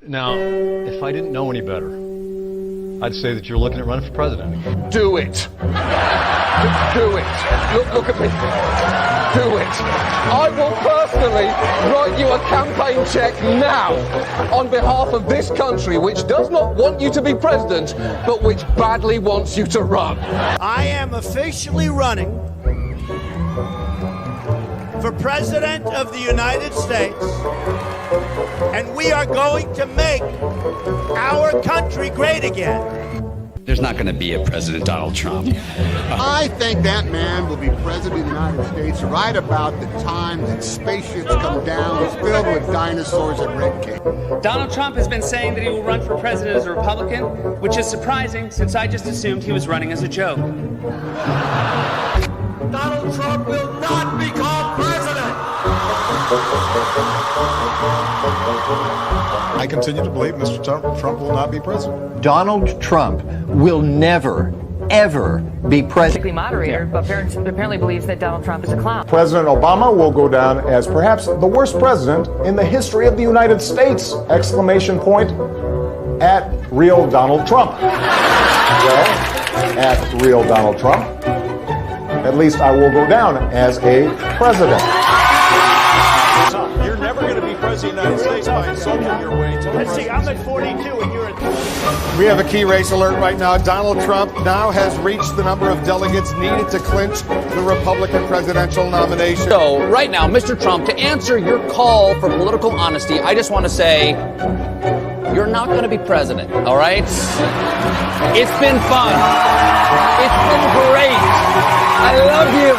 Now, if I didn't know any better, I'd say that you're looking at running for president again. Do it. Do it. Look at me. Do it. I will personally write you a campaign check now on behalf of this country, which does not want you to be president, but which badly wants you to run. I am officially running for President of the United States, and we are going to make our country great again. There's not going to be a President Donald Trump. I think that man will be President of the United States right about the time that spaceships come down filled with dinosaurs and red cake. Donald Trump has been saying that he will run for president as a Republican, which is surprising since I just assumed he was running as a joke. Donald Trump will not become president. I continue to believe Mr. Trump will not be president. Donald Trump will never, ever be president. Moderator, but apparently believes that Donald Trump is a clown. President Obama will go down as perhaps the worst president in the history of the United States! Exclamation point at real Donald Trump. Well, at real Donald Trump, at least I will go down as a president. You're never going to be president of the United States by insulting your way. Let's see, I'm at 42 and you're at... We have a key race alert right now. Donald Trump now has reached the number of delegates needed to clinch the Republican presidential nomination. So right now, Mr. Trump, to answer your call for political honesty, I just want to say you're not going to be president, all right? It's been fun. It's been great. I love you.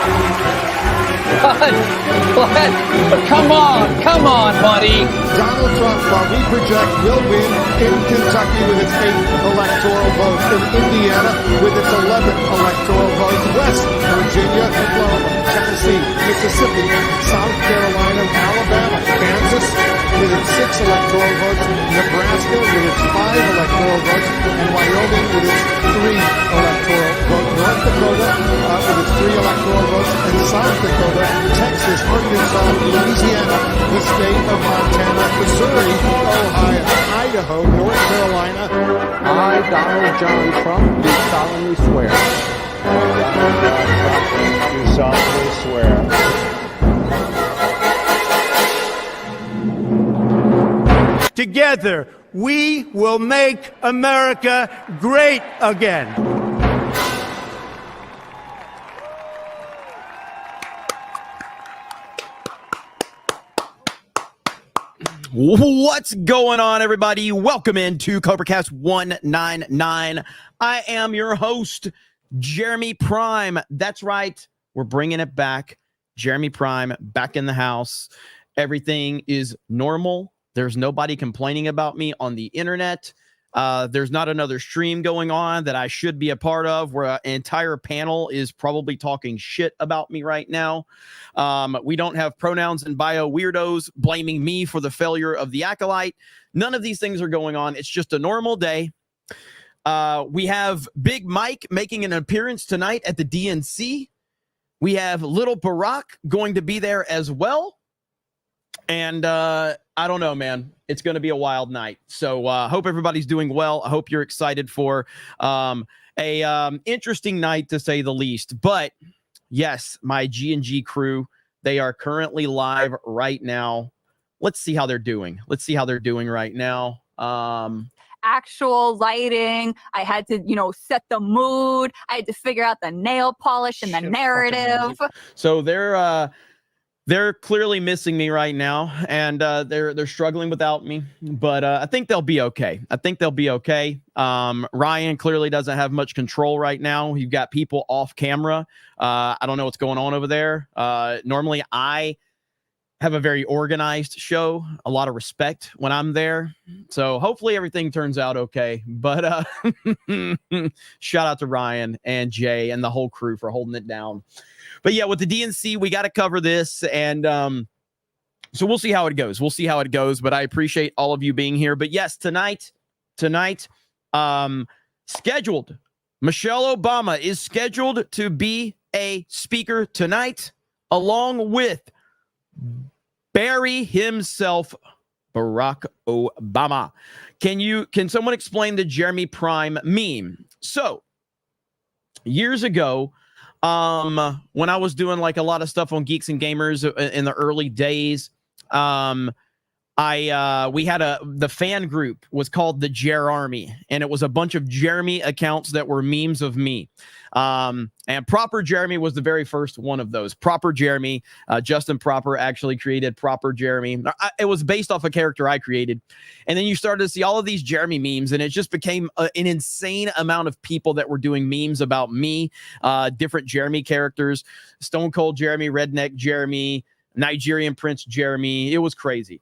But come on, buddy. Donald Trump, while we project, will win in Kentucky with its 8 electoral votes, in Indiana with its 11 electoral votes, West Virginia, Oklahoma, Tennessee, Mississippi, South Carolina, Alabama, Kansas with its 6 electoral votes, Nebraska with its 5 electoral votes, and Wyoming with its 3 electoral votes, North Dakota with its 3 electoral votes, and South Dakota, Texas, Arkansas, Louisiana, the state of Montana, Missouri, Ohio, Idaho, North Carolina. I, Donald John Trump, do solemnly swear. Do solemnly swear. Together, we will make America great again. What's going on, everybody? Welcome into CobraCast 199. I am your host, Jeremy Prime. That's right. We're bringing it back. Jeremy Prime back in the house. Everything is normal. There's nobody complaining about me on the internet. There's not another stream going on that I should be a part of where an entire panel is probably talking shit about me right now. We don't have pronouns and bio weirdos blaming me for the failure of the acolyte. None of these things are going on. It's just a normal day. We have Big Mike making an appearance tonight at the DNC. We have Little Barack going to be there as well. And I don't know, man. It's going to be a wild night. So hope everybody's doing well. I hope you're excited for a interesting night, to say the least. But yes, my G&G crew, they are currently live right now. Let's see how they're doing. Let's see how they're doing right now. Actual lighting. I had to, set the mood. I had to figure out the nail polish and the narrative. So they're clearly missing me right now, and they're struggling without me, but I think they'll be okay. Ryan clearly doesn't have much control right now. You've got people off camera. I don't know what's going on over there. Normally, I have a very organized show, a lot of respect when I'm there. So hopefully everything turns out okay. But shout out to Ryan and Jay and the whole crew for holding it down. But yeah, with the DNC, we got to cover this. And so we'll see how it goes. But I appreciate all of you being here. But yes, tonight, scheduled. Michelle Obama is scheduled to be a speaker tonight, along with Barry himself, Barack Obama. Can someone explain the Jeremy Prime meme? So years ago, when I was doing like a lot of stuff on Geeks and Gamers in the early days, we had the fan group was called the Jer Army, and it was a bunch of Jeremy accounts that were memes of me. And Proper Jeremy was the very first one of those. Proper Jeremy, Justin Proper actually created Proper Jeremy. It was based off a character I created. And then you started to see all of these Jeremy memes, and it just became an insane amount of people that were doing memes about me, different Jeremy characters, Stone Cold Jeremy, Redneck Jeremy, Nigerian Prince Jeremy. It was crazy.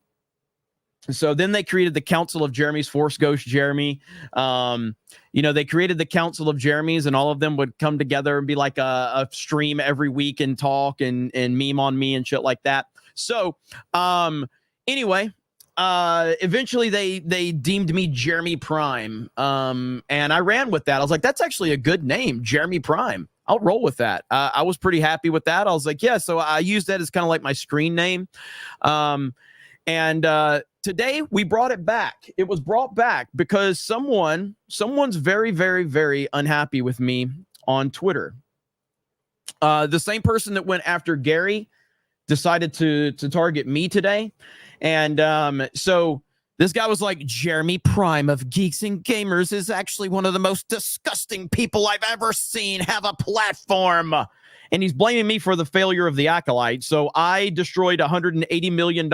So then they created the Council of Jeremys, Force Ghost Jeremy. They created the Council of Jeremys, and all of them would come together and be like a stream every week and talk and meme on me and shit like that. So anyway, eventually they deemed me Jeremy Prime. And I ran with that. I was like, that's actually a good name, Jeremy Prime. I'll roll with that. I was pretty happy with that. I was like, yeah. So I used that as kind of like my screen name. Today we brought it back. It was brought back because someone's very, very, very unhappy with me on Twitter. The same person that went after Gary decided to target me today. And so this guy was like, Jeremy Prime of Geeks and Gamers is actually one of the most disgusting people I've ever seen have a platform. And he's blaming me for the failure of the Acolyte. So I destroyed a $180 million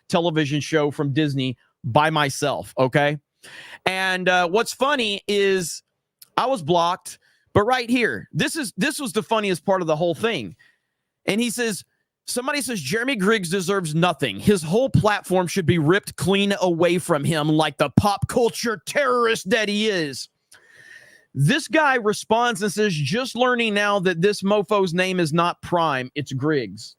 television show from Disney by myself, okay? And what's funny is I was blocked, but right here, this was the funniest part of the whole thing. And he says, somebody says, Jeremy Griggs deserves nothing. His whole platform should be ripped clean away from him like the pop culture terrorist that he is. This guy responds and says, just learning now that this mofo's name is not Prime, it's Griggs.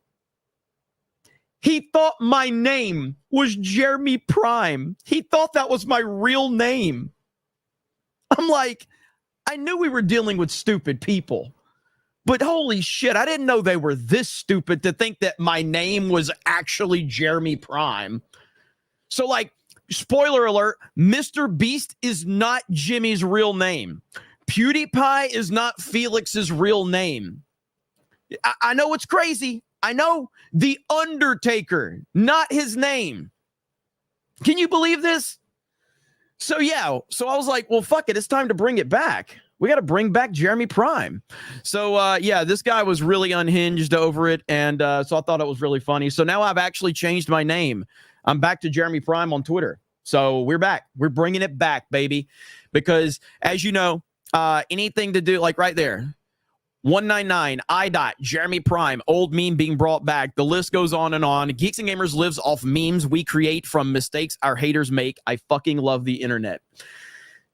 He thought my name was Jeremy Prime. He thought that was my real name. I'm like, I knew we were dealing with stupid people, but holy shit, I didn't know they were this stupid to think that my name was actually Jeremy Prime. So like, spoiler alert, Mr. Beast is not Jimmy's real name. PewDiePie is not Felix's real name. I know it's crazy. I know. The Undertaker, not his name. Can you believe this? So yeah, so I was like, well, fuck it. It's time to bring it back. We got to bring back Jeremy Prime. So yeah, this guy was really unhinged over it. And so I thought it was really funny. So now I've actually changed my name. I'm back to Jeremy Prime on Twitter. So we're back. We're bringing it back, baby. Because as you know, anything to do, like right there, 199, Jeremy Prime, old meme being brought back. The list goes on and on. Geeks and Gamers lives off memes we create from mistakes our haters make. I fucking love the internet.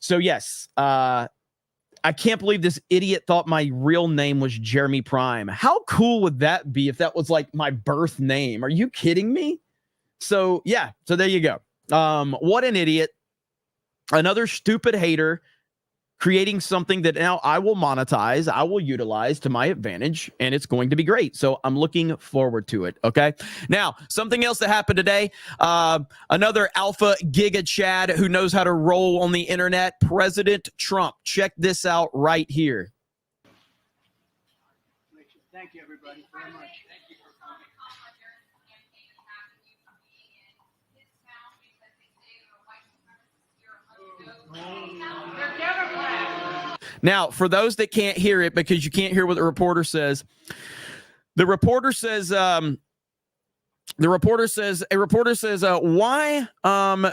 So yes, I can't believe this idiot thought my real name was Jeremy Prime. How cool would that be if that was like my birth name? Are you kidding me? So yeah, so there you go. What an idiot. Another stupid hater creating something that now I will monetize, I will utilize to my advantage, and it's going to be great. So I'm looking forward to it, okay? Now, something else that happened today, another alpha giga Chad who knows how to roll on the internet, President Trump. Check this out right here. Thank you, everybody, very much. Now, for those that can't hear it, because you can't hear what the reporter says, a reporter says, why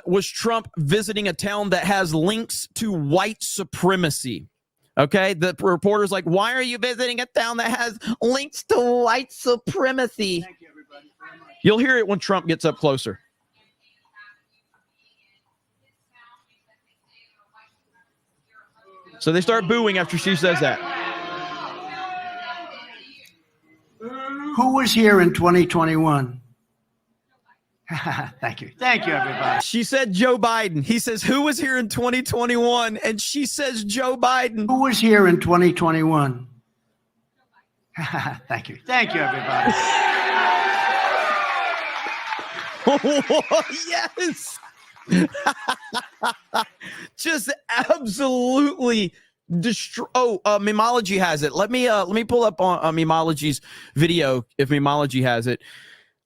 was Trump visiting a town that has links to white supremacy? Okay, the reporter's like, why are you visiting a town that has links to white supremacy? Thank you, everybody, very much. You'll hear it when Trump gets up closer. So they start booing after she says that. Who was here in 2021? Thank you. Thank you, everybody. She said Joe Biden. He says, who was here in 2021? And she says Joe Biden. Who was here in 2021? Thank you. Thank you, everybody. Yes. Just absolutely destroy. Oh, Memology has it. Let me pull up on Memology's video if Memology has it.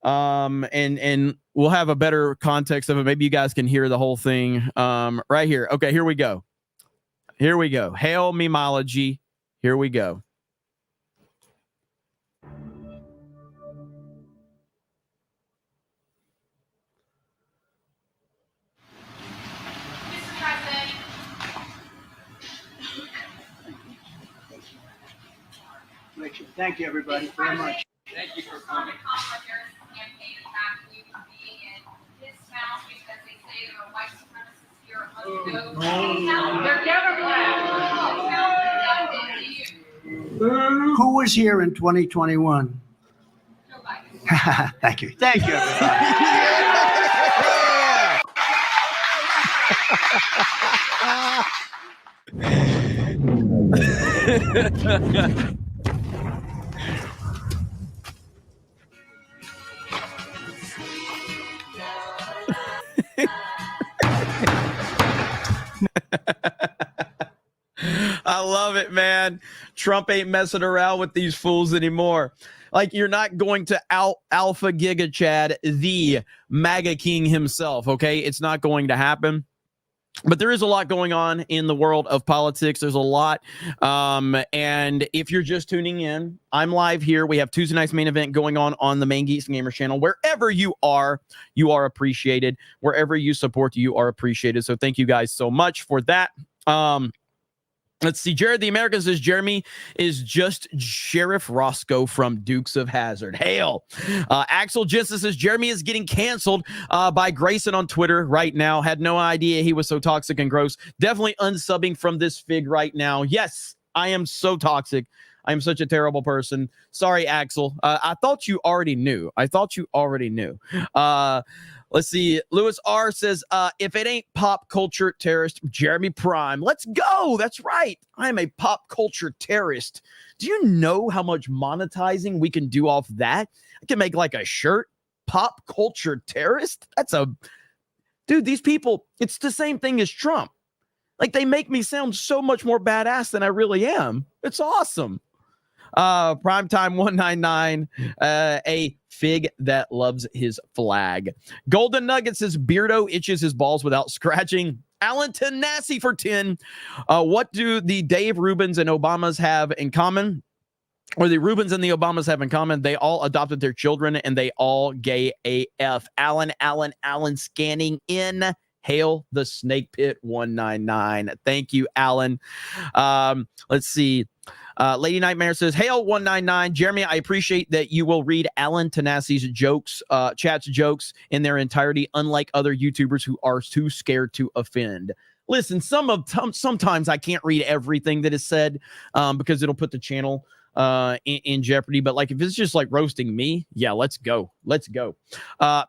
And we'll have a better context of it. Maybe you guys can hear the whole thing right here. Okay, here we go. Hail Memology. Here we go. Thank you, everybody, very much. Thank you for coming. Who was here in 2021? Thank you. Thank you, everybody. I love it, man. Trump ain't messing around with these fools anymore. Like, you're not going to out Alpha Giga Chad, the MAGA king himself, okay? It's not going to happen. But there is a lot going on in the world of politics. There's a lot. And if you're just tuning in, I'm live here. We have Tuesday night's main event going on the Main Geeks Gamer channel. Wherever you are appreciated. Wherever you support, you are appreciated. So thank you guys so much for that. Let's see. Jared the American says Jeremy is just Sheriff Roscoe from Dukes of Hazzard. Hail. Axel Jensen says Jeremy is getting canceled by Grayson on Twitter right now. Had no idea he was so toxic and gross. Definitely unsubbing from this fig right now. Yes, I am so toxic. I am such a terrible person. Sorry, Axel. I thought you already knew. Let's see. Lewis R says, if it ain't pop culture terrorist, Jeremy Prime. Let's go. That's right. I'm a pop culture terrorist. Do you know how much monetizing we can do off that? I can make like a shirt. Pop culture terrorist? Dude, these people, it's the same thing as Trump. Like, they make me sound so much more badass than I really am. It's awesome. Primetime 199, a fig that loves his flag. Golden Nugget says Beardo itches his balls without scratching. Alan Tanassi for 10. What do the Dave Rubins and Obamas have in common? Or the Rubins and the Obamas have in common? They all adopted their children and they all gay AF. Alan scanning in. Hail the Snake Pit 199. Thank you, Alan. Let's see. Lady Nightmare says, Hail 199. Jeremy, I appreciate that you will read Alan Tanassi's jokes, chat's jokes in their entirety, unlike other YouTubers who are too scared to offend. Listen, sometimes I can't read everything that is said because it'll put the channel in jeopardy. But like, if it's just like roasting me, yeah, let's go.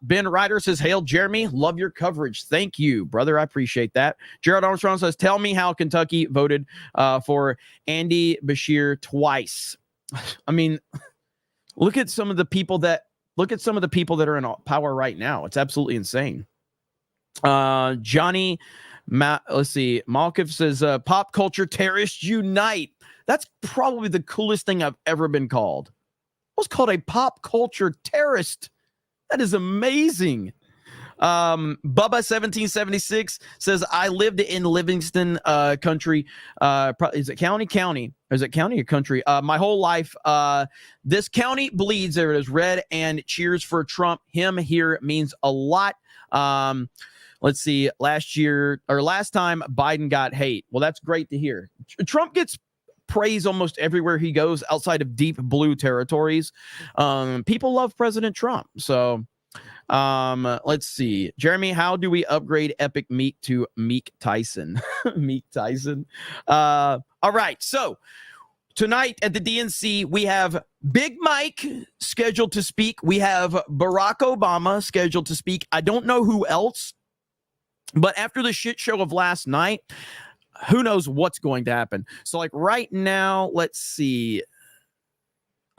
Ben Ryder says, Hail Jeremy, love your coverage. Thank you, brother. I appreciate that. Gerald Armstrong says, tell me how Kentucky voted for Andy Bashir twice. I mean, look at some of the people that are in power right now. It's absolutely insane. Johnny, let's see. Malkif says, pop culture terrorists unite. That's probably the coolest thing I've ever been called. I was called a pop culture terrorist. That is amazing. Bubba 1776 says, I lived in Livingston country. Is it county? Is it county or country? My whole life. This county bleeds. There it is. Red and cheers for Trump. Him here means a lot. Let's see. Last time Biden got hate. Well, that's great to hear. Trump gets praise almost everywhere he goes outside of deep blue territories. People love President Trump. So let's see. Jeremy, how do we upgrade Epic Meat to Meek Tyson? Meek Tyson. All right. So tonight at the DNC, we have Big Mike scheduled to speak. We have Barack Obama scheduled to speak. I don't know who else, but after the shit show of last night, who knows what's going to happen. So like right now, let's see.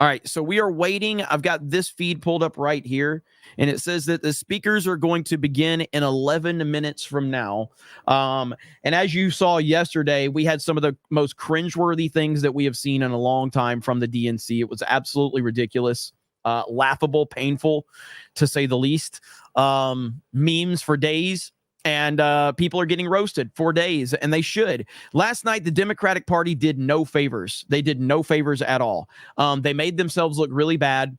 All right, so we are waiting. I've got this feed pulled up right here, and it says that the speakers are going to begin in 11 minutes from now. And as you saw yesterday, we had some of the most cringeworthy things that we have seen in a long time from the DNC. It was absolutely ridiculous, laughable, painful, to say the least. Memes for days. And people are getting roasted for days, and they should. Last night, the Democratic Party did no favors. They did no favors at all. They made themselves look really bad.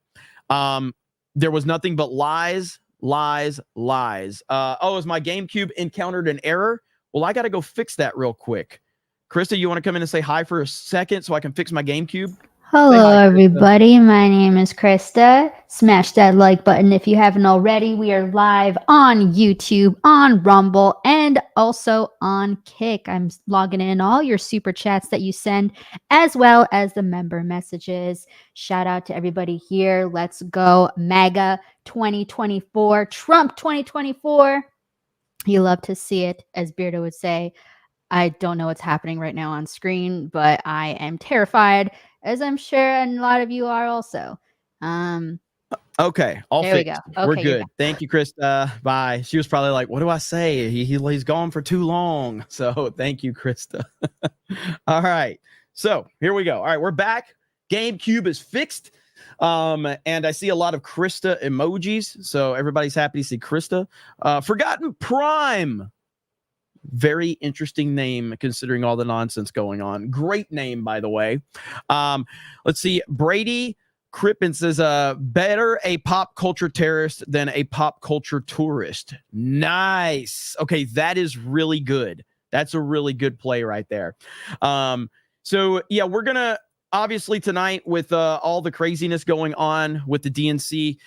There was nothing but lies, lies, lies. Has my GameCube encountered an error? Well, I got to go fix that real quick. Krista, you want to come in and say hi for a second so I can fix my GameCube? Hello, everybody. My name is Krista. Smash that like button if you haven't already. We are live on YouTube, on Rumble, and also on Kick. I'm logging in all your super chats that you send, as well as the member messages. Shout out to everybody here. Let's go MAGA 2024, Trump 2024. You love to see it, as Beardo would say. I don't know what's happening right now on screen, but I am terrified, as I'm sure and a lot of you are also. Okay, all there fixed. We go. Okay, we're good. Thank you, Krista. Bye. She was probably like, what do I say? He's gone for too long. So thank you, Krista. All right. So here we go. All right, we're back. GameCube is fixed. And I see a lot of Krista emojis. So everybody's happy to see Krista. Forgotten Prime. Very interesting name considering all the nonsense going on. Great name, by the way. Let's see. Brady Crippen says, better a pop culture terrorist than a pop culture tourist. Nice. Okay, that is really good. That's a really good play right there. So, yeah, we're going to, obviously, tonight with all the craziness going on with the DNC,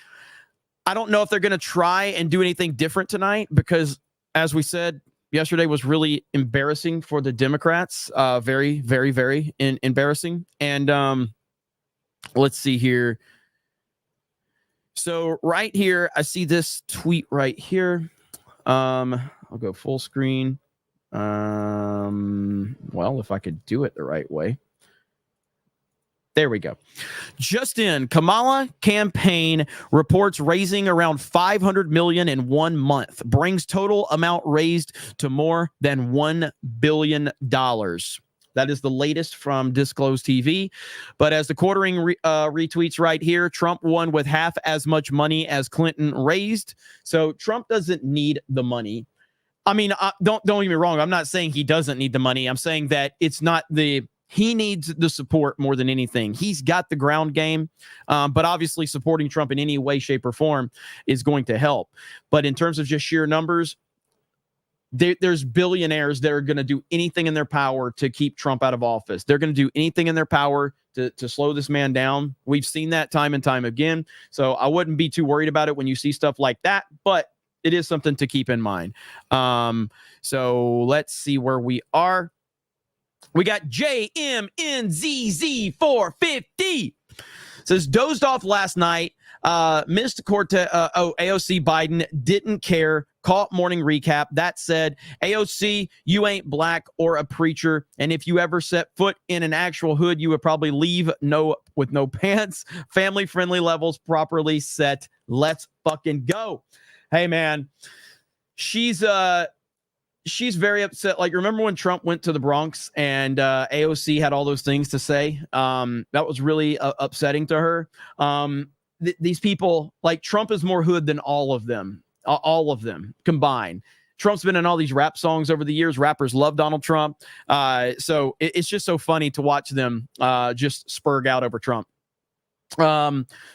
I don't know if they're going to try and do anything different tonight because, as we said, yesterday was really embarrassing for the Democrats. Very, very, very embarrassing. And let's see here. So right here, I see this tweet right here. I'll go full screen. Well, if I could do it the right way. There we go. Just in, Kamala campaign reports raising around $500 million in 1 month, brings total amount raised to more than $1 billion. That is the latest from Disclosed TV. But as the quartering retweets right here, Trump won with half as much money as Clinton raised. So Trump doesn't need the money. I mean, don't get me wrong. I'm not saying he doesn't need the money. I'm saying that it's not he needs the support more than anything. He's got the ground game, but obviously supporting Trump in any way, shape, or form is going to help. But in terms of just sheer numbers, there's billionaires that are going to do anything in their power to keep Trump out of office. They're going to do anything in their power to slow this man down. We've seen that time and time again. So I wouldn't be too worried about it when you see stuff like that, but it is something to keep in mind. So let's see where we are. We got JMNZZ450. Says, dozed off last night. Missed AOC Biden didn't care. Caught morning recap. That said, AOC, you ain't black or a preacher. And if you ever set foot in an actual hood, you would probably leave with no pants. Family friendly levels properly set. Let's fucking go. Hey, man. She's very upset. Like, remember when Trump went to the Bronx and AOC had all those things to say? That was really upsetting to her. These people, like, Trump is more hood than all of them combined. Trump's been in all these rap songs over the years. Rappers love Donald Trump. So it's just so funny to watch them just spurg out over Trump.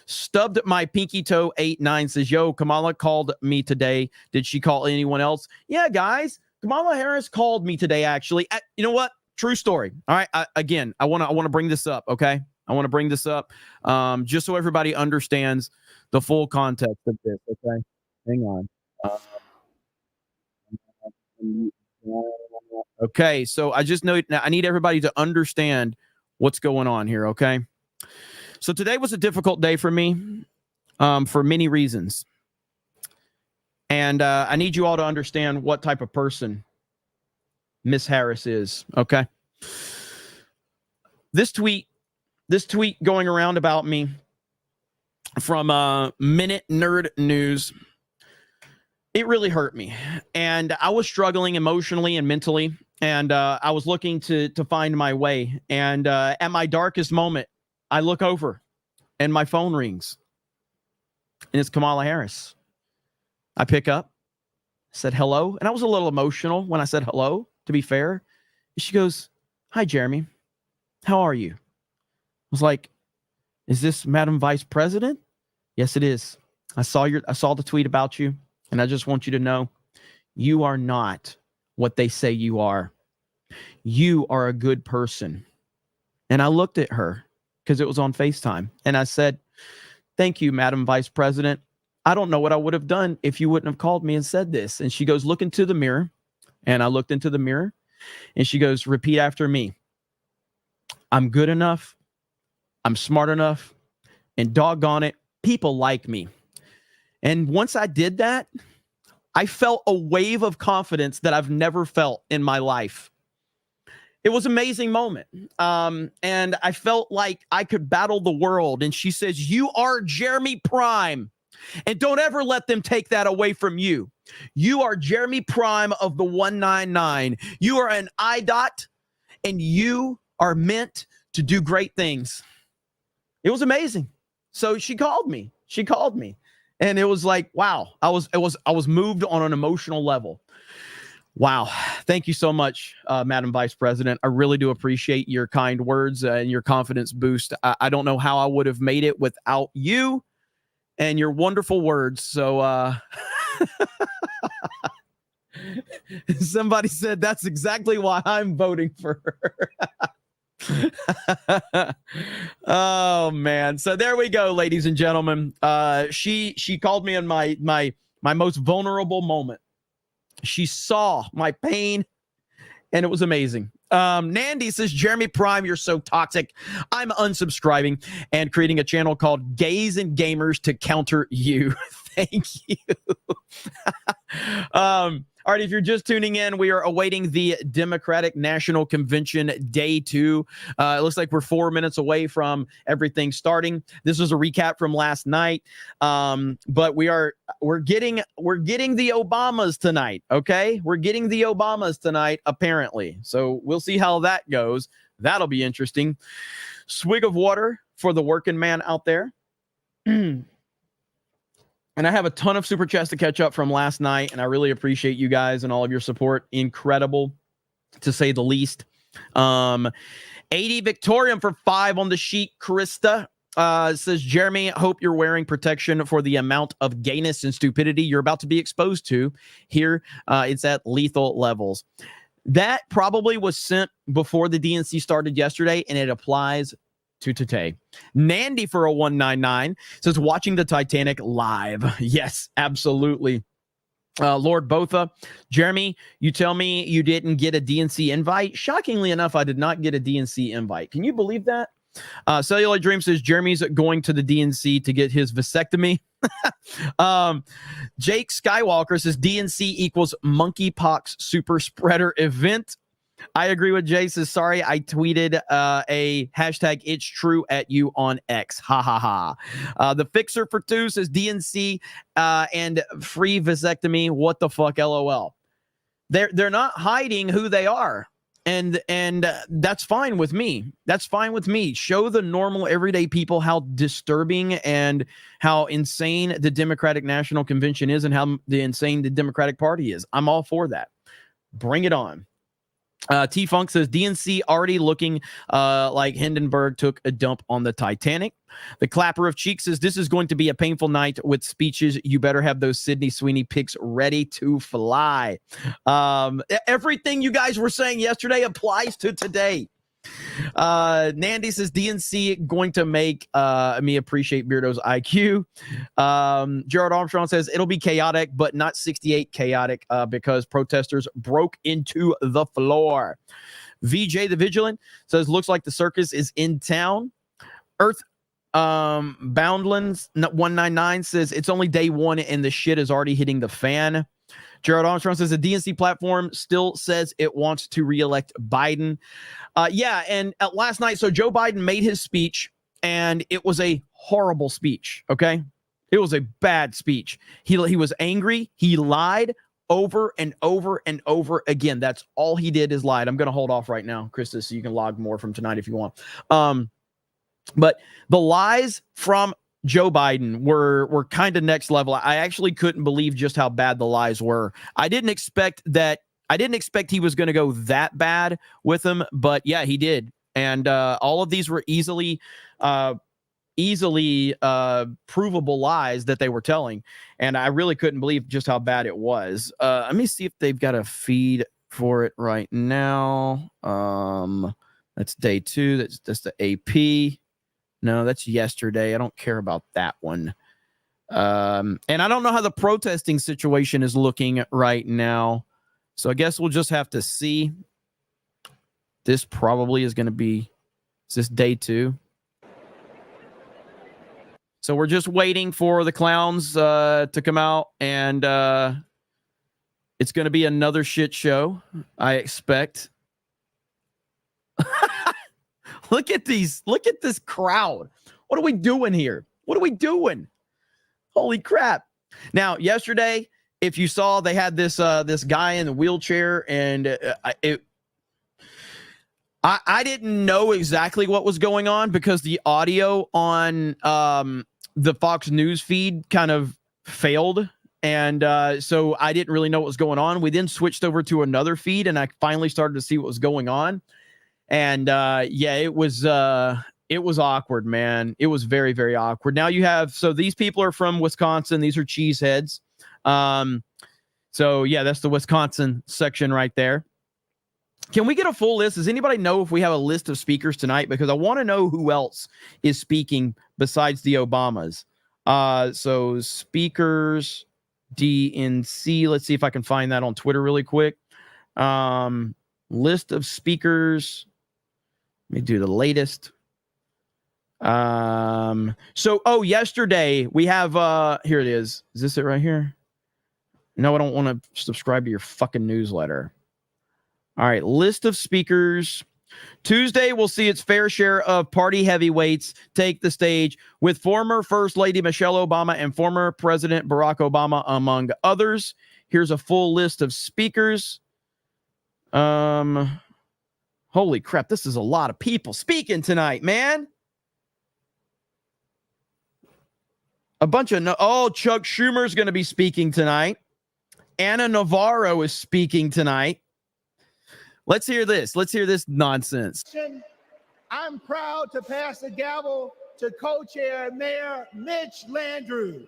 Stubbed my pinky toe 89 says, yo, Kamala called me today. Did she call anyone else? Yeah, guys. Kamala Harris called me today, actually. You know what? True story. All right. I want to bring this up. Okay. I want to bring this up just so everybody understands the full context of this. Okay. Hang on. Okay. So I just know I need everybody to understand what's going on here. Okay. So today was a difficult day for me for many reasons. And I need you all to understand what type of person Miss Harris is, okay? This tweet this tweet going around about me from Minute Nerd News. It really hurt me. And I was struggling emotionally and mentally. And I was looking to find my way. And at my darkest moment, I look over and my phone rings. And it's Kamala Harris. I pick up, said hello. And I was a little emotional when I said hello, to be fair. And she goes, "Hi, Jeremy. How are you?" I was like, "Is this Madam Vice President?" "Yes, it is. I saw the tweet about you. And I just want you to know, you are not what they say you are. You are a good person." And I looked at her because it was on FaceTime. And I said, "Thank you, Madam Vice President. I don't know what I would have done if you wouldn't have called me and said this." And she goes, "Look into the mirror." And I looked into the mirror. And she goes, "Repeat after me. I'm good enough. I'm smart enough. And doggone it, people like me." And once I did that, I felt a wave of confidence that I've never felt in my life. It was an amazing moment. And I felt like I could battle the world. And she says, "You are Jeremy Prime. And don't ever let them take that away from you. You are Jeremy Prime of the 199. You are an IDOT, and you are meant to do great things." It was amazing. So she called me. And it was like, wow, I was moved on an emotional level. Wow. Thank you so much, Madam Vice President. I really do appreciate your kind words and your confidence boost. I don't know how I would have made it without you and your wonderful words. So somebody said that's exactly why I'm voting for her. Oh man. So there we go, ladies and gentlemen. She called me in my most vulnerable moment. She saw my pain and it was amazing. Nandy says, "Jeremy Prime, you're so toxic. I'm unsubscribing and creating a channel called Gays and Gamers to counter you." Thank you. All right, if you're just tuning in, we are awaiting the Democratic National Convention Day 2. It looks like we're 4 minutes away from everything starting. This was a recap from last night, but we're getting the Obamas tonight. Okay, we're getting the Obamas tonight, apparently. So we'll see how that goes. That'll be interesting. Swig of water for the working man out there. And I have a ton of super chats to catch up from last night, and I really appreciate you guys and all of your support. Incredible, to say the least. 80 Victorium for 5 on the sheet. Krista says, "Jeremy, hope you're wearing protection for the amount of gayness and stupidity you're about to be exposed to. Here, it's at lethal levels." That probably was sent before the DNC started yesterday, and it applies to today. Nandy for a 199 says, "Watching the Titanic live." Yes, absolutely. Lord Botha, "Jeremy, you tell me you didn't get a DNC invite. Shockingly enough, I did not get a DNC invite. Can you believe that?" Cellular Dream says, "Jeremy's going to the DNC to get his vasectomy." Jake Skywalker says, "DNC equals monkeypox super spreader event." I agree with Jay. Says, "Sorry, I tweeted a hashtag it's true at you on X. Ha ha ha." The Fixer for 2 says, "DNC and free vasectomy. What the fuck, LOL." They're not hiding who they are. And that's fine with me. That's fine with me. Show the normal everyday people how disturbing and how insane the Democratic National Convention is and how insane the Democratic Party is. I'm all for that. Bring it on. T-Funk says, "DNC already looking like Hindenburg took a dump on the Titanic." The Clapper of Cheeks says, "This is going to be a painful night with speeches. You better have those Sydney Sweeney picks ready to fly." Everything you guys were saying yesterday applies to today. Nandy says, "DNC going to make me appreciate Beardo's IQ." Gerald Armstrong says, "It'll be chaotic, but not 68 chaotic because protesters broke into the floor." VJ the Vigilant says, "Looks like the circus is in town." Earth Boundlands 199 says, "It's only day 1 and the shit is already hitting the fan." Gerald Armstrong says the DNC platform still says it wants to reelect Biden. Yeah, and last night, so Joe Biden made his speech, and it was a horrible speech, okay? It was a bad speech. He was angry. He lied over and over and over again. That's all he did is lied. I'm going to hold off right now, Krista, so you can log more from tonight if you want. But the lies from Joe Biden were kind of next level. I actually couldn't believe just how bad the lies were. I didn't expect he was going to go that bad with him, but yeah, he did. And all of these were easily provable lies that they were telling. And I really couldn't believe just how bad it was. Let me see if they've got a feed for it right now. That's day 2. That's the AP. No, that's yesterday. I don't care about that one. And I don't know how the protesting situation is looking right now. So I guess we'll just have to see. This probably is going to be, is this day 2? So we're just waiting for the clowns to come out, and it's going to be another shit show, I expect. Look at this crowd. What are we doing here? What are we doing? Holy crap. Now, yesterday, if you saw, they had this guy in the wheelchair, and I didn't know exactly what was going on because the audio on the Fox News feed kind of failed. And so I didn't really know what was going on. We then switched over to another feed, and I finally started to see what was going on. And yeah, it was awkward, man. It was very, very awkward. Now you have, so these people are from Wisconsin. These are cheeseheads. So yeah, that's the Wisconsin section right there. Can we get a full list? Does anybody know if we have a list of speakers tonight? Because I want to know who else is speaking besides the Obamas. So speakers, DNC. Let's see if I can find that on Twitter really quick. List of speakers. Let me do the latest. Yesterday we have, here it is. Is this it right here? No, I don't want to subscribe to your fucking newsletter. All right, list of speakers. Tuesday, we'll see its fair share of party heavyweights take the stage with former First Lady Michelle Obama and former President Barack Obama, among others. Here's a full list of speakers. Holy crap, this is a lot of people speaking tonight, man. A bunch of Chuck Schumer's going to be speaking tonight. Anna Navarro is speaking tonight. Let's hear this. Let's hear this nonsense. I'm proud to pass the gavel to co-chair Mayor Mitch Landrieu.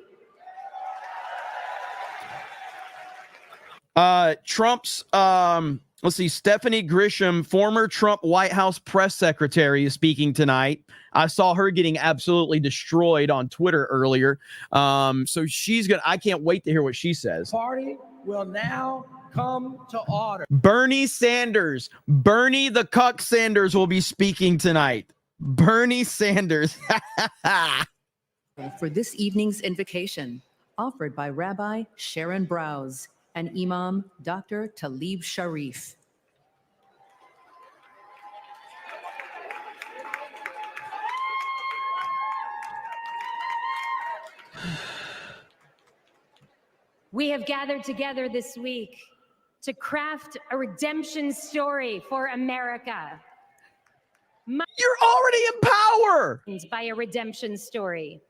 Trump's, let's see, Stephanie Grisham, former Trump White House press secretary, is speaking tonight. I saw her getting absolutely destroyed on Twitter earlier. So I can't wait to hear what she says. Party will now come to order. Bernie Sanders, Bernie the Cuck Sanders will be speaking tonight. Bernie Sanders. For this evening's invocation, offered by Rabbi Sharon Browse and Imam Dr. Talib Sharif. We have gathered together this week to craft a redemption story for America. You're already in power! By a redemption story.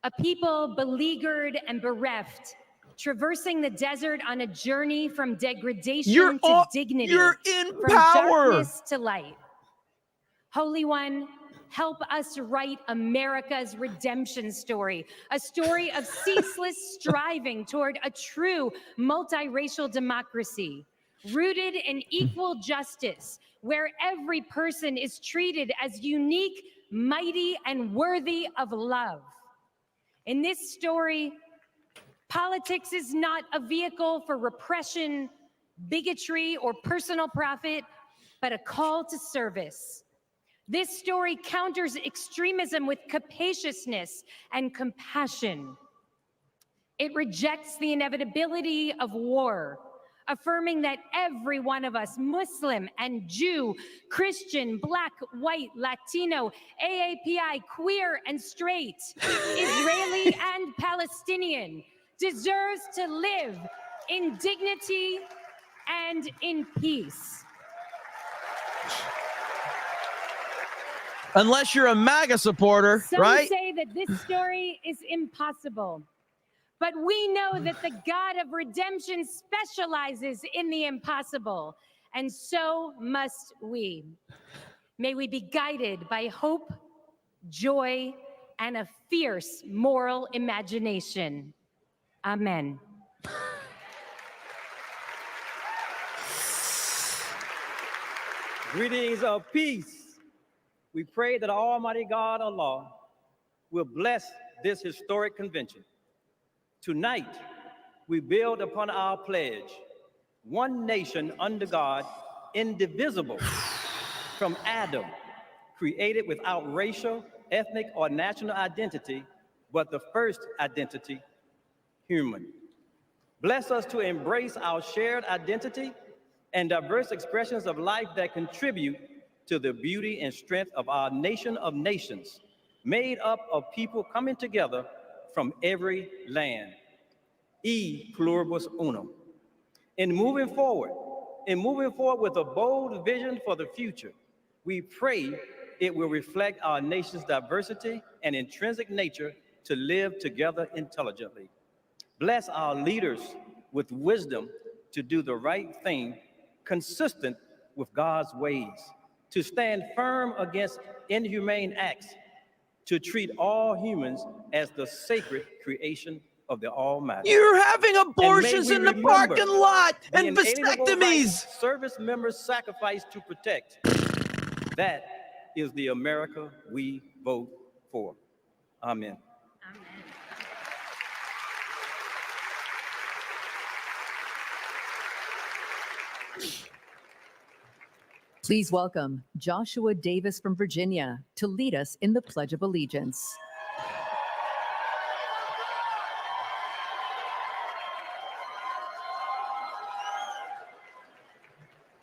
A people beleaguered and bereft, traversing the desert on a journey from degradation to dignity. You're in from power! Darkness to light. Holy One, help us write America's redemption story, a story of ceaseless striving toward a true multiracial democracy, rooted in equal justice, where every person is treated as unique, mighty, and worthy of love. In this story, politics is not a vehicle for repression, bigotry, or personal profit, but a call to service. This story counters extremism with capaciousness and compassion. It rejects the inevitability of war, affirming that every one of us, Muslim and Jew, Christian, Black, White, Latino, AAPI, queer and straight, Israeli and Palestinian, deserves to live in dignity and in peace. Unless you're a MAGA supporter, Some right? say that this story is impossible, but we know that the God of redemption specializes in the impossible, and so must we. May we be guided by hope, joy, and a fierce moral imagination. Amen. Greetings of peace. We pray that Almighty God Allah will bless this historic convention. Tonight, we build upon our pledge, one nation under God, indivisible, from Adam, created without racial, ethnic, or national identity, but the first identity, human. Bless us to embrace our shared identity and diverse expressions of life that contribute to the beauty and strength of our nation of nations, made up of people coming together from every land. E pluribus unum. In moving forward with a bold vision for the future, we pray it will reflect our nation's diversity and intrinsic nature to live together intelligently. Bless our leaders with wisdom to do the right thing, consistent with God's ways, to stand firm against inhumane acts, to treat all humans as the sacred creation of the Almighty. You're having abortions in the parking lot and vasectomies. Service members sacrifice to protect. That is the America we vote for. Amen. Please welcome Joshua Davis from Virginia to lead us in the Pledge of Allegiance.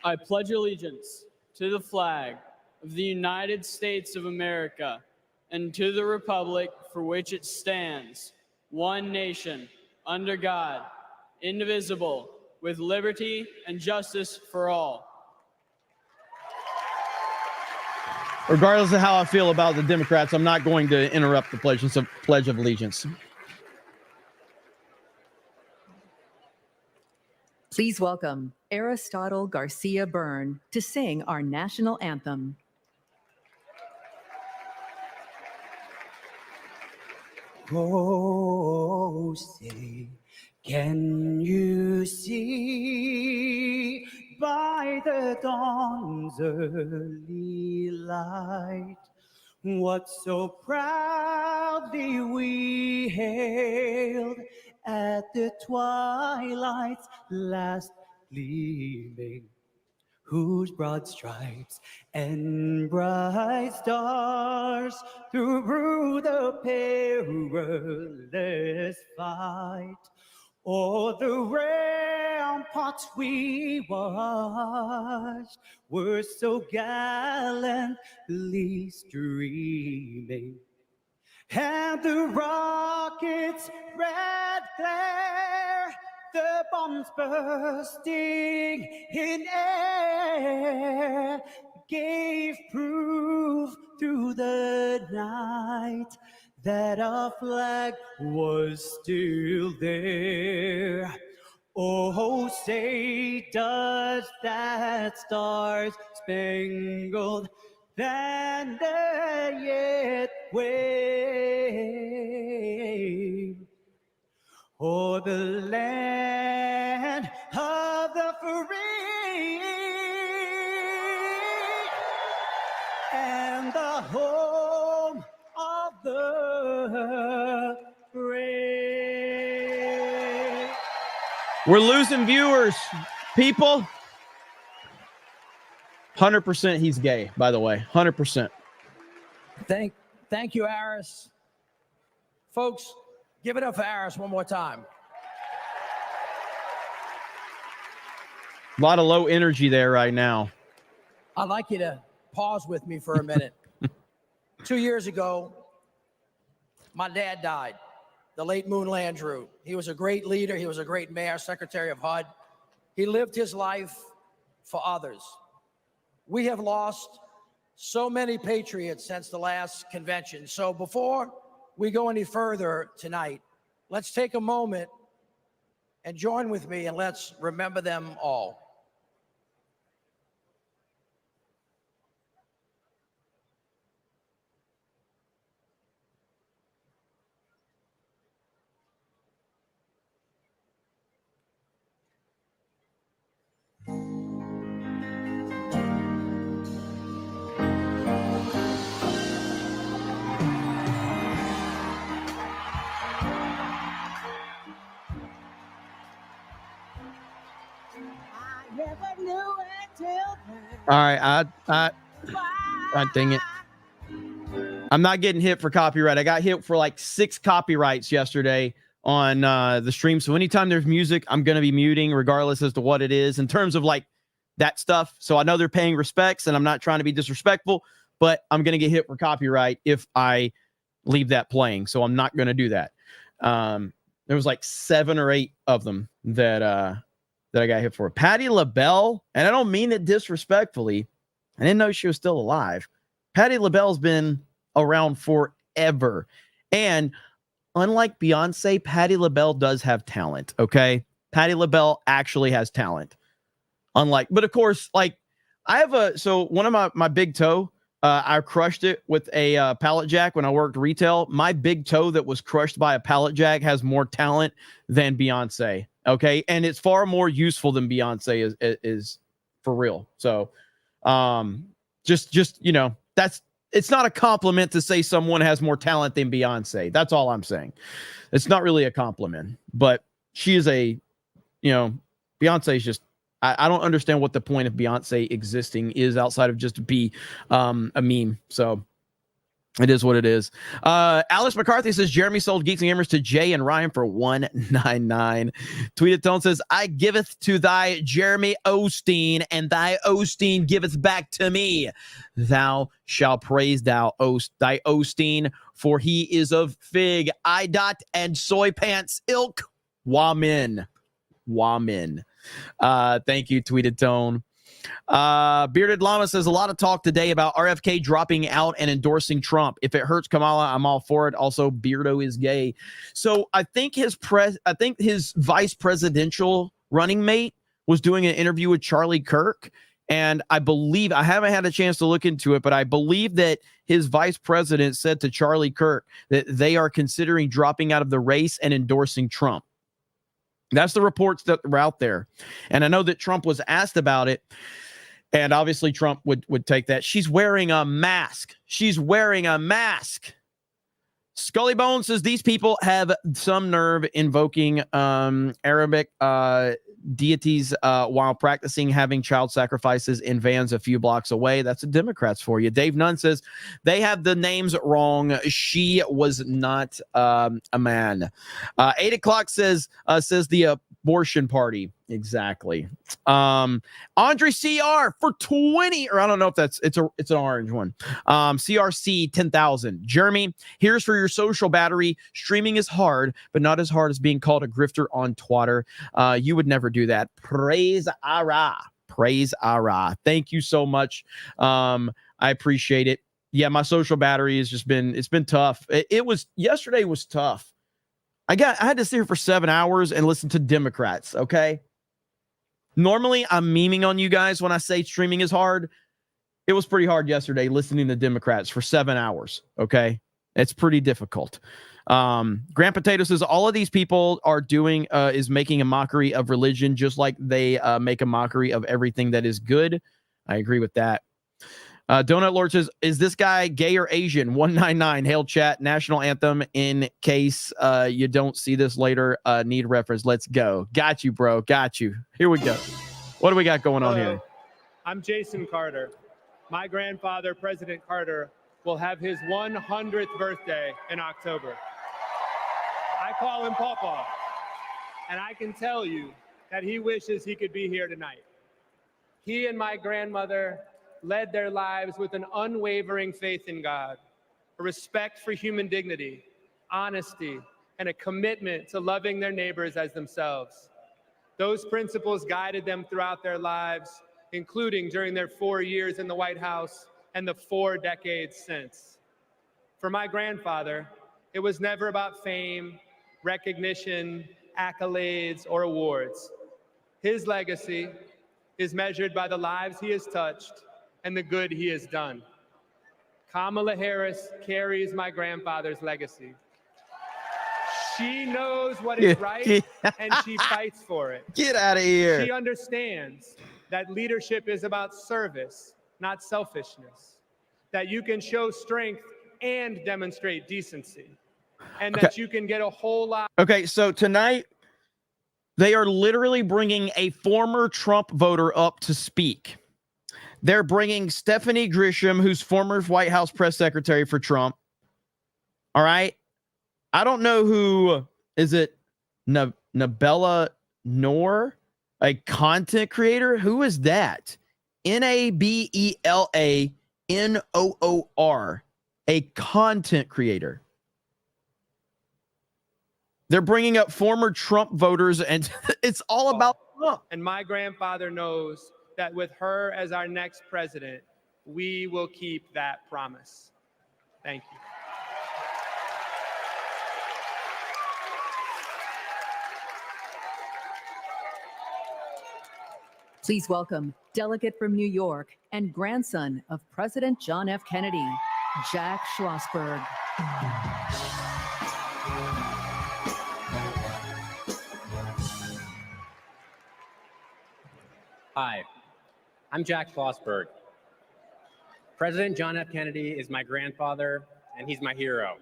I pledge allegiance to the flag of the United States of America and to the republic for which it stands, one nation, under God, indivisible, with liberty and justice for all. Regardless of how I feel about the Democrats, I'm not going to interrupt the Pledge of Allegiance. Please welcome Aristotle Garcia Byrne to sing our national anthem. Oh, say, can you see by the dawn's early light what so proudly we hailed at the twilight's last gleaming, whose broad stripes and bright stars through the perilous fight o'er the ramparts we watched were so gallantly streaming, and the rocket's red glare, the bombs bursting in air, gave proof through the night that our flag was still there. Oh, say does that star-spangled banner yet wave o'er the land of the free and the home of the brave? We're losing viewers, people. 100% he's gay, by the way. 100%. Thank you, Aris. Folks, Give it up for Harris one more time. A lot of low energy there right now. I'd like you to pause with me for a minute. 2 years ago, my dad died, the late Moon Landrieu. He was a great leader. He was a great mayor, secretary of HUD. He lived his life for others. We have lost so many patriots since the last convention. So before we go any further tonight, let's take a moment and join with me and let's remember them all. All right, dang it. I'm not getting hit for copyright. I got hit for like 6 copyrights yesterday on the stream. So anytime there's music, I'm going to be muting regardless as to what it is in terms of like that stuff. So I know they're paying respects and I'm not trying to be disrespectful, but I'm going to get hit for copyright if I leave that playing. So I'm not going to do that. There was like 7 or 8 of them that I got hit for. Patti LaBelle, and I don't mean it disrespectfully. I didn't know she was still alive. Patti LaBelle's been around forever. And unlike Beyonce, Patti LaBelle does have talent, okay? Patti LaBelle actually has talent. But of course, like, I have so one of my big toe, I crushed it with a pallet jack when I worked retail. My big toe that was crushed by a pallet jack has more talent than Beyonce. Okay. And it's far more useful than Beyonce is for real. So, just, you know, it's not a compliment to say someone has more talent than Beyonce. That's all I'm saying. It's not really a compliment, but she is Beyonce is just, I don't understand what the point of Beyonce existing is outside of just to be a meme. So it is what it is. Alice McCarthy says Jeremy sold Geeks and Gamers to Jay and Ryan for $1.99. Tweeted Tone says, I giveth to thy Jeremy Osteen, and thy Osteen giveth back to me. Thou shalt praise thy Osteen, for he is of fig, idot, and soy pants ilk. Wamin. Thank you, Tweeted Tone. Bearded Llama says a lot of talk today about RFK dropping out and endorsing Trump. If it hurts Kamala, I'm all for it. Also, Beardo is gay. So I think his vice presidential running mate was doing an interview with Charlie Kirk. And I believe, I haven't had a chance to look into it, but I believe that his vice president said to Charlie Kirk that they are considering dropping out of the race and endorsing Trump. That's the reports that were out there. And I know that Trump was asked about it. And obviously Trump would take that. She's wearing a mask. Scully Bone says these people have some nerve invoking Arabic deities while practicing having child sacrifices in vans a few blocks away. That's the Democrats for you. Dave Nunn says they have the names wrong. She was not a man. 8 o'clock says the abortion party. Exactly. Andre CR for 20, or I don't know if it's an orange one. CRC 10,000. Jeremy, here's for your social battery. Streaming is hard, but not as hard as being called a grifter on Twitter. You would never do that. Praise Allah. Thank you so much. I appreciate it. Yeah, my social battery has been tough. Yesterday was tough. I had to sit here for 7 hours and listen to Democrats. Okay. Normally, I'm memeing on you guys when I say streaming is hard. It was pretty hard yesterday listening to Democrats for 7 hours, okay? It's pretty difficult. Grand Potato says all of these people are doing is making a mockery of religion just like they make a mockery of everything that is good. I agree with that. Donut Lord says, is this guy gay or Asian? 199, hail chat, national anthem in case you don't see this later. Need reference. Let's go. Got you, bro. Got you. Here we go. What do we got going on here? I'm Jason Carter. My grandfather, President Carter, will have his 100th birthday in October. I call him Pawpaw. And I can tell you that he wishes he could be here tonight. He and my grandmother led their lives with an unwavering faith in God, a respect for human dignity, honesty, and a commitment to loving their neighbors as themselves. Those principles guided them throughout their lives, including during their 4 years in the White House and the 4 decades since. For my grandfather, it was never about fame, recognition, accolades, or awards. His legacy is measured by the lives he has touched and the good he has done. Kamala Harris carries my grandfather's legacy. She knows what is right, and she fights for it. Get out of here. She understands that leadership is about service, not selfishness, that you can show strength and demonstrate decency, and that you can get a whole lot. Okay, so tonight, they are literally bringing a former Trump voter up to speak. They're bringing Stephanie Grisham, who's former White House press secretary for Trump. All right. I don't know who, is it Nabella Noor, a content creator? Who is that? Nabella Noor, a content creator. They're bringing up former Trump voters, and it's all about Trump. And my grandfather knows that with her as our next president, we will keep that promise. Thank you. Please welcome delegate from New York and grandson of President John F. Kennedy, Jack Schlossberg. Hi, I'm Jack Schlossberg. President John F. Kennedy is my grandfather, and he's my hero.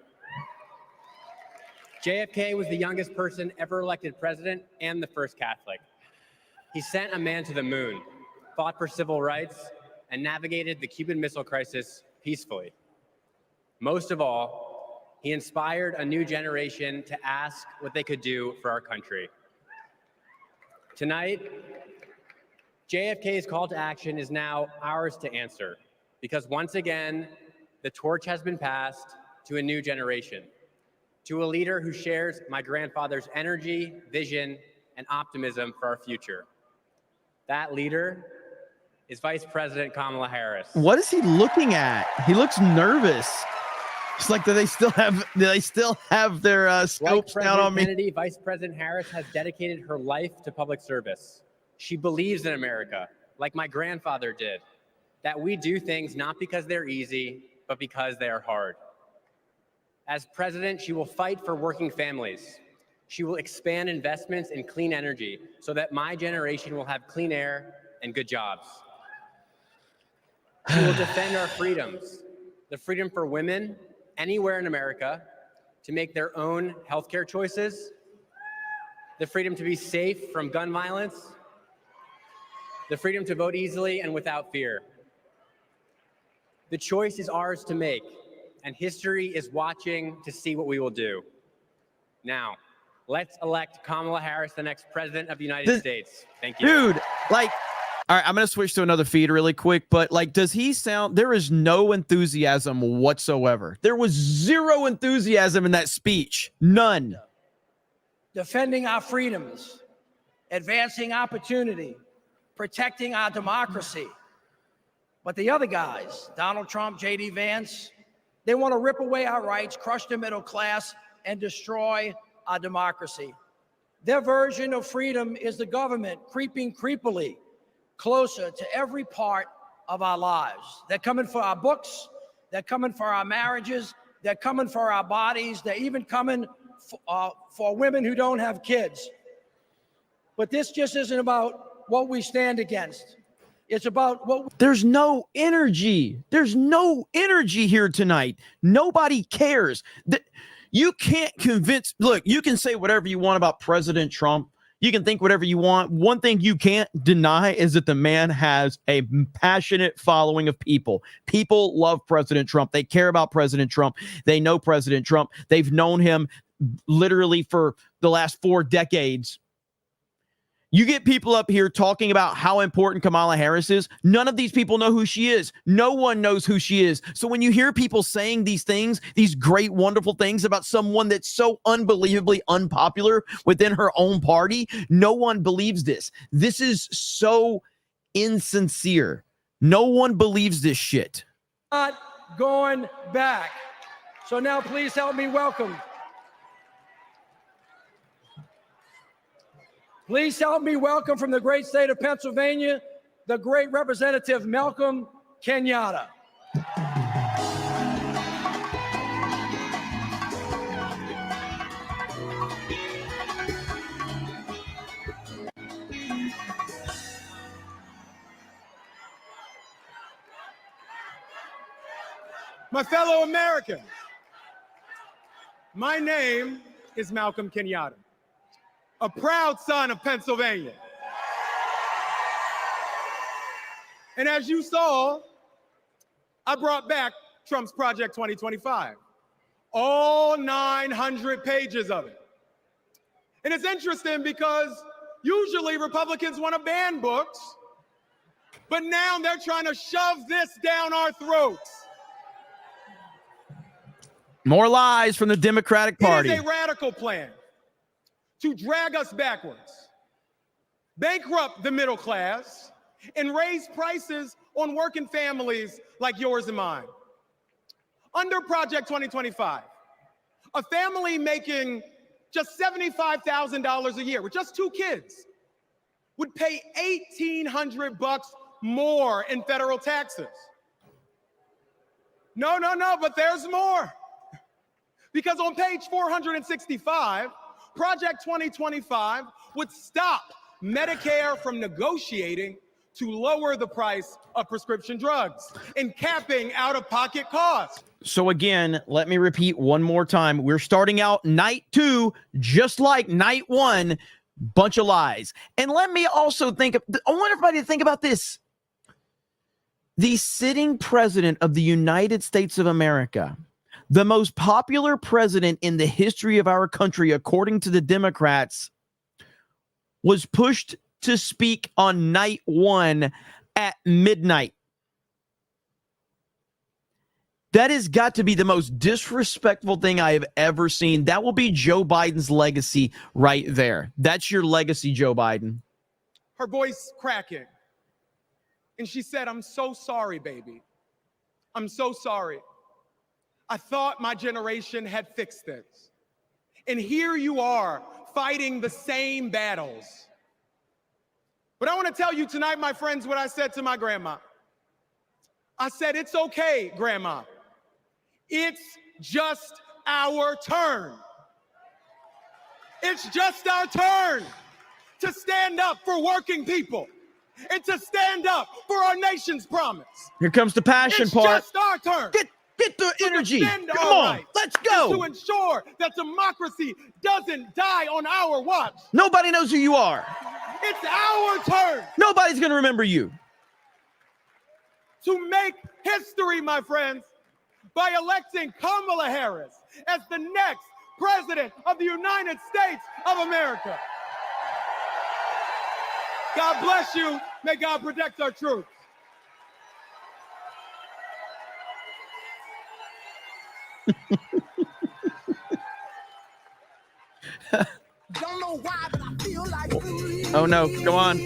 JFK was the youngest person ever elected president and the first Catholic. He sent a man to the moon, fought for civil rights, and navigated the Cuban Missile Crisis peacefully. Most of all, he inspired a new generation to ask what they could do for our country. Tonight, JFK's call to action is now ours to answer, because once again, the torch has been passed to a new generation, to a leader who shares my grandfather's energy, vision, and optimism for our future. That leader is Vice President Kamala Harris. What is he looking at? He looks nervous. It's like, do they still have their scopes down on me? Kennedy, Vice President Harris has dedicated her life to public service. She believes in America, like my grandfather did, that we do things not because they're easy, but because they are hard. As president, she will fight for working families. She will expand investments in clean energy so that my generation will have clean air and good jobs. She will defend our freedoms, the freedom for women anywhere in America to make their own healthcare choices, the freedom to be safe from gun violence, the freedom to vote easily and without fear. The choice is ours to make, and history is watching to see what we will do. Now, let's elect Kamala Harris the next president of the United States. Thank you. Dude, like, all right, I'm going to switch to another feed really quick, but like, does he sound, there is no enthusiasm whatsoever. There was zero enthusiasm in that speech. None. Defending our freedoms, advancing opportunity, protecting our democracy. But the other guys, Donald Trump, J.D. Vance, they want to rip away our rights, crush the middle class, and destroy our democracy. Their version of freedom is the government creeping creepily closer to every part of our lives. They're coming for our books. They're coming for our marriages. They're coming for our bodies. They're even coming for women who don't have kids. But this just isn't about what we stand against. It's about what there's no energy. There's no energy here tonight. Nobody cares. You can't convince. Look, you can say whatever you want about President Trump. You can think whatever you want. One thing you can't deny is that the man has a passionate following of people. People love President Trump. They care about President Trump. They know President Trump. They've known him literally for the last 4 decades. You get people up here talking about how important Kamala Harris is. None of these people know who she is. No one knows who she is. So when you hear people saying these things, these great, wonderful things about someone that's so unbelievably unpopular within her own party, no one believes this. This is so insincere. No one believes this shit. Not going back. So now please help me welcome. Please help me welcome from the great state of Pennsylvania, the great Representative Malcolm Kenyatta. My fellow Americans, my name is Malcolm Kenyatta, a proud son of Pennsylvania. And as you saw, I brought back Trump's Project 2025, all 900 pages of it. And it's interesting because usually Republicans want to ban books, but now they're trying to shove this down our throats. More lies from the Democratic Party. It is a radical plan to drag us backwards, bankrupt the middle class, and raise prices on working families like yours and mine. Under Project 2025, a family making just $75,000 a year with just 2 kids would pay $1,800 more in federal taxes. No, but there's more. Because on page 465, Project 2025 would stop Medicare from negotiating to lower the price of prescription drugs and capping out-of-pocket costs. So again, let me repeat one more time. We're starting out night 2, just like night 1, bunch of lies. And let me also I want everybody to think about this. The sitting president of the United States of America, the most popular president in the history of our country, according to the Democrats, was pushed to speak on night 1 at midnight. That has got to be the most disrespectful thing I have ever seen. That will be Joe Biden's legacy right there. That's your legacy, Joe Biden. Her voice cracking. And she said, "I'm so sorry, baby. I'm so sorry. I thought my generation had fixed this. And here you are fighting the same battles." But I want to tell you tonight, my friends, what I said to my grandma. I said, "It's okay, Grandma. It's just our turn. It's just our turn to stand up for working people and to stand up for our nation's promise. Here comes the passion part. It's just our turn. Get the energy. Come on, right. let's go. To ensure that democracy doesn't die on our watch. Nobody knows who you are. It's our turn. Nobody's going to remember you. To make history, my friends, by electing Kamala Harris as the next president of the United States of America. God bless you. May God protect our troops. Oh no, come on.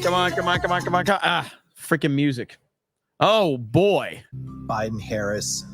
Ah, freaking music. Oh boy. Biden-Harris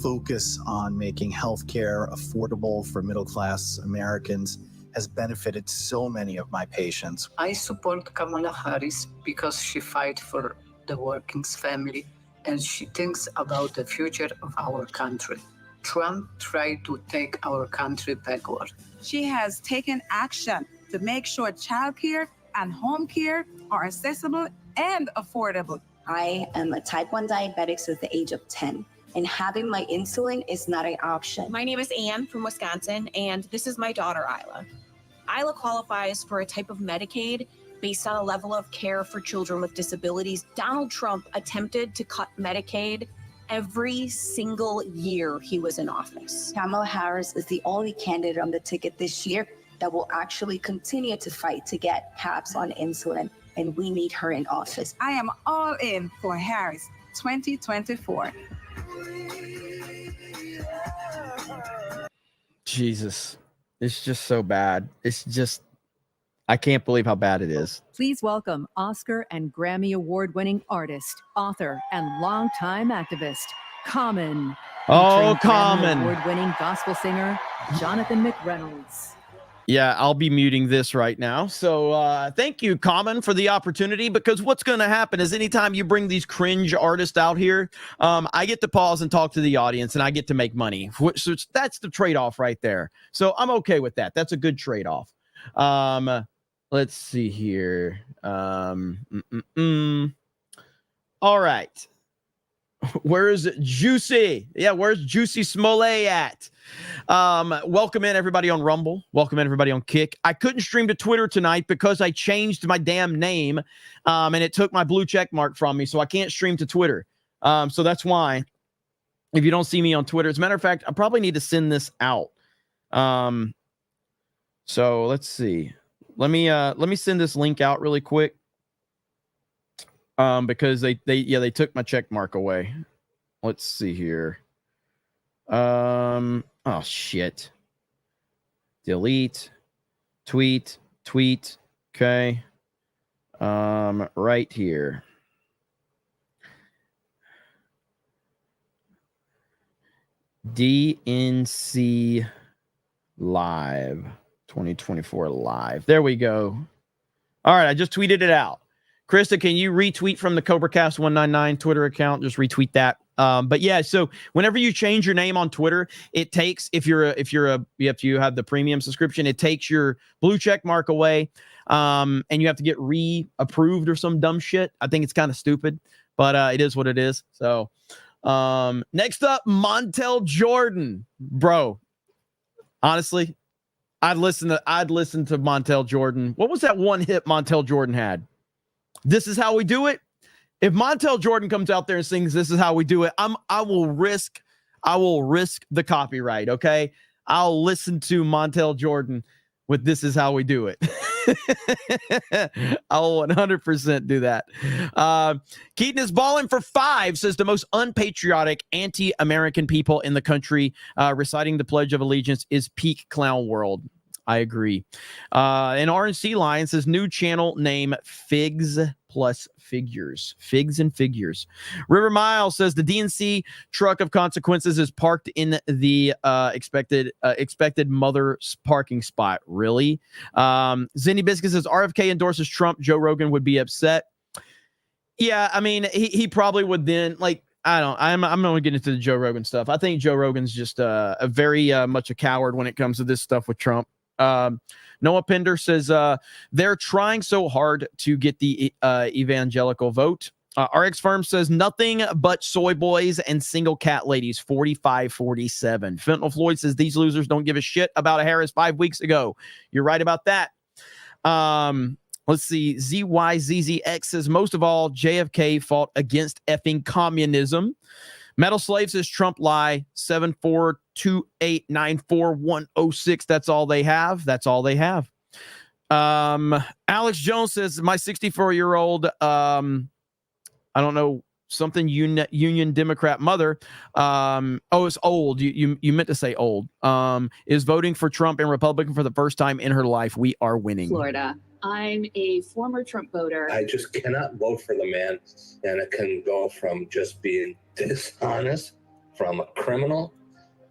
focus on making healthcare affordable for middle-class Americans has benefited so many of my patients. I support Kamala Harris because she fights for the working family and she thinks about the future of our country. Trump tried to take our country backward. She has taken action to make sure childcare and home care are accessible and affordable. I am a type 1 diabetic since the age of 10, and having my insulin is not an option. My name is Anne from Wisconsin, and this is my daughter, Isla. Isla qualifies for a type of Medicaid based on a level of care for children with disabilities. Donald Trump attempted to cut Medicaid every single year he was in office. Kamala Harris is the only candidate on the ticket this year that will actually continue to fight to get caps on insulin, and we need her in office. I am all in for Harris 2024. Jesus. It's just so bad. It's just, I can't believe how bad it is. Please welcome Oscar and Grammy Award-winning artist, author, and longtime activist, Common. Oh, Featuring Common. Grammy Award-winning gospel singer, Jonathan McReynolds. Yeah, I'll be muting this right now. So thank you, Common, for the opportunity, because what's going to happen is anytime you bring these cringe artists out here, I get to pause and talk to the audience, and I get to make money. So that's the trade-off right there. So I'm okay with that. That's a good trade-off. Let's see here. All right. Where's Juicy? Yeah, where's Juicy Smollett at? Welcome in everybody on Rumble. Welcome in everybody on Kick. I couldn't stream to Twitter tonight because I changed my damn name, and it took my blue check mark from me, so I can't stream to Twitter. So that's why if you don't see me on Twitter, as a matter of fact, I probably need to send this out. So let's see. Let me send this link out really quick. Because they took my check mark away. Let's see here. Oh shit. Delete. Tweet. Okay. Right here. DNC Live 2024 Live. There we go. All right, I just tweeted it out. Krista, can you retweet from the CobraCast 199 Twitter account? Just retweet that. But yeah, so whenever you change your name on Twitter, it takes, if you have the premium subscription, it takes your blue check mark away, and you have to get re-approved or some dumb shit. I think it's kind of stupid, but it is what it is. So next up, Montel Jordan, bro. Honestly, I'd listen to Montel Jordan. What was that one hit Montel Jordan had? This Is How We Do It. If Montel Jordan comes out there and sings This Is How We Do It, I will risk the copyright, okay? I'll listen to Montel Jordan with This Is How We Do It. I'll 100% do that. Keaton is balling for 5, says the most unpatriotic anti-American people in the country reciting the Pledge of Allegiance is peak clown world. I agree. And RNC Lion says new channel name Figs plus Figures. Figs and Figures. River Mile says the DNC truck of consequences is parked in the expected mother's parking spot. Really? Zinny Biscuit says RFK endorses Trump. Joe Rogan would be upset. Yeah, I mean, he probably would then, like, I'm going to get into the Joe Rogan stuff. I think Joe Rogan's just a very much a coward when it comes to this stuff with Trump. Noah Pender says they're trying so hard to get the evangelical vote. RX Firm says nothing but soy boys and single cat ladies, 45-47. Fentanyl Floyd says these losers don't give a shit about a Harris 5 weeks ago. You're right about that. Let's see. ZYZZX says most of all, JFK fought against effing communism. Metal Slave says Trump lie 742894106. That's all they have. That's all they have. Alex Jones says my 64-year-old I don't know, something Union Democrat mother. It's old. You meant to say old. Is voting for Trump and Republican for the first time in her life. We are winning. Florida. I'm a former Trump voter. I just cannot vote for the man, and it can go from just being dishonest, from a criminal,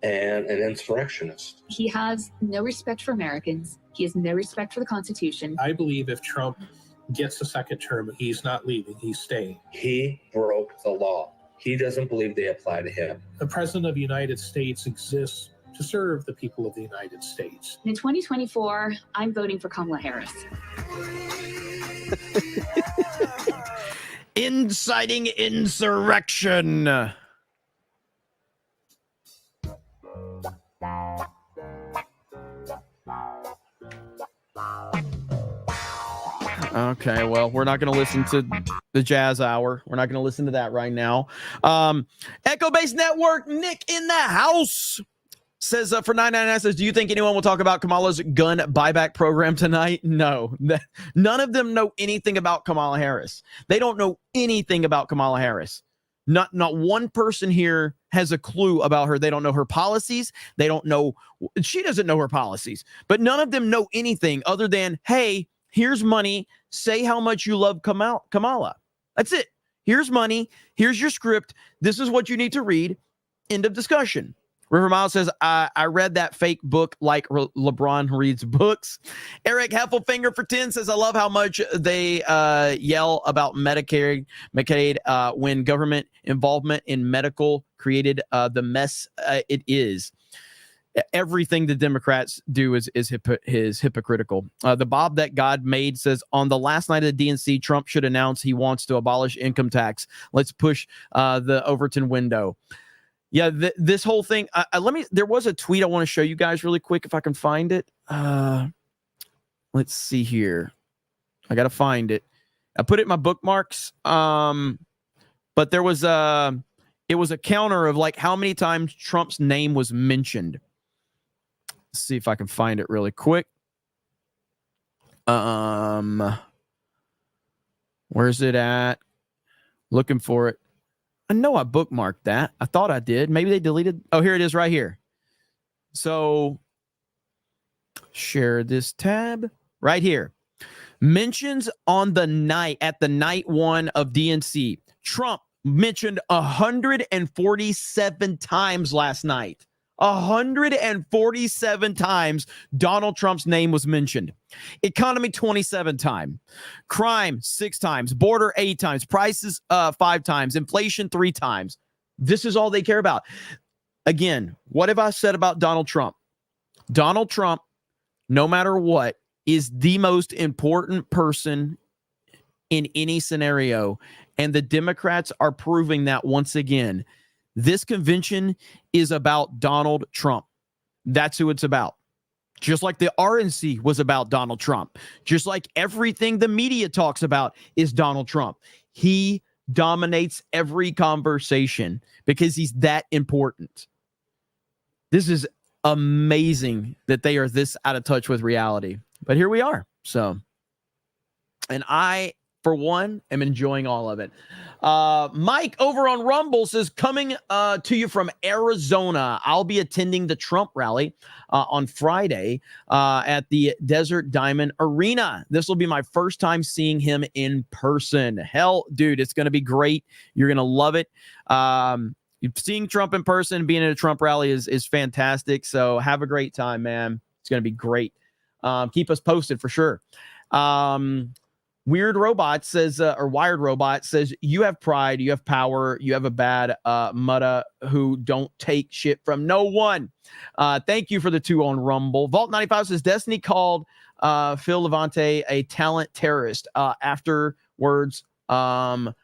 and an insurrectionist. He has no respect for Americans. He has no respect for the Constitution. I believe if Trump gets a second term, he's not leaving, he's staying. He broke the law. He doesn't believe they apply to him. The President of the United States exists to serve the people of the United States. In 2024, I'm voting for Kamala Harris. Inciting insurrection. Okay, well, we're not going to listen to the Jazz Hour. We're not going to listen to that right now. Echo Base Network, Nick in the house says for 999 says, do you think anyone will talk about Kamala's gun buyback program tonight? No. None of them know anything about Kamala Harris. They don't know anything about Kamala Harris. Not one person here has a clue about her. They don't know her policies. They don't know. She doesn't know her policies. But none of them know anything other than, hey, here's money. Say how much you love Kamala. That's it. Here's money. Here's your script. This is what you need to read. End of discussion. River Miles says, I read that fake book like LeBron reads books. Eric Heffelfinger for 10 says, I love how much they yell about Medicaid when government involvement in medical created the mess it is. Everything the Democrats do is hypocritical. The Bob that God made says, on the last night of the DNC, Trump should announce he wants to abolish income tax. Let's push the Overton window. Yeah, this whole thing. There was a tweet I want to show you guys really quick if I can find it. Let's see here. I got to find it. I put it in my bookmarks. But it was a counter of like how many times Trump's name was mentioned. Let's see if I can find it really quick. Where's it at? Looking for it. I know I bookmarked that. I thought I did. Maybe they deleted. Oh, here it is right here. So share this tab right here. Mentions on the night at the night one of DNC. Trump mentioned 147 times last night. 147 times Donald Trump's name was mentioned. Economy 27 times. Crime 6 times. Border 8 times. Prices 5 times. Inflation 3 times. This is all they care about. Again, what have I said about Donald Trump? Donald Trump, no matter what, is the most important person in any scenario. And the Democrats are proving that once again. This convention is about Donald Trump. That's who it's about. Just like the RNC was about Donald Trump. Just like everything the media talks about is Donald Trump. He dominates every conversation because he's that important. This is amazing that they are this out of touch with reality. But here we are. So, and I, for one, am enjoying all of it. Mike over on Rumble says, coming to you from Arizona. I'll be attending the Trump rally on Friday at the Desert Diamond Arena. This will be my first time seeing him in person. Hell, dude, it's going to be great. You're going to love it. Seeing Trump in person, being at a Trump rally is fantastic. So have a great time, man. It's going to be great. Keep us posted for sure. Weird Robot says, or Wired Robot says, you have pride, you have power, you have a bad mutta who don't take shit from no one. Thank you for the 2 on Rumble. Vault 95 says, Destiny called Phil Levante a talent terrorist. Afterwards, Kamala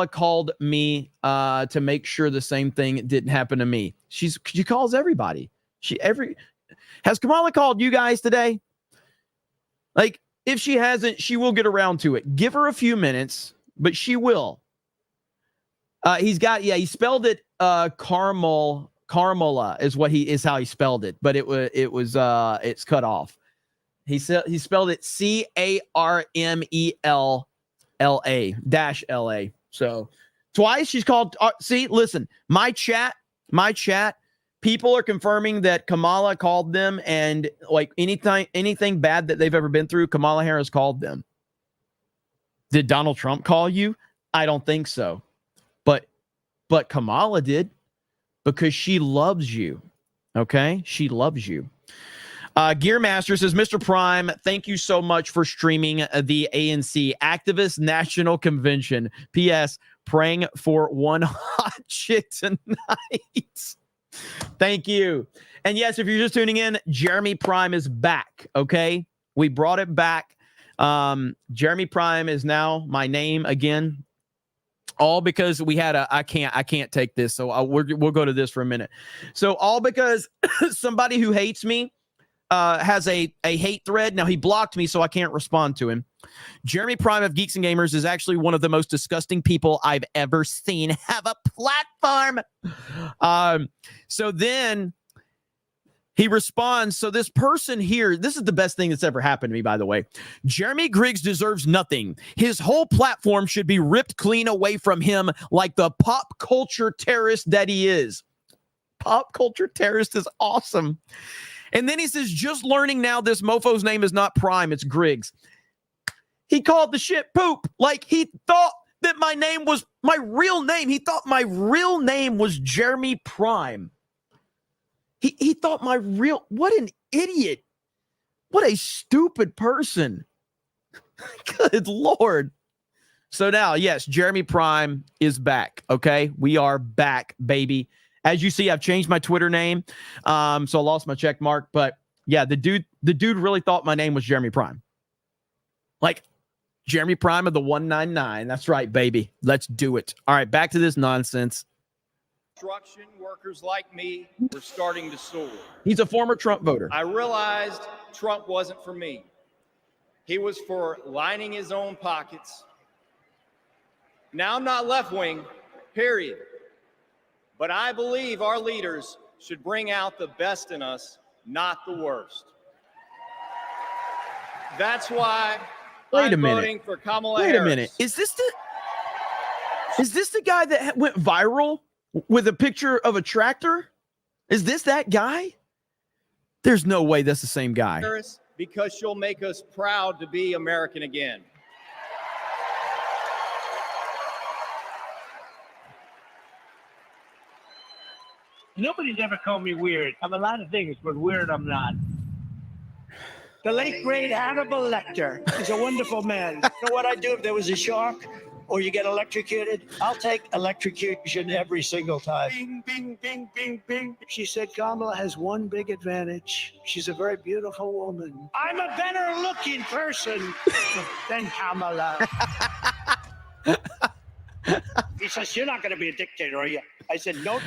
called me to make sure the same thing didn't happen to me. She calls everybody. Has Kamala called you guys today? Like, if she hasn't, she will get around to it. Give her a few minutes, but she will. He spelled it Carmela is how he spelled it, but it's cut off. He spelled it CARMELLA -LA. So twice she's called. See, listen, my chat. People are confirming that Kamala called them, and like anything bad that they've ever been through, Kamala Harris called them. Did Donald Trump call you? I don't think so. But Kamala did, because she loves you. Okay? She loves you. Gearmaster says, Mr. Prime, thank you so much for streaming the ANC Activist National Convention. P.S. Praying for one hot chick tonight. Thank you. And yes, if you're just tuning in, Jeremy Prime is back. Okay. We brought it back. Jeremy Prime is now my name again. All because we had I can't take this. So we'll go to this for a minute. So all because somebody who hates me has a hate thread. Now, he blocked me, so I can't respond to him. Jeremy Prime of Geeks and Gamers is actually one of the most disgusting people I've ever seen have a platform. So then he responds. So this person here, this is the best thing that's ever happened to me, by the way. Jeremy Griggs deserves nothing. His whole platform should be ripped clean away from him like the pop culture terrorist that he is. Pop culture terrorist is awesome. And then he says, just learning now this mofo's name is not Prime, it's Griggs. He called the shit poop. Like, he thought that my name was my real name. He thought my real name was Jeremy Prime. He thought my real, what an idiot. What a stupid person. Good Lord. So now, yes, Jeremy Prime is back. Okay. We are back, baby. As you see, I've changed my Twitter name. So I lost my check mark, but yeah, the dude really thought my name was Jeremy Prime. Like Jeremy Prime of the 199. That's right, baby. Let's do it. All right. Back to this nonsense. Construction workers like me were starting to soar. He's a former Trump voter. I realized Trump wasn't for me. He was for lining his own pockets. Now I'm not left wing, period. But I believe our leaders should bring out the best in us, not the worst. That's why I'm voting for Kamala Harris. Wait a minute. Is this the guy that went viral with a picture of a tractor? Is this that guy? There's no way that's the same guy. Because she'll make us proud to be American again. Nobody's ever called me weird. I'm a lot of things, but weird I'm not. The late, great Hannibal Lecter is a wonderful man. You know what I'd do if there was a shark or you get electrocuted? I'll take electrocution every single time. Bing, bing, bing, bing, bing. She said Kamala has one big advantage. She's a very beautiful woman. I'm a better looking person than Kamala. He says, you're not going to be a dictator, are you? I said, no.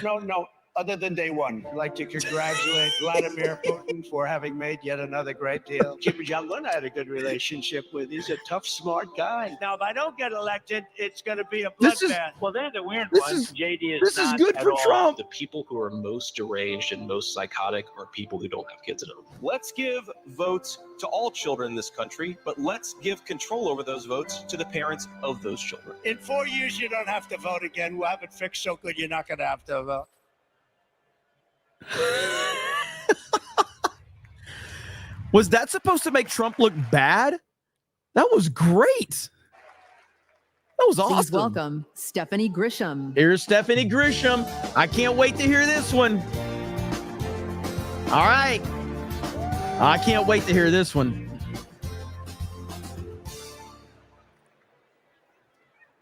Other than day one, I'd like to congratulate Vladimir Putin for having made yet another great deal. Kim Jong-un I had a good relationship with. He's a tough, smart guy. Now, if I don't get elected, it's going to be a bloodbath. Well, they're the weird ones. JD is not good at for all. Trump. The people who are most deranged and most psychotic are people who don't have kids at home. Let's give votes to all children in this country, but let's give control over those votes to the parents of those children. In 4 years, you don't have to vote again. We'll have it fixed so good you're not going to have to vote. Was that supposed to make Trump look bad? That was great. That was awesome. Please welcome Stephanie Grisham. Here's Stephanie Grisham. I can't wait to hear this one. All right. I can't wait to hear this one.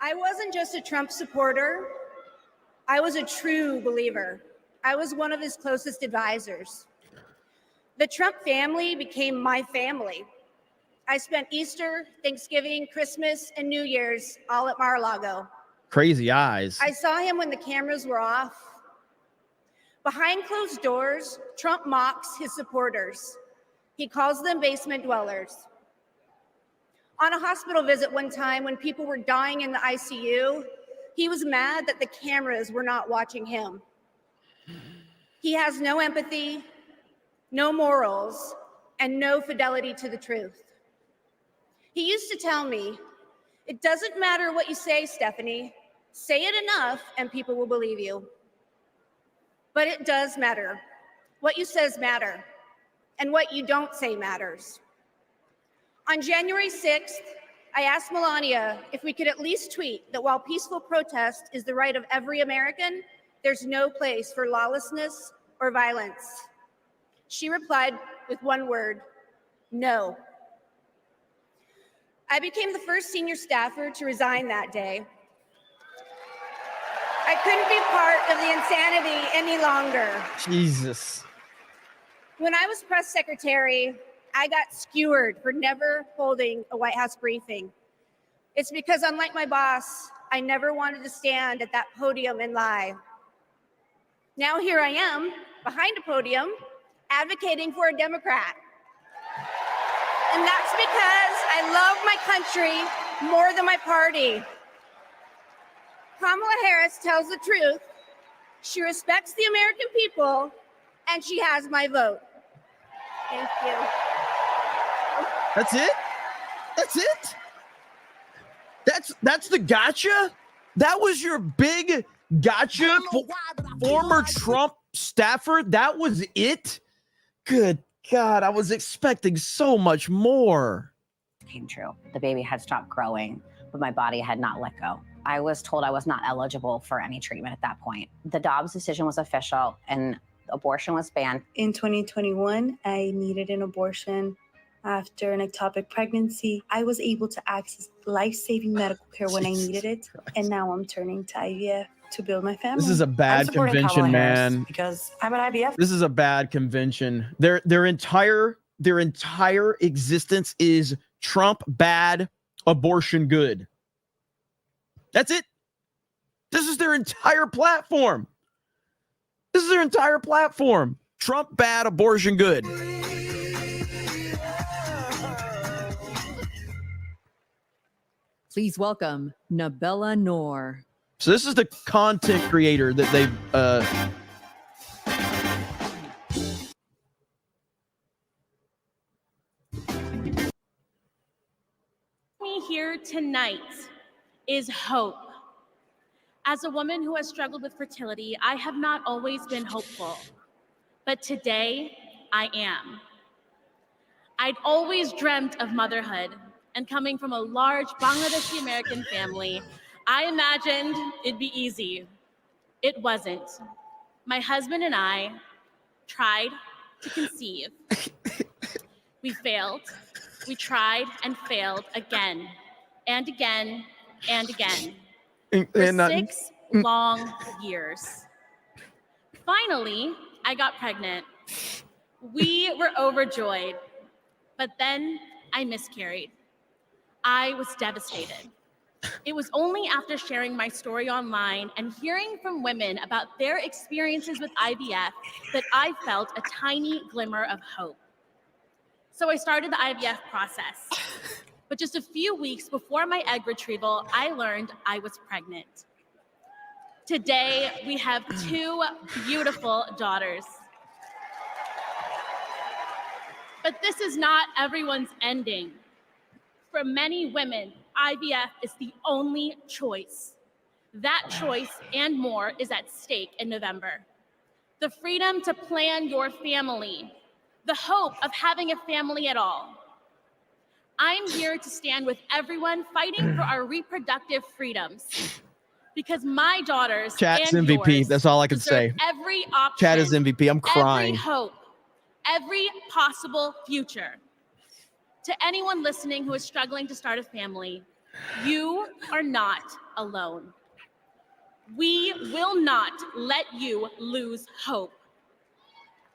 I wasn't just a Trump supporter. I was a true believer. I was one of his closest advisors. The Trump family became my family. I spent Easter, Thanksgiving, Christmas, and New Year's all at Mar-a-Lago. Crazy eyes. I saw him when the cameras were off. Behind closed doors, Trump mocks his supporters. He calls them basement dwellers. On a hospital visit one time when people were dying in the ICU, he was mad that the cameras were not watching him. He has no empathy, no morals, and no fidelity to the truth. He used to tell me, it doesn't matter what you say, Stephanie. Say it enough and people will believe you. But it does matter. What you says matter, and what you don't say matters. On January 6th, I asked Melania if we could at least tweet that while peaceful protest is the right of every American, there's no place for lawlessness or violence. She replied with one word, no. I became the first senior staffer to resign that day. I couldn't be part of the insanity any longer. Jesus. When I was press secretary, I got skewered for never holding a White House briefing. It's because, unlike my boss, I never wanted to stand at that podium and lie. Now here I am, behind a podium, advocating for a Democrat. And that's because I love my country more than my party. Kamala Harris tells the truth. She respects the American people, and she has my vote. Thank you. That's it? That's it? That's the gotcha? That was your big gotcha? Former Trump staffer? That was it? Good God, I was expecting so much more. Came true. The baby had stopped growing, but my body had not let go. I was told I was not eligible for any treatment at that point. The Dobbs decision was official and abortion was banned. In 2021, I needed an abortion after an ectopic pregnancy. I was able to access life-saving medical care when I needed it, and now I'm turning to IVF to build my family. This is a bad convention, man. Because I'm an IVF. This is a bad convention. Their entire existence is Trump bad, abortion good. That's it. This is their entire platform. This is their entire platform. Trump bad, abortion good. Please welcome Nabella Noor. So this is the content creator that they've me here tonight is hope. As a woman who has struggled with fertility, I have not always been hopeful, but today I am. I'd always dreamt of motherhood, and coming from a large Bangladeshi American family, I imagined it'd be easy. It wasn't. My husband and I tried to conceive. We failed. We tried and failed again and again and again for 6 long years. Finally, I got pregnant. We were overjoyed, but then I miscarried. I was devastated. It was only after sharing my story online and hearing from women about their experiences with IVF that I felt a tiny glimmer of hope. So I started the IVF process. But just a few weeks before my egg retrieval, I learned I was pregnant. Today, we have 2 beautiful daughters. But this is not everyone's ending. For many women, IVF is the only choice. That choice and more is at stake in November. The freedom to plan your family, the hope of having a family at all. I'm here to stand with everyone fighting for our reproductive freedoms. Because my daughters Chat's and MVP. yours That's all I can deserve say. every option, Chat is MVP. I'm crying. every hope, every possible future. To anyone listening who is struggling to start a family, you are not alone. We will not let you lose hope.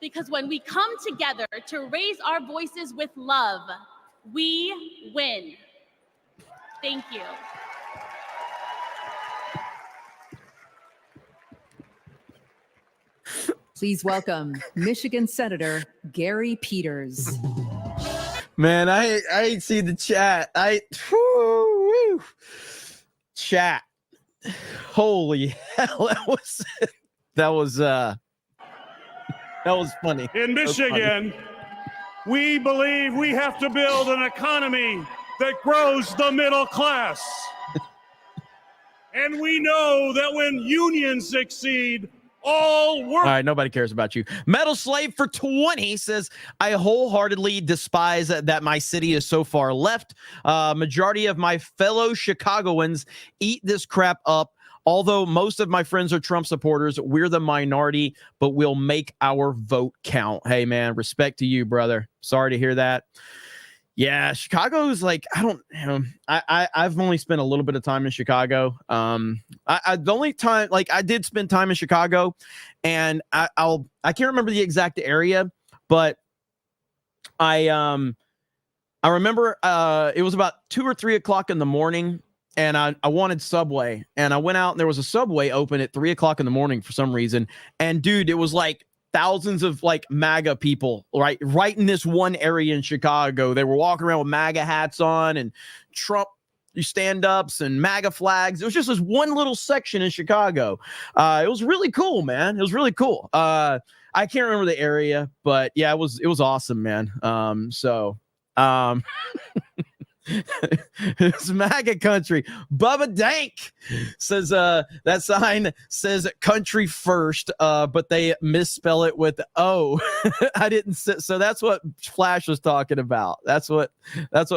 Because when we come together to raise our voices with love, we win. Thank you. Please welcome Michigan Senator Gary Peters. Man, I ain't seen the chat. Woo. Chat. Holy hell, that was funny. In Michigan, we believe we have to build an economy that grows the middle class. And we know that when unions succeed, all work. All right, nobody cares about you. Metal Slave for 20 says, I wholeheartedly despise that my city is so far left. Majority of my fellow Chicagoans eat this crap up. Although most of my friends are Trump supporters, we're the minority, but we'll make our vote count. Hey, man, respect to you, brother. Sorry to hear that. Yeah, Chicago's like, I don't know. I've only spent a little bit of time in Chicago. The only time, like, I did spend time in Chicago, and I can't remember the exact area, but I remember it was about 2 or 3 o'clock in the morning, and I wanted Subway, and I went out and there was a Subway open at 3 o'clock in the morning for some reason. And dude, it was like thousands of like MAGA people, right in this one area in Chicago. They were walking around with MAGA hats on and Trump stand-ups and MAGA flags. It was just this one little section in Chicago. It was really cool, man. It was really cool. I can't remember the area, but yeah, it was awesome, man. It's MAGA country. Bubba Dank says that sign says country first, but they misspell it with O. I didn't say, so that's what Flash was talking about. That's what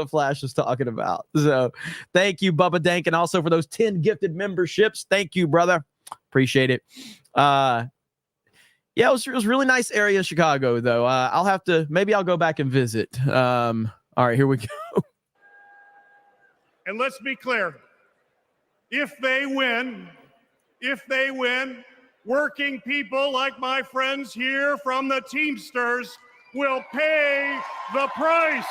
Flash was talking about. So thank you, Bubba Dank, and also for those 10 gifted memberships. Thank you, brother. Appreciate it. Yeah, it was a really nice area in Chicago, though. Maybe I'll go back and visit. All right, here we go. And let's be clear, if they win, working people like my friends here from the Teamsters will pay the price.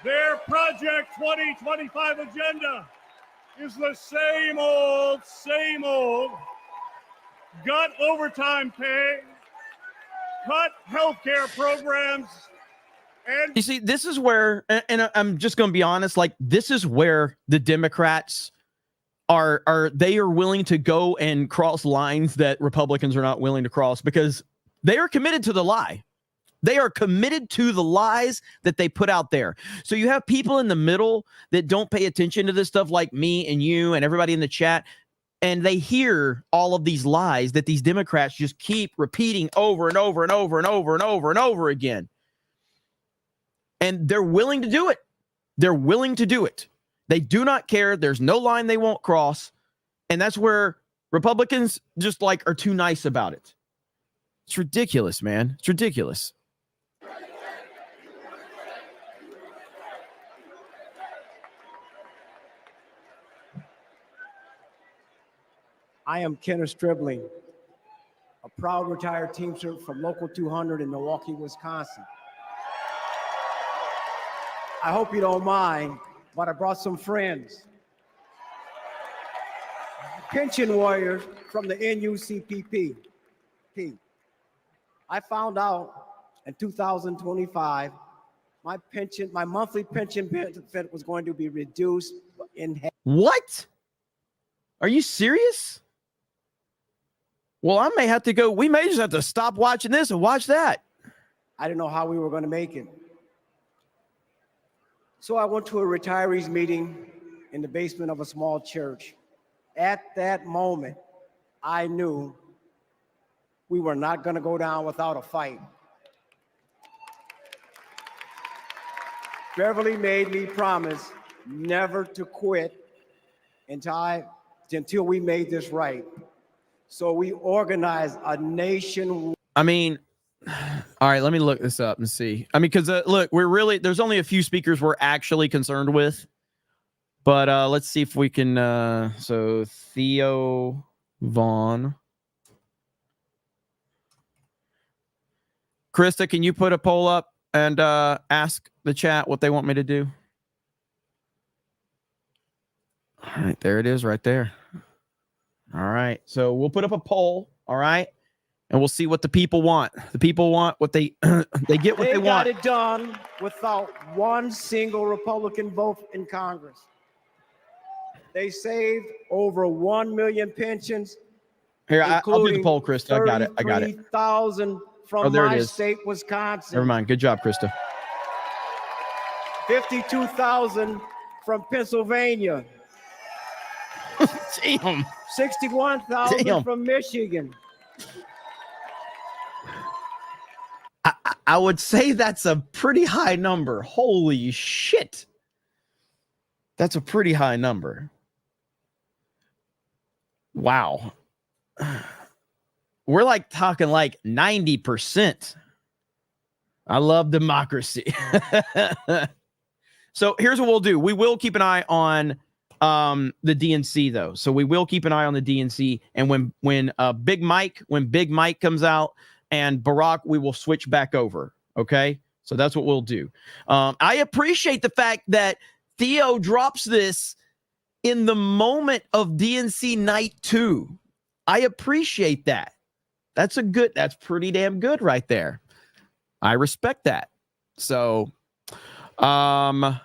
Their Project 2025 agenda is the same old. Gut overtime pay, cut healthcare programs, and you see, this is where, and I'm just going to be honest, like this is where the Democrats are willing to go and cross lines that Republicans are not willing to cross, because they are committed to the lie. They are committed to the lies that they put out there. So you have people in the middle that don't pay attention to this stuff, like me and you and everybody in the chat. And they hear all of these lies that these Democrats just keep repeating over and over and over and over and over and over again. And they're willing to do it. They're willing to do it. They do not care. There's no line they won't cross. And that's where Republicans just like are too nice about it. It's ridiculous, man. It's ridiculous. I am Kenneth Stribling, a proud retired Teamster from Local 200 in Milwaukee, Wisconsin. I hope you don't mind, but I brought some friends. Pension warriors from the NUCPP. I found out in 2025, my monthly pension benefit was going to be reduced in half. What? Are you serious? Well, I may have to go. We may just have to stop watching this and watch that. I didn't know how we were going to make it. So I went to a retirees meeting in the basement of a small church. At that moment, I knew we were not going to go down without a fight. Beverly made me promise never to quit until we made this right. So we organized a nation. I mean, all right, let me look this up and see. I mean, because look, there's only a few speakers we're actually concerned with. But let's see if we can. So Theo Von. Krista, can you put a poll up and ask the chat what they want me to do? All right, there it is right there. All right, so we'll put up a poll, all right? And we'll see what the people want. The people want what they they get what they want. They got it done without one single Republican vote in Congress. They saved over 1 million pensions. Here, I'll do the poll, Krista. I got it. 33,000 from my state, Wisconsin. Never mind. Good job, Krista. 52,000 from Pennsylvania. Damn. 61,000 from Michigan. I would say that's a pretty high number. Holy shit. That's a pretty high number. Wow. We're like talking like 90%. I love democracy. So here's what we'll do. We will keep an eye on the DNC though. So we will keep an eye on the DNC. And when Big Mike comes out and Barack, we will switch back over. Okay. So So that's what we'll do. I appreciate the fact that Theo drops this in the moment of DNC night 2. I appreciate that. That's pretty damn good right there. I respect that. So, yeah,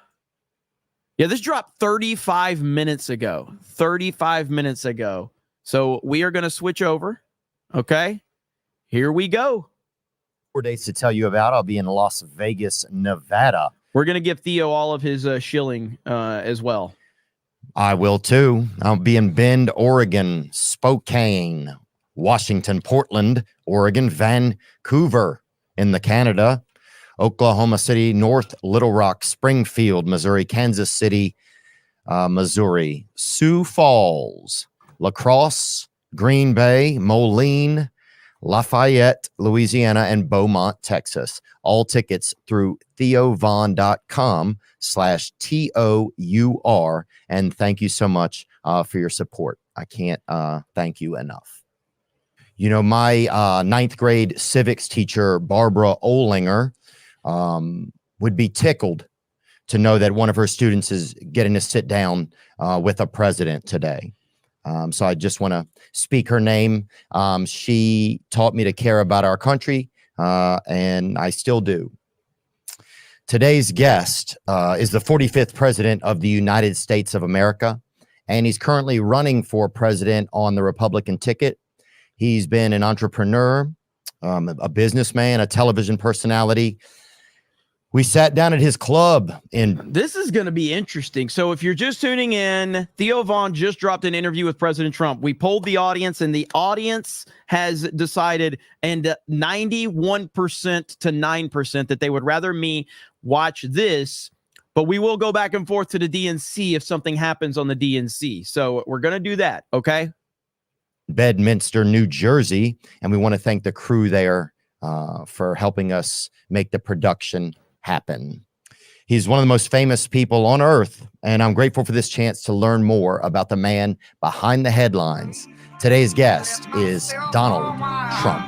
this dropped 35 minutes ago. 35 minutes ago. So we are going to switch over. Okay, here we go. 4 days to tell you about. I'll be in Las Vegas, Nevada. We're going to give Theo all of his shilling as well. I will too. I'll be in Bend, Oregon, Spokane, Washington, Portland, Oregon, Vancouver in the Canada, Oklahoma City, North Little Rock, Springfield, Missouri, Kansas City, Missouri, Sioux Falls, La Crosse, Green Bay, Moline, Lafayette, Louisiana, and Beaumont, Texas. All tickets through theovon.com/TOUR. And thank you so much for your support. I can't thank you enough. You know, my ninth grade civics teacher, Barbara Olinger, would be tickled to know that one of her students is getting to sit down with a president today. So I just want to speak her name. She taught me to care about our country, and I still do. Today's guest is the 45th president of the United States of America, and he's currently running for president on the Republican ticket. He's been an entrepreneur, a businessman, a television personality. We sat down at his club This is going to be interesting. So if you're just tuning in, Theo Von just dropped an interview with President Trump. We polled the audience, and the audience has decided, and 91% to 9%, that they would rather me watch this, but we will go back and forth to the DNC if something happens on the DNC. So we're going to do that, okay? Bedminster, New Jersey, and we want to thank the crew there for helping us make the production happen. He's one of the most famous people on earth, and I'm grateful for this chance to learn more about the man behind the headlines. Today's guest is Donald Trump.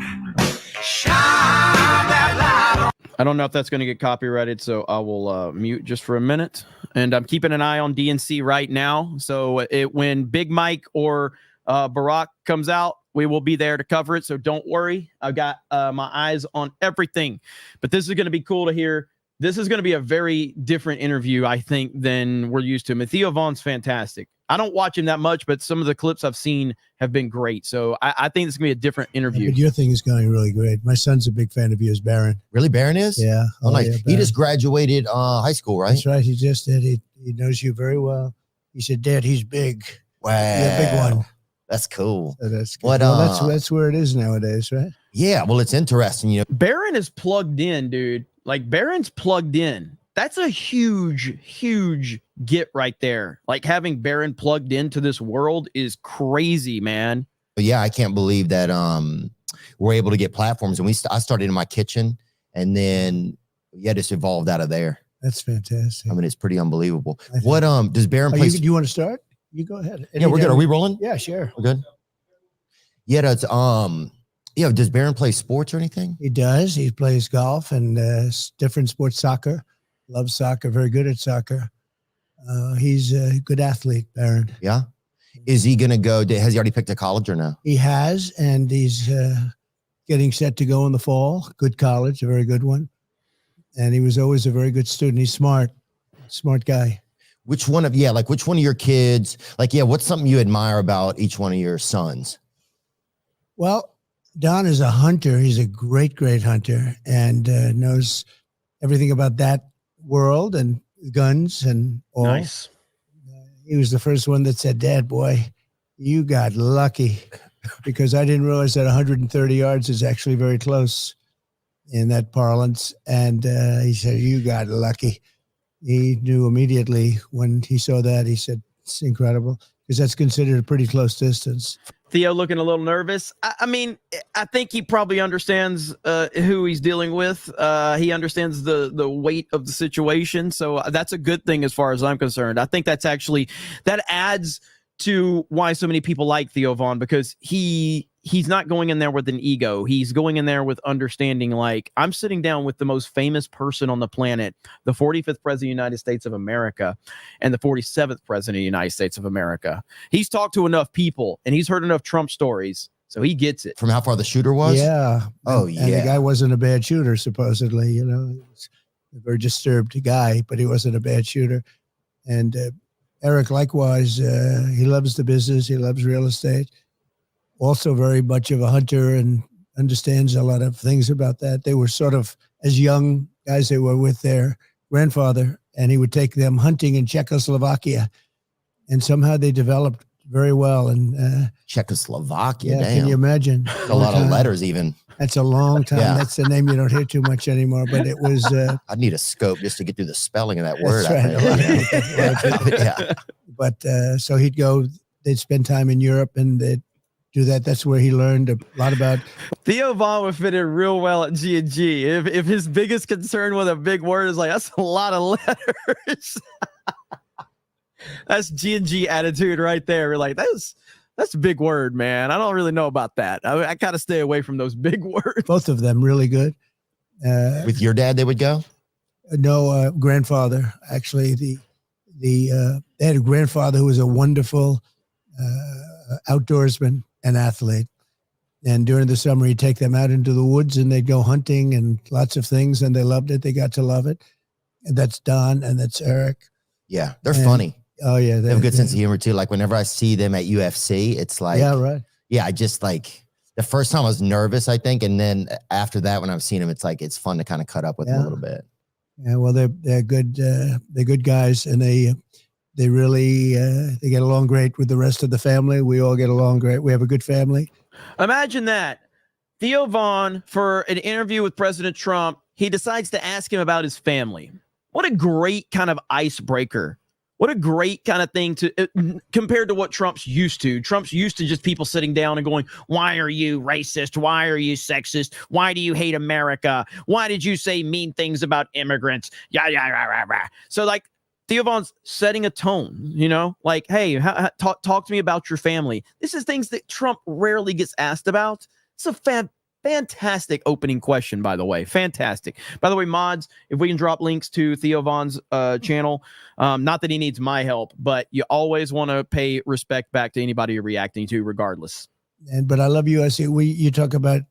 I don't know if that's going to get copyrighted, so I will mute just for a minute. And I'm keeping an eye on DNC right now. So when Big Mike or Barack comes out, we will be there to cover it. So don't worry. I've got my eyes on everything. But this is going to be cool to hear. This is going to be a very different interview, I think, than we're used to. Theo Von's fantastic. I don't watch him that much, but some of the clips I've seen have been great. So I think this is going to be a different interview. But your thing is going really great. My son's a big fan of yours, Barron. Really, Barron is? Yeah. Oh, nice. Yeah, he just graduated high school, right? That's right. He just did. He knows you very well. He said, Dad, he's big. Wow. You're a big one. That's cool. So that's good. What, well, that's where it is nowadays, right? Yeah. Well, it's interesting. You know, Barron is plugged in, dude. Like, Barron's plugged in. That's a huge, huge get right there. Like, having Barron plugged into this world is crazy, man. But yeah, I can't believe that we're able to get platforms. And I started in my kitchen, and then just evolved out of there. That's fantastic. I mean, it's pretty unbelievable. What does Barron play? Do you want to start? You go ahead. Yeah, we're good. Are we rolling? Yeah, sure. We're good. Yeah, that's does Barron play sports or anything? He does. He plays golf and different sports, soccer. Loves soccer, very good at soccer. He's a good athlete, Barron. Yeah. Is he going to go? Has he already picked a college or no? He has, and he's getting set to go in the fall. Good college, a very good one. And he was always a very good student. He's smart guy. Which one of your kids, what's something you admire about each one of your sons? Well, Don is a hunter. He's a great, great hunter, and knows everything about that world and guns and all. Nice. He was the first one that said, Dad, boy, you got lucky, because I didn't realize that 130 yards is actually very close in that parlance. And he said, you got lucky. He knew immediately when he saw that. He said, it's incredible, because that's considered a pretty close distance. Theo looking a little nervous. I mean, I think he probably understands who he's dealing with. He understands the weight of the situation. So that's a good thing as far as I'm concerned. I think that adds to why so many people like Theo Von, because he he's not going in there with an ego. He's going in there with understanding, like, I'm sitting down with the most famous person on the planet, the 45th president of the United States of America and the 47th president of the United States of America. He's talked to enough people and he's heard enough Trump stories, so he gets it. From how far the shooter was? Yeah. Oh, And the guy wasn't a bad shooter, supposedly. You know, he was a very disturbed guy, but he wasn't a bad shooter. And Eric, likewise, he loves the business. He loves real estate. Also very much of a hunter and understands a lot of things about that. They were sort of, as young guys, they were with their grandfather, and he would take them hunting in Czechoslovakia. And somehow they developed very well. And Czechoslovakia, yeah, damn. can you imagine? A lot of letters even. That's a long time. Yeah. That's the name you don't hear too much anymore, but it was... I'd need a scope just to get through the spelling of that word. That's right. Yeah. But so he'd go, they'd spend time in Europe and they'd do that. That's where he learned a lot about... Theo Von would fit in real well at G&G. If his biggest concern with a big word is like, that's a lot of letters. That's G&G attitude right there. We're like, that's a big word, man. I don't really know about that. I kind of stay away from those big words. Both of them really good. With your dad, they would go? No, grandfather. Actually, they had a grandfather who was a wonderful outdoorsman and athlete. And during the summer, he'd take them out into the woods and they'd go hunting and lots of things. And they loved it. They got to love it. And that's Don and that's Eric. Yeah, they're funny. Oh, yeah. They have a good sense of humor, too. Like, whenever I see them at UFC, it's like... Yeah, right. Yeah, I just, like... The first time I was nervous, I think. And then after that, when I've seen them, it's like, it's fun to kind of cut up with them a little bit. Yeah, well, they're good. They're good guys, and they really they get along great with the rest of the family. We all get along great. We have a good family. Imagine that. Theo Von, for an interview with President Trump, he decides to ask him about his family. What a great kind of icebreaker. What a great kind of thing to compared to what Trump's used to. Trump's used to just people sitting down and going, why are you racist? Why are you sexist? Why do you hate America? Why did you say mean things about immigrants? Yeah. So like Theo Von's setting a tone, you know, like, hey, talk to me about your family. This is things that Trump rarely gets asked about. It's a fantastic opening question, by the way. Fantastic. By the way, mods, if we can drop links to Theo Von's channel, not that he needs my help, but you always want to pay respect back to anybody you're reacting to, regardless. But I love USC. You talk about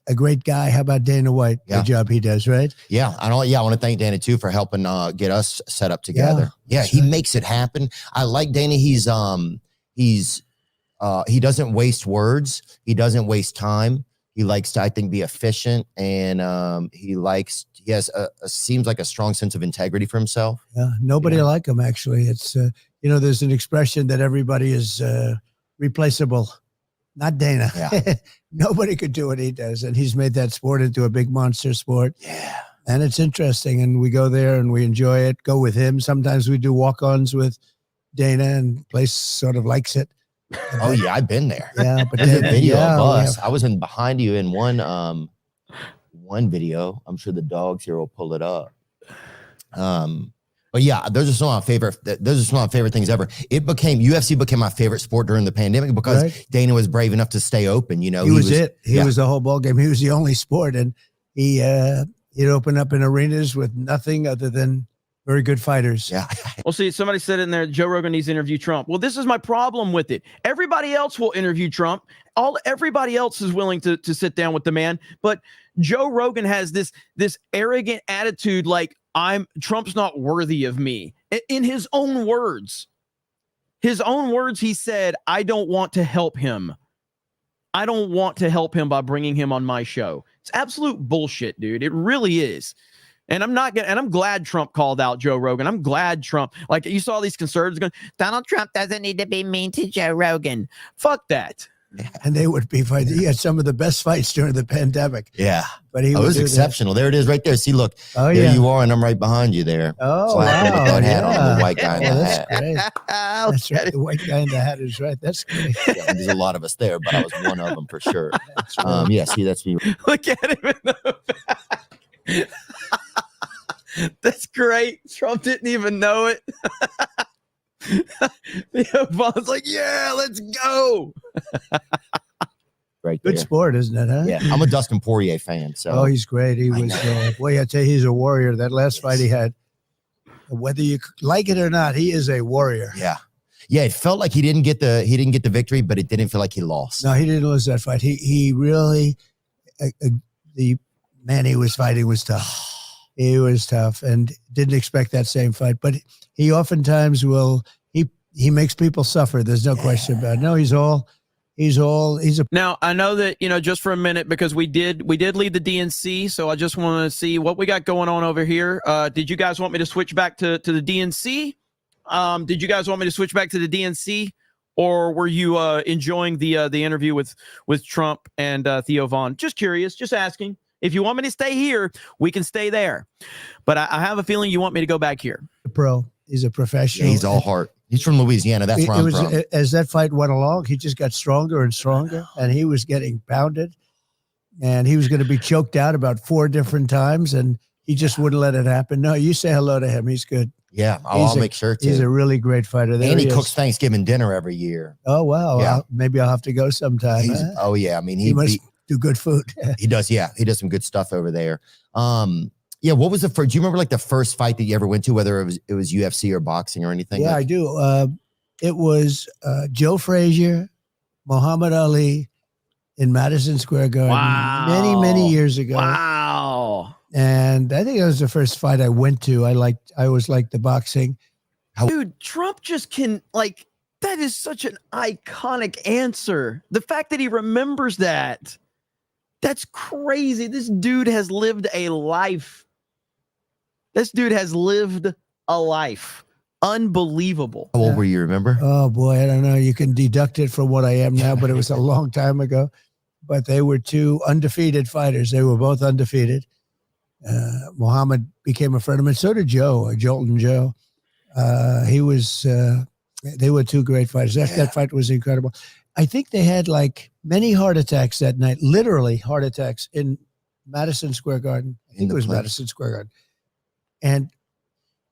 a great guy. How about Dana White? Yeah. The job he does, right? Yeah, I want to thank Dana too for helping get us set up together. Yeah, he makes it happen. I like Dana. He doesn't waste words. He doesn't waste time. He likes to, I think, be efficient, and he has seems like a strong sense of integrity for himself. Yeah, nobody like him, actually. It's, there's an expression that everybody is replaceable. Not Dana. Yeah. Nobody could do what he does, and he's made that sport into a big monster sport. Yeah. And it's interesting, and we go there and we enjoy it, go with him. Sometimes we do walk-ons with Dana, and the place sort of likes it. Oh yeah, I've been there. Yeah, but there's a video yeah, of us. I was behind you in one video. I'm sure the dogs here will pull it up. But yeah, those are some of my favorite things ever. UFC became my favorite sport during the pandemic because Dana was brave enough to stay open. You know, he was the whole ball game. He was the only sport, and he'd open up in arenas with nothing other than very good fighters. Yeah. Well, see, somebody said in there, Joe Rogan needs to interview Trump. Well, this is my problem with it. Everybody else will interview Trump. Everybody else is willing to sit down with the man. But Joe Rogan has this arrogant attitude, like Trump's not worthy of me. In his own words, he said, I don't want to help him. I don't want to help him by bringing him on my show. It's absolute bullshit, dude. It really is. And I'm glad Trump called out Joe Rogan. I'm glad Trump, like you saw these conservatives going, Donald Trump doesn't need to be mean to Joe Rogan. Fuck that. And they would be fighting. He had some of the best fights during the pandemic. Yeah. But it was exceptional. There it is right there. See, look, there you are, and I'm right behind you there. Oh, wow. With that hat on, the white guy in the that's hat. great. That's right. The white guy in the hat is right. That's great. Yeah, there's a lot of us there, but I was one of them for sure. Yeah, see, that's me. Look at him in the back. That's great. Trump didn't even know it. Theo Von's like, yeah, let's go. right there. Good sport, isn't it? Huh? Yeah, I'm a Dustin Poirier fan. So oh, he's great. He was. Boy, I tell you, he's a warrior. That last fight he had, whether you like it or not, he is a warrior. Yeah. Yeah, it felt like he didn't get the victory, but it didn't feel like he lost. No, he didn't lose that fight. He really, the man he was fighting was tough. He was tough and didn't expect that same fight. But he oftentimes will. He makes people suffer. There's no question about it. No, he's a. Now I know that just for a minute because we did leave the DNC, so I just want to see what we got going on over here. Did you guys want me to switch back to the DNC? Did you guys want me to switch back to the DNC, or were you enjoying the interview with Trump and Theo Von? Just curious, just asking. If you want me to stay here, we can stay there. But I have a feeling you want me to go back here. Pro, he's a professional. Yeah, he's all heart. He's from Louisiana. That's where I'm from. As that fight went along, he just got stronger and stronger, and he was getting pounded, and he was going to be choked out about 4 different times, and he just wouldn't let it happen. No, you say hello to him. He's good. Yeah, I'll make sure to. He's a really great fighter. And he cooks Thanksgiving dinner every year. Oh, wow. Yeah. Maybe I'll have to go sometime. Oh, yeah. I mean, he must do good food. He does. Yeah. He does some good stuff over there. Yeah. What was the first? Do you remember like the first fight that you ever went to, whether it was UFC or boxing or anything? Yeah, I do. It was Joe Frazier, Muhammad Ali in Madison Square Garden. Wow. Many years ago. Wow. And I think that was the first fight I went to. I always liked the boxing. Dude, Trump just can that is such an iconic answer. The fact that he remembers that's crazy. This dude has lived a life. Unbelievable. How old were you, remember? Oh, boy, I don't know. You can deduct it from what I am now, but it was a long time ago. But they were 2 undefeated fighters. They were both undefeated. Muhammad became a friend of mine. So did Joe, Jolton Joe. They were 2 great fighters. That fight was incredible. I think they had many heart attacks that night, literally heart attacks in Madison Square Garden. I think it was Madison Square Garden. And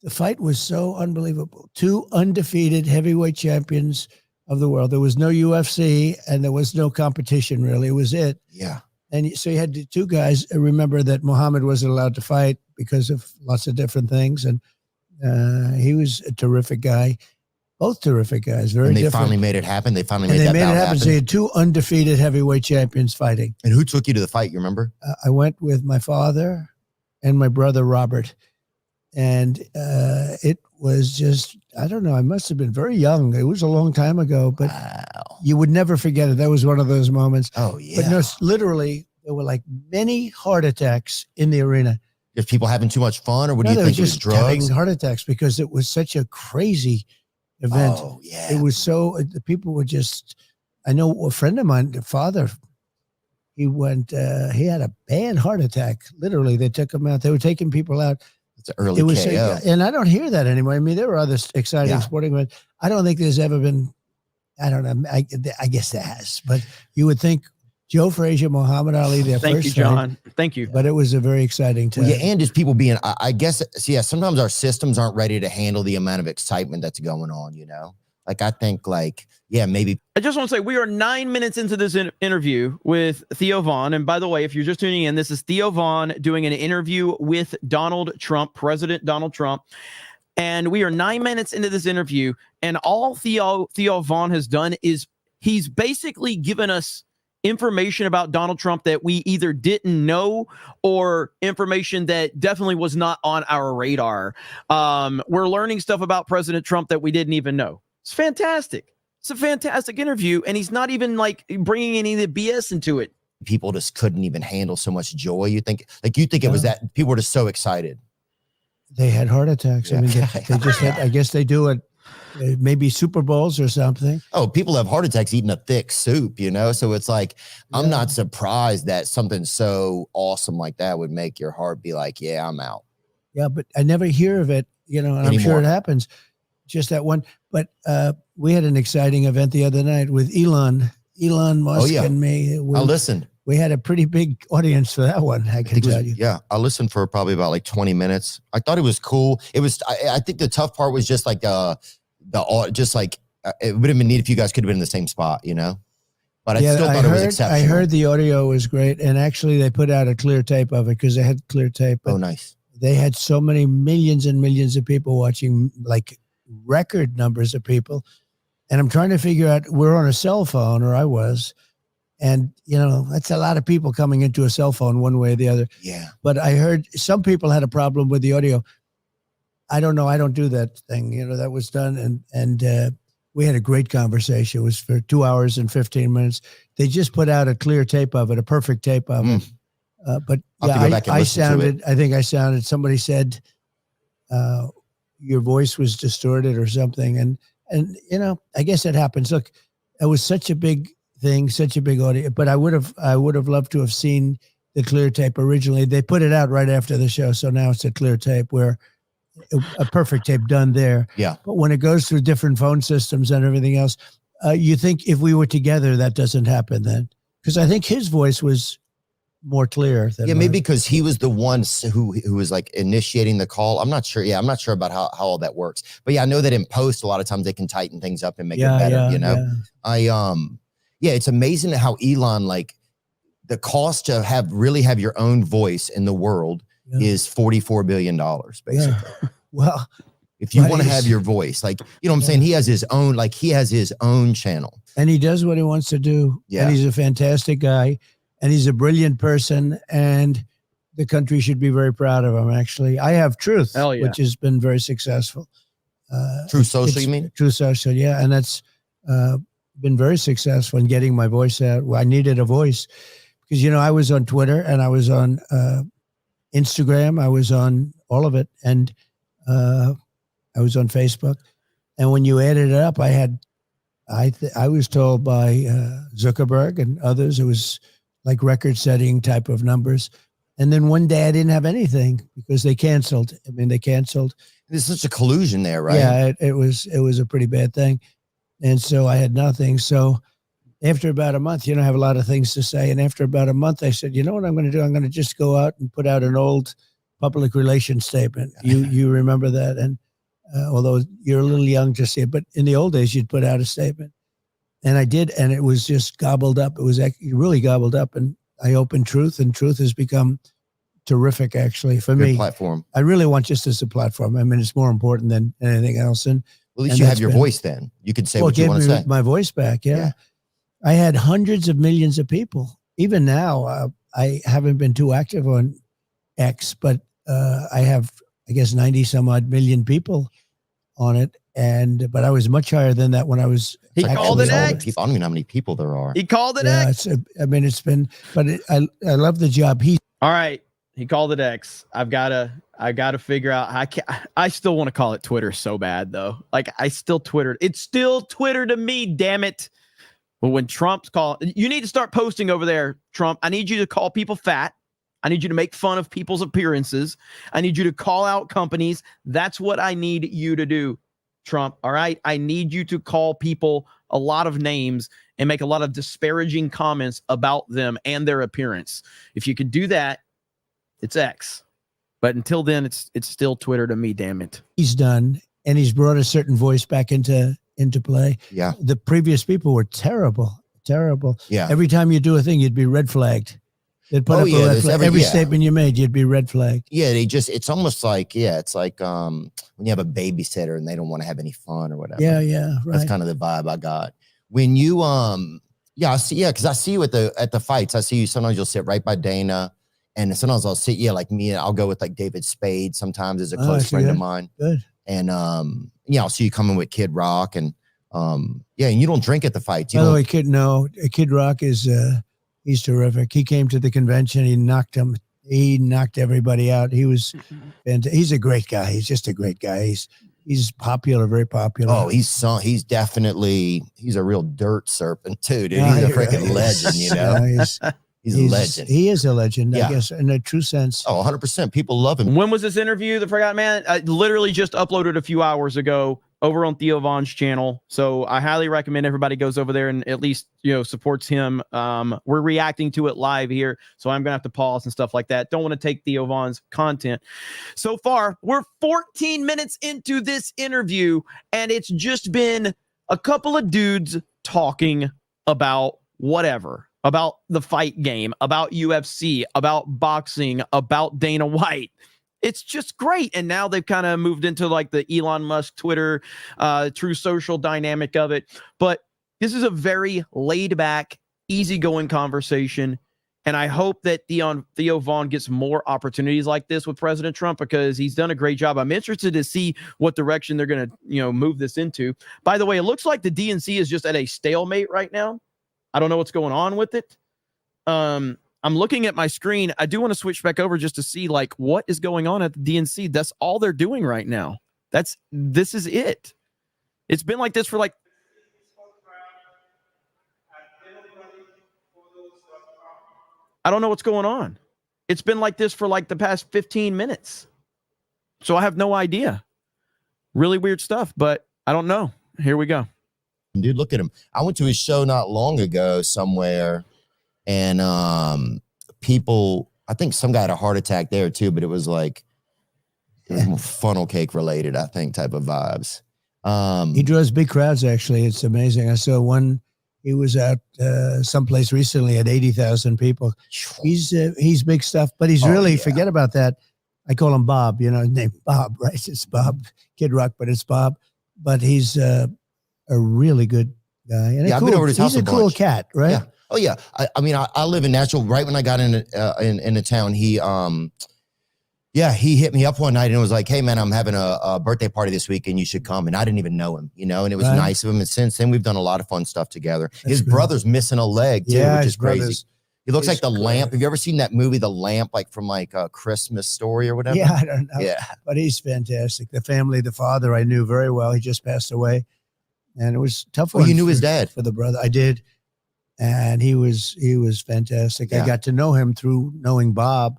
the fight was so unbelievable. 2 undefeated heavyweight champions of the world. There was no UFC and there was no competition really. It was it. Yeah. And so you had the 2 guys. Remember that Muhammad wasn't allowed to fight because of lots of different things. And he was a terrific guy. Both terrific guys. Very different. Finally made it happen. They finally made it happen. So they had 2 undefeated heavyweight champions fighting. And who took you to the fight? You remember? I went with my father and my brother, Robert. And it was just, I don't know, I must have been very young. It was a long time ago, but you would never forget it. That was one of those moments. Oh, yeah. But no, literally, there were many heart attacks in the arena. If people having too much fun, or what do you think? It was drugs? Having heart attacks because it was such a crazy event. Oh, yeah. It was so, the people were just, I know a friend of mine, the father, he had a bad heart attack. Literally, they took him out. They were taking people out. It's an early KO. And I don't hear that anymore. I mean, there were other exciting sporting events. I don't think there's ever been, I don't know, I guess there has, but you would think Joe Frazier, Muhammad Ali, their Thank first you, John. Thank you. But it was a very exciting time. Well, yeah, and just people being, I guess, sometimes our systems aren't ready to handle the amount of excitement that's going on, I think maybe. I just want to say we are 9 minutes into this interview with Theo Von. And by the way, if you're just tuning in, this is Theo Von doing an interview with Donald Trump, President Donald Trump. And we are 9 minutes into this interview. And all Theo Von has done is he's basically given us information about Donald Trump that we either didn't know or information that definitely was not on our radar. We're learning stuff about President Trump that we didn't even know. It's fantastic. It's a fantastic interview, and he's not even bringing any of the BS into it. People just couldn't even handle so much joy. You think it was that people were just so excited. They had heart attacks. I mean, they just had, I guess they do it maybe Super Bowls or something. Oh, people have heart attacks eating a thick soup, So it's I'm not surprised that something so awesome like that would make your heart be like, yeah, I'm out. Yeah, but I never hear of it, and anymore. I'm sure it happens. Just that one. But we had an exciting event the other night with Elon Musk and me. I listened. We had a pretty big audience for that one, I can tell you. Yeah, I listened for probably about 20 minutes. I thought it was cool. It was. I think the tough part was just it would have been neat if you guys could have been in the same spot, but I still thought it was exceptional. I heard the audio was great, and actually they put out a clear tape of it because they had clear tape. Oh, nice. They had so many millions and millions of people watching, like record numbers of people. And I'm trying to figure out, we're on a cell phone, or I was, and, you know, that's a lot of people coming into a cell phone one way or the other. Yeah. But I heard some people had a problem with the audio. I don't know. I don't do that thing. You know, that was done. And we had a great conversation. It was for 2 hours and 15 minutes. They just put out a clear tape of it, a perfect tape of it. But yeah, I think I sounded, somebody said your voice was distorted or something. And, you know, I guess it happens. Look, it was such a big thing, such a big audio, but I would have loved to have seen the clear tape originally. They put it out right after the show. So now it's a clear tape where a perfect tape done there. Yeah. But when it goes through different phone systems and everything else, you think if we were together, that doesn't happen then? Because I think his voice was more clear than maybe because he was the one who was like initiating the call. I'm not sure. Yeah, I'm not sure about how all that works. But yeah, I know that in post a lot of times they can tighten things up and make it better. You know, it's amazing how Elon, like, the cost to really have your own voice in the world is $44 billion basically. Yeah. Well, if you want to have your voice, like, you know what I'm saying? He has his own channel. And he does what he wants to do. Yeah. And he's a fantastic guy. And he's a brilliant person. And the country should be very proud of him, actually. I have Truth, which has been very successful. True Social, you mean? True Social, yeah. And that's been very successful in getting my voice out. Well, I needed a voice because, you know, I was on Twitter and I was on Instagram. I was on all of it. And I was on Facebook. And when you added it up, I was told by Zuckerberg and others, it was like record-setting type of numbers. And then one day I didn't have anything because they canceled. I mean, they canceled. There's such a collusion there, right? Yeah, it was a pretty bad thing. And so I had nothing. So after about a month, you know, I have a lot of things to say. And after about a month, I said, you know what I'm going to do? I'm going to just go out and put out an old public relations statement. You remember that? And although you're a little young to see it, but in the old days, you'd put out a statement. And I did, and it was just gobbled up. It was really gobbled up, and I opened Truth, and Truth has become terrific, actually, for me. Platform. I really want just as a platform. I mean, it's more important than anything else. And at least you have your voice then. You can say what you want to say. My voice back, yeah. I had hundreds of millions of people. Even now, I haven't been too active on X, but I have, I guess, 90 some odd million people on it. But I was much higher than that when I was. He called it X. I don't even know how many people there are. He called it X. It's been, but I love the job. All right. He called it X. I gotta figure out. I still want to call it Twitter so bad though. Like I still Twittered. It's still Twitter to me. Damn it. But when Trump's you need to start posting over there, Trump. I need you to call people fat. I need you to make fun of people's appearances. I need you to call out companies. That's what I need you to do, Trump. All right. I need you to call people a lot of names and make a lot of disparaging comments about them and their appearance. If you could do that, it's X. But until then, it's still Twitter to me, damn it. He's done, and he's brought a certain voice back into play. Yeah. The previous people were terrible. Yeah. Every time you do a thing, you'd be red flagged. They'd put up a red flag. Every statement you made, you'd be red flagged. Yeah, it's almost like, it's like when you have a babysitter and they don't want to have any fun or whatever. Yeah, right. That's kind of the vibe I got. When you, I see, because I see you at the fights. I see you, sometimes you'll sit right by Dana, and sometimes I'll sit, like me, I'll go with like David Spade sometimes as a close friend of mine. Good. And, I'll see you coming with Kid Rock, and, and you don't drink at the fights. By the way, Kid Rock is, he's terrific. He came to the convention. He knocked everybody out. He was, and he's a great guy. He's just a great guy. He's popular, very popular. Oh, he's a real dirt serpent too, dude. He's a freaking legend, you know. He's a legend. He is a legend, I guess, in a true sense. Oh, 100%. People love him. When was this interview, The Forgotten Man? I literally just uploaded a few hours ago over on Theo Von's channel. So I highly recommend everybody goes over there and at least, supports him. We're reacting to it live here, so I'm going to have to pause and stuff like that. Don't want to take Theo Von's content. So far, we're 14 minutes into this interview, and it's just been a couple of dudes talking about whatever, about the fight game, about UFC, about boxing, about Dana White. It's just great. And now they've kind of moved into like the Elon Musk Twitter, true social dynamic of it. But this is a very laid back, easygoing conversation. And I hope that Theo Von gets more opportunities like this with President Trump, because he's done a great job. I'm interested to see what direction they're going to, move this into. By the way, it looks like the DNC is just at a stalemate right now. I don't know what's going on with it. I'm looking at my screen. I do want to switch back over just to see like what is going on at the DNC. That's all they're doing right now. This is it. It's been like this for like. I don't know what's going on. It's been like this for like the past 15 minutes. So I have no idea. Really weird stuff, but I don't know. Here we go. Dude, look at him. I went to his show not long ago somewhere, and people, I think some guy had a heart attack there too, but it was like funnel cake related, I think, type of vibes. He draws big crowds, actually. It's amazing. I saw one. He was at someplace recently at 80,000 people. He's big stuff, but he's really, forget about that. I call him Bob, his name Bob, right? It's Bob, Kid Rock, but it's Bob. But he's a really good guy. And I've been over to his house. He's a cool cat, right? Yeah. Oh yeah. I mean, I live in Nashville. Right when I got into town, he hit me up one night and was like, "Hey man, I'm having a birthday party this week and you should come." And I didn't even know him, and it was nice of him. And since then, we've done a lot of fun stuff together. His brother's missing a leg too, which is crazy. He looks like the lamp. Have you ever seen that movie, The Lamp, like from like a Christmas Story or whatever? Yeah, I don't know. Yeah, but he's fantastic. The family, the father, I knew very well. He just passed away, and it was tough. You knew his dad for the brother. I did, and he was fantastic. Yeah. I got to know him through knowing Bob.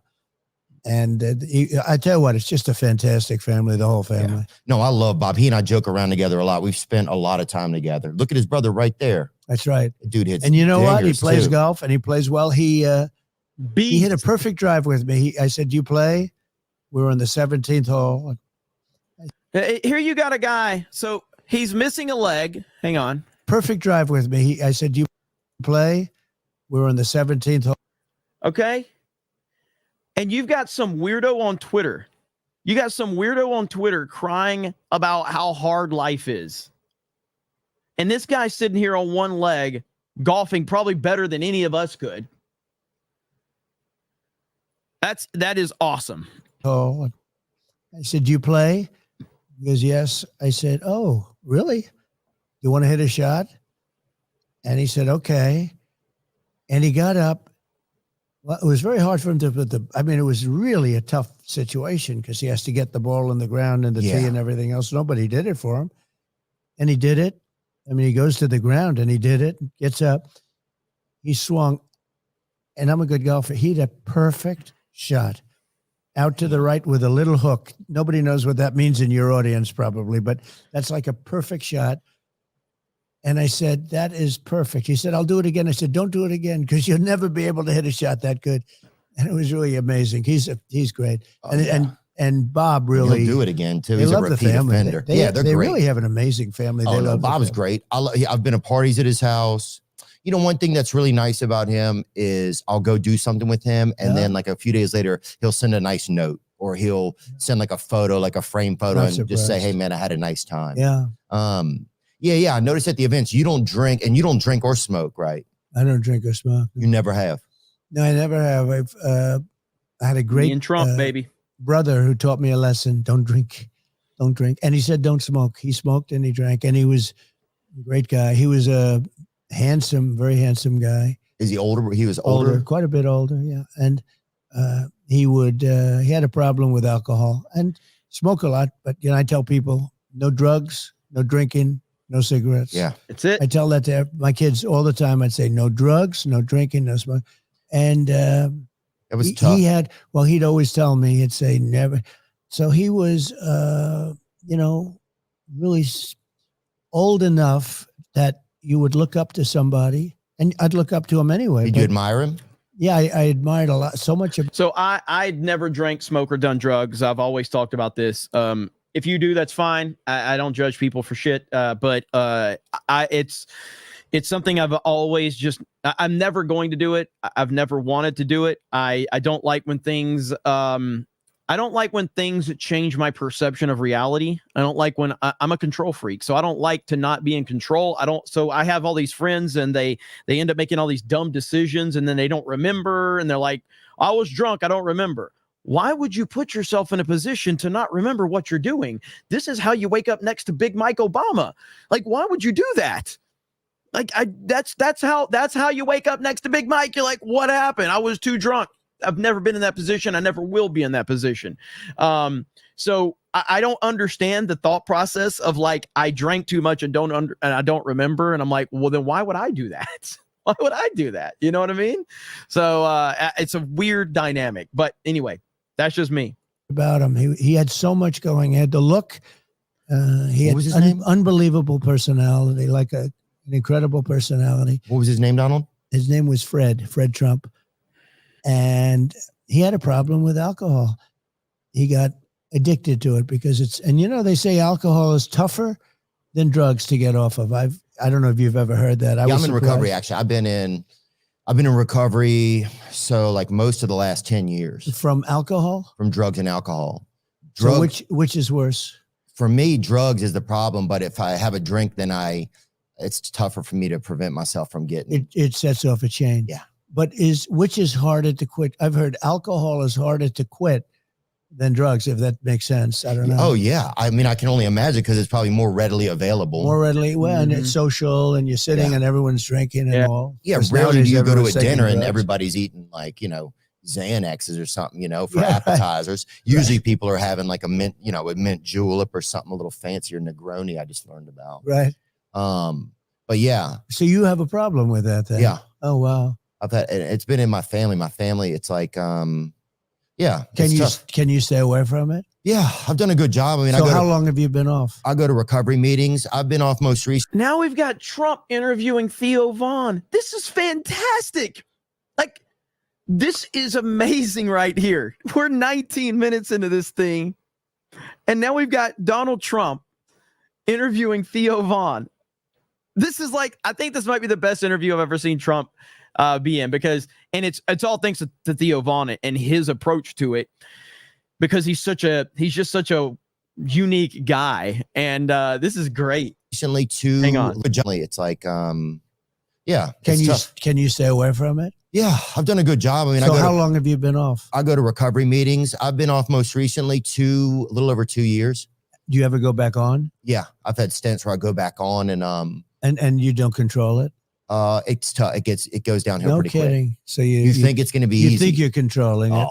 And I tell you what, it's just a fantastic family, the whole family. Yeah. No, I love Bob. He and I joke around together a lot. We've spent a lot of time together. Look at his brother right there. That's right. Dude hits. And you know what? He plays too. golf and he plays well. He hit a perfect drive with me. I said, "Do you play?" We were on the 17th hole. Here you got a guy. So he's missing a leg. Hang on. Perfect drive with me. I said, "Do you play?" We were on the 17th hole. Okay. And you've got some weirdo on Twitter. You got some weirdo on Twitter crying about how hard life is. And this guy's sitting here on one leg, golfing probably better than any of us could. That is awesome. Oh, I said, "Do you play?" He goes, "Yes." I said, "Oh, really? You want to hit a shot?" And he said, "Okay." And he got up. Well, it was very hard for him to put it was really a tough situation because he has to get the ball in the ground and the tee and everything else. Nobody did it for him. And he did it. I mean, he goes to the ground and he did it, gets up. He swung. And I'm a good golfer. He had a perfect shot out to the right with a little hook. Nobody knows what that means in your audience probably, but that's like a perfect shot. And I said, "That is perfect." He said, "I'll do it again." I said, "Don't do it again because you'll never be able to hit a shot that good." And it was really amazing. He's great. And Bob really. He'll do it again too. They He's a love the repeat family. offender. They great. really have an amazing family. They love Bob is great. I've been to parties at his house. One thing that's really nice about him is I'll go do something with him. And then like a few days later, he'll send a nice note or he'll send like a photo, like a frame photo and just say, "Hey man, I had a nice time." Yeah. Yeah. I noticed at the events, you don't drink or smoke, right? I don't drink or smoke. You never have? No, I never have. I had a great Me and Trump, baby. Brother who taught me a lesson. Don't drink. And he said, "Don't smoke." He smoked and he drank. And he was a great guy. He was a very handsome guy. Is he older? He was older? Quite a bit older, yeah. And he had a problem with alcohol and smoke a lot. But, I tell people, no drugs, no drinking, no cigarettes. Yeah. That's it. I tell that to my kids all the time. I'd say no drugs, no drinking, no smoke. And it was tough. He'd always tell me, he'd say never. So he was, really old enough that you would look up to somebody, and I'd look up to him anyway. Did you admire him? Yeah, I admired a lot, so much. So I'd never drank, smoke, or done drugs. I've always talked about this. If you do, that's fine. I don't judge people for shit. But it's It's something I've always I'm never going to do it. I've never wanted to do it. I don't like when things, I don't like when things change my perception of reality. I don't like when I'm a control freak. So I don't like to not be in control. So I have all these friends and they end up making all these dumb decisions and then they don't remember. And they're like, I was drunk. I don't remember. Why would you put yourself in a position to not remember what you're doing? This is how you wake up next to Big Mike Obama. Like, why would you do that? Like, that's how you wake up next to Big Mike. You're like, what happened? I was too drunk. I've never been in that position. I never will be in that position. So I don't understand the thought process of like, I drank too much and I don't remember. And I'm like, well, then why would I do that? Why would I do that? You know what I mean? So it's a weird dynamic. But anyway, that's just me. About him, he had so much going. He had the look. He had was his name? Unbelievable personality, like an incredible personality. What was his name, Donald? His name was Fred Trump. And he had a problem with alcohol. He got addicted to it because they say alcohol is tougher than drugs to get off of. I don't know if you've ever heard that. I'm in recovery. Actually, I've been in recovery. So like most of the last 10 years from alcohol, from drugs and alcohol. Drugs, so which is worse? For me, drugs is the problem. But if I have a drink, then it's tougher for me to prevent myself from getting. It sets off a chain. Yeah. But which is harder to quit? I've heard alcohol is harder to quit than drugs, if that makes sense. I don't know. Oh, yeah. I mean, I can only imagine because it's probably more readily available. And it's social and you're sitting and everyone's drinking and all. Yeah, rarely do you go to a dinner and everybody's eating like, Xanaxes or something, for appetizers. Usually people are having like a mint julep or something a little fancier, Negroni I just learned about. Right. But yeah. So you have a problem with that then? Yeah. Oh, wow. It's been in my family. My family, it's like, yeah. Can you stay away from it? Yeah, I've done a good job. I mean, so how long have you been off? I go to recovery meetings. I've been off most recently. Now we've got Trump interviewing Theo Von. This is fantastic. Like, this is amazing right here. We're 19 minutes into this thing. And now we've got Donald Trump interviewing Theo Von. This is like, I think this might be the best interview I've ever seen Trump be in, because, and it's all thanks to Theo Von and his approach to it, because he's just such a unique guy. And this is great. Recently hang on. It's like, yeah. Can you stay away from it? Yeah, I've done a good job. I mean, so how long have you been off? I go to recovery meetings. I've been off most recently a little over 2 years. Do you ever go back on? Yeah, I've had stints where I go back on and you don't control it. It's tough. It goes downhill no pretty kidding. quick. So you think it's going to be easy. You think you're controlling it.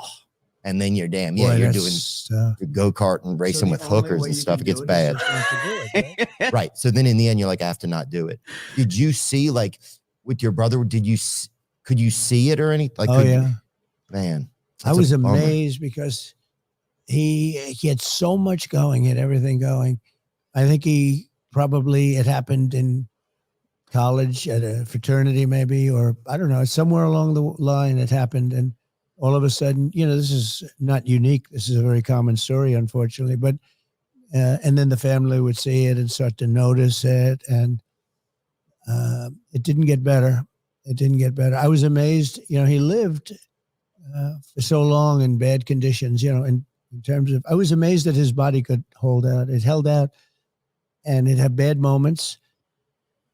And then you're damn. Boy, Yeah, you're doing go-kart and racing with hookers and stuff. It gets bad. Right. So then in the end, you're like, I have to not do it. Did you see, like, with your brother, could you see it or anything? Like, yeah. Man. I was amazed because he had so much going, he had everything going. I think it happened in college at a fraternity maybe, or I don't know, somewhere along the line it happened. And all of a sudden, this is not unique. This is a very common story, unfortunately. But, and then the family would see it and start to notice it. And it didn't get better. It didn't get better. I was amazed. He lived for so long in bad conditions, in terms of, I was amazed that his body could hold out. It held out and it had bad moments.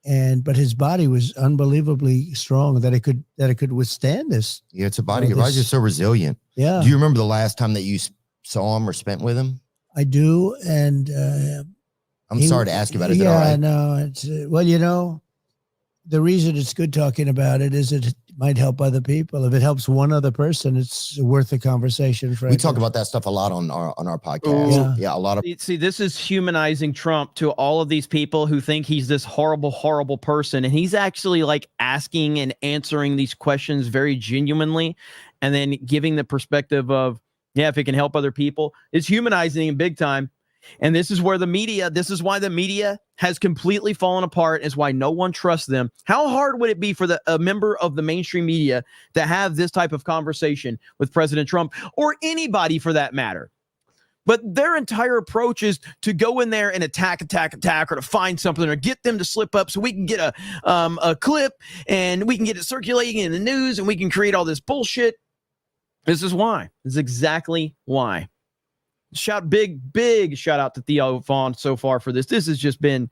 But his body was unbelievably strong that it could withstand this. Yeah, it's a body. Your body's just so resilient. Yeah. Do you remember the last time that you saw him or spent with him? I do. And I'm sorry to ask you about it. Is yeah, that all right? No, it's the reason it's good talking about it is it might help other people. If it helps one other person, it's worth the conversation. We talk about that stuff a lot on our podcast. Yeah, a lot of. See, this is humanizing Trump to all of these people who think he's this horrible, horrible person, and he's actually like asking and answering these questions very genuinely, and then giving the perspective of, if it can help other people. It's humanizing him big time. And this is why the media has completely fallen apart, is why no one trusts them. How hard would it be for a member of the mainstream media to have this type of conversation with President Trump, or anybody for that matter? But their entire approach is to go in there and attack, or to find something or get them to slip up so we can get a clip and we can get it circulating in the news and we can create all this bullshit. This is why. This is exactly why. Big shout out to Theo Von so far for this. This has just been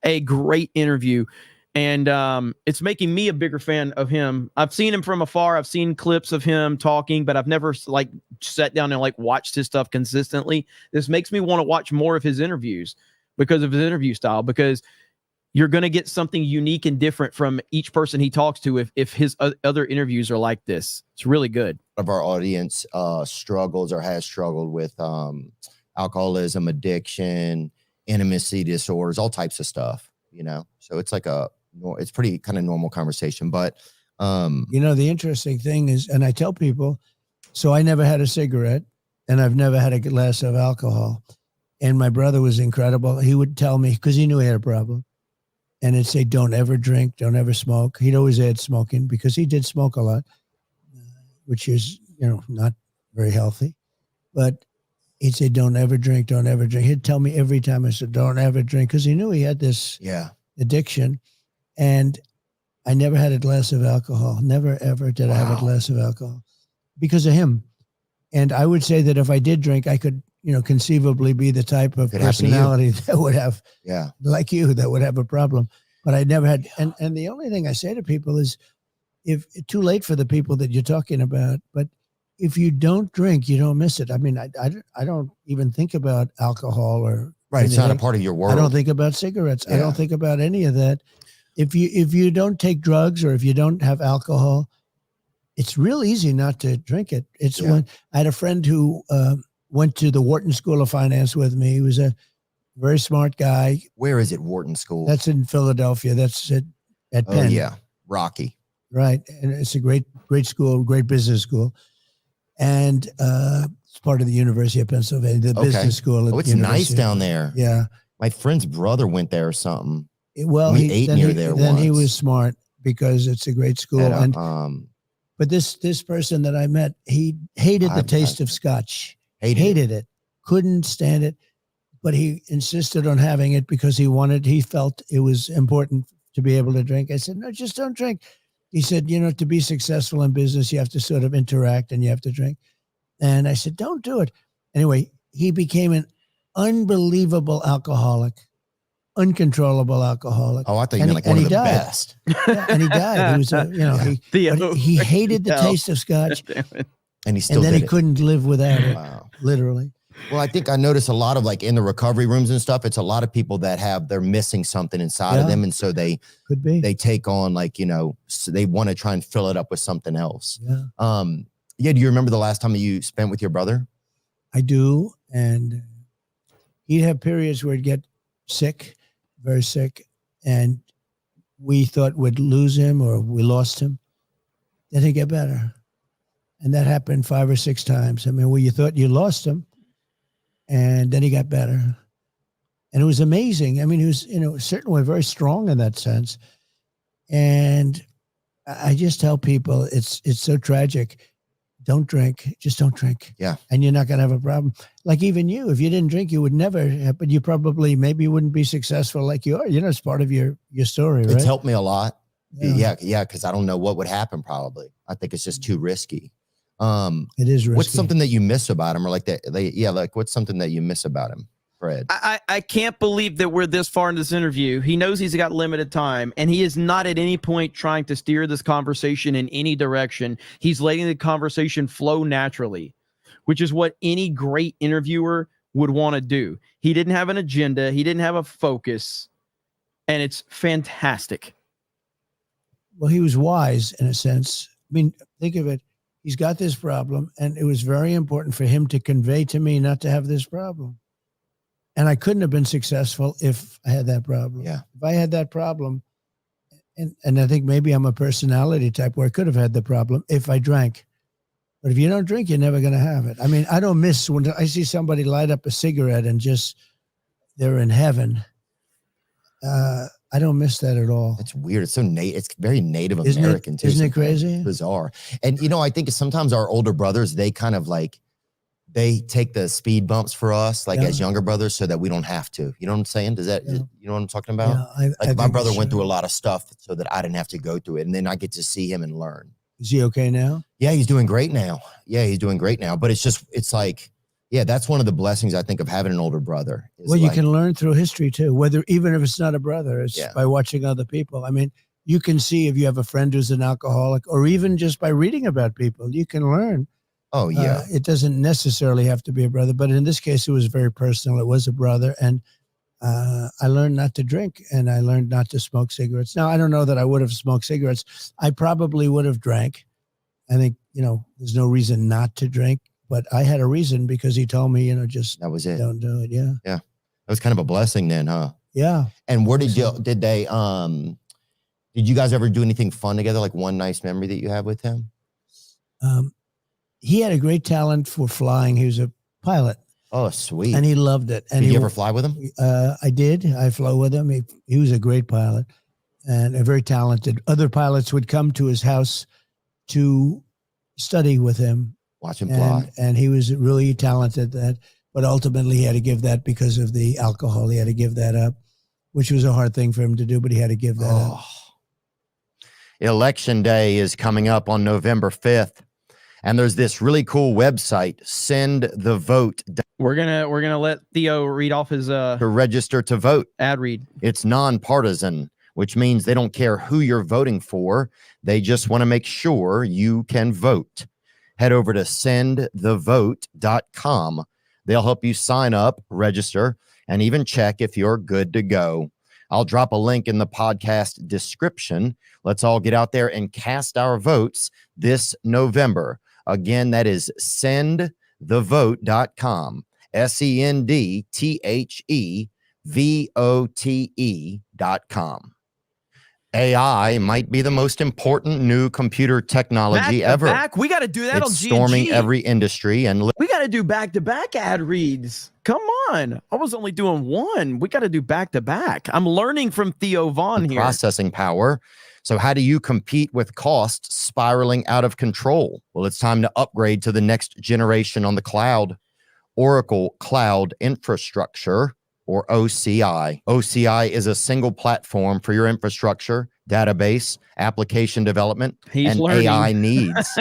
a great interview. And it's making me a bigger fan of him. I've seen him from afar. I've seen clips of him talking, but I've never like sat down and like watched his stuff consistently. This makes me want to watch more of his interviews because of his interview style, because you're going to get something unique and different from each person he talks to if his other interviews are like this. It's really good. Of our audience struggles or has struggled with alcoholism, addiction, intimacy disorders, all types of stuff, you know? So it's like it's pretty kind of normal conversation, but you know, the interesting thing is, and I tell people, so I never had a cigarette and I've never had a glass of alcohol. And my brother was incredible. He would tell me, because he knew he had a problem, and he'd say, don't ever drink, don't ever smoke. He'd always add smoking because he did smoke a lot, which is, you know, not very healthy. But he'd say, don't ever drink, don't ever drink. He'd tell me every time. I said, don't ever drink, because he knew he had this addiction. And I never had a glass of alcohol. Never, ever did I have a glass of alcohol because of him. And I would say that if I did drink, I could, you know, conceivably be the type of personality that would have, like you, that would have a problem. But I never had. And the only thing I say to people is, if too late for the people that you're talking about, but if you don't drink, you don't miss it. I mean, I don't even think about alcohol or anything. It's not a part of your world. I don't think about cigarettes. I don't think about any of that. If you don't take drugs or if you don't have alcohol, it's real easy not to drink it. It's when I had a friend who went to the Wharton School of Finance with me. He was a very smart guy. Where is it, Wharton School? That's in Philadelphia. That's at Penn. Oh, yeah. Rocky. Right. And it's a great school, great business school. And it's part of the University of Pennsylvania, the business school. Oh, it's nice down there. Yeah. My friend's brother went there or something. Well, we ate near there once. Then he was smart because it's a great school. But this person that I met, he hated the taste of scotch. Hated it. Couldn't stand it. But he insisted on having it because he felt it was important to be able to drink. I said, no, just don't drink. He said, you know, to be successful in business, you have to sort of interact and you have to drink. And I said, don't do it. Anyway, he became an unbelievable alcoholic. Uncontrollable alcoholic. Oh, I thought you meant like one of the best. Yeah, and he died. He was, he hated the taste of scotch, and he couldn't live without it. Wow. Literally. Well, I think I noticed a lot of like in the recovery rooms and stuff. It's a lot of people that they're missing something inside of them, and so they take on like, you know, so they want to try and fill it up with something else. Yeah. Do you remember the last time you spent with your brother? I do, and he'd have periods where he'd get sick. Very sick, and we thought we'd lose him or we lost him. Then he'd get better. And that happened 5 or 6 times. I mean, you thought you lost him, and then he got better. And it was amazing. I mean, he was, you know, certainly very strong in that sense. And I just tell people it's so tragic. Don't drink. Just don't drink. Yeah. And you're not going to have a problem. Like even you, if you didn't drink, you would never, but you probably maybe wouldn't be successful like you are. You know, it's part of your story, right? It's helped me a lot. Yeah. Because I don't know what would happen probably. I think it's just too risky. It is risky. What's something that you miss about him, or like that? Like what's something that you miss about him, Fred? I can't believe that we're this far in this interview. He knows he's got limited time, and he is not at any point trying to steer this conversation in any direction. He's letting the conversation flow naturally, which is what any great interviewer would want to do. He didn't have an agenda. He didn't have a focus, and it's fantastic. Well, he was wise in a sense. I mean, think of it. He's got this problem, and it was very important for him to convey to me not to have this problem. And I couldn't have been successful if I had that problem. Yeah. If I had that problem, and I think maybe I'm a personality type where I could have had the problem if I drank. But if you don't drink, you're never going to have it. I mean, I don't miss when I see somebody light up a cigarette and just they're in heaven. I don't miss that at all. It's weird. It's so it's very Native American too. Isn't it crazy? Bizarre. And you know, I think sometimes our older brothers, they kind of like they take the speed bumps for us, like as younger brothers, so that we don't have to. You know what I'm saying? You know what I'm talking about? Yeah, I my think brother it's went through a true. lot of stuff so that I didn't have to go through it. And then I get to see him and learn. Is he okay now? Yeah, he's doing great now. But it's like, yeah, that's one of the blessings I think of having an older brother. Well, you can learn through history too, even if it's not a brother, it's by watching other people. I mean, you can see if you have a friend who's an alcoholic, or even just by reading about people, you can learn. Oh, yeah. It doesn't necessarily have to be a brother, but in this case, it was very personal. It was a brother. And I learned not to drink, and I learned not to smoke cigarettes. Now, I don't know that I would have smoked cigarettes. I probably would have drank. I think, there's no reason not to drink, but I had a reason because he told me, just that was it. Don't do it. Yeah. Yeah. That was kind of a blessing then, huh? Yeah. And where did you guys ever do anything fun together? Like one nice memory that you have with him? He had a great talent for flying. He was a pilot. Oh, sweet. And he loved it. And did you ever fly with him? I did. I flew with him. He was a great pilot and a very talented. Other pilots would come to his house to study with him. Watch him fly. And he was really talented but ultimately he had to give that because of the alcohol. He had to give that up, which was a hard thing for him to do, but he had to give that up. Election day is coming up on November 5th. And there's this really cool website, Send the Vote. We're gonna let Theo read off his to register to vote. Ad read. It's nonpartisan, which means they don't care who you're voting for. They just want to make sure you can vote. Head over to sendthevote.com. They'll help you sign up, register, and even check if you're good to go. I'll drop a link in the podcast description. Let's all get out there and cast our votes this November. Again, that is sendthevote.com. sendthevote.com. AI might be the most important new computer technology ever. We got to do that on It's G&G. storming every industry. And we got to do back-to-back ad reads. Come on. I was only doing one. We got to do back-to-back. I'm learning from Theo Von here. Processing power. So how do you compete with costs spiraling out of control? Well, it's time to upgrade to the next generation on the cloud. Oracle Cloud Infrastructure, or OCI. OCI is a single platform for your infrastructure, database, application development, and learning. AI needs.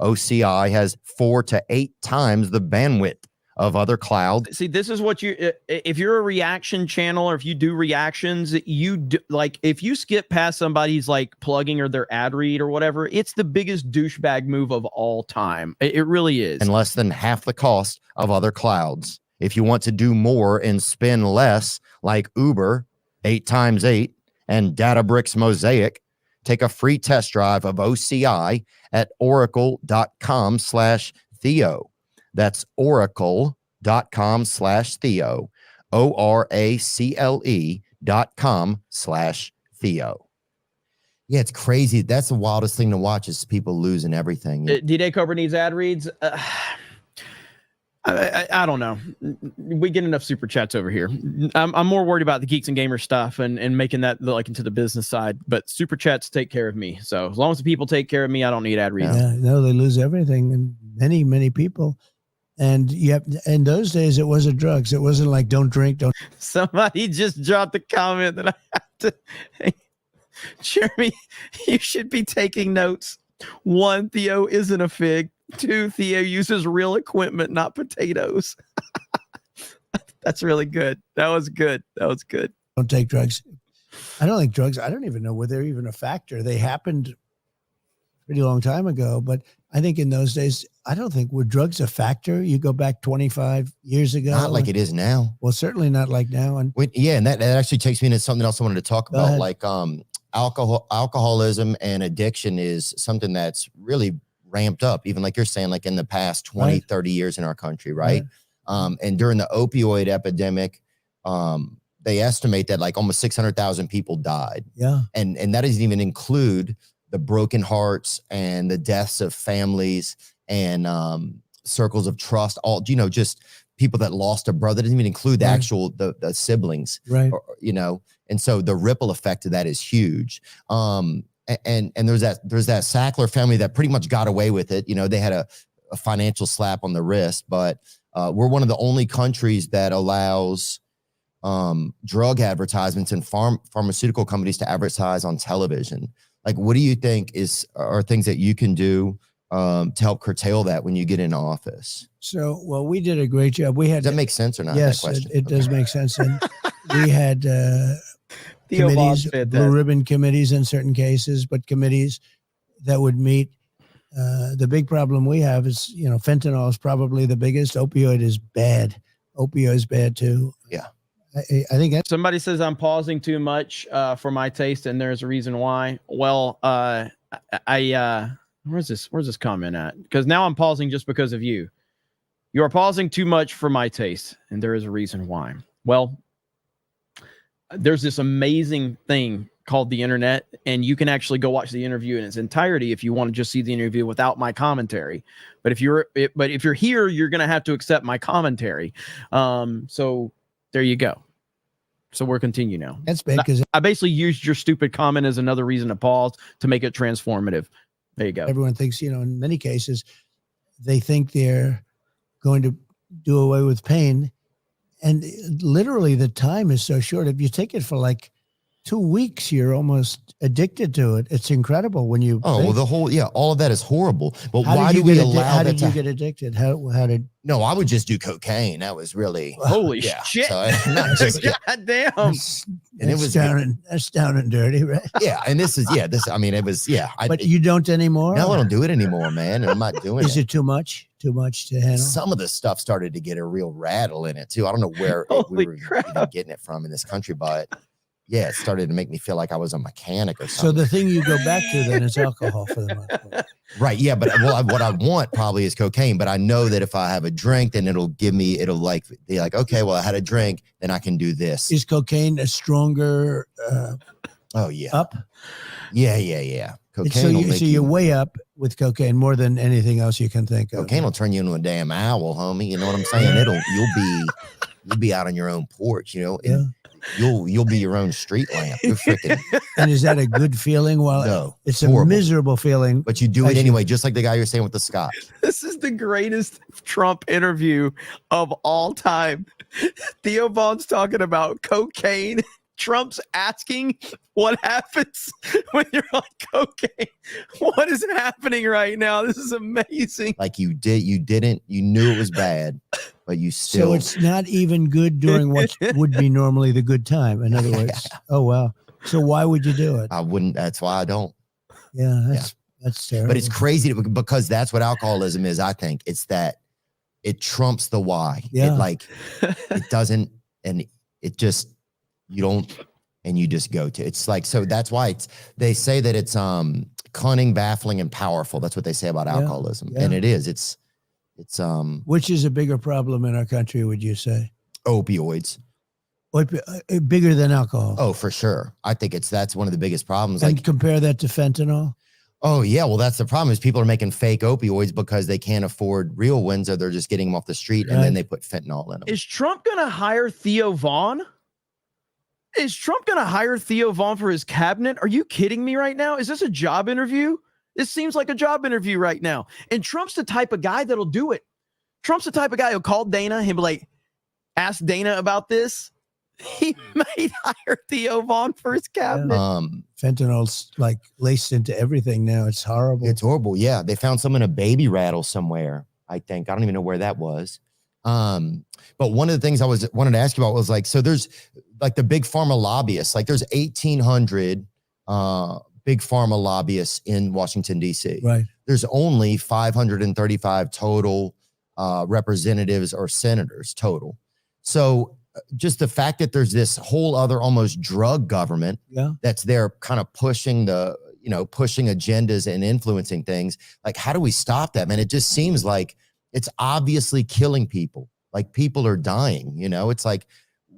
OCI has 4 to 8 times the bandwidth of other clouds. See, this is what if you're a reaction channel, or if you do reactions, if you skip past somebody's like plugging or their ad read or whatever, it's the biggest douchebag move of all time. It really is. And less than half the cost of other clouds. If you want to do more and spend less, like Uber, 8x8, and Databricks Mosaic, take a free test drive of OCI at oracle.com/Theo. That's oracle.com/Theo. ORACLE.com/Theo. Yeah, it's crazy. That's the wildest thing to watch is people losing everything. D-Day Cobra needs ad reads. I don't know. We get enough super chats over here. I'm more worried about the Geeks and Gamers stuff and making that like into the business side. But super chats take care of me. So as long as the people take care of me, I don't need ad reads. Yeah, no, they lose everything, and many people. And in those days, it wasn't drugs. It wasn't like don't drink, don't. Somebody just dropped a comment that I have to. Hey, Jeremy, you should be taking notes. 1, Theo isn't a fig. 2, Theo uses real equipment, not potatoes. That's really good. That was good. Don't take drugs. I don't think drugs. I don't even know whether they're even a factor. They happened a pretty long time ago, but I think in those days, I don't think were drugs a factor. You go back 25 years ago. Not like it is now. Well, certainly not like now. And and that actually takes me into something else I wanted to talk about. Like alcoholism and addiction is something that's really ramped up, even like you're saying, like in the past 20, 30 years in our country, right? And during the opioid epidemic, they estimate that like almost 600,000 people died. Yeah. And that doesn't even include the broken hearts and the deaths of families and circles of trust, all, just people that lost a brother. It doesn't even include the actual, the siblings, right? And so the ripple effect of that is huge. And there's that Sackler family that pretty much got away with it. They had a financial slap on the wrist, but we're one of the only countries that allows drug advertisements and pharmaceutical companies to advertise on television. Like, what do you think are things that you can do to help curtail that when you get into office? So, well, we did a great job. We had Does that make sense or not? Yes, that question? it does make sense. And we had committees, blue ribbon committees in certain cases, but committees that would meet. The big problem we have is, fentanyl is probably the biggest. Opioid is bad. Opioid is bad too. Yeah. I think that's Somebody says I'm pausing too much for my taste, and there's a reason why. Well, where's this comment at? Because now I'm pausing just because of you. You are pausing too much for my taste, and there is a reason why. Well, there's this amazing thing called the internet, and you can actually go watch the interview in its entirety if you want to just see the interview without my commentary. But if you're here, you're going to have to accept my commentary. So there you go. So we're continue now. That's bad because I basically used your stupid comment as another reason to pause to make it transformative. There you go. everyone thinks, in many cases, they think they're going to do away with pain. And literally the time is so short. If you take it for like 2 weeks, you're almost addicted to it. It's incredible when you. Oh, well, all of that is horrible. But How why did do you we get allow How that did to you get addicted? How did? No, I would just do cocaine. That was really Holy yeah. shit! So, not just, God damn! And it was that's down and dirty, right? yeah. And this is I mean, it was But you don't anymore. No, I don't do it anymore, man. I'm not doing Is it too much? Too much to handle? Some of the stuff started to get a real rattle in it too. I don't know where we were even getting it from in this country, but yeah, it started to make me feel like I was a mechanic or something. So the thing you go back to then is alcohol for the most part. Right. Yeah. But what I want probably is cocaine, but I know that if I have a drink, then it'll be like, okay, well, I had a drink, then I can do this. Is cocaine a stronger oh yeah. up? Yeah. Cocaine So, will make you're way up with cocaine more than anything else you can think of. Cocaine will turn you into a damn owl, homie. You know what I'm saying? You'll be out on your own porch, Yeah. You'll be your own street lamp. You're freaking. And is that a good feeling? Well, No, it's horrible. a miserable feeling. But you do it anyway, just like the guy you're saying with the scotch. This is the greatest Trump interview of all time. Theo Von's talking about cocaine. Trump's asking what happens when you're on cocaine. What is happening right now? This is amazing. Like you knew it was bad, but you still. So it's not even good during what would be normally the good time. In other words, oh wow. So why would you do it? I wouldn't. That's why I don't. Yeah, that's terrible. But it's crazy because that's what alcoholism is. I think it's that it trumps the why. Yeah. It doesn't, and it just. You don't, and you just go to. It's like, so that's why they say that it's cunning, baffling, and powerful. That's what they say about alcoholism. Yeah. And it is. It's Which is a bigger problem in our country, would you say? Opioids. Bigger than alcohol. Oh, for sure. I think that's one of the biggest problems. And Like, compare that to fentanyl. oh yeah, well that's the problem is people are making fake opioids because they can't afford real ones, or they're just getting them off the street and then they put fentanyl in them. Is Trump going to hire Theo Von? Is Trump going to hire Theo Von for his cabinet? Are you kidding me right now? Is this a job interview? This seems like a job interview right now. And Trump's the type of guy that'll do it. Trump's the type of guy who'll call Dana. He'll be like, ask Dana about this. He might hire Theo Von for his cabinet. Fentanyl's like laced into everything now. It's horrible. It's horrible. Yeah. They found some in a baby rattle somewhere, I think. I don't even know where that was. But one of the things I wanted to ask you about was like, so there's like the big pharma lobbyists, like there's 1,800 big pharma lobbyists in Washington, D.C. Right. There's only 535 total representatives or senators total. So just the fact that there's this whole other almost drug government that's there kind of pushing pushing agendas and influencing things. Like, how do we stop that, man? It just seems like it's obviously killing people. Like people are dying, it's like,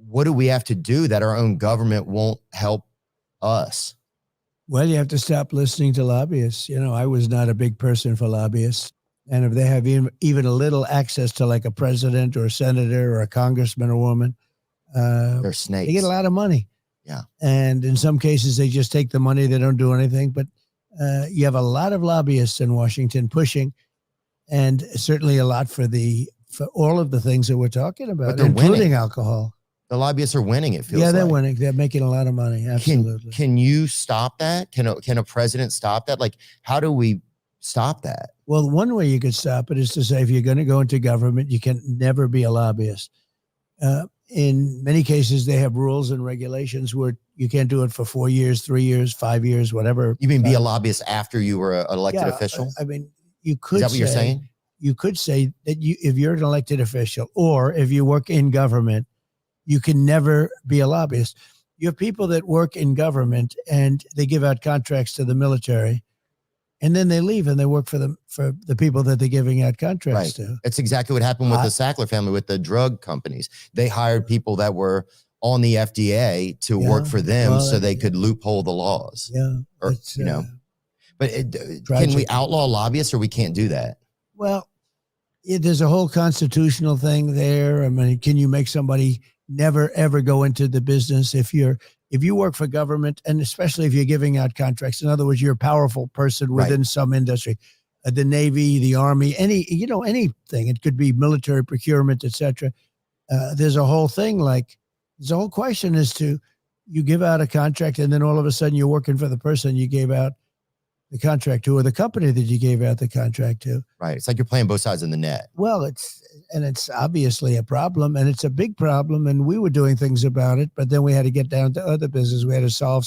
what do we have to do that our own government won't help us? Well, you have to stop listening to lobbyists. I was not a big person for lobbyists. And if they have even a little access to like a president or a senator or a congressman or woman, they're snakes. They get a lot of money. Yeah. And in some cases, they just take the money. They don't do anything. But you have a lot of lobbyists in Washington pushing. and certainly a lot for all of the things that we're talking about, they're including winning. alcohol. The lobbyists are winning, it feels Yeah, they're like. winning. They're making a lot of money. Absolutely. Can you stop that? Can a president stop that? Like, how do we stop that? Well, one way you could stop it is to say, if you're going to go into government, you can never be a lobbyist. In many cases, they have rules and regulations where you can't do it for 4 years, 3 years, 5 years, whatever. You mean be a lobbyist after you were an elected Yeah, official? I mean, you could Is that what you're saying? You could say that if you're an elected official or if you work in government, you can never be a lobbyist. You have people that work in government and they give out contracts to the military, and then they leave and they work for the people that they're giving out contracts to. That's exactly what happened with the Sackler family, with the drug companies. They hired people that were on the FDA to work for them so they could loophole the laws. Yeah. Or, but can we outlaw lobbyists, or we can't do that? Well, there's a whole constitutional thing there. I mean, can you make somebody never, ever go into the business if you work for government, and especially if you're giving out contracts? In other words, you're a powerful person within some industry, the Navy, the Army, anything. It could be military procurement, etc. There's a whole thing there's a whole question as to you give out a contract and then all of a sudden you're working for the person you gave out the contract to, or the company that you gave out the contract to. Right. It's like you're playing both sides of the net. Well, it's obviously a problem, and it's a big problem, and we were doing things about it, but then we had to get down to other business. We had to solve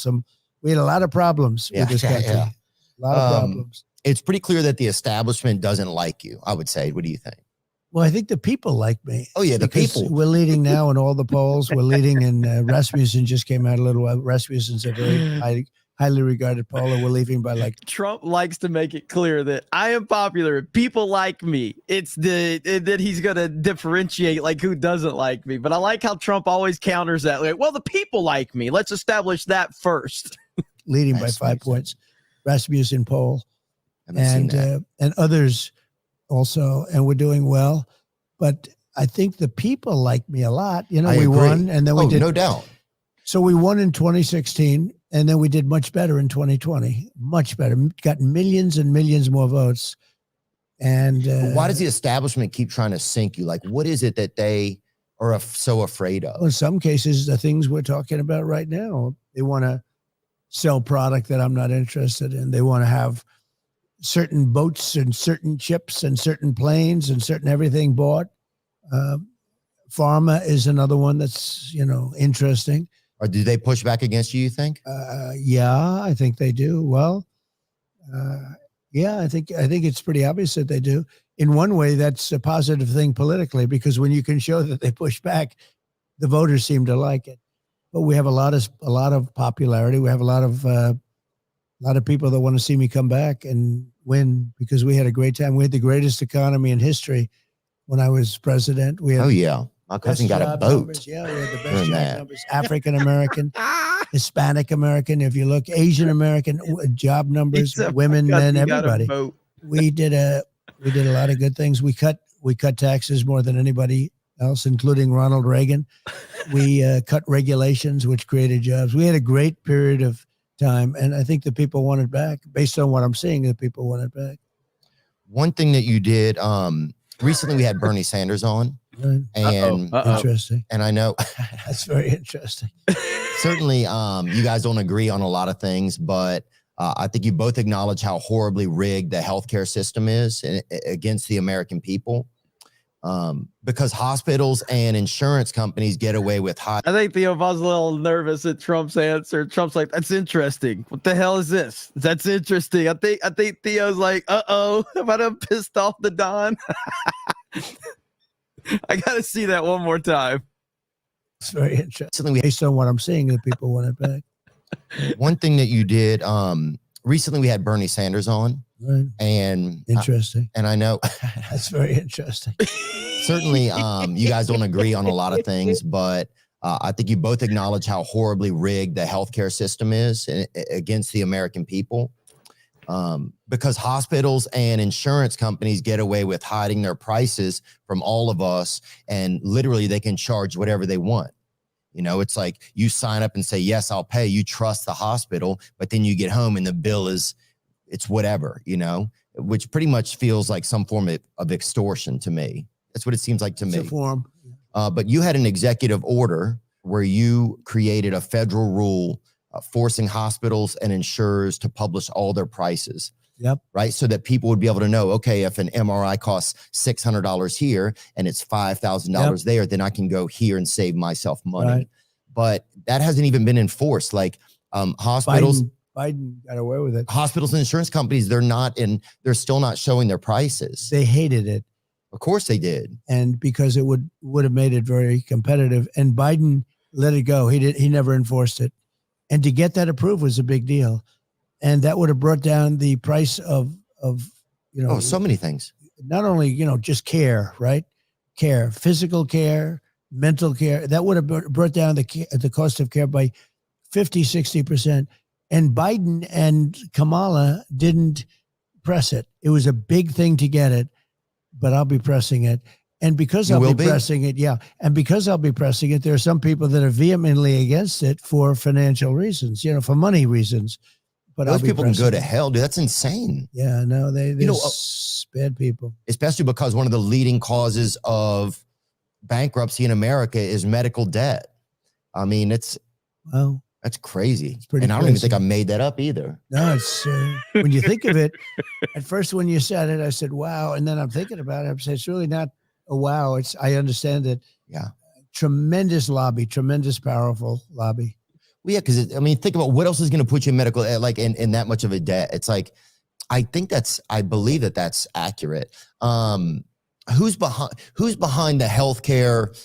we had a lot of problems with this country. A lot of problems. It's pretty clear that the establishment doesn't like you, I would say. What do you think? Well, I think the people like me. Oh, yeah, the people. We're leading now in all the polls. We're leading in Rasmussen just came out a little while. Rasmussen's a very highly regarded poll, and we're leaving by Trump likes to make it clear that I am popular. People like me. It's that he's going to differentiate who doesn't like me. But I like how Trump always counters that. Well, the people like me. Let's establish that first. Leading by 5 points. Rasmussen poll. And others also, and we're doing well. But I think the people like me a lot. We agree. won, and then we did. No doubt. So we won in 2016, and then we did much better in 2020. Much better. Got millions and millions more votes. And why does the establishment keep trying to sink you? What is it that they are so afraid of? Well, in some cases, the things we're talking about right now, they want to sell product that I'm not interested in. They want to have certain boats and certain ships and certain planes and certain everything bought. Pharma is another one that's, interesting. Or do they push back against you think? Yeah, I think they do. Well, I think it's pretty obvious that they do. In one way, that's a positive thing politically, because when you can show that they push back, the voters seem to like it. But we have a lot of popularity. We have a lot of people that want to see me come back and win, because we had a great time. We had the greatest economy in history when I was president. We had my cousin got a boat. Numbers. Yeah, we had the best job numbers. African American, Hispanic American. If you look, Asian American job numbers, women, men, everybody. We did a lot of good things. We cut taxes more than anybody else, including Ronald Reagan. We cut regulations, which created jobs. We had a great period of time, and I think the people want it back. Based on what I'm seeing, the people want it back. One thing that you did recently, we had Bernie Sanders on. And interesting. And I know that's very interesting. Certainly, you guys don't agree on a lot of things, but I think you both acknowledge how horribly rigged the healthcare system is against the American people. Because hospitals and insurance companies get away with high. I think Theo was a little nervous at Trump's answer. Trump's like, "That's interesting. What the hell is this? That's interesting." I think Theo's like, "Uh-oh, have I done pissed off the Don?" I gotta see that one more time. It's very interesting. Based on what I'm seeing, the people want it back. One thing that you did recently, we had Bernie Sanders on. Right. And interesting. And I know that's very interesting. Certainly, you guys don't agree on a lot of things, but I think you both acknowledge how horribly rigged the healthcare system is against the American people. Because hospitals and insurance companies get away with hiding their prices from all of us, and literally they can charge whatever they want. It's like you sign up and say, yes, I'll pay. You trust the hospital, but then you get home and the bill is it's whatever, which pretty much feels like some form of extortion to me. That's what it seems like to me. It's a form. But you had an executive order where you created a federal rule forcing hospitals and insurers to publish all their prices. Yep. Right. So that people would be able to know, okay, if an MRI costs $600 here and it's $5,000 there, then I can go here and save myself money. Right. But that hasn't even been enforced. Like hospitals. Biden got away with it. Hospitals and insurance companies, they're still not showing their prices. They hated it. Of course they did. And because it would have made it very competitive. And Biden let it go. He never enforced it. And to get that approved was a big deal. And that would have brought down the price of so many things. Not only, just care, right? Care, physical care, mental care. That would have brought down the cost of care by 50, 60%. And Biden and Kamala didn't press it. It was a big thing to get it, but I'll be pressing it. And because I'll be pressing it, and because I'll be pressing it, there are some people that are vehemently against it for financial reasons, for money reasons. But those people can go to hell, dude. That's insane. Yeah, no, they're bad people. Especially because one of the leading causes of bankruptcy in America is medical debt. I mean, that's crazy. And I don't even think I made that up either. No, it's when you think of it, at first when you said it, I said, wow. And then I'm thinking about it. I said, it's really not a wow. I understand it. Yeah. Tremendous lobby, tremendous powerful lobby. Well, yeah, because think about what else is going to put you in medical, like in that much of a debt. It's like, I believe that's accurate. Who's behind the healthcare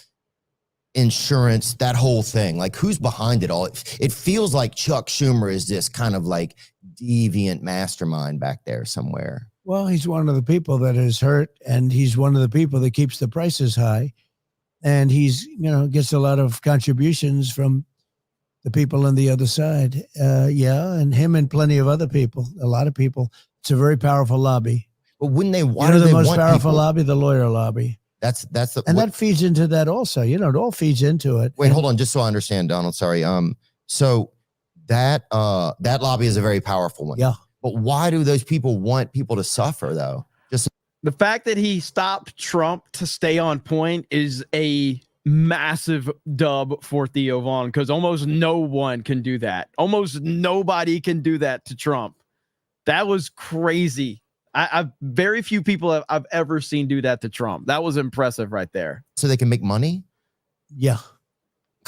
insurance, that whole thing? Like, who's behind it all? It feels like Chuck Schumer is this kind of like deviant mastermind back there somewhere. Well, he's one of the people that is hurt, and he's one of the people that keeps the prices high, and he's, gets a lot of contributions from the people on the other side. And him and plenty of other people, a lot of people. It's a very powerful lobby. But wouldn't they want the most powerful lobby? The lawyer lobby. That feeds into that also. It all feeds into it. Wait, hold on, just so I understand, Donald. Sorry. So that lobby is a very powerful one. Yeah. But why do those people want people to suffer though? Just the fact that he stopped Trump to stay on point is a massive dub for Theo Von, because almost no one can do that. Almost nobody can do that to Trump. That was crazy. I've very few people I've ever seen do that to Trump. That was impressive right there. So they can make money? Yeah.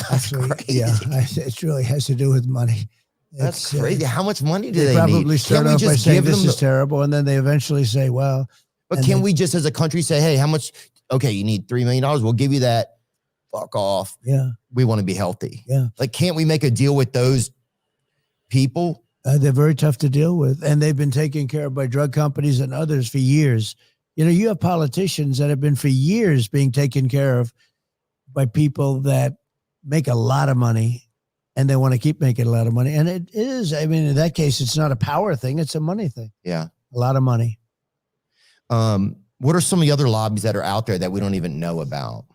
That's crazy. Yeah, it really has to do with money. That's crazy. How much money do they probably need? start off by saying this is terrible, and then they eventually say, well. But can we just as a country say, hey, how much? Okay, you need $3 million. We'll give you that. Fuck off. Yeah. We want to be healthy. Yeah. Like, can't we make a deal with those people? They're very tough to deal with, and they've been taken care of by drug companies and others for years. You have politicians that have been for years being taken care of by people that make a lot of money, and they want to keep making a lot of money. And it is, in that case, it's not a power thing. It's a money thing. Yeah. A lot of money. What are some of the other lobbies that are out there that we don't even know about?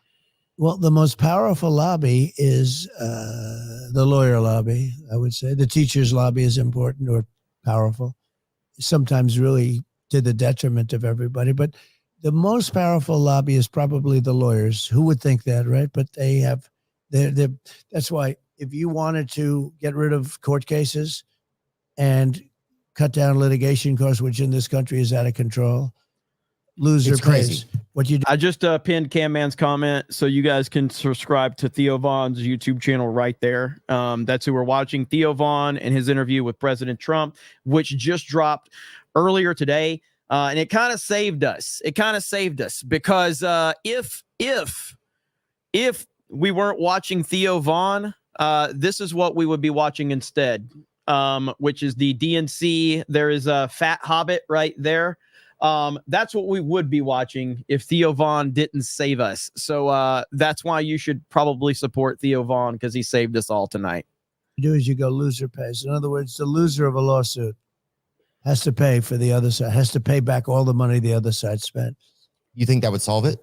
Well, the most powerful lobby is the lawyer lobby, I would say. The teacher's lobby is important or powerful, sometimes really to the detriment of everybody. But the most powerful lobby is probably the lawyers. Who would think that, right? But that's why if you wanted to get rid of court cases and cut down litigation costs, which in this country is out of control, loser It's crazy. pays. What you do. I just pinned Cam Man's comment so you guys can subscribe to Theo Von's YouTube channel right there. That's who we're watching. Theo Von and his interview with President Trump, which just dropped earlier today. And it kind of saved us. It kind of saved us because if we weren't watching Theo Von, this is what we would be watching instead, which is the DNC. There is a fat hobbit right there. That's what we would be watching if Theo Von didn't save us. So that's why you should probably support Theo Von, because he saved us all tonight. You do is you go loser pays. In other words, the loser of a lawsuit has to pay for the other side, has to pay back all the money the other side spent. You think that would solve it?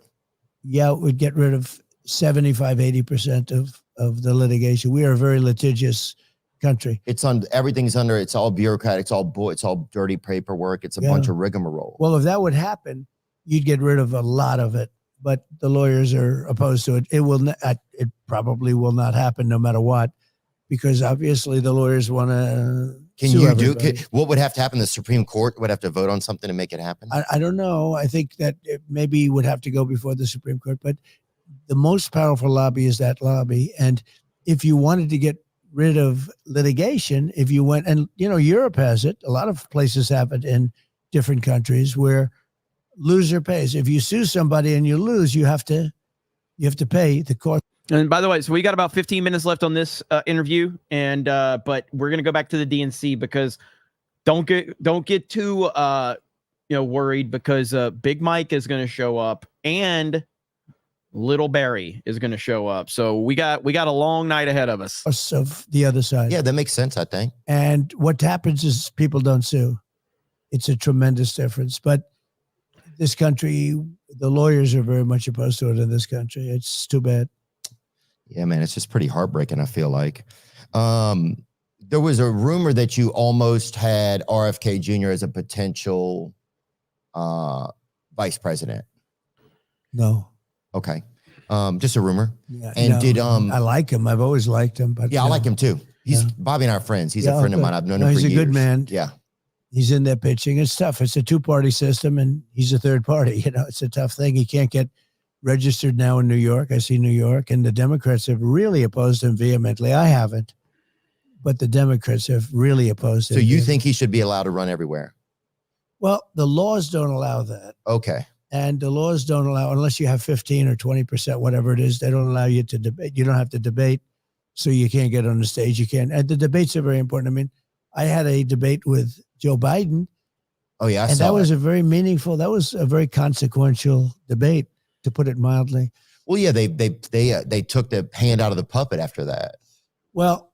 Yeah, it would get rid of 75, 80% of the litigation. We are a very litigious country. It's everything's under. It's all bureaucratic. It's all dirty paperwork. It's a bunch of rigmarole. Well, if that would happen, you'd get rid of a lot of it. But the lawyers are opposed to it. It probably will not happen no matter what, because obviously the lawyers want to. What would have to happen? The Supreme Court would have to vote on something to make it happen? I don't know. I think that it maybe would have to go before the Supreme Court, but the most powerful lobby is that lobby. And if you wanted to get rid of litigation, if you went, and Europe has it, a lot of places have it in different countries where loser pays. If you sue somebody and you lose, you have to pay the court. And by the way, so we got about 15 minutes left on this interview, and but we're gonna go back to the DNC because don't get too worried, because Big Mike is gonna show up and Little Barry is gonna show up. So we got a long night ahead of us. Of the other side. Yeah, that makes sense, I think. And what happens is people don't sue. It's a tremendous difference. But this country, the lawyers are very much opposed to it in this country. It's too bad. Yeah, man, it's just pretty heartbreaking, I feel like. There was a rumor that you almost had RFK Jr. as a potential vice president. No. Okay. Just a rumor. Yeah, and I like him. I've always liked him. But yeah, I like him too. Bobby and I are friends. He's a friend of mine. I've known him for years. He's a good man. Yeah. He's in there pitching. It's tough. It's a two-party system, and he's a third party. It's a tough thing. He can't get registered now in New York. I see New York, and the Democrats have really opposed him vehemently. I haven't, but the Democrats have really opposed him. So you think he should be allowed to run everywhere? Well, the laws don't allow that. Okay. And the laws don't allow, unless you have 15 or 20%, whatever it is, they don't allow you to debate. You don't have to debate, so you can't get on the stage. You can't. And the debates are very important. I mean, I had a debate with Joe Biden. Oh, yeah. And that was a very meaningful, that was a very consequential debate, to put it mildly. Well, yeah, they took the hand out of the puppet after that. Well,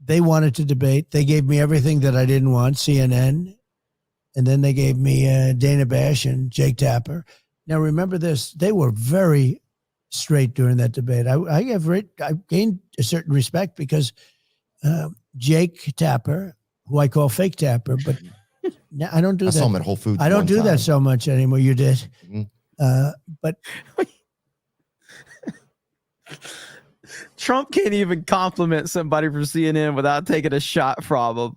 they wanted to debate. They gave me everything that I didn't want, CNN. And then they gave me Dana Bash and Jake Tapper. Now, remember this. They were very straight during that debate. I gained a certain respect because Jake Tapper, who I call Fake Tapper, but now I don't do that. I saw him at Whole Foods. I don't do that so much anymore. You did. Mm-hmm. But Trump can't even compliment somebody from CNN without taking a shot from him.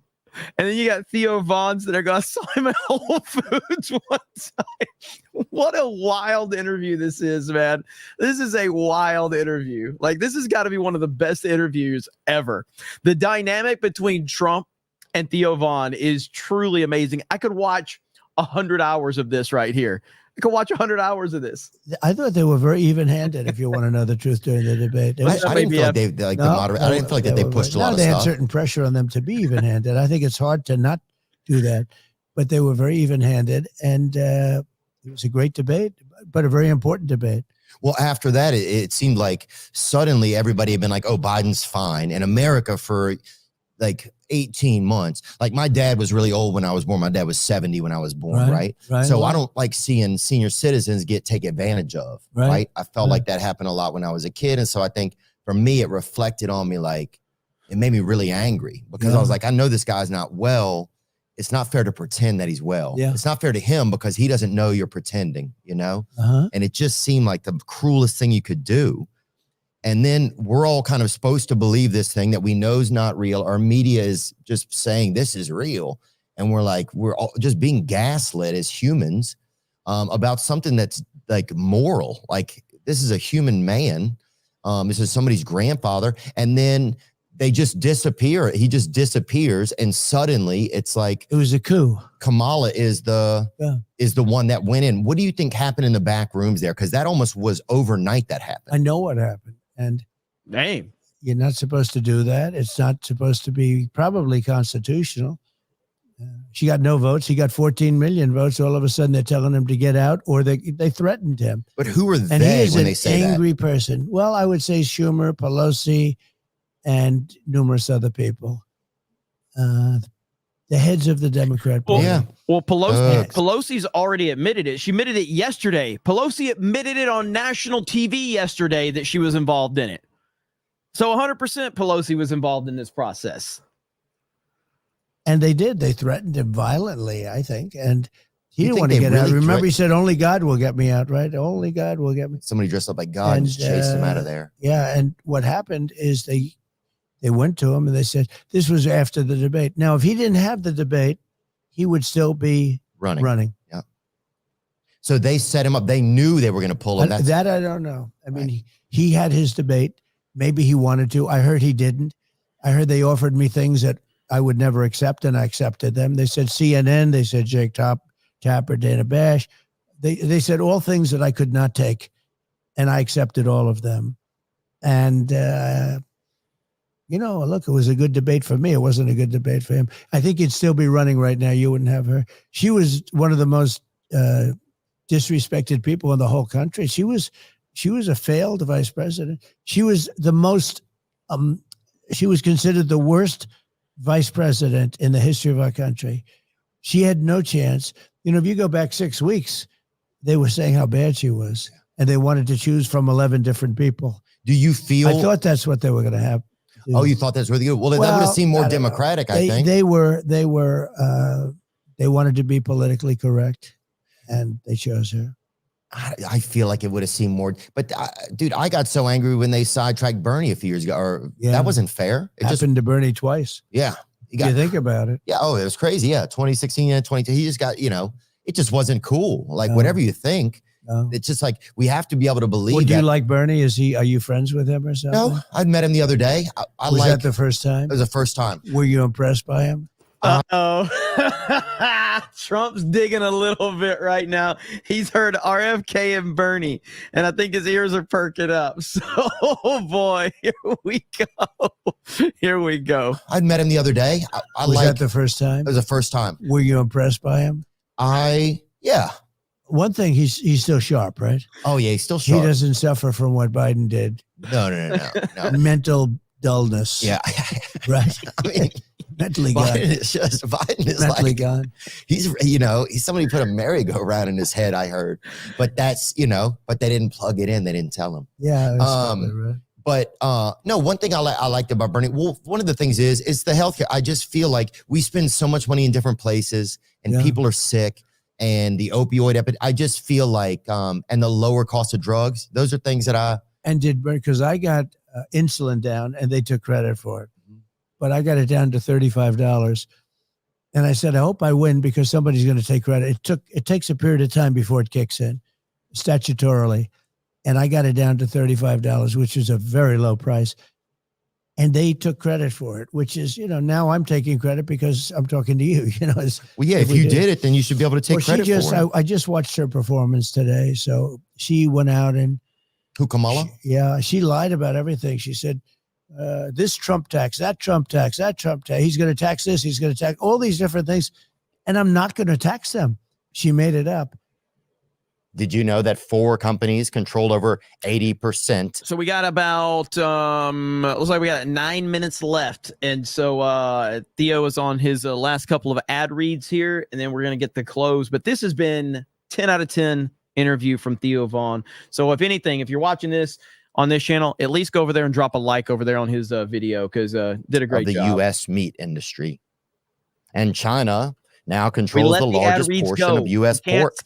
And then you got Theo Von's that are going to saw him at Whole Foods one time. What a wild interview this is, man. This is a wild interview. Like, this has got to be one of the best interviews ever. The dynamic between Trump and Theo Von is truly amazing. I could watch 100 hours of this right here. I could watch 100 hours of this. I thought they were very even-handed, if you want to know the truth, during the debate. I didn't feel like they I didn't feel like they pushed a lot of stuff. They had stuff. certain pressure on them to be even-handed. I think it's hard to not do that. But they were very even-handed, and it was a great debate, but a very important debate. Well, after that, it seemed like suddenly everybody had been like, oh, Biden's fine. And America for like 18 months. Like, my dad was really old when I was born. My dad was 70 when I was born, right? So I don't like seeing senior citizens get taken advantage of, right? I felt like that happened a lot when I was a kid. And so I think for me, it reflected on me, like, it made me really angry because I was like, I know this guy's not well. It's not fair to pretend that he's well. It's not fair to him because he doesn't know you're pretending, you know? And it just seemed like the cruelest thing you could do. And then we're all kind of supposed to believe this thing that we know is not real. Our media is just saying this is real. And we're like, we're all just being gaslit as humans about something that's like moral. Like, this is a human man. This is somebody's grandfather. And then they just disappear. He just disappears. And suddenly it's like, it was a coup. Kamala is the one that went in. What do you think happened in the back rooms there? Because that almost was overnight that happened. I know what happened. And you're not supposed to do that. It's not supposed to be probably constitutional. She got no votes. He got 14 million votes. All of a sudden, they're telling him to get out, or they threatened him. But who are and they he is when an they say angry person? Well, I would say Schumer, Pelosi, and numerous other people. The heads of the Democrat Party. Well, Pelosi's already admitted it. She admitted it yesterday. Pelosi admitted it on national TV yesterday that she was involved in it. So 100% Pelosi was involved in this process. And they did. They threatened him violently, I think. And he You didn't think want to they get out. really Remember, he said, only God will get me out, right? Only God will get me. Somebody dressed up like God and just chased him out of there. Yeah. And what happened is they went to him and they said, this was after the debate. Now, if he didn't have the debate, he would still be running. Yeah. So they set him up. They knew they were going to pull him. That I don't know. I mean, he had his debate. Maybe he wanted to. I heard he didn't. I heard they offered me things that I would never accept, and I accepted them. They said CNN. They said Jake Tapper, Dana Bash. They said all things that I could not take, and I accepted all of them. And, look, it was a good debate for me. It wasn't a good debate for him. I think he'd still be running right now. You wouldn't have her. She was one of the most disrespected people in the whole country. She was a failed vice president. She was the most, she was considered the worst vice president in the history of our country. She had no chance. If you go back 6 weeks, they were saying how bad she was, and they wanted to choose from 11 different people. Do you feel? I thought that's what they were going to have. Oh, you thought that's really good? Well, that would have seemed more democratic, I think. They wanted to be politically correct, and they chose her. I feel like it would have seemed more, but dude, I got so angry when they sidetracked Bernie a few years ago. That wasn't fair. It happened to Bernie twice. Yeah. You think about it. Yeah. Oh, it was crazy. Yeah. 2016 and 22. He just got, it just wasn't cool. Like whatever you think, it's just like, we have to be able to believe. Well, do you like Bernie? Are you friends with him or something? No, I met him the other day. Was that the first time? It was the first time. Were you impressed by him? Trump's digging a little bit right now. He's heard RFK and Bernie, and I think his ears are perking up. So, oh boy, here we go. Here we go. I met him the other day. Was that the first time? It was the first time. Were you impressed by him? Yeah. One thing, he's still sharp, right? Oh yeah, he's still sharp. He doesn't suffer from what Biden did. No. Mental dullness. Yeah. Right. I mean, mentally gone. Biden is mentally like, gone. He's somebody put a merry-go-round in his head, I heard. But that's, but they didn't plug it in. They didn't tell him. Yeah. Right. But no, one thing I liked about Bernie, well, one of the things is the healthcare. I just feel like we spend so much money in different places, and people are sick, and the opioid epidemic. I just feel like, and the lower cost of drugs, those are things that because I got insulin down, and they took credit for it. But I got it down to $35. And I said, I hope I win because somebody's going to take credit. It takes a period of time before it kicks in statutorily. And I got it down to $35, which is a very low price. And they took credit for it, which is, now I'm taking credit because I'm talking to you, well, yeah, if you did it, then you should be able to take credit for it. I just watched her performance today. So she went out and. Who, Kamala? She lied about everything. She said, this Trump tax, that Trump tax, that Trump tax. He's going to tax this. He's going to tax all these different things. And I'm not going to tax them. She made it up. Did you know that 4 companies controlled over 80%? So we got about, looks like we got 9 minutes left. And so Theo is on his last couple of ad reads here, and then we're going to get the close. But this has been 10 out of 10 interview from Theo Von. So if anything, if you're watching this on this channel, at least go over there and drop a like over there on his video, because did a great job. The U.S. meat industry. And China now controls the largest portion of U.S. pork.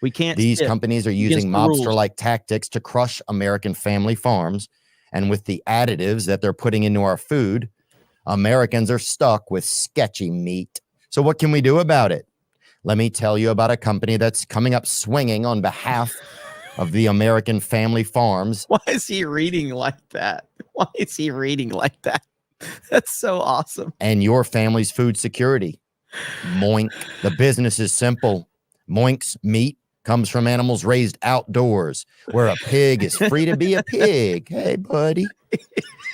We can't These skip companies are using mobster-like tactics to crush American family farms. And with the additives that they're putting into our food, Americans are stuck with sketchy meat. So what can we do about it? Let me tell you about a company that's coming up swinging on behalf of the American family farms. Why is he reading like that? Why is he reading like that? That's so awesome. And your family's food security. Moink. The business is simple. Moink's meat comes from animals raised outdoors, where a pig is free to be a pig. Hey, buddy.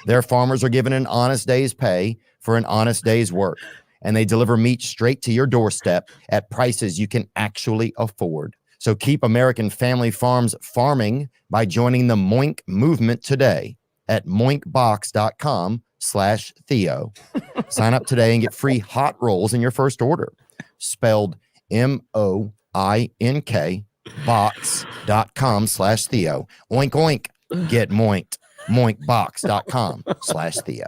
Their farmers are given an honest day's pay for an honest day's work, and they deliver meat straight to your doorstep at prices you can actually afford. So keep American family farms farming by joining the Moink movement today at moinkbox.com/Theo. Sign up today and get free hot rolls in your first order. Spelled MOINK box.com/Theo. Oink, oink. Get moinked. moinkbox.com/Theo.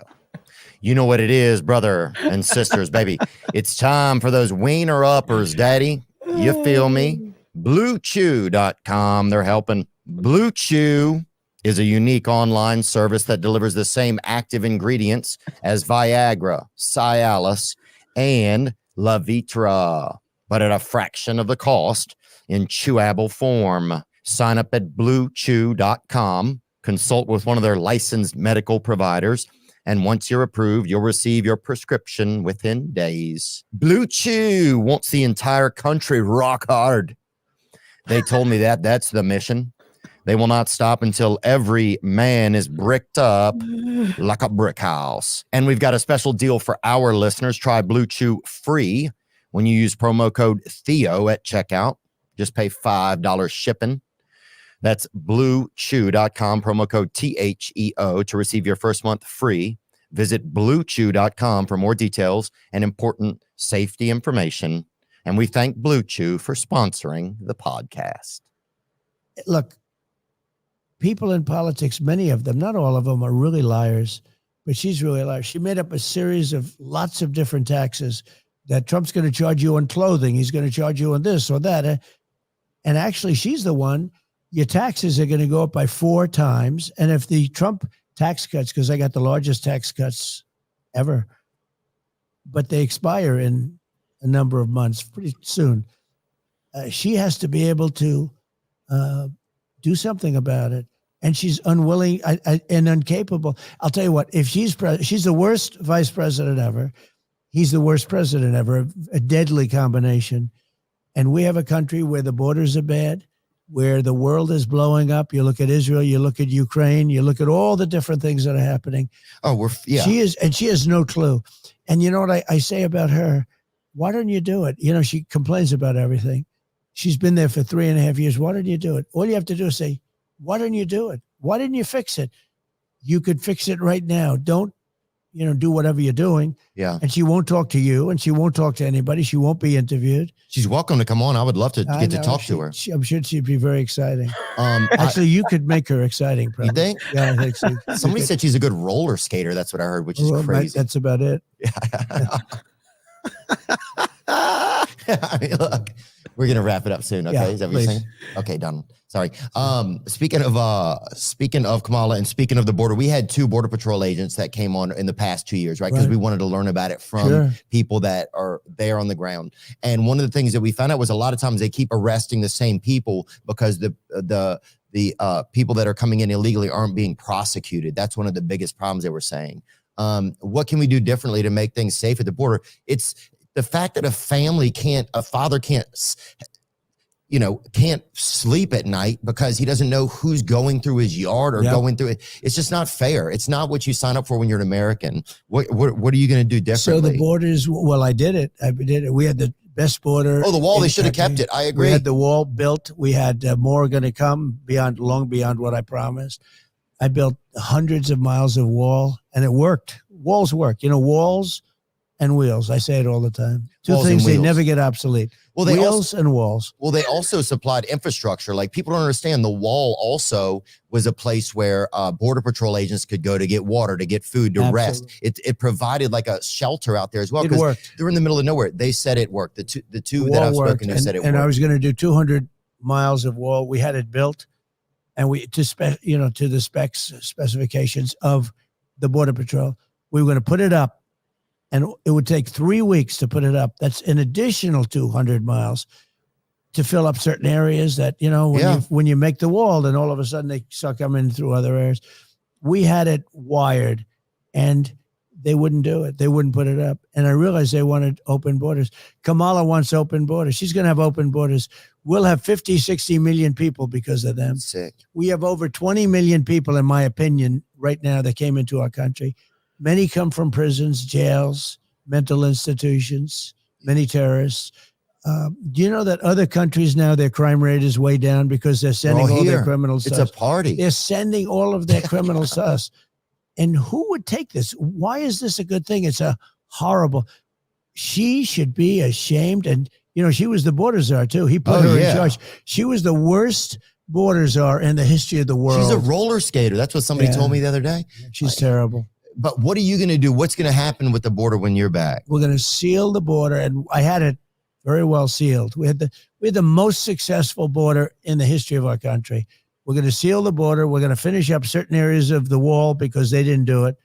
You know what it is, brother and sisters, baby. It's time for those wiener uppers, daddy. You feel me? BlueChew.com. They're helping. Blue Chew is a unique online service that delivers the same active ingredients as Viagra, Cialis, and Levitra, but at a fraction of the cost in chewable form. Sign up at BlueChew.com. Consult with one of their licensed medical providers. And once you're approved, you'll receive your prescription within days. Blue Chew wants the entire country rock hard. They told me that that's the mission. They will not stop until every man is bricked up like a brick house. And we've got a special deal for our listeners. Try Blue Chew free when you use promo code Theo at checkout. Just pay $5 shipping. That's BlueChew.com, promo code THEO to receive your first month free. Visit BlueChew.com for more details and important safety information. And we thank Blue Chew for sponsoring the podcast. Look, people in politics, many of them, not all of them, are really liars, but she's really a liar. She made up a series of lots of different taxes that Trump's going to charge you on clothing. He's going to charge you on this or that. And actually, she's the one. Your taxes are going to go up by 4 times. And if the Trump tax cuts, because I got the largest tax cuts ever, but they expire in a number of months, pretty soon, she has to be able to do something about it. And she's unwilling and incapable. I'll tell you what, if she's the worst vice president ever, he's the worst president ever, a deadly combination. And we have a country where the borders are bad, where the world is blowing up. You look at Israel, you look at Ukraine, you look at all the different things that are happening. Oh, She has no clue. And you know what I say about her? Why don't you do it? You know, she complains about everything. She's been there for 3.5 years. Why don't you do it? All you have to do is say, why don't you do it? Why didn't you fix it? You could fix it right now. Don't, do whatever you're doing. Yeah. And she won't talk to you, and she won't talk to anybody. She won't be interviewed. She's welcome to come on. I would love to get to talk to her. I'm sure she'd be very exciting. Actually, you could make her exciting. Probably. You think? Yeah, I think so. Somebody said she's a good roller skater. That's what I heard, which is crazy. That's about it. I mean, look, we're gonna wrap it up soon. Okay, Yeah, is that what you're saying? Okay, done. Sorry. Speaking of Kamala and speaking of the border, we had 2 Border Patrol agents that came on in the past 2 years, right? Because we wanted to learn about it from people that are there on the ground. And one of the things that we found out was a lot of times they keep arresting the same people because the people that are coming in illegally aren't being prosecuted. That's one of the biggest problems they were saying. What can we do differently to make things safe at the border? It's the fact that a father can't sleep at night because he doesn't know who's going through his yard or going through it. It's just not fair. It's not what you sign up for when you're an American. What are you going to do differently? So the borders, I did it. We had the best border. Oh, the wall, they should have kept it. I agree. We had the wall built. We had more going to come long beyond what I promised. I built hundreds of miles of wall, and it worked. Walls work. Walls and wheels. I say it all the time. 2 things, they never get obsolete. Wheels and walls. Well, they also supplied infrastructure. Like, people don't understand, the wall also was a place where Border Patrol agents could go to get water, to get food, to rest. It provided like a shelter out there as well. It worked. They're in the middle of nowhere. They said it worked. The two that I've spoken to said it worked. And I was going to do 200 miles of wall. We had it built, and to the specifications of the Border Patrol. We were going to put it up. And it would take 3 weeks to put it up. That's an additional 200 miles to fill up certain areas that, when you make the wall, then all of a sudden they start coming through other areas. We had it wired, and they wouldn't do it. They wouldn't put it up. And I realized they wanted open borders. Kamala wants open borders. She's going to have open borders. We'll have 50, 60 million people because of them. Sick. We have over 20 million people, in my opinion, right now that came into our country. Many come from prisons, jails, mental institutions, many terrorists. Do you know that other countries now, their crime rate is way down because they're sending all their criminals to us? It's a party. They're sending all of their criminals to us. And who would take this? Why is this a good thing? It's a horrible. She should be ashamed. And, she was the border czar, too. He put her in charge. She was the worst borders are in the history of the world. She's a roller skater. That's what somebody told me the other day. She's terrible. But what are you going to do? What's going to happen with the border when you're back? We're going to seal the border, and I had it very well sealed. We had the most successful border in the history of our country. We're going to seal the border. We're going to finish up certain areas of the wall because they didn't do it.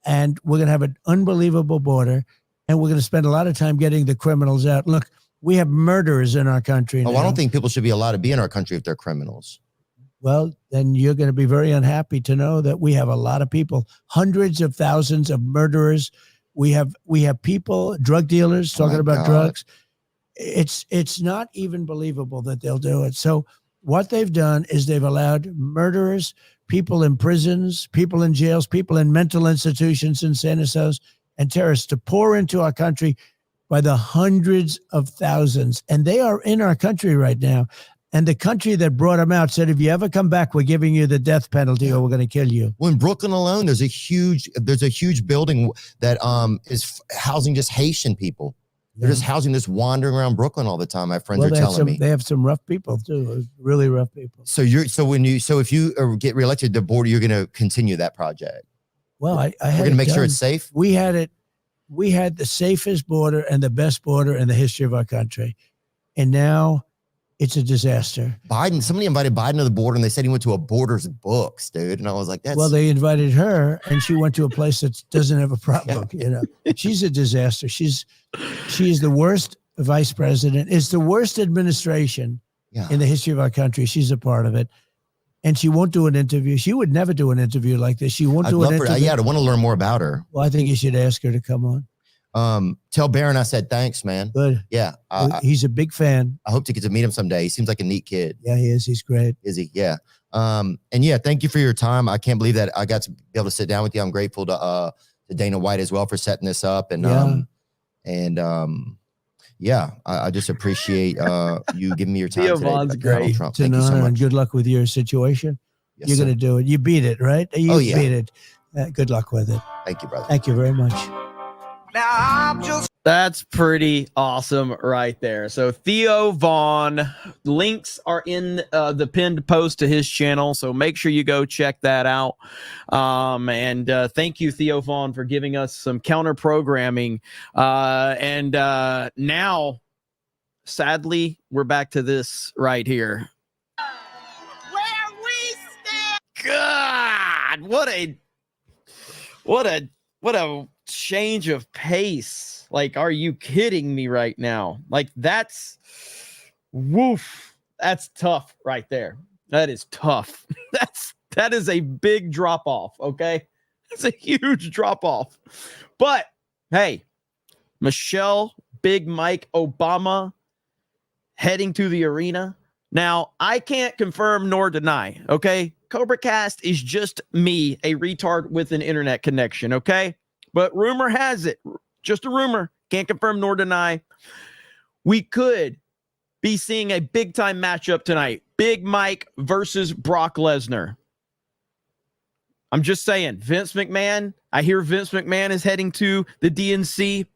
And we're going to have an unbelievable border. And we're going to spend a lot of time getting the criminals out. Look, we have murderers in our country now. I don't think people should be allowed to be in our country if they're criminals. Well, then you're going to be very unhappy to know that we have a lot of people, hundreds of thousands of murderers. We have people, drug dealers talking about drugs. It's not even believable that they'll do it. So what they've done is they've allowed murderers, people in prisons, people in jails, people in mental institutions and sanitariums, and terrorists to pour into our country by the hundreds of thousands. And they are in our country right now. And the country that brought them out said, if you ever come back, we're giving you the death penalty or we're going to kill you. Well, in Brooklyn alone, there's a huge building that is housing just Haitian people. They're just housing, just wandering around Brooklyn all the time. My friends are telling me. They have some rough people too, really rough people. So if you get reelected to board, you're going to continue that project. Well, we're going to make sure it's safe. We had the safest border and the best border in the history of our country, and now it's a disaster. Somebody invited Biden to the border, and they said he went to a Borders Books, dude. And I was like, well, they invited her, and she went to a place that doesn't have a problem. You know, she's a disaster. She is the worst vice president. It's the worst administration in the history of our country. She's a part of it. And she won't do an interview. She would never do an interview like this. She won't do an interview. I want to learn more about her. Well, I think you should ask her to come on. Tell Barron I said thanks, man. Good. Yeah. He's a big fan. I hope to get to meet him someday. He seems like a neat kid. Yeah, he is. He's great. Is he? Yeah. And yeah, thank you for your time. I can't believe that I got to be able to sit down with you. I'm grateful to Dana White as well for setting this up. Yeah, I just appreciate you giving me your time. Theo today. Von's great. Trump. Thank you so And much. good luck with your situation. Yes, You're going to do it. You beat it, right? You beat it. Good luck with it. Thank you, brother. Thank you very much. That's pretty awesome right there. So Theo Von, links are in the pinned post to his channel, so make sure you go check that out. And thank you, Theo Von, for giving us some counter programming. And now, sadly, we're back to this right here. Where we stand. God, what a change of pace. Like, are you kidding me right now? Like, that's tough right there. That is tough. That is a big drop off. Okay. It's a huge drop off, but hey, Michelle, Big Mike Obama heading to the arena. Now, I can't confirm nor deny. Okay. Cobra Cast is just me, a retard with an internet connection. Okay. But rumor has it, just a rumor, can't confirm nor deny, we could be seeing a big-time matchup tonight. Big Mike versus Brock Lesnar. I'm just saying, Vince McMahon, I hear Vince McMahon is heading to the DNC.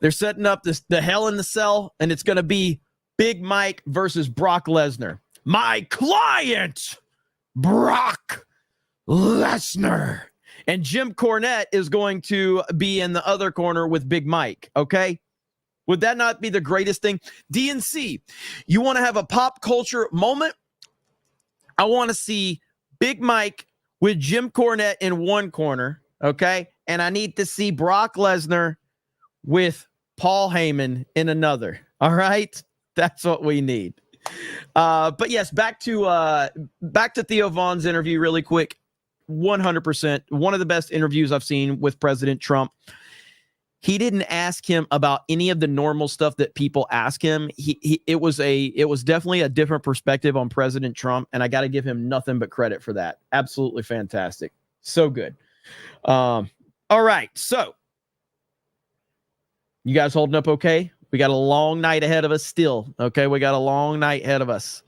They're setting up the Hell in the Cell, and it's going to be Big Mike versus Brock Lesnar. My client, Brock Lesnar. And Jim Cornette is going to be in the other corner with Big Mike, okay? Would that not be the greatest thing? DNC, you want to have a pop culture moment? I want to see Big Mike with Jim Cornette in one corner, okay? And I need to see Brock Lesnar with Paul Heyman in another, all right? That's what we need. But yes, back to Theo Von's interview really quick. 100%. One of the best interviews I've seen with President Trump. He didn't ask him about any of the normal stuff that people ask him. It was definitely a different perspective on President Trump, and I got to give him nothing but credit for that. Absolutely fantastic. So good. All right. So you guys holding up okay? We got a long night ahead of us still. Okay. We got a long night ahead of us.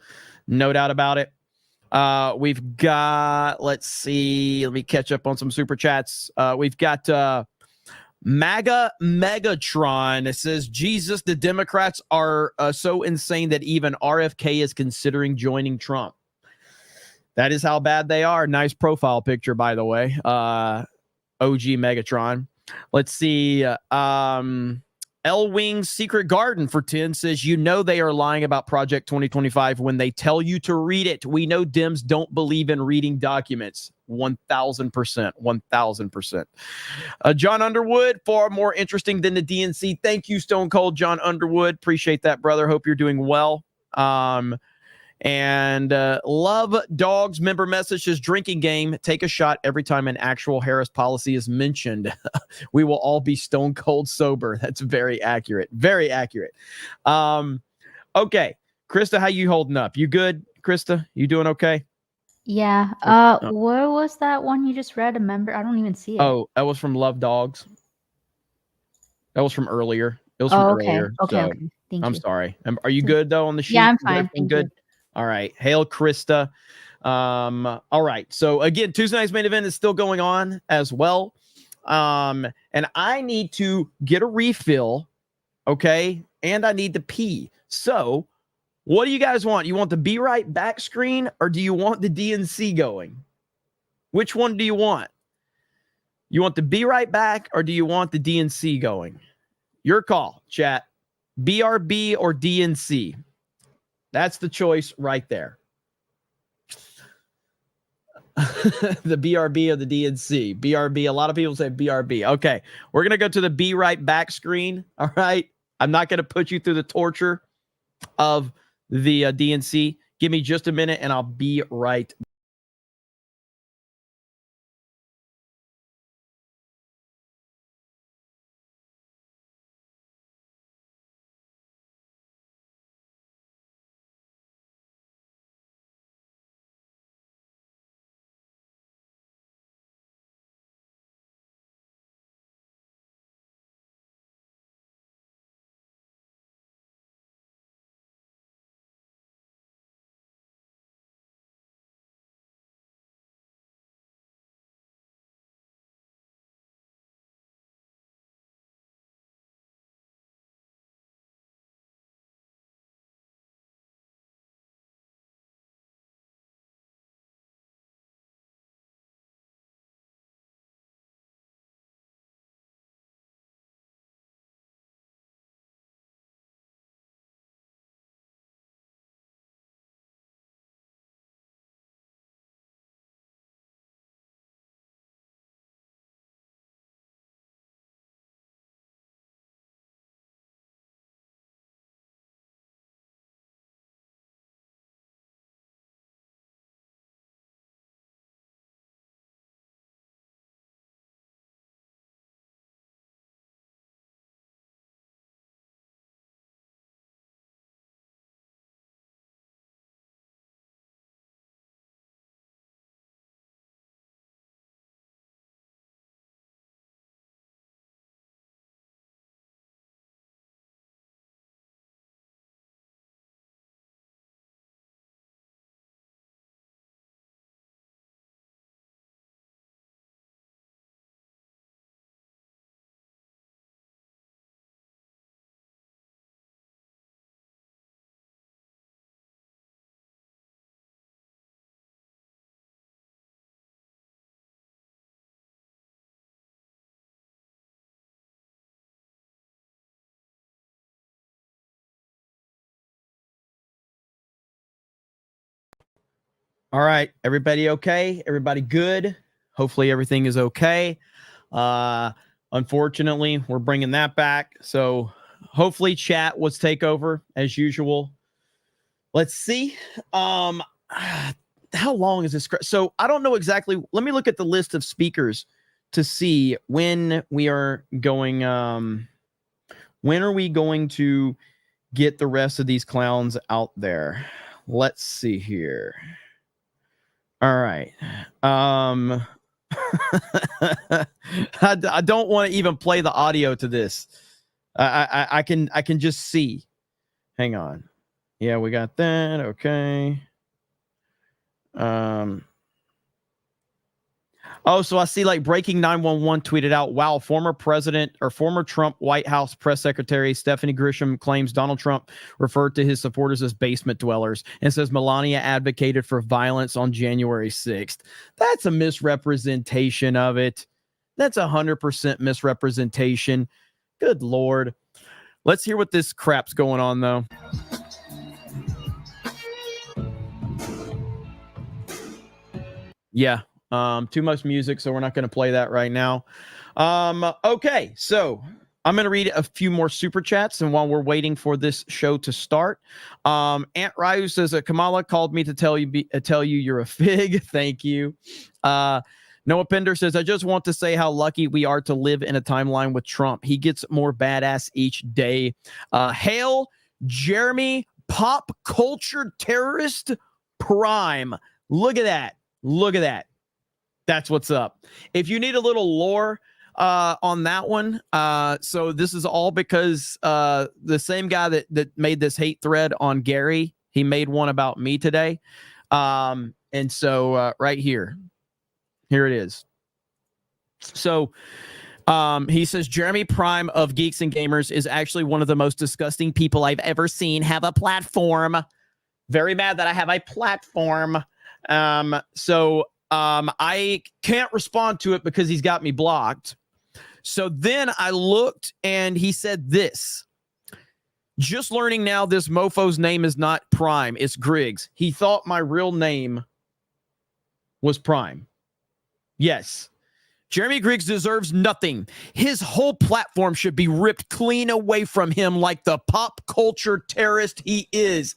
No doubt about it. We've got, let's see, let me catch up on some super chats. We've got MAGA Megatron. It says, Jesus, the Democrats are so insane that even RFK is considering joining Trump. That is how bad they are. Nice profile picture, by the way. OG Megatron. Let's see. L Wing's Secret Garden for 10 says, you know they are lying about Project 2025 when they tell you to read it. We know Dems don't believe in reading documents. 1,000%. 1,000%. John Underwood, far more interesting than the DNC. Thank you, Stone Cold John Underwood. Appreciate that, brother. Hope you're doing well. And Love Dogs member message says, drinking game, take a shot every time an actual Harris policy is mentioned. We will all be stone cold sober. That's very accurate. Very accurate. Okay. Krista, how you holding up? You good, Krista? You doing okay? Yeah. Where was that one you just read? A member? I don't even see it. Oh, that was from Love Dogs. That was from earlier. It was from earlier. Okay. So Okay. Thank you. I'm sorry. Are you good though on the sheet? Yeah, I'm Is fine. everything Thank good? you. All right. Hail Krista. All right. So again, Tuesday night's main event is still going on as well. And I need to get a refill. Okay. And I need to pee. So what do you guys want? You want the Be Right Back screen or do you want the DNC going? Which one do you want? You want the Be Right Back or do you want the DNC going? Your call, chat. BRB or DNC? That's the choice right there. The BRB or the DNC? BRB. A lot of people say BRB. Okay. We're going to go to the Be Right Back screen. All right. I'm not going to put you through the torture of the DNC. Give me just a minute and I'll be right back. All right, everybody okay? Everybody good? Hopefully everything is okay. Unfortunately, we're bringing that back. So hopefully chat was take over as usual. Let's see. How long is this? So I don't know exactly. Let me look at the list of speakers to see when we are going. When are we going to get the rest of these clowns out there? Let's see here. All right. I don't want to even play the audio to this. I can just see. Hang on. Yeah, we got that. Okay. Oh, so I see like Breaking 911 tweeted out, wow, former Trump White House press secretary Stephanie Grisham claims Donald Trump referred to his supporters as basement dwellers and says Melania advocated for violence on January 6th. That's a misrepresentation of it. That's 100% misrepresentation. Good Lord. Let's hear what this crap's going on, though. Yeah. Too much music, so we're not going to play that right now. Okay, so I'm going to read a few more super chats, and while we're waiting for this show to start, Aunt Ryu says, Kamala called me to tell you you're a fig. Thank you. Noah Pender says, I just want to say how lucky we are to live in a timeline with Trump. He gets more badass each day. Hail Jeremy Pop Culture Terrorist Prime. Look at that. Look at that. That's what's up. If you need a little lore on that one, so this is all because the same guy that made this hate thread on Gary, he made one about me today. And so right here it is. So he says, Jeremy Prime of Geeks and Gamers is actually one of the most disgusting people I've ever seen have a platform. Very mad that I have a platform. I can't respond to it because he's got me blocked. So then I looked and he said this. Just learning now this mofo's name is not Prime, it's Griggs. He thought my real name was Prime. Yes. Jeremy Griggs deserves nothing. His whole platform should be ripped clean away from him like the pop culture terrorist he is.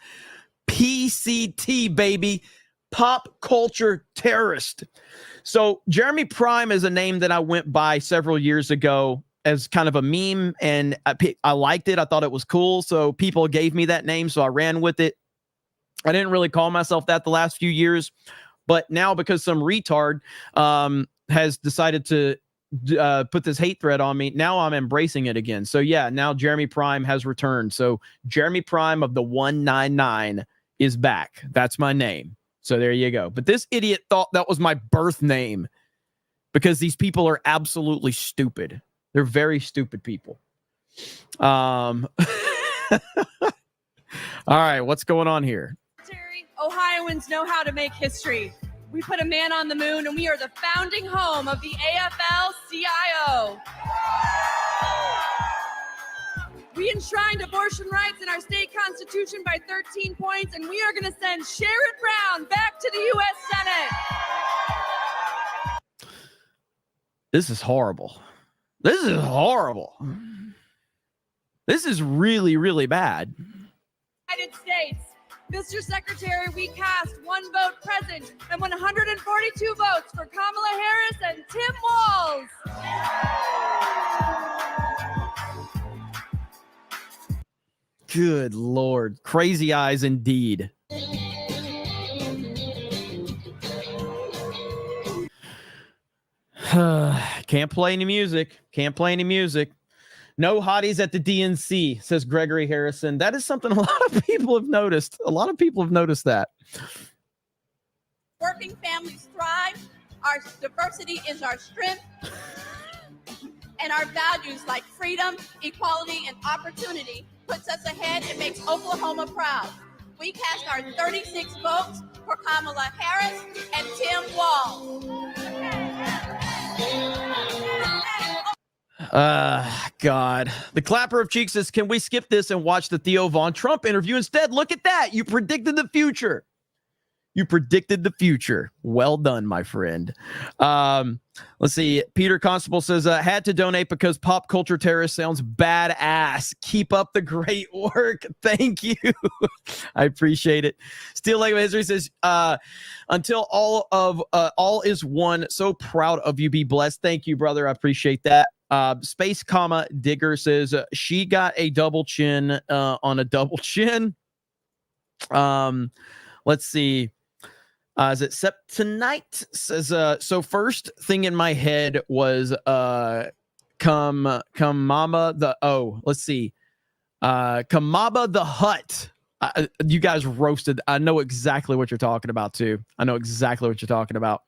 PCT, baby. Pop culture terrorist. So Jeremy Prime is a name that I went by several years ago as kind of a meme, and I liked it. I thought it was cool, so people gave me that name, so I ran with it. I didn't really call myself that the last few years, but now because some retard has decided to put this hate thread on me, now I'm embracing it again. So yeah, now Jeremy Prime has returned. So Jeremy Prime of the 199 is back. That's my name. So there you go. But this idiot thought that was my birth name because these people are absolutely stupid. They're very stupid people. All right, what's going on here? Ohioans know how to make history. We put a man on the moon, and we are the founding home of the AFL-CIO. We enshrined abortion rights in our state constitution by 13 points, and we are going to send Sherrod Brown back to the U.S. Senate. This is horrible. This is horrible. This is really, really bad. United States. Mr. Secretary, we cast one vote present and 142 votes for Kamala Harris and Tim Walz. Good Lord. Crazy eyes indeed. Can't play any music. Can't play any music. No hotties at the DNC, says Gregory Harrison. That is something a lot of people have noticed. A lot of people have noticed that. Working families thrive. Our diversity is our strength. And our values like freedom, equality, and opportunity puts us ahead and makes Oklahoma proud. We cast our 36 votes for Kamala Harris and Tim Walz. God. The Clapper of Cheeks says, can we skip this and watch the Theo Von Trump interview instead? Look at that. You predicted the future. You predicted the future. Well done, my friend. Let's see. Peter Constable says, had to donate because pop culture terrorist sounds badass. Keep up the great work. Thank you. I appreciate it. Steel Lego History says, until all is one. So proud of you. Be blessed. Thank you, brother. I appreciate that. Space Comma Digger says, she got a double chin on a double chin. Let's see. Is it Septonite says, so first thing in my head was Kamama the Kamaba the Hutt. You guys roasted. I know exactly what you're talking about too. I know exactly what you're talking about.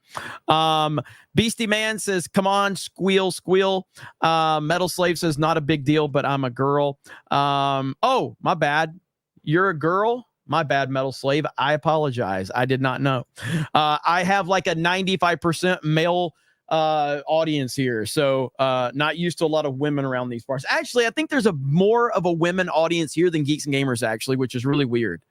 Beastie Man says, "Come on, squeal, squeal." Metal Slave says, "Not a big deal, but I'm a girl." Oh, my bad. You're a girl. My bad, Metal Slave. I apologize. I did not know. I have like a 95% male audience here, so not used to a lot of women around these parts. Actually, I think there's a more of a women audience here than Geeks and Gamers, actually, which is really weird.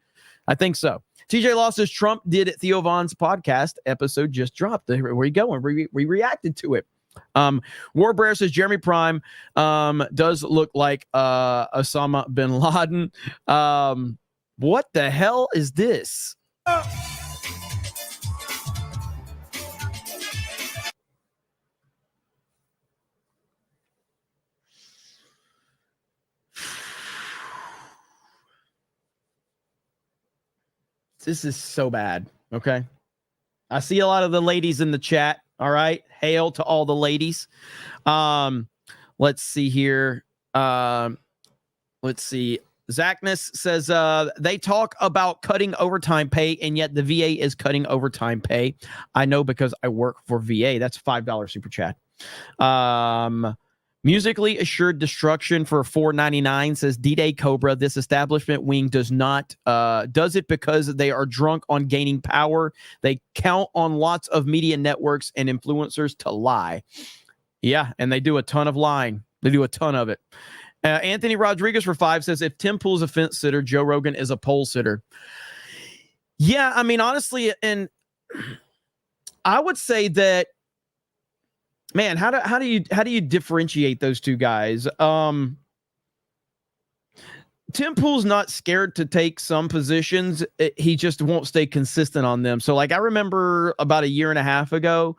I think so. TJ Law says Trump did Theo Von's podcast episode just dropped. Where you going? We reacted to it. Warbear says Jeremy Prime does look like Osama bin Laden. What the hell is this? This is so bad. Okay. I see a lot of the ladies in the chat. All right. Hail to all the ladies. Let's see here. Let's see. Zachness says they talk about cutting overtime pay, and yet the VA is cutting overtime pay. I know because I work for VA. That's $5 super chat. Musically assured destruction for $4.99 says D-Day Cobra. This establishment wing does it because they are drunk on gaining power. They count on lots of media networks and influencers to lie. Yeah, and they do a ton of lying. They do a ton of it. Anthony Rodriguez for 5 says, if Tim Pool's a fence sitter, Joe Rogan is a pole sitter. Yeah, I mean, honestly, and I would say that, man, how do you differentiate those two guys? Tim Pool's not scared to take some positions. He just won't stay consistent on them. So, like, I remember about a year and a half ago,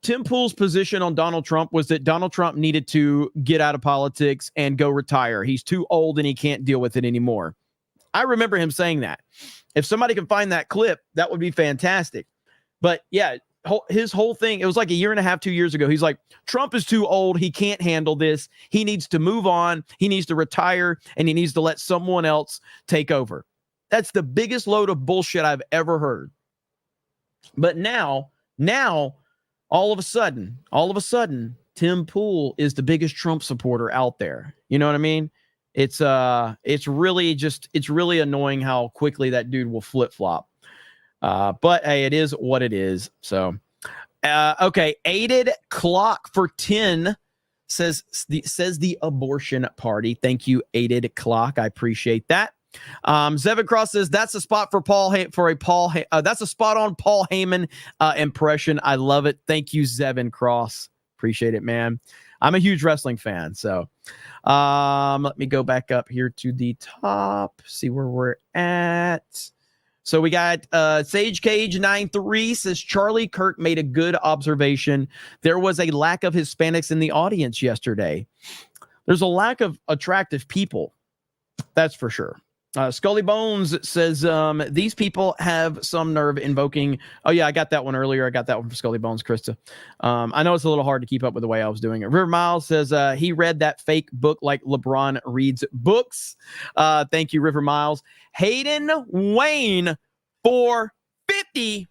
Tim Pool's position on Donald Trump was that Donald Trump needed to get out of politics and go retire. He's too old and he can't deal with it anymore. I remember him saying that. If somebody can find that clip, that would be fantastic. But yeah, his whole thing, it was like a year and a half, 2 years ago. He's like, Trump is too old. He can't handle this. He needs to move on. He needs to retire, and he needs to let someone else take over. That's the biggest load of bullshit I've ever heard. But now, all of a sudden, Tim Pool is the biggest Trump supporter out there. You know what I mean? It's really annoying how quickly that dude will flip-flop. But hey, it is what it is. So, okay. Aided Clock for 10 says the abortion party. Thank you, Aided Clock. I appreciate that. Zevin Cross says that's a spot for that's a spot on Paul Heyman impression. I love it. Thank you, Zevin Cross. Appreciate it, man. I'm a huge wrestling fan. So, let me go back up here to the top, see where we're at. So we got Sage Cage 93 says Charlie Kirk made a good observation. There was a lack of Hispanics in the audience yesterday. There's a lack of attractive people. That's for sure. Scully Bones says these people have some nerve invoking. Oh yeah, I got that one earlier. I got that one from Scully Bones, Krista. I know it's a little hard to keep up with the way I was doing it. River Miles says he read that fake book like LeBron reads books. Thank you, River Miles. Hayden Wayne for 50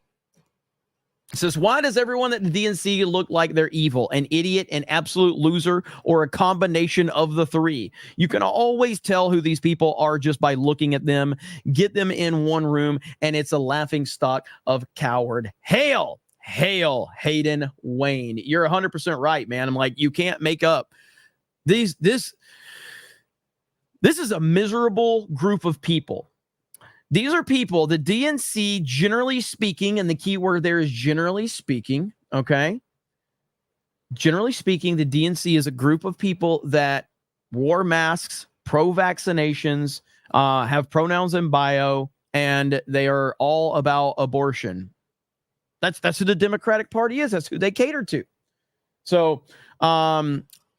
says, why does everyone at the DNC look like they're evil, an idiot, an absolute loser, or a combination of the three? You can always tell who these people are just by looking at them. Get them in one room, and it's a laughing stock of coward. Hail, Hayden Wayne. You're 100% right, man. I'm like, you can't make up these. This is a miserable group of people. These are people, the DNC, generally speaking, and the key word there is generally speaking, okay? Generally speaking, the DNC is a group of people that wore masks, pro-vaccinations, have pronouns in bio, and they are all about abortion. That's who the Democratic Party is. That's who they cater to. So,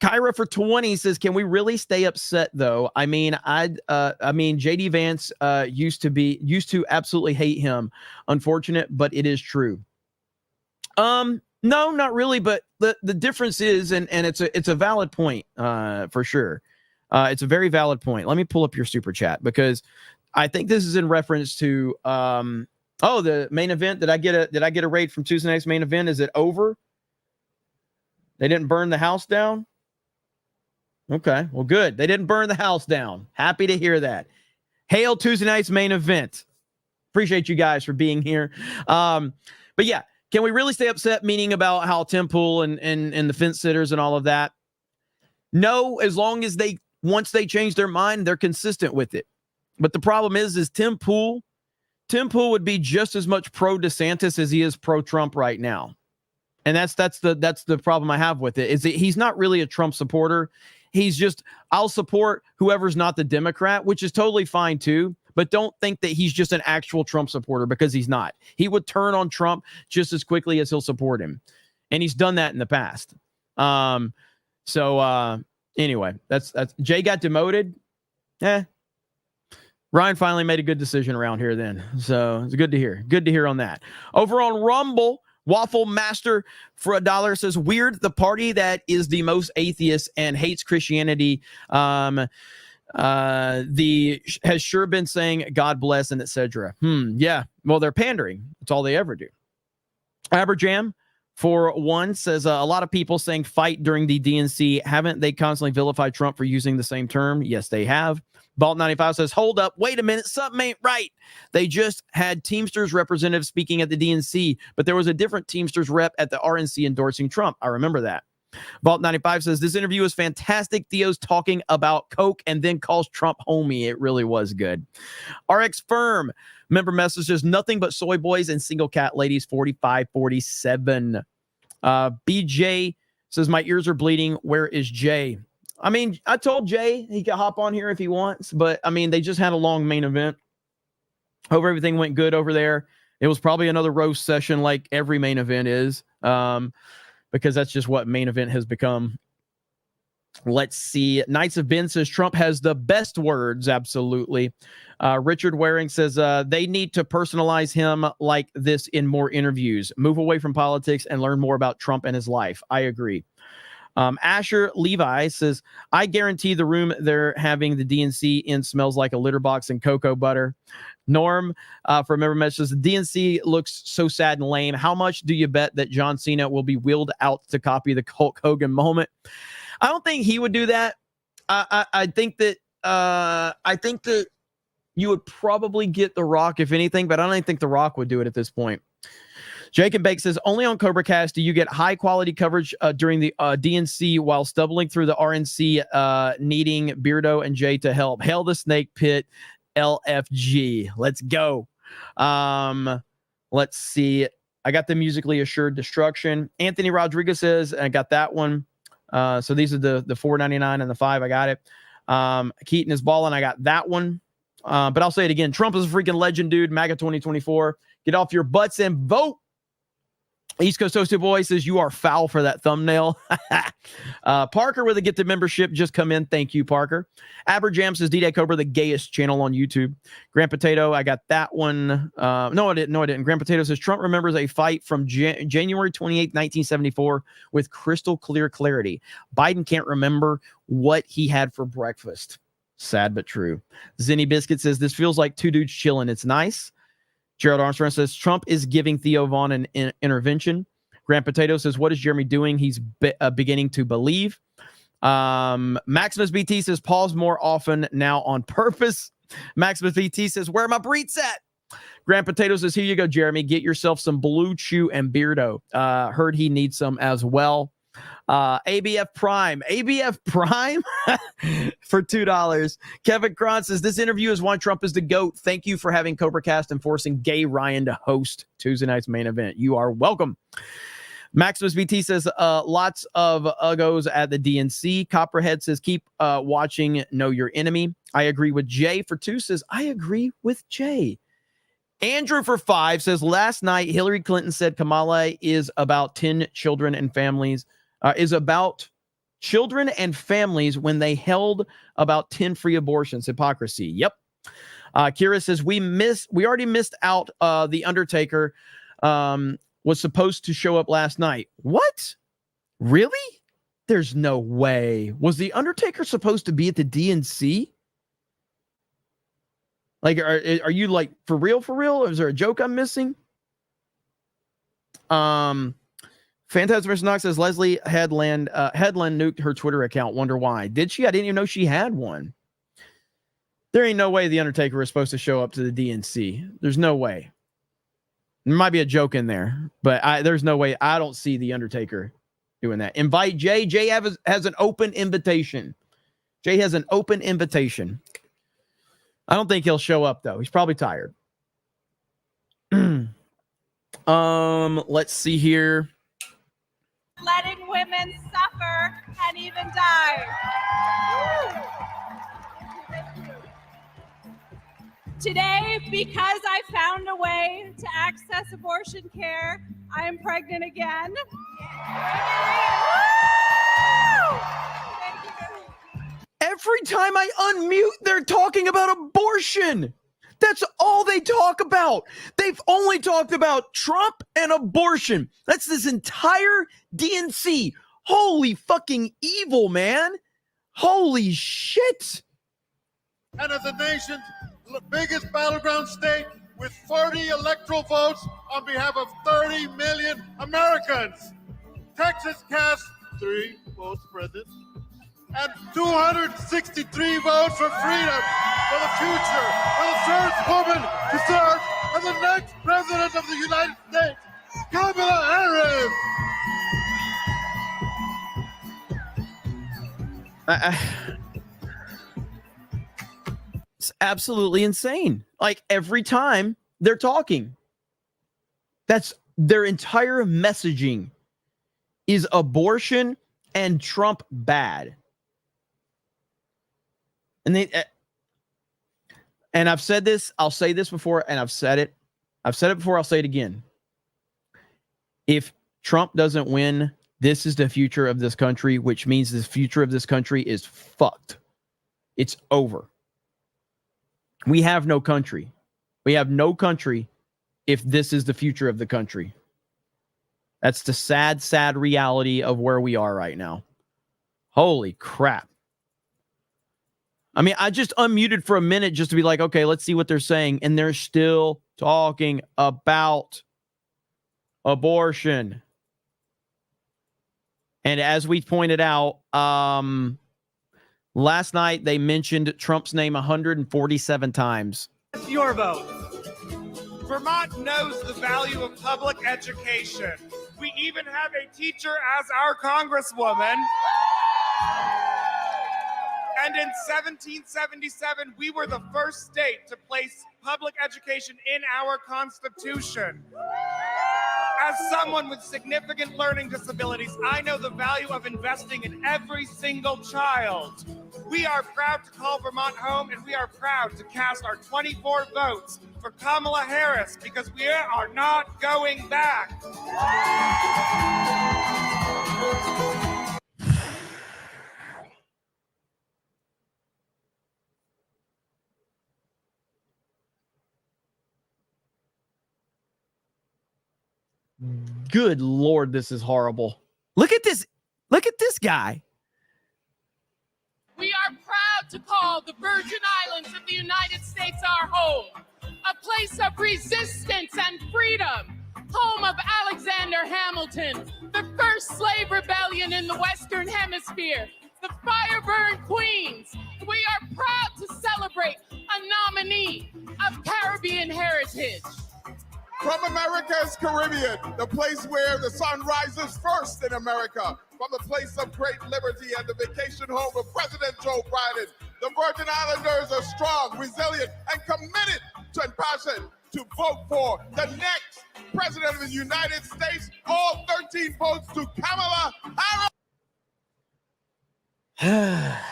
Kyra for 20 says, can we really stay upset though? I mean, JD Vance used to absolutely hate him. Unfortunate, but it is true. No, not really, but the difference is, and it's a valid point, for sure. It's a very valid point. Let me pull up your super chat because I think this is in reference to the main event. Did I get a raid from Tuesday night's main event? Is it over? They didn't burn the house down? Okay, well, good. They didn't burn the house down. Happy to hear that. Hail Tuesday night's main event. Appreciate you guys for being here. But yeah, can we really stay upset, meaning about how Tim Pool and the fence sitters and all of that? No, as long as once they change their mind, they're consistent with it. But the problem is Tim Pool would be just as much pro DeSantis as he is pro Trump right now. And that's the problem I have with it, is that he's not really a Trump supporter. He's just, I'll support whoever's not the Democrat, which is totally fine too. But don't think that he's just an actual Trump supporter, because he's not. He would turn on Trump just as quickly as he'll support him. And he's done that in the past. Anyway, that's Jay got demoted. Ryan finally made a good decision around here then. So it's good to hear. Good to hear on that. Over on Rumble, Waffle Master for $1 says, weird, the party that is the most atheist and hates Christianity has sure been saying God bless and etc. Yeah, well, they're pandering. That's all they ever do. Aberjam for one says, a lot of people saying fight during the DNC. Haven't they constantly vilified Trump for using the same term? Yes, they have. Balt95 says, hold up, wait a minute, something ain't right. They just had Teamsters representatives speaking at the DNC, but there was a different Teamsters rep at the RNC endorsing Trump. I remember that. Vault95 says, this interview is fantastic. Theo's talking about Coke and then calls Trump homie. It really was good. RX Firm member messages, nothing but soy boys and single cat ladies, 4547. BJ says, my ears are bleeding. Where is Jay? I mean, I told Jay he could hop on here if he wants, but I mean, they just had a long main event. Hope everything went good over there. It was probably another roast session like every main event is, because that's just what main event has become. Let's see. Knights of Ben says Trump has the best words. Absolutely. Richard Waring says they need to personalize him like this in more interviews. Move away from politics and learn more about Trump and his life. I agree. Asher Levi says, I guarantee the room they're having the DNC in smells like a litter box and cocoa butter. Norm for a member message says, the DNC looks so sad and lame. How much do you bet that John Cena will be wheeled out to copy the Hulk Hogan moment? I don't think he would do that. I think that you would probably get The Rock, if anything, but I don't think The Rock would do it at this point. Jake and Bake says, only on CobraCast do you get high quality coverage during the DNC while stumbling through the RNC, needing Beardo and Jay to help. Hail the Snake Pit, LFG. Let's go. Let's see. I got the Musically Assured Destruction. Anthony Rodriguez says, I got that one. So these are the $4.99 and the $5. I got it. Keaton is balling. I got that one. But I'll say it again. Trump is a freaking legend, dude. MAGA 2024. Get off your butts and vote. East Coast Toasted Boy says, you are foul for that thumbnail. Parker with a gifted membership just come in. Thank you, Parker. Aberjam says, D-Day Cobra, the gayest channel on YouTube. Grand Potato, I got that one. No, I didn't. Grand Potato says, Trump remembers a fight from January 28, 1974 with crystal clear clarity. Biden can't remember what he had for breakfast. Sad but true. Zenny Biscuit says, this feels like two dudes chilling. It's nice. Gerald Armstrong says, Trump is giving Theo Von an intervention. Grand Potato says, what is Jeremy doing? He's beginning to believe. Maximus BT says, pause more often now on purpose. Maximus BT says, where are my breeds at? Grand Potato says, here you go, Jeremy. Get yourself some Blue Chew and Beardo. Heard he needs some as well. ABF Prime for $2. Kevin Cron says, this interview is why Trump is the GOAT. Thank you for having CobraCast and forcing gay Ryan to host Tuesday night's main event. You are welcome. Maximus BT says, lots of uggos at the DNC. Copperhead says, keep watching Know Your Enemy. I agree with Jay for 2 says, I agree with Jay. Andrew for 5 says, last night Hillary Clinton said Kamala is about 10 children and families. Is about children and families when they held about 10 free abortions. Hypocrisy. Yep. Kira says, we already missed out. The Undertaker was supposed to show up last night. What? Really? There's no way. Was the Undertaker supposed to be at the DNC? Like, are you like for real? Or is there a joke I'm missing? Phantasm vs. Knox says Leslie Headland nuked her Twitter account. Wonder why? Did she? I didn't even know she had one. There ain't no way the Undertaker was supposed to show up to the DNC. There's no way. There might be a joke in there, but there's no way. I don't see the Undertaker doing that. Invite Jay. Jay has an open invitation. Jay has an open invitation. I don't think he'll show up though. He's probably tired. Let's see here. Letting women suffer and even die. Today, because I found a way to access abortion care, I am pregnant again. Every time I unmute, they're talking about abortion. That's all they talk about. They've only talked about Trump and abortion. That's this entire DNC. Holy fucking evil, man. Holy shit. And as the nation's biggest battleground state with 40 electoral votes on behalf of 30 million Americans, Texas cast 3 votes for president and 263 votes for freedom for the future, for the first woman to serve as the next president of the United States, Kamala Harris. It's absolutely insane. Like every time they're talking, that's their entire messaging is abortion and Trump bad. And I've said this, I'll say this before, and I've said it before, I'll say it again. If Trump doesn't win, this is the future of this country, which means the future of this country is fucked. It's over. We have no country. We have no country if this is the future of the country. That's the sad, sad reality of where we are right now. Holy crap. I mean, I just unmuted for a minute just to be like, okay, let's see what they're saying. And they're still talking about abortion. And as we pointed out, last night they mentioned Trump's name 147 times. It's your vote. Vermont knows the value of public education. We even have a teacher as our congresswoman. And in 1777, we were the first state to place public education in our Constitution. As someone with significant learning disabilities, I know the value of investing in every single child. We are proud to call Vermont home, and we are proud to cast our 24 votes for Kamala Harris because we are not going back. Good Lord, this is horrible. Look at this. Look at this guy. We are proud to call the Virgin Islands of the United States our home, a place of resistance and freedom, home of Alexander Hamilton, the first slave rebellion in the Western Hemisphere, the fire-burned queens. We are proud to celebrate a nominee of Caribbean heritage. From America's Caribbean, the place where the sun rises first in America, from the place of great liberty and the vacation home of President Joe Biden, the Virgin Islanders are strong, resilient, and committed and passionate to vote for the next President of the United States. All 13 votes to Kamala Harris.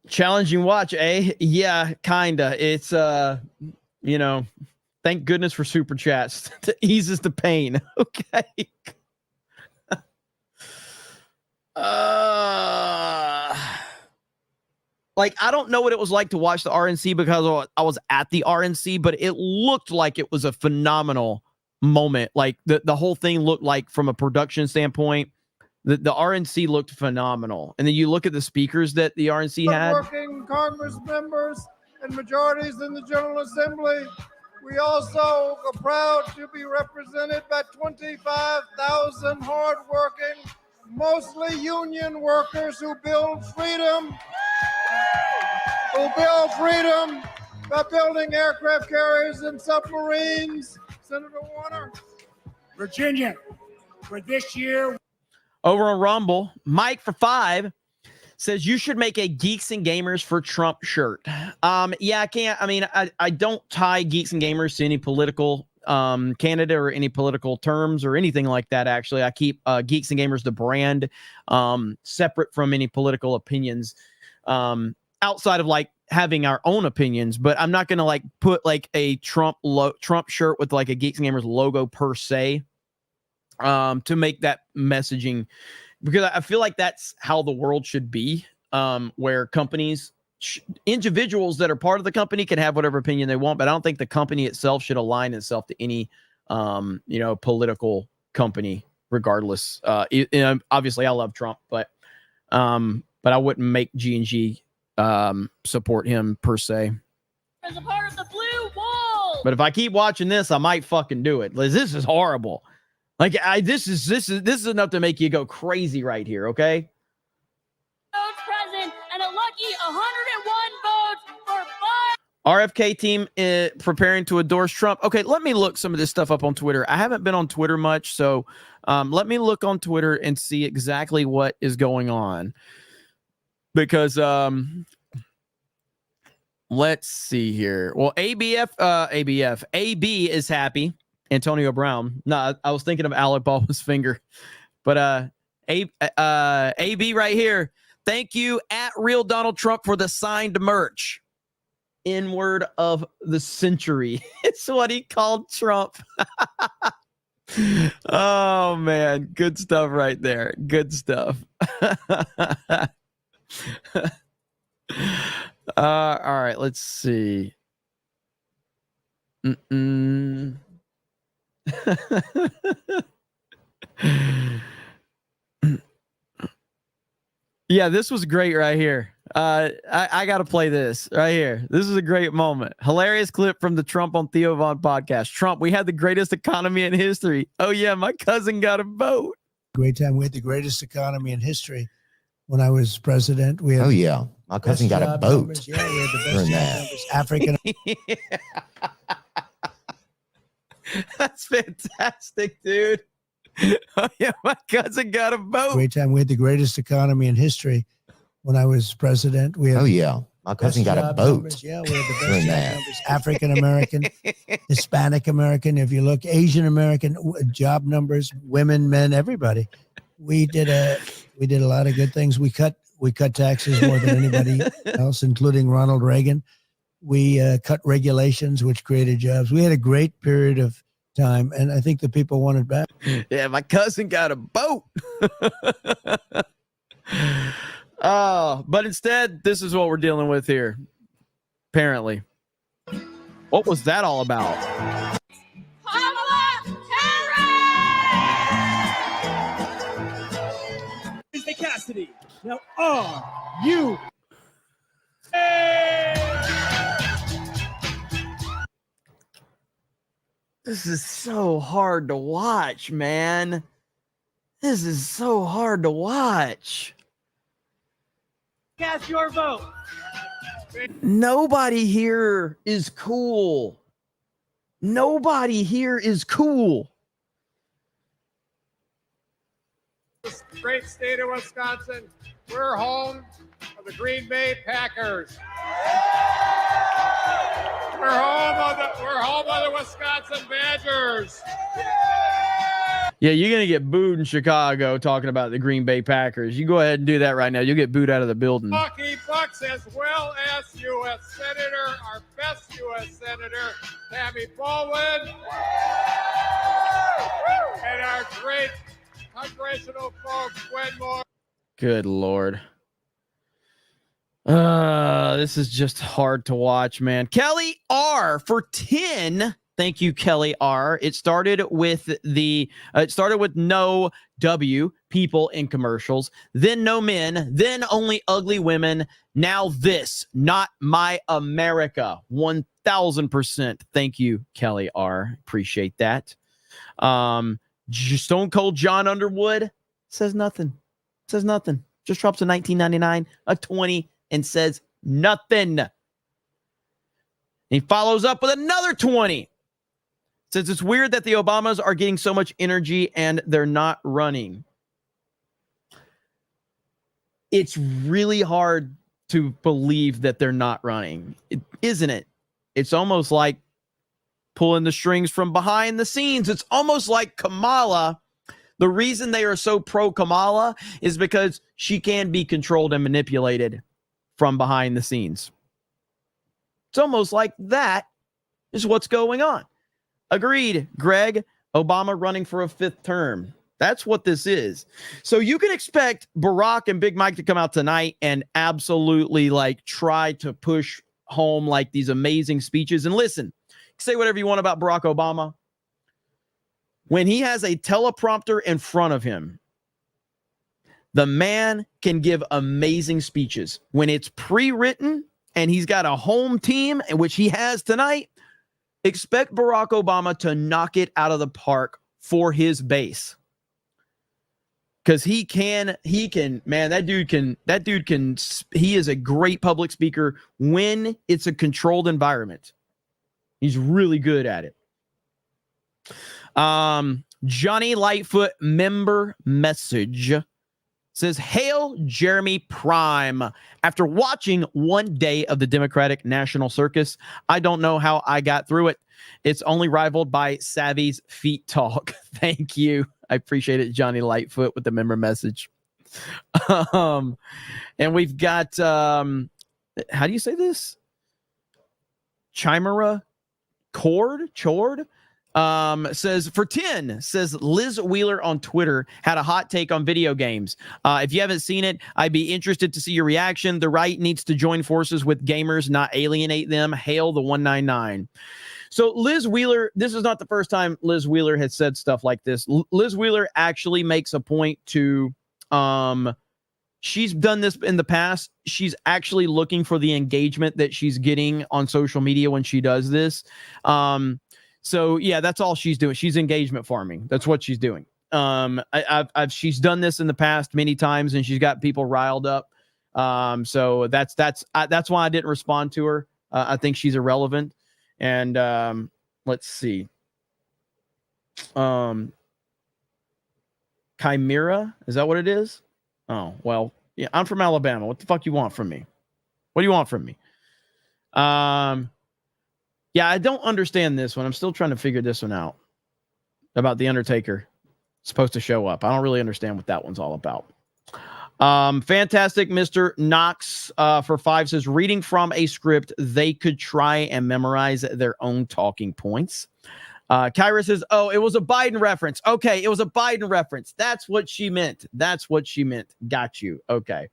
Challenging watch, eh? Yeah, kinda. It's you know, thank goodness for super chats to eases the pain. Okay. Like, I don't know what it was like to watch the RNC because I was at the RNC, but it looked like it was a phenomenal moment. Like the whole thing looked like, from a production standpoint, The RNC looked phenomenal. And then you look at the speakers that the RNC had. Working Congress members and majorities in the General Assembly. We also are proud to be represented by 25,000 hardworking, mostly union workers who build freedom. Who build freedom by building aircraft carriers and submarines. Senator Warner. Virginia, for this year. Over on Rumble, Mike for 5 says you should make a Geeks and Gamers for Trump shirt. Yeah, I can't. I mean, I don't tie Geeks and Gamers to any political candidate or any political terms or anything like that. Actually, I keep Geeks and Gamers, the brand, separate from any political opinions, outside of like having our own opinions. But I'm not going to like put like a Trump shirt with like a Geeks and Gamers logo per se, to make that messaging, because I feel like that's how the world should be, where companies, individuals that are part of the company can have whatever opinion they want, but I don't think the company itself should align itself to any, political company, regardless. Obviously, I love Trump, but I wouldn't make G&G support him per se. As a part of the blue wall. But if I keep watching this, I might fucking do it. This is horrible. Like this is enough to make you go crazy right here, okay? Votes present and a lucky 101 votes for 5. RFK team preparing to endorse Trump. Okay, let me look some of this stuff up on Twitter. I haven't been on Twitter much, so let me look on Twitter and see exactly what is going on. Because let's see here. Well, AB is happy. Antonio Brown. No, I was thinking of Alec Baldwin's finger. But AB right here. Thank you at Real Donald Trump for the signed merch. N-word of the century. It's what he called Trump. Oh, man. Good stuff right there. Good stuff. All right. Let's see. Yeah, this was great right here. I got to play this right here. This is a great moment. Hilarious clip from the Trump on Theo Von podcast. Trump, we had the greatest economy in history. Oh, yeah, my cousin got a vote. Great time. We had the greatest economy in history. When I was president, we had my cousin got a boat. Numbers. Yeah, we had the best job numbers. African. That's fantastic, dude. Oh, yeah, my cousin got a boat. Great time. We had the greatest economy in history. When I was president, we had my cousin got a boat. Numbers. Yeah, we had the best job numbers. African American, Hispanic American. If you look, Asian American job numbers, women, men, everybody. We did a lot of good things. We cut taxes more than anybody else, including Ronald Reagan. We cut regulations, which created jobs. We had a great period of time, and I think the people want it back. Yeah, my cousin got a boat. But instead, this is what we're dealing with here. Apparently. What was that all about? Cassidy. Now, are you? This is so hard to watch, man. This is so hard to watch. Cast your vote. Nobody here is cool. Nobody here is cool. Great state of Wisconsin. We're home of the Green Bay Packers. We're home of the Wisconsin Badgers. Yeah, you're going to get booed in Chicago talking about the Green Bay Packers. You go ahead and do that right now. You'll get booed out of the building. Milwaukee Bucks, as well as U.S. Senator, our best U.S. Senator, Tammy Baldwin. And our great Congressional folks, Gwen. Good Lord. This is just hard to watch, man. Kelly R for 10. Thank you, Kelly R. It started with no W. people in commercials, then no men, then only ugly women. Now this, not my America. 1000%. Thank you, Kelly R. Appreciate that. Stone Cold John Underwood says nothing. Says nothing. Just drops a 1999, a 20, and says nothing. And he follows up with another 20. Says it's weird that the Obamas are getting so much energy and they're not running. It's really hard to believe that they're not running, isn't it? It's almost like pulling the strings from behind the scenes. It's almost like Kamala. The reason they are so pro Kamala is because she can be controlled and manipulated from behind the scenes. It's almost like that is what's going on. Agreed, Greg. Obama running for a 5th term. That's what this is. So you can expect Barack and Big Mike to come out tonight and absolutely like try to push home like these amazing speeches. And listen, say whatever you want about Barack Obama. When he has a teleprompter in front of him, the man can give amazing speeches. When it's pre-written and he's got a home team, which he has tonight, expect Barack Obama to knock it out of the park for his base. Because he can, man, that dude can, he is a great public speaker when it's a controlled environment. He's really good at it. Johnny Lightfoot member message says, "Hail Jeremy Prime. After watching one day of the Democratic National Circus, I don't know how I got through it. It's only rivaled by Savvy's feet talk." Thank you. I appreciate it, Johnny Lightfoot, with the member message. And we've got, how do you say this? Chimera Chord says, for 10, says Liz Wheeler on Twitter had a hot take on video games. If you haven't seen it, I'd be interested to see your reaction. The right needs to join forces with gamers, not alienate them. Hail the 199. So Liz Wheeler, this is not the first time Liz Wheeler has said stuff like this. Liz Wheeler actually makes a point to, she's done this in the past. She's actually looking for the engagement that she's getting on social media when she does this. So yeah, that's all she's doing. She's engagement farming. That's what she's doing. She's done this in the past many times, and she's got people riled up. So that's why I didn't respond to her. I think she's irrelevant. And let's see. Chimera, is that what it is? Oh, well, yeah, I'm from Alabama. What the fuck you want from me? What do you want from me? Yeah, I don't understand this one. I'm still trying to figure this one out about the Undertaker supposed to show up. I don't really understand what that one's all about. Fantastic. Mr. Knox for 5 says, reading from a script, they could try and memorize their own talking points. Kyra says, oh, it was a Biden reference. Okay, it was a Biden reference. That's what she meant. That's what she meant. Got you. Okay.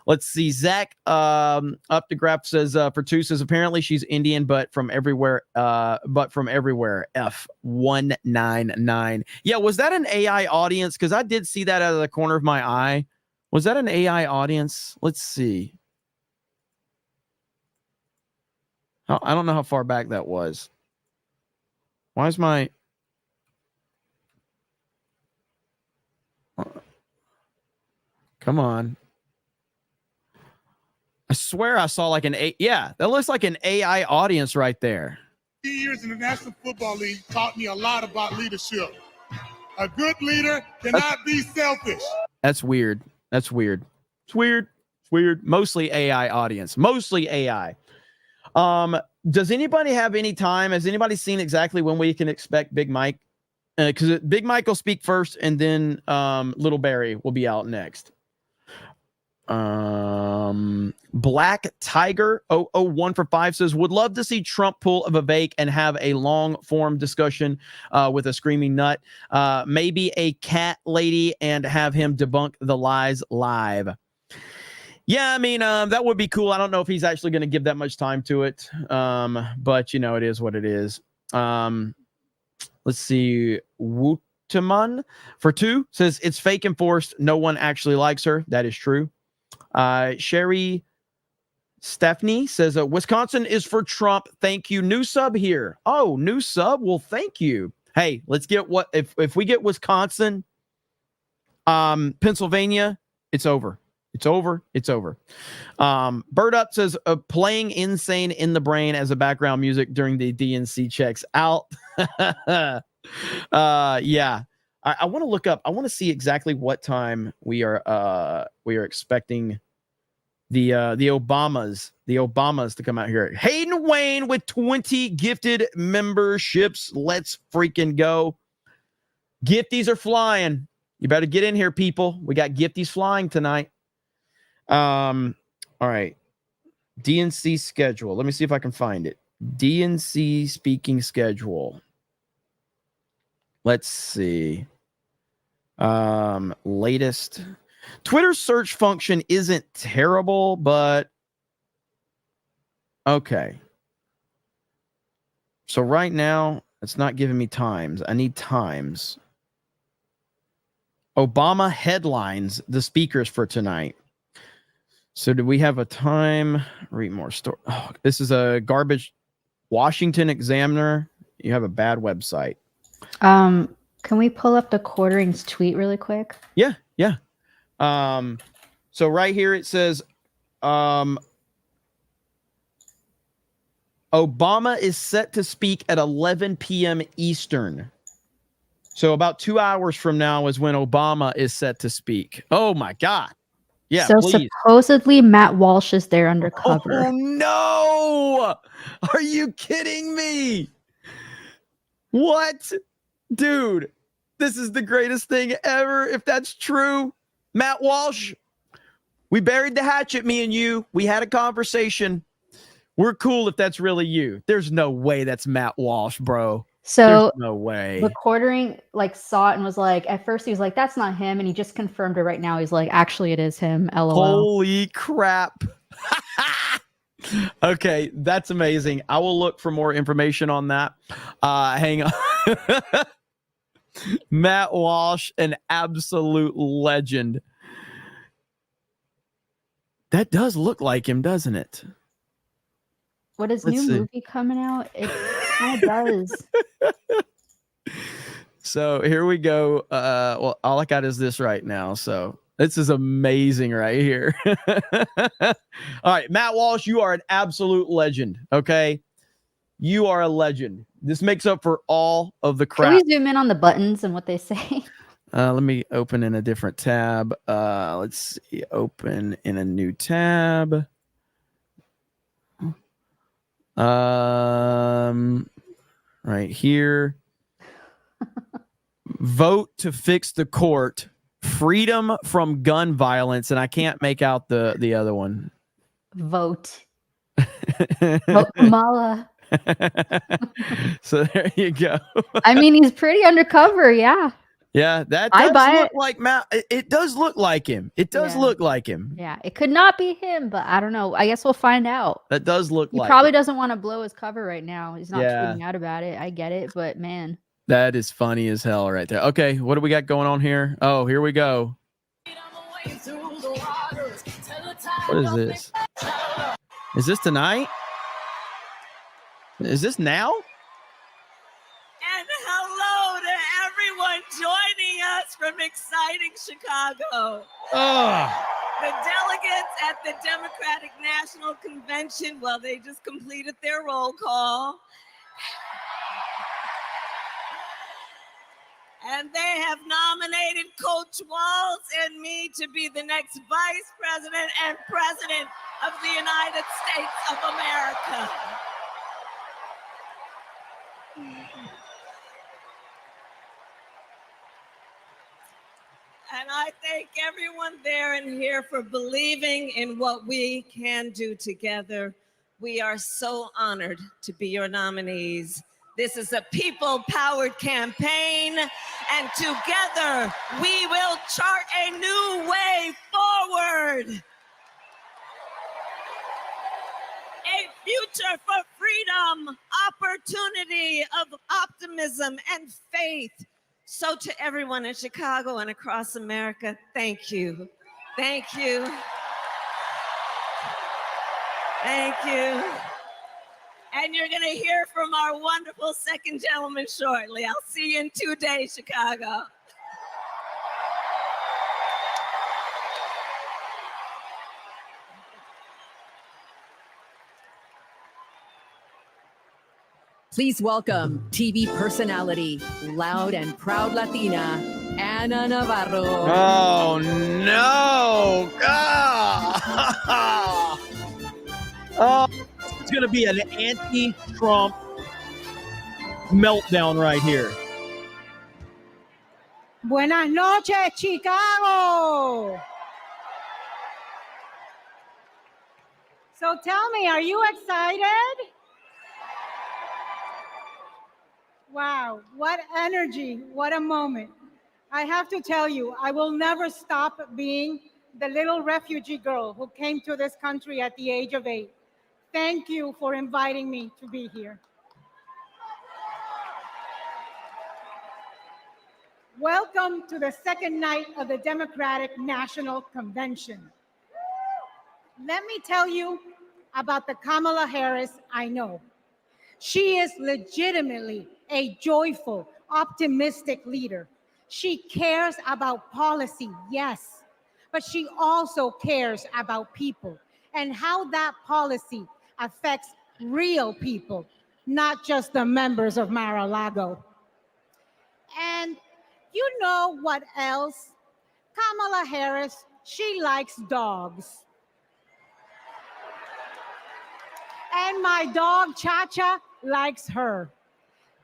Let's see. Zach up the graph says, for 2 says, apparently she's Indian, but from everywhere. F199. Yeah, was that an AI audience? Because I did see that out of the corner of my eye. Was that an AI audience? Let's see. I don't know how far back that was. Why is my... Come on. I swear I saw like yeah, that looks like an AI audience right there. 2 years in the National Football League taught me a lot about leadership. A good leader cannot be selfish. That's weird. That's weird. It's weird. It's weird. Mostly AI audience. Mostly AI. Does anybody have any time? Has anybody seen exactly when we can expect Big Mike? Because Big Mike will speak first, and then Little Barry will be out next. Black Tiger 001 for 5 says, would love to see Trump pull a Vivek and have a long form discussion with a screaming nut, maybe a cat lady, and have him debunk the lies live. Yeah, I mean, that would be cool. I don't know if he's actually going to give that much time to it, but you know, it is what it is. Let's see. Tuman for 2 says it's fake and forced. No one actually likes her. That is true. Sherry Stephanie says Wisconsin is for Trump. Thank you. New sub here. Oh, new sub. Well, thank you. Hey, let's get what if we get Wisconsin, Pennsylvania, it's over. It's over. It's over. Bird Up says playing Insane in the Brain as a background music during the DNC checks out. Yeah. I want to look up. I want to see exactly what time we are expecting the Obamas to come out here. Hayden Wayne with 20 gifted memberships. Let's freaking go. Gifties are flying. You better get in here, people. We got gifties flying tonight. All right. DNC schedule. Let me see if I can find it. DNC speaking schedule. Let's see. Latest. Twitter's search function isn't terrible, but okay. So right now, it's not giving me times. I need times. Obama headlines the speakers for tonight. So do we have a time? Read more story. Oh, this is a garbage Washington Examiner. You have a bad website. Can we pull up the Quartering's tweet really quick? Yeah. So right here it says Obama is set to speak at 11 p.m. Eastern. So about 2 hours from now is when Obama is set to speak. Oh my God. Yeah, so please. supposedly Matt Walsh is there undercover. Oh no! Are you kidding me? What? Dude, this is the greatest thing ever. If that's true, Matt Walsh, we buried the hatchet, me and you. We had a conversation. We're cool if that's really you. There's no way that's Matt Walsh, bro. So there's no way. The Quartering saw it and was like, at first he was like, that's not him. And he just confirmed it right now. He's like, actually it is him. LOL. Holy crap. Okay, that's amazing. I will look for more information on that. Hang on. Matt Walsh, an absolute legend. That does look like him, doesn't it? What is Let's new see. movie coming out? It kind of does. So here we go. Well, all I got is this right now. So this is amazing right here. All right, Matt Walsh, you are an absolute legend. Okay. You are a legend. This makes up for all of the crap. Can we zoom in on the buttons and what they say? Let me open in a different tab. Let's see. Open in a new tab. Right here. Vote to fix the court. Freedom from gun violence. And I can't make out the other one. Vote. Vote Kamala. So there you go. I mean, he's pretty undercover. Yeah. Yeah, that I does buy look it. like Matt. It does look like him. It does Yeah. look like him. Yeah. It could not be him, but I don't know. I guess we'll find out. That does look He like probably him. doesn't want to blow his cover right now. He's not Yeah. tweeting out about it. I get it, but man. That is funny as hell right there. Okay, what do we got going on here? Oh, here we go. What is this? Is this tonight? Is this now? And hello to everyone joining us from exciting Chicago. Oh. The delegates at the Democratic National Convention, well, they just completed their roll call. And they have nominated Coach Walz and me to be the next Vice President and President of the United States of America. And I thank everyone there and here for believing in what we can do together. We are so honored to be your nominees. This is a people-powered campaign, and together we will chart a new way forward. A future for freedom, opportunity, of optimism and faith. So to everyone in Chicago and across America, thank you. Thank you. Thank you. And you're going to hear from our wonderful second gentleman shortly. I'll see you in 2 days, Chicago. Please welcome TV personality, loud and proud Latina, Ana Navarro. Oh, no. Ah. Oh, it's going to be an anti-Trump meltdown right here. Buenas noches, Chicago. So tell me, are you excited? Wow, what energy, what a moment. I have to tell you, I will never stop being the little refugee girl who came to this country at the age of 8. Thank you for inviting me to be here. Welcome to the second night of the Democratic National Convention. Let me tell you about the Kamala Harris I know. She is legitimately a joyful, optimistic leader. She cares about policy, yes, but she also cares about people and how that policy affects real people, not just the members of Mar-a-Lago. And you know what else? Kamala Harris, she likes dogs. And my dog, Cha-Cha, likes her.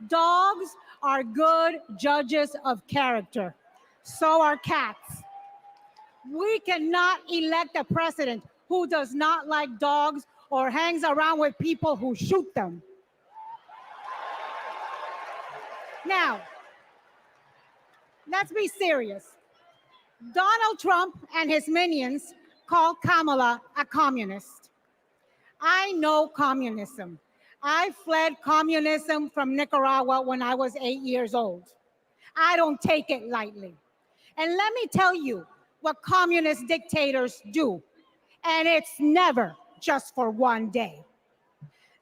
Dogs are good judges of character. So are cats. We cannot elect a president who does not like dogs or hangs around with people who shoot them. Now, let's be serious. Donald Trump and his minions call Kamala a communist. I know communism. I fled communism from Nicaragua when I was 8 years old. I don't take it lightly. And let me tell you what communist dictators do. And it's never just for one day.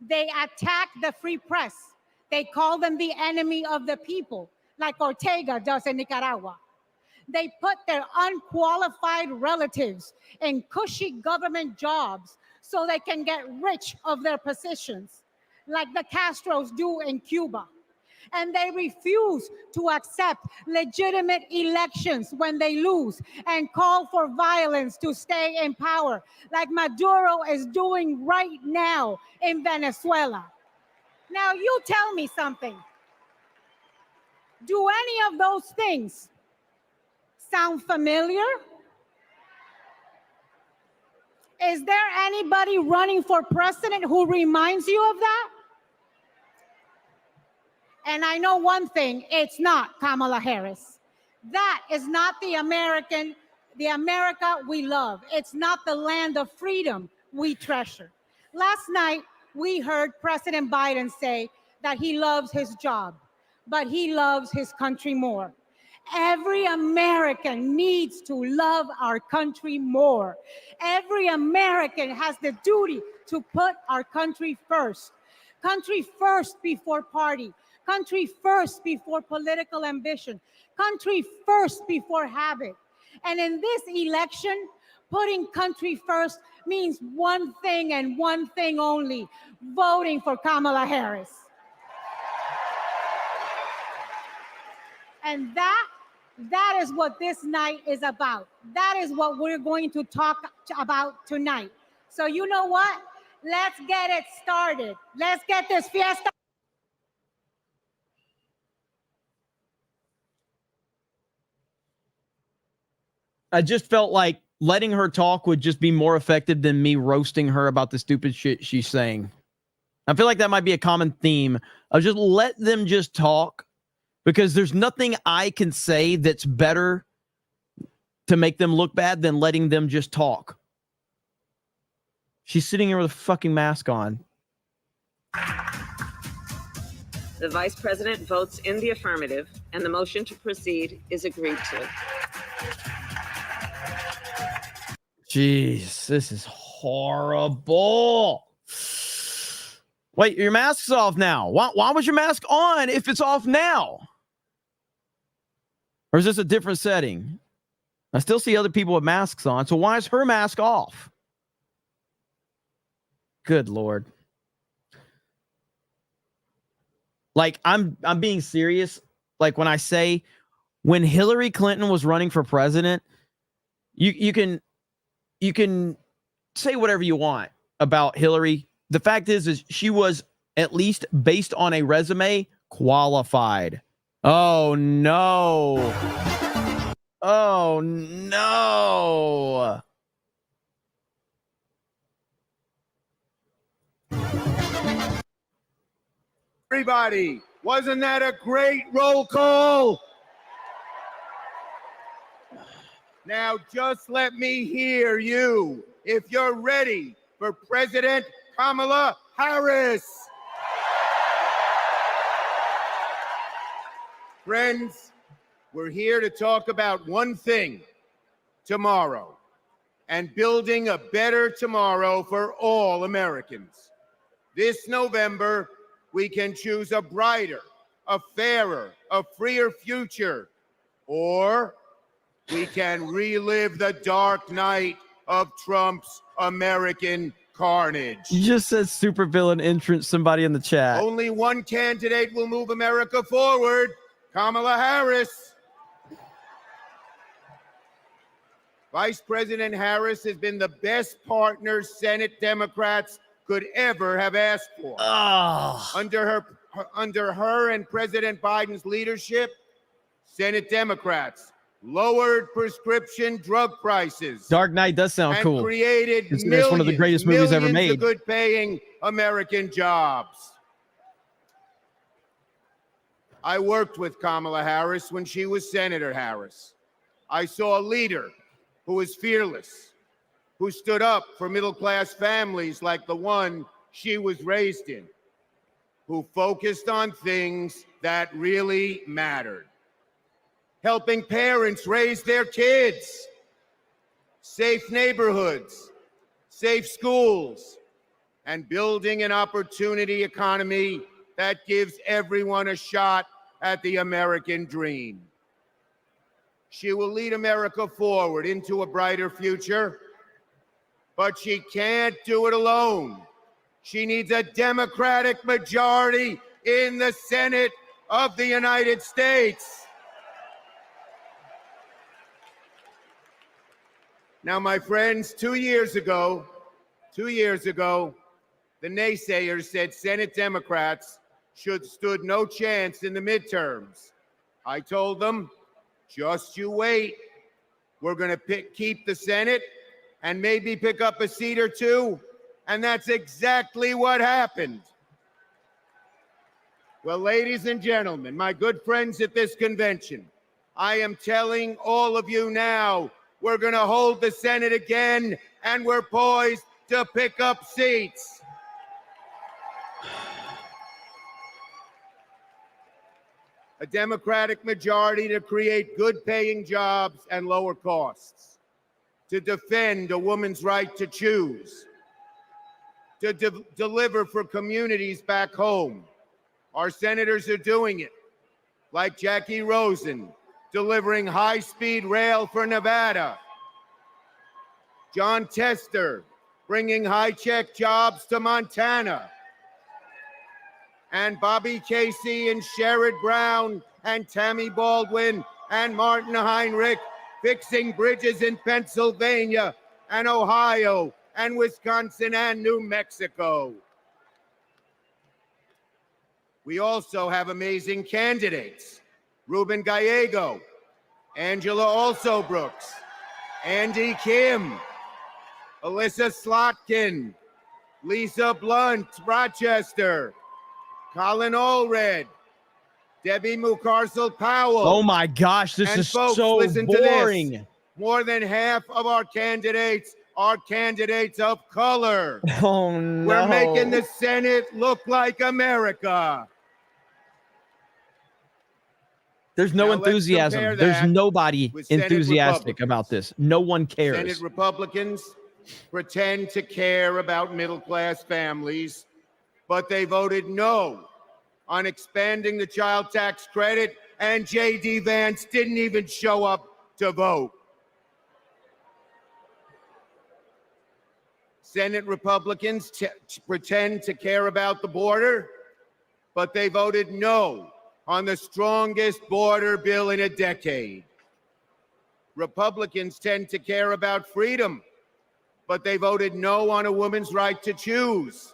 They attack the free press. They call them the enemy of the people, like Ortega does in Nicaragua. They put their unqualified relatives in cushy government jobs so they can get rich of their positions, like the Castros do in Cuba. And they refuse to accept legitimate elections when they lose and call for violence to stay in power, like Maduro is doing right now in Venezuela. Now, you tell me something. Do any of those things sound familiar? Is there anybody running for president who reminds you of that? And I know one thing, it's not Kamala Harris. That is not the America we love. It's not the land of freedom we treasure. Last night, we heard President Biden say that he loves his job, but he loves his country more. Every American needs to love our country more. Every American has the duty to put our country first. Country first before party. Country first before political ambition. Country first before habit. And in this election, putting country first means one thing and one thing only: voting for Kamala Harris. And that is what this night is about. That is what we're going to talk about tonight. So you know what? Let's get it started. Let's get this fiesta. I just felt like letting her talk would just be more effective than me roasting her about the stupid shit she's saying. I feel like that might be a common theme of just let them just talk, because there's nothing I can say that's better to make them look bad than letting them just talk. She's sitting here with a fucking mask on. The Vice President votes in the affirmative, and the motion to proceed is agreed to. Jeez, this is horrible. Wait, your mask's off now. Why was your mask on if it's off now? Or is this a different setting? I still see other people with masks on, so why is her mask off? Good Lord. Like, I'm being serious. Like, when I say when Hillary Clinton was running for president, you can say whatever you want about Hillary. The fact is she was, at least based on a resume, qualified. Oh no. Oh no. Everybody, wasn't that a great roll call? Now just let me hear you if you're ready for President Kamala Harris. Friends, we're here to talk about one thing: tomorrow, and building a better tomorrow for all Americans. This November, we can choose a brighter, a fairer, a freer future, or we can relive the dark night of Trump's American carnage. You just said supervillain entrance, somebody in the chat. Only one candidate will move America forward: Kamala Harris. Vice President Harris has been the best partner Senate Democrats could ever have asked for. Under her and President Biden's leadership, Senate Democrats lowered prescription drug prices. Dark Knight does sound and cool. created It's one of the greatest movies ever made. of good-paying American jobs. I worked with Kamala Harris when she was Senator Harris. I saw a leader who was fearless, who stood up for middle-class families like the one she was raised in, who focused on things that really mattered: helping parents raise their kids, safe neighborhoods, safe schools, and building an opportunity economy that gives everyone a shot at the American dream. She will lead America forward into a brighter future, but she can't do it alone. She needs a Democratic majority in the Senate of the United States. Now, my friends, 2 years ago, the naysayers said Senate Democrats stood no chance in the midterms. I told them, just you wait. We're going to keep the Senate and maybe pick up a seat or two. And that's exactly what happened. Well, ladies and gentlemen, my good friends at this convention, I am telling all of you now, we're going to hold the Senate again, and we're poised to pick up seats. A Democratic majority to create good-paying jobs and lower costs, to defend a woman's right to choose, to deliver for communities back home. Our senators are doing it, like Jackie Rosen, delivering high-speed rail for Nevada. John Tester, bringing high-tech jobs to Montana. And Bobby Casey and Sherrod Brown and Tammy Baldwin and Martin Heinrich fixing bridges in Pennsylvania and Ohio and Wisconsin and New Mexico. We also have amazing candidates: Ruben Gallego, Angela Alsobrooks, Andy Kim, Alyssa Slotkin, Lisa Blunt, Rochester, Colin Allred, Debbie Mucarsel-Powell. Oh my gosh, this is folks, so listen to boring. this. More than half of our candidates are candidates of color. Oh no. We're making the Senate look like America. There's no Now let's enthusiasm. compare There's that nobody with Senate enthusiastic Republicans. about this. No one cares. Senate Republicans pretend to care about middle-class families, but they voted no on expanding the child tax credit, and J.D. Vance didn't even show up to vote. Senate Republicans pretend to care about the border, but they voted no on the strongest border bill in a decade. Republicans tend to care about freedom, but they voted no on a woman's right to choose.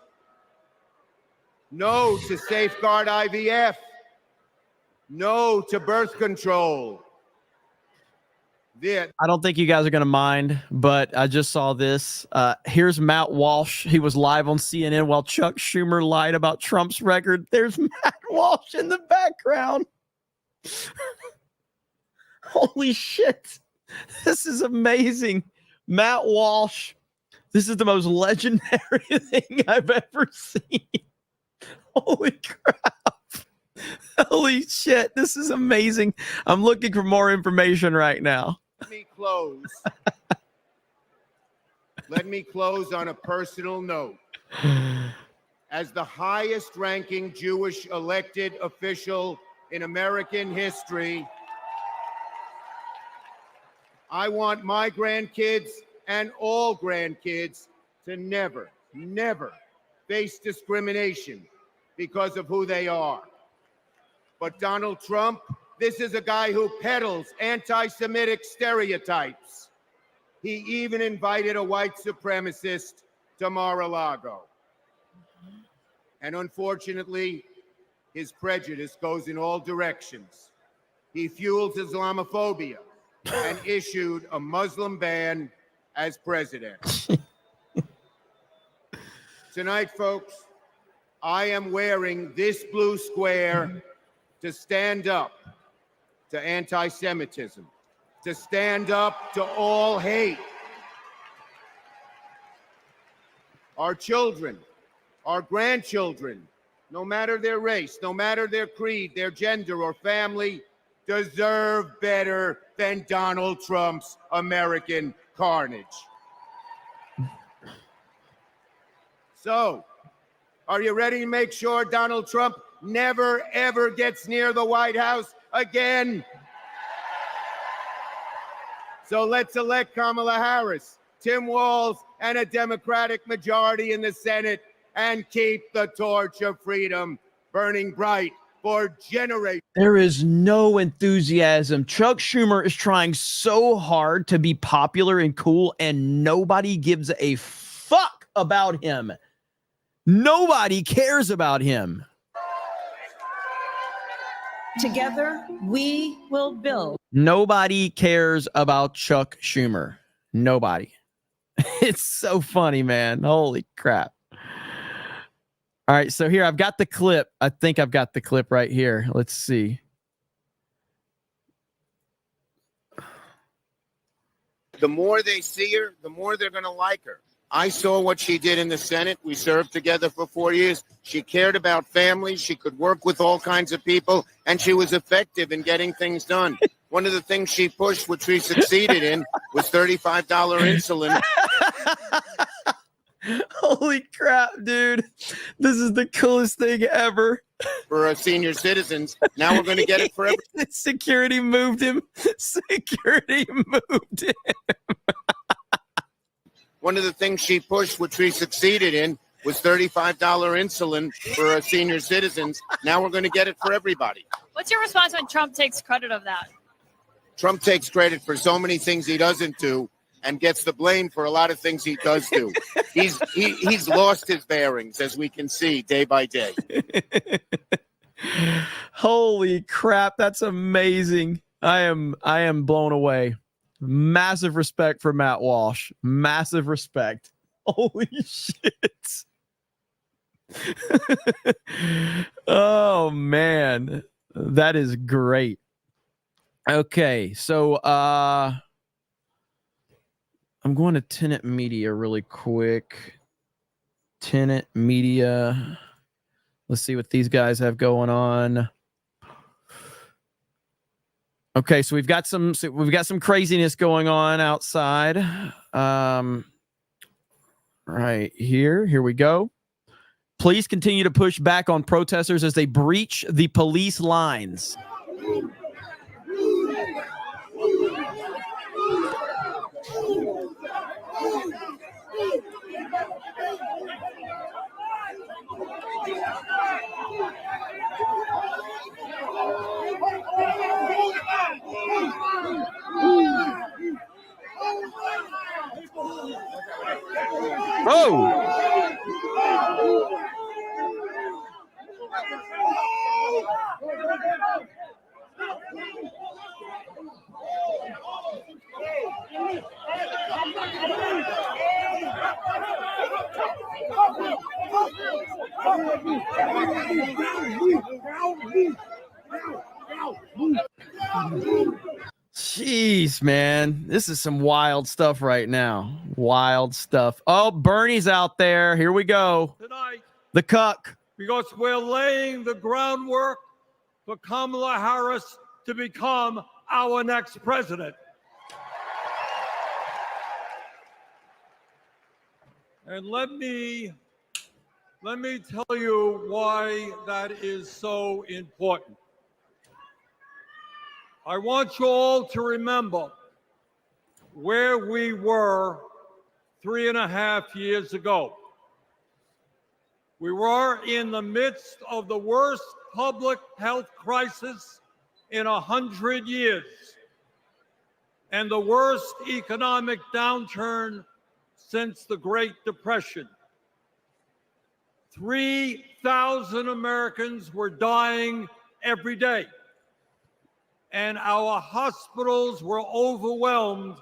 No to safeguard IVF. No to birth control. I don't think you guys are going to mind, but I just saw this. Here's Matt Walsh. He was live on CNN while Chuck Schumer lied about Trump's record. There's Matt Walsh in the background. Holy shit. This is amazing. Matt Walsh. This is the most legendary thing I've ever seen. Holy crap. Holy shit. This is amazing. I'm looking for more information right now. Let me close. Let me close on a personal note. As the highest ranking Jewish elected official in American history, I want my grandkids and all grandkids to never, never face discrimination because of who they are. But Donald Trump, this is a guy who peddles anti-Semitic stereotypes. He even invited a white supremacist to Mar-a-Lago. And unfortunately, his prejudice goes in all directions. He fuels Islamophobia and issued a Muslim ban as president. Tonight, folks, I am wearing this blue square to stand up to anti-Semitism, to stand up to all hate. Our children, our grandchildren, no matter their race, no matter their creed, their gender or family, deserve better than Donald Trump's American carnage. So, are you ready to make sure Donald Trump never, ever gets near the White House again? So let's elect Kamala Harris, Tim Walz, and a Democratic majority in the Senate and keep the torch of freedom burning bright for generations. There is no enthusiasm. Chuck Schumer is trying so hard to be popular and cool, and nobody gives a fuck about him. Nobody cares about him. Together, we will build. Nobody cares about Chuck Schumer. Nobody. It's so funny, man. Holy crap. All right, so here I've got the clip. I think I've got the clip right here. Let's see. The more they see her, the more they're going to like her. I saw what she did in the Senate. We served together for 4 years. She cared about families. She could work with all kinds of people, and she was effective in getting things done. One of the things she pushed, which we succeeded in, was $35 insulin. Holy crap, dude. This is the coolest thing ever. For our senior citizens. Now we're going to get it for everyone. Security moved him. Security moved him. One of the things she pushed, which we succeeded in, was $35 insulin for our senior citizens. Now we're going to get it for everybody. What's your response when Trump takes credit of that? Trump takes credit for so many things he doesn't do and gets the blame for a lot of things he does do. He's lost his bearings, as we can see day by day. Holy crap, that's amazing. I am blown away. Massive respect for Matt Walsh. Massive respect. Holy shit. Oh man, that is great. Okay, so I'm going to Tenet Media really quick. Tenet Media. Let's see what these guys have going on. Okay, so we've got some craziness going on outside. Right here we go. Please continue to push back on protesters as they breach the police lines. Oh! Jeez, man. This is some wild stuff right now. Wild stuff. Oh, Bernie's out there. Here we go. Tonight, the cuck. Because we're laying the groundwork for Kamala Harris to become our next president. And let me tell you why that is so important. I want you all to remember where we were 3.5 years ago. We were in the midst of the worst public health crisis in 100 years and the worst economic downturn since the Great Depression. 3,000 Americans were dying every day, and our hospitals were overwhelmed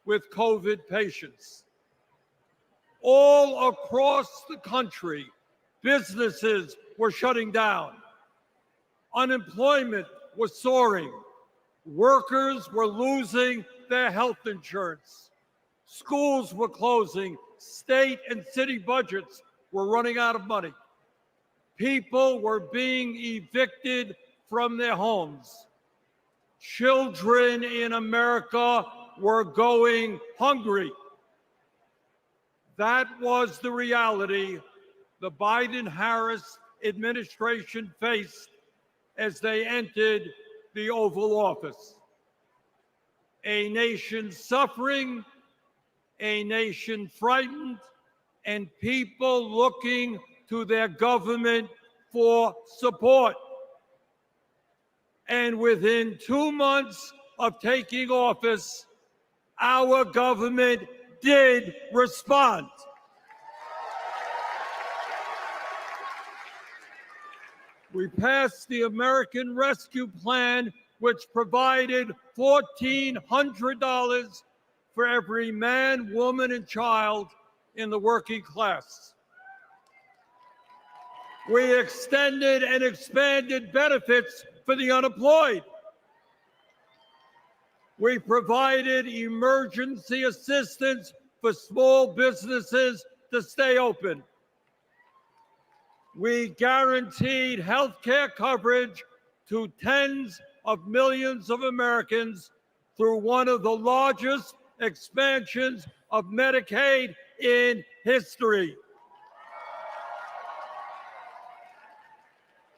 with COVID patients. All across the country, businesses were shutting down. Unemployment was soaring. Workers were losing their health insurance. Schools were closing. State and city budgets were running out of money. People were being evicted from their homes. Children in America were going hungry. That was the reality the Biden-Harris administration faced as they entered the Oval Office. A nation suffering, a nation frightened, and people looking to their government for support. And within 2 months of taking office, our government did respond. We passed the American Rescue Plan, which provided $1,400 for every man, woman, and child in the working class. We extended and expanded benefits for the unemployed. We provided emergency assistance for small businesses to stay open. We guaranteed health care coverage to tens of millions of Americans through one of the largest expansions of Medicaid in history.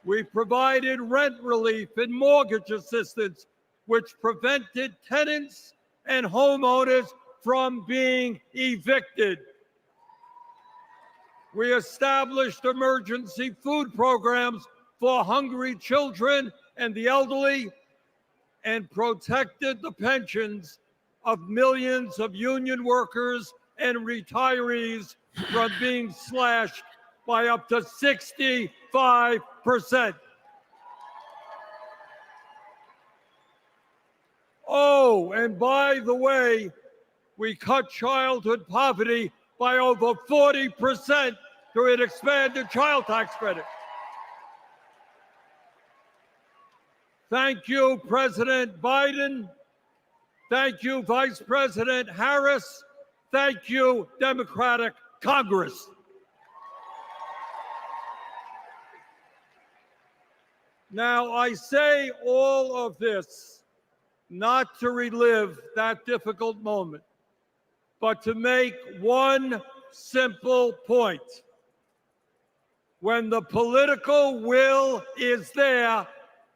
We provided rent relief and mortgage assistance, which prevented tenants and homeowners from being evicted. We established emergency food programs for hungry children and the elderly, and protected the pensions of millions of union workers and retirees from being slashed by up to 65%. Oh, and by the way, we cut childhood poverty by over 40% through an expanded child tax credit. Thank you, President Biden. Thank you, Vice President Harris. Thank you, Democratic Congress. Now, I say all of this not to relive that difficult moment, but to make one simple point. When the political will is there,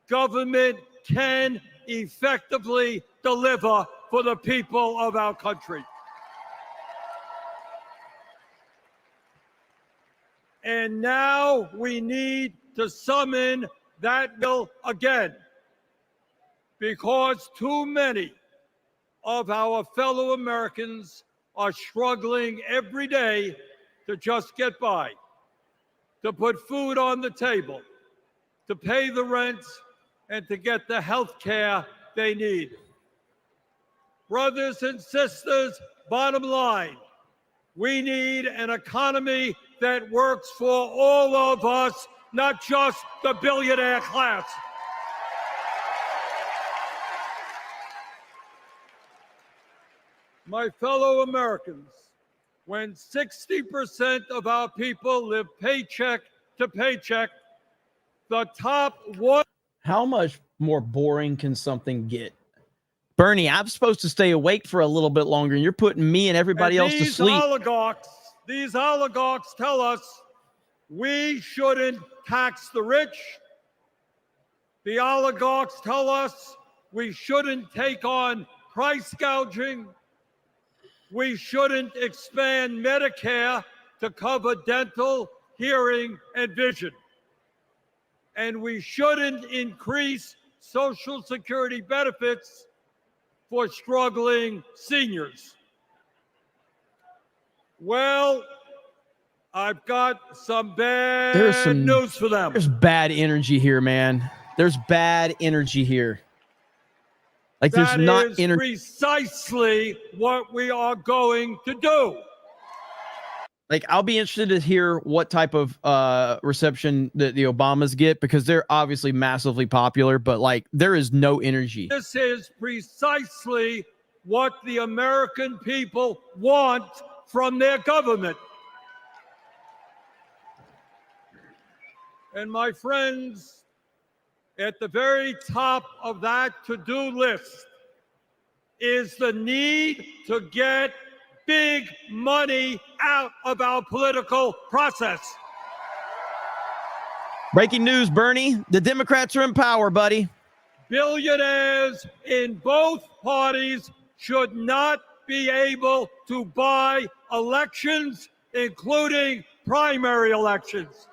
government can effectively deliver for the people of our country. And now we need to summon that will again, because too many of our fellow Americans are struggling every day to just get by, to put food on the table, to pay the rent, and to get the health care they need. Brothers and sisters, bottom line, we need an economy that works for all of us, not just the billionaire class. My fellow Americans, when 60% of our people live paycheck to paycheck, the top one. How much more boring can something get? Bernie, I'm supposed to stay awake for a little bit longer, and you're putting me and everybody else to sleep. These oligarchs tell us we shouldn't tax the rich. The oligarchs tell us we shouldn't take on price gouging. We shouldn't expand Medicare to cover dental, hearing, and vision. And we shouldn't increase Social Security benefits for struggling seniors. Well, I've got some bad news for them. There's bad energy here, man. There's bad energy here. Like there's not That is precisely what we are going to do. Like, I'll be interested to hear what type of reception that the Obamas get, because they're obviously massively popular, but like there is no energy. This is precisely what the American people want from their government. And my friends, at the very top of that to-do list is the need to get big money out of our political process. Breaking news, Bernie. The Democrats are in power, buddy. Billionaires in both parties should not be able to buy elections, including primary elections.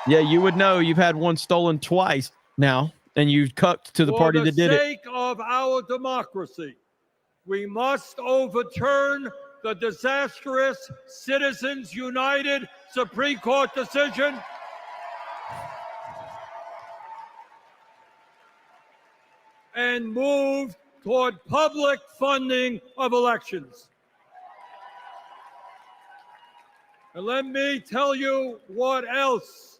Yeah, you would know. You've had one stolen twice now, and you cucked to the party that did it. For the sake of our democracy, we must overturn the disastrous Citizens United Supreme Court decision and move toward public funding of elections. And let me tell you what else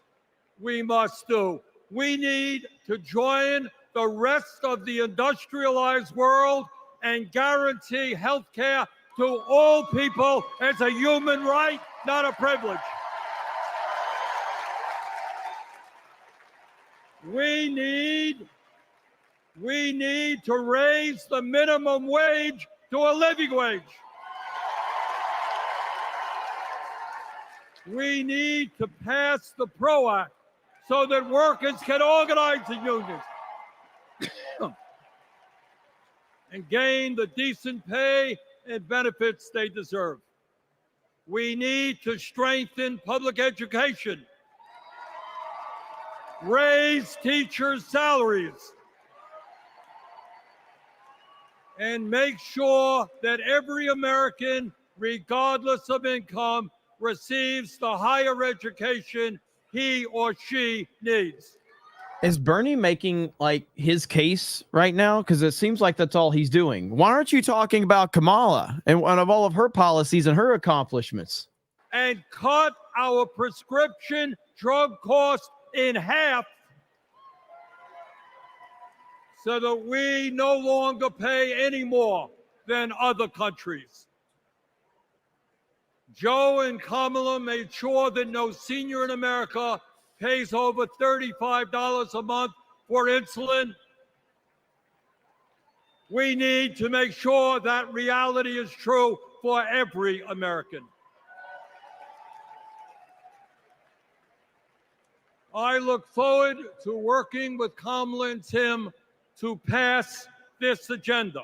we must do. We need to join the rest of the industrialized world and guarantee health care to all people as a human right, not a privilege. We need to raise the minimum wage to a living wage. We need to pass the PRO Act so that workers can organize in unions and gain the decent pay and benefits they deserve. We need to strengthen public education, raise teachers' salaries, and make sure that every American, regardless of income, receives the higher education he or she needs. Is Bernie making like his case right now? Because it seems like that's all he's doing. Why aren't you talking about Kamala and one of all of her policies and her accomplishments? And cut our prescription drug costs in half so that we no longer pay any more than other countries. Joe and Kamala made sure that no senior in America pays over $35 a month for insulin. We need to make sure that reality is true for every American. I look forward to working with Kamala and Tim to pass this agenda.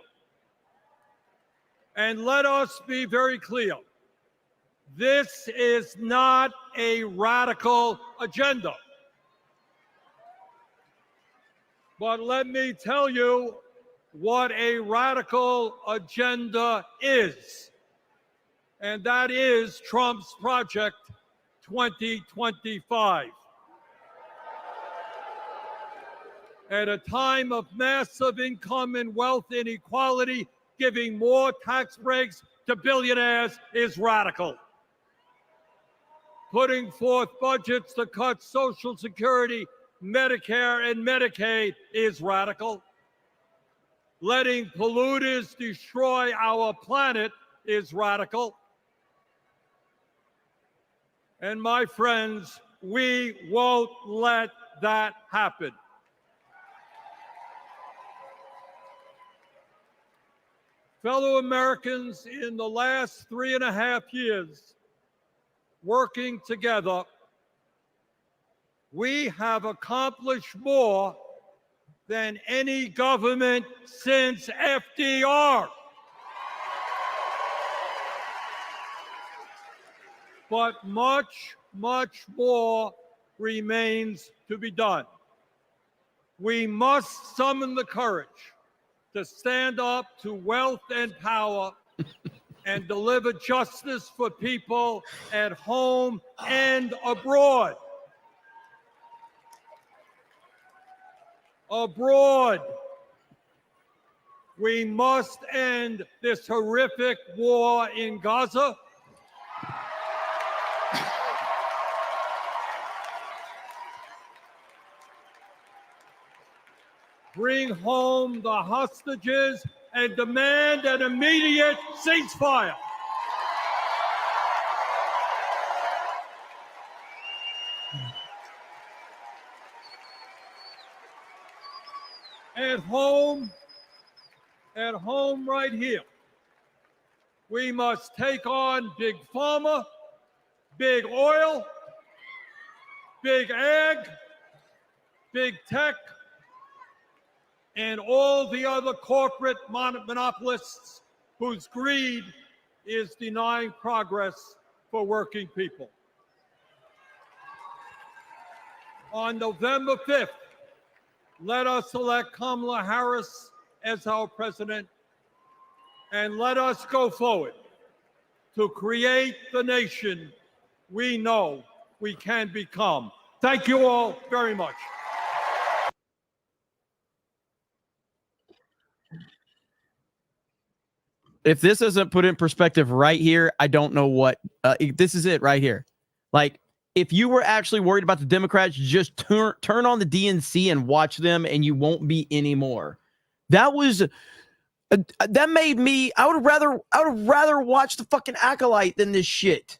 And let us be very clear. This is not a radical agenda. But let me tell you what a radical agenda is. And that is Trump's Project 2025. At a time of massive income and wealth inequality, giving more tax breaks to billionaires is radical. Putting forth budgets to cut Social Security, Medicare, and Medicaid is radical. Letting polluters destroy our planet is radical. And my friends, we won't let that happen. Fellow Americans, in the last 3.5 years, working together, we have accomplished more than any government since FDR. But much, much more remains to be done. We must summon the courage to stand up to wealth and power and deliver justice for people at home and abroad. Abroad, we must end this horrific war in Gaza. Bring home the hostages and demand an immediate ceasefire. At home right here, we must take on big pharma, big oil, big ag, big tech, and all the other corporate monopolists whose greed is denying progress for working people. On November 5th, let us elect Kamala Harris as our president, and let us go forward to create the nation we know we can become. Thank you all very much. If this isn't put in perspective right here, I don't know what. This is it right here. Like, if you were actually worried about the Democrats, just turn on the DNC and watch them, and you won't be anymore. That was that made me. I would rather watch the fucking Acolyte than this shit.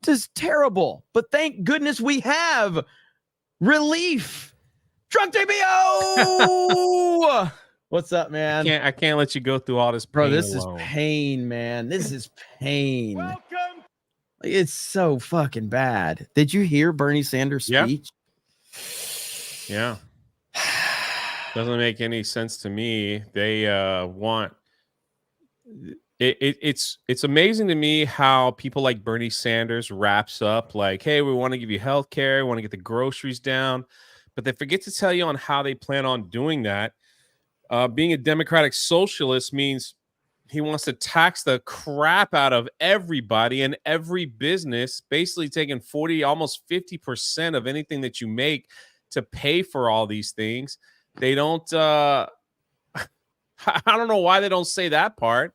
This is terrible. But thank goodness we have relief. Drunk TBO. What's up, man? I can't let you go through all this pain. Bro, this alone. is pain, man. This is pain. Welcome. It's so fucking bad. Did you hear Bernie Sanders' speech? Yeah. Doesn't make any sense to me. They want it's amazing to me how people like Bernie Sanders wraps up like, hey, we want to give you health care, we want to get the groceries down, but they forget to tell you on how they plan on doing that. Being a democratic socialist means he wants to tax the crap out of everybody and every business, basically taking 40, almost 50% of anything that you make to pay for all these things. They don't, I don't know why they don't say that part,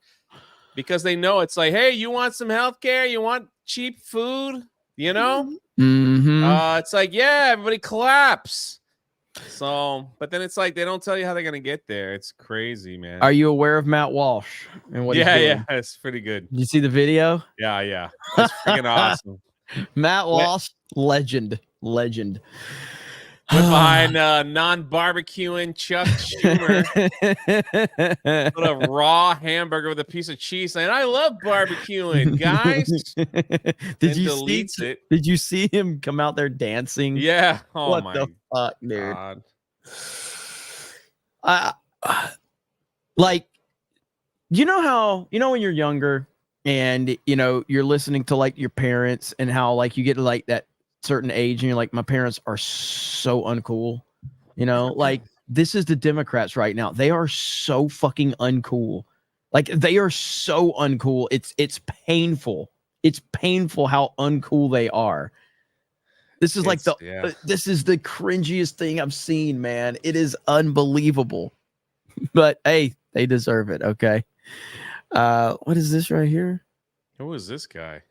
because they know it's like, hey, you want some health care? You want cheap food? You know? Mm-hmm. It's like, yeah, everybody claps. So, but then it's like they don't tell you how they're gonna get there. It's crazy, man. Are you aware of Matt Walsh and what he's doing? Yeah, it's pretty good. Did you see the video? Yeah, it's freaking awesome. Matt Walsh, legend. Went behind non-barbecuing Chuck Schumer. Put a raw hamburger with a piece of cheese saying, I love barbecuing, guys. Deletes it. Did you see him come out there dancing? Yeah. Oh, what my the fuck, dude? God. Like, you know when you're younger and, you're listening to, like, your parents and how, like, you get to, like, that certain age and you're like, my parents are so uncool, like, this is the Democrats right now. They are so fucking uncool. Like, they are so uncool. It's painful. It's painful how uncool they are. This is this is the cringiest thing I've seen, man. It is unbelievable. But hey, they deserve it. Okay. What is this right here? Who is this guy?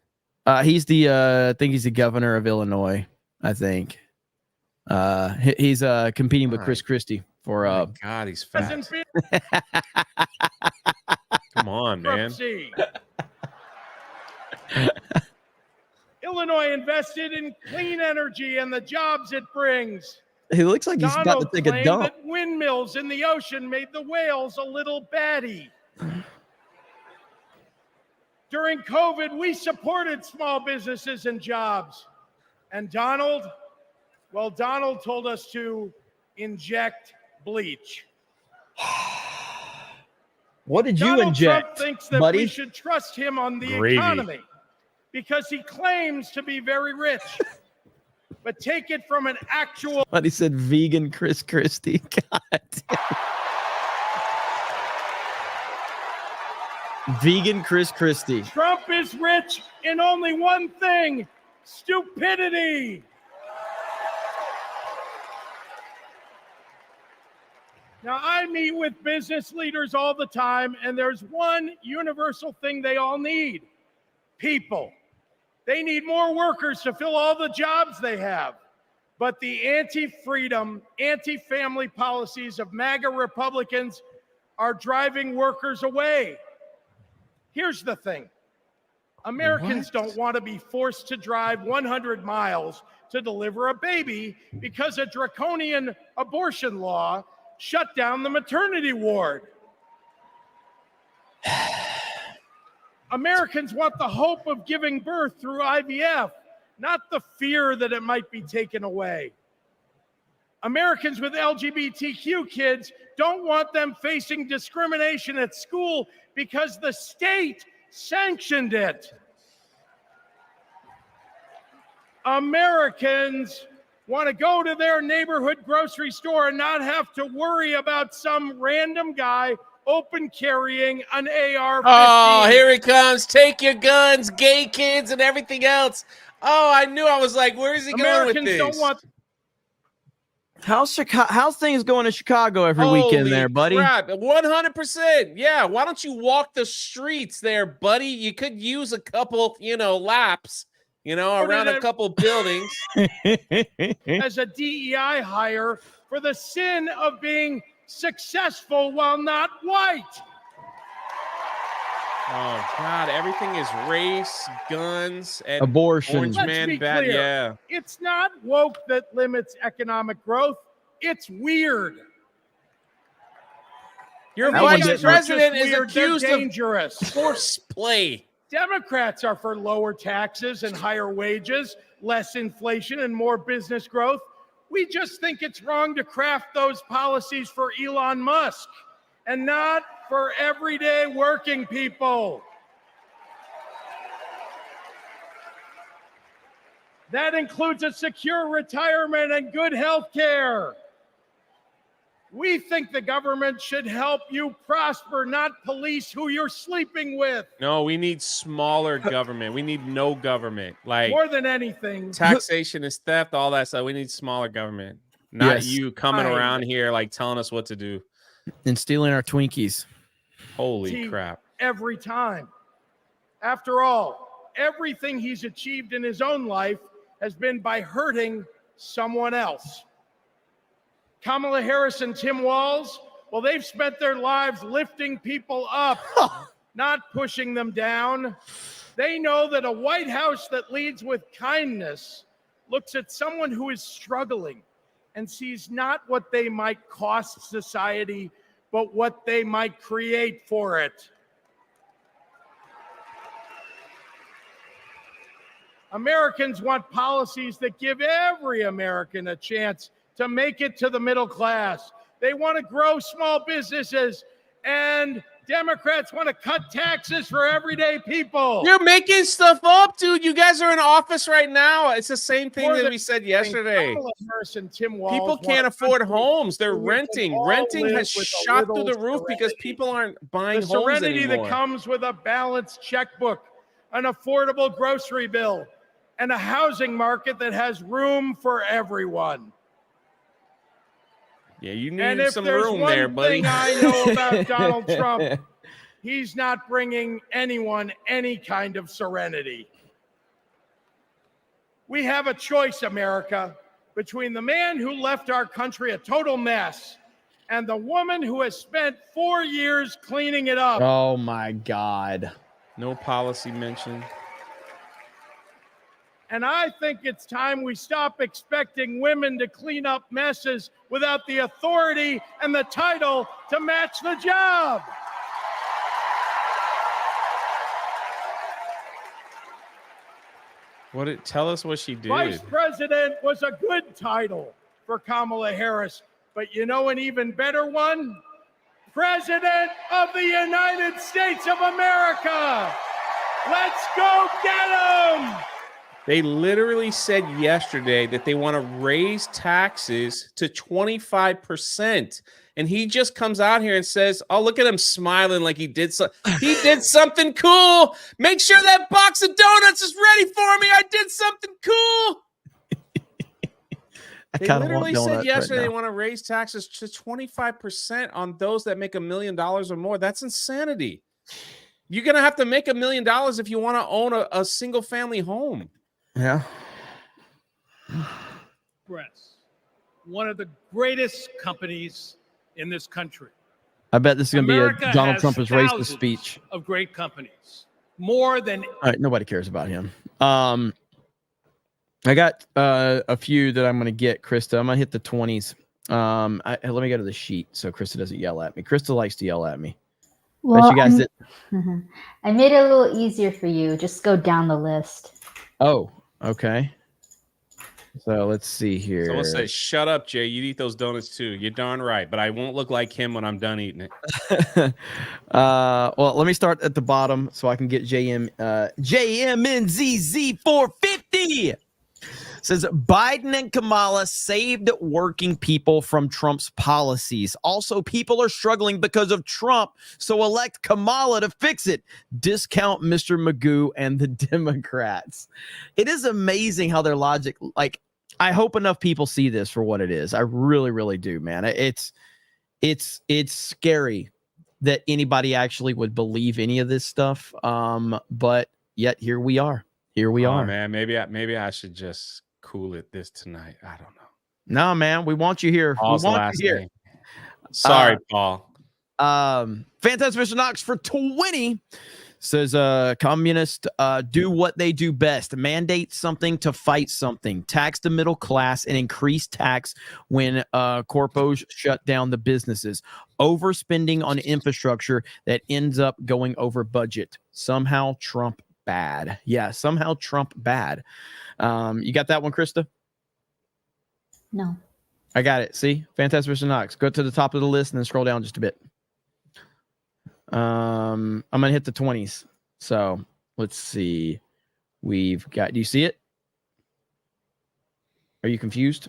He's I think he's the governor of Illinois. I think. He's competing with Chris Christie for. Oh my God, he's fat. Come on, man. Illinois invested in clean energy and the jobs it brings. He looks like he's about to take a claimed dump. that windmills in the ocean made the whales a little batty. During COVID, we supported small businesses and jobs. And Donald told us to inject bleach. What did you Donald inject, Trump thinks that buddy? we should trust him on the Gravy. economy because he claims to be very rich. But take it from an actual. But he said vegan Chris Christie. God damn. Vegan Chris Christie. Trump is rich in only one thing: stupidity. Now, I meet with business leaders all the time, and there's one universal thing they all need: people. They need more workers to fill all the jobs they have. But the anti-freedom, anti-family policies of MAGA Republicans are driving workers away. Here's the thing. Americans don't want to be forced to drive 100 miles to deliver a baby because a draconian abortion law shut down the maternity ward. Americans want the hope of giving birth through IVF, not the fear that it might be taken away. Americans with LGBTQ kids don't want them facing discrimination at school because the state sanctioned it. Americans want to go to their neighborhood grocery store and not have to worry about some random guy open carrying an AR-15. Oh, here he comes. Take your guns, gay kids, and everything else. Oh, I knew. I was like, where is he going with this? Don't want. How's things going in Chicago every weekend there, buddy? Crap, 100%. Yeah, why don't you walk the streets there, buddy? You could use a couple, laps, around a couple buildings. As a DEI hire for the sin of being successful while not white. Oh, God, everything is race, guns, and abortion. Orange Let's man be bad. clear. Yeah. It's not woke that limits economic growth. It's weird. Your And vice these guys aren't president just is weird, they're accused dangerous. of force play. Democrats are for lower taxes and higher wages, less inflation, and more business growth. We just think it's wrong to craft those policies for Elon Musk and not for everyday working people. That includes a secure retirement and good health care. We think the government should help you prosper, not police who you're sleeping with. No, we need smaller government. We need no government. Like More than anything, taxation is theft, all that stuff. We need smaller government. Not Yes. you coming Fine. around here like telling us what to do. And stealing our Twinkies. Holy crap. every time. After all, everything he's achieved in his own life has been by hurting someone else. Kamala Harris and Tim Walz, well, they've spent their lives lifting people up, not pushing them down. They know that a White House that leads with kindness looks at someone who is struggling and sees not what they might cost society, but what they might create for it. Americans want policies that give every American a chance to make it to the middle class. They want to grow small businesses, and Democrats want to cut taxes for everyday people. You're making stuff up, dude. You guys are in office right now. It's the same thing that we said yesterday. Kamala Harris and Tim Walz People want can't a afford country homes. They're where we can renting. all Renting live has with a shot through little the roof because serenity. people aren't buying The homes serenity anymore. that comes with a balanced checkbook, an affordable grocery bill, and a housing market that has room for everyone. Yeah, you And need if some there's room one there, buddy. thing I know about Donald Trump, he's not bringing anyone any kind of serenity. We have a choice, America, between the man who left our country a total mess and the woman who has spent 4 years cleaning it up. Oh my God. No policy mentioned. And I think it's time we stop expecting women to clean up messes without the authority and the title to match the job. Tell us what she did. Vice President was a good title for Kamala Harris, but you know an even better one? President of the United States of America. Let's go get him! They literally said yesterday that they want to raise taxes to 25%. And he just comes out here and says, oh, look at him smiling like he did something cool. Make sure that box of donuts is ready for me. I did something cool. They literally said yesterday they want to raise taxes to 25% on those that make $1 million or more. That's insanity. You're going to have to make $1 million if you want to own a single family home. Yeah. Press, one of the greatest companies in this country. I bet this is going to be America a Donald has Trump is racist thousands speech. Of great companies, more than. All right, nobody cares about him. I got a few that I'm going to get, Krista. I'm going to hit the 20s. Let me go to the sheet so Krista doesn't yell at me. Krista likes to yell at me. Well, Bet you guys did. I made it a little easier for you. Just go down the list. Oh, okay. So let's see here. Someone says, shut up, Jay. You eat those donuts too. You're darn right. But I won't look like him when I'm done eating it. Well, let me start at the bottom so I can get JMNZZ 450. Says Biden and Kamala saved working people from Trump's policies. Also, people are struggling because of Trump, so elect Kamala to fix it. Discount Mr. Magoo and the Democrats. It is amazing how their logic, like, I hope enough people see this for what it is. I really, really do, man. It's scary that anybody actually would believe any of this stuff. But yet here we are. Here we are, man. Maybe I should just cool it this tonight. I don't know. No, man, we want you here. Paul's we want last you here. name. Sorry, Paul. Fantastic Mr. Knox for 20 says communists do what they do best. Mandate something to fight something. Tax the middle class and increase tax when corpos shut down the businesses. Overspending on infrastructure that ends up going over budget. Somehow Trump bad. Yeah, somehow Trump bad. You got that one, Krista? No. I got it. See? Fantastic Mr. Knox. Go to the top of the list and then scroll down just a bit. I'm going to hit the 20s. So let's see. We've got, do you see it? Are you confused?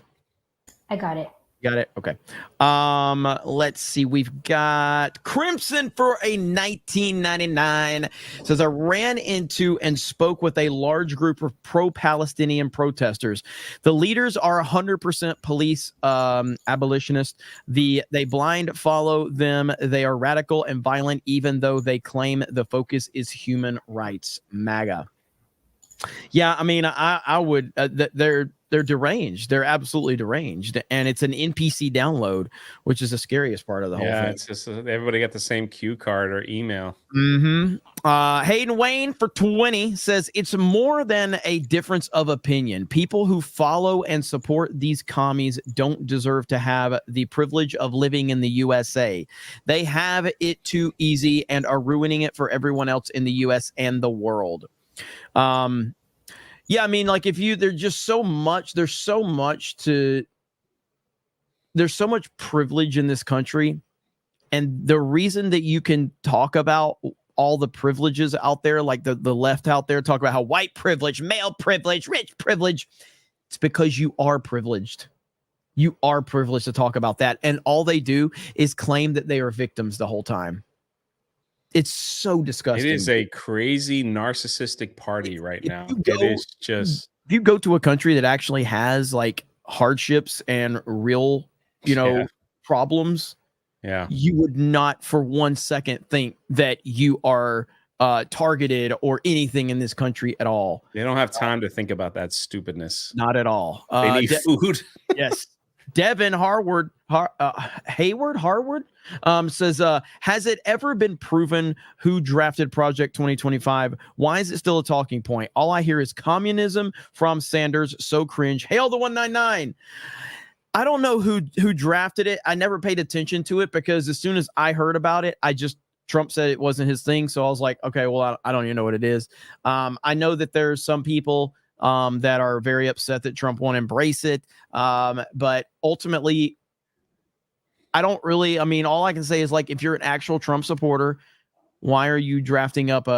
I got it. Got it. Okay. Let's see. We've got Crimson for a 1999. Says I ran into and spoke with a large group of pro-Palestinian protesters. The leaders are 100% police abolitionists. They blind follow them. They are radical and violent, even though they claim the focus is human rights. MAGA. Yeah, I mean, I would. They're deranged. They're absolutely deranged, and it's an NPC download, which is the scariest part of the whole thing. It's just everybody got the same cue card or email. Hayden Wayne for 20 says it's more than a difference of opinion. People who follow and support these commies don't deserve to have the privilege of living in the USA. They have it too easy and are ruining it for everyone else in the US and the world. Yeah, I mean, like there's so much privilege in this country. And the reason that you can talk about all the privileges out there, like the left out there talk about how white privilege, male privilege, rich privilege, it's because you are privileged. You are privileged to talk about that. And all they do is claim that they are victims the whole time. It's so disgusting. It is a crazy narcissistic party right now. It is just. If you go to a country that actually has like hardships and real, problems, you would not for 1 second think that you are targeted or anything in this country at all. They don't have time to think about that stupidness. Not at all. They need food. Yes. Devin Hayward says, has it ever been proven who drafted Project 2025? Why is it still a talking point? All I hear is communism from Sanders. So cringe. Hail the 199. I don't know who drafted it. I never paid attention to it because as soon as I heard about it, Trump said it wasn't his thing. So I was like, okay, well, I don't even know what it is. I know that there's some people that are very upset that Trump won't embrace it. But ultimately, all I can say is like, if you're an actual Trump supporter, why are you drafting up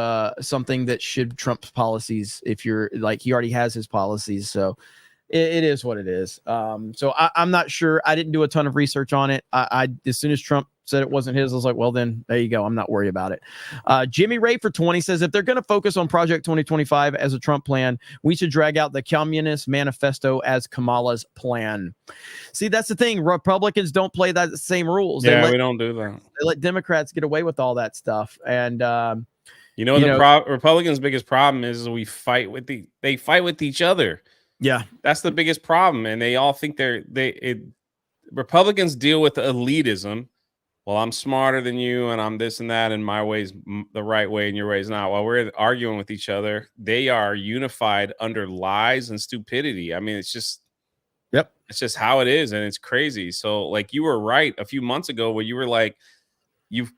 something that should Trump's policies? If you're like, he already has his policies. So it is what it is. So I'm not sure. I didn't do a ton of research on it. I as soon as Trump said it wasn't his, I was like, well, then there you go. I'm not worried about it. Jimmy Ray for 20 says, if they're going to focus on Project 2025 as a Trump plan, we should drag out the Communist Manifesto as Kamala's plan. See, that's the thing. Republicans don't play that same rules. We don't do that. They let Democrats get away with all that stuff. And, Republicans' biggest problem is they fight with each other. Yeah. That's the biggest problem. And they all think Republicans deal with elitism. Well, I'm smarter than you, and I'm this and that, and my way's the right way, and your way's not. While we're arguing with each other, they are unified under lies and stupidity. I mean, it's just, it's just how it is, and it's crazy. So, like, you were right a few months ago where you were like, you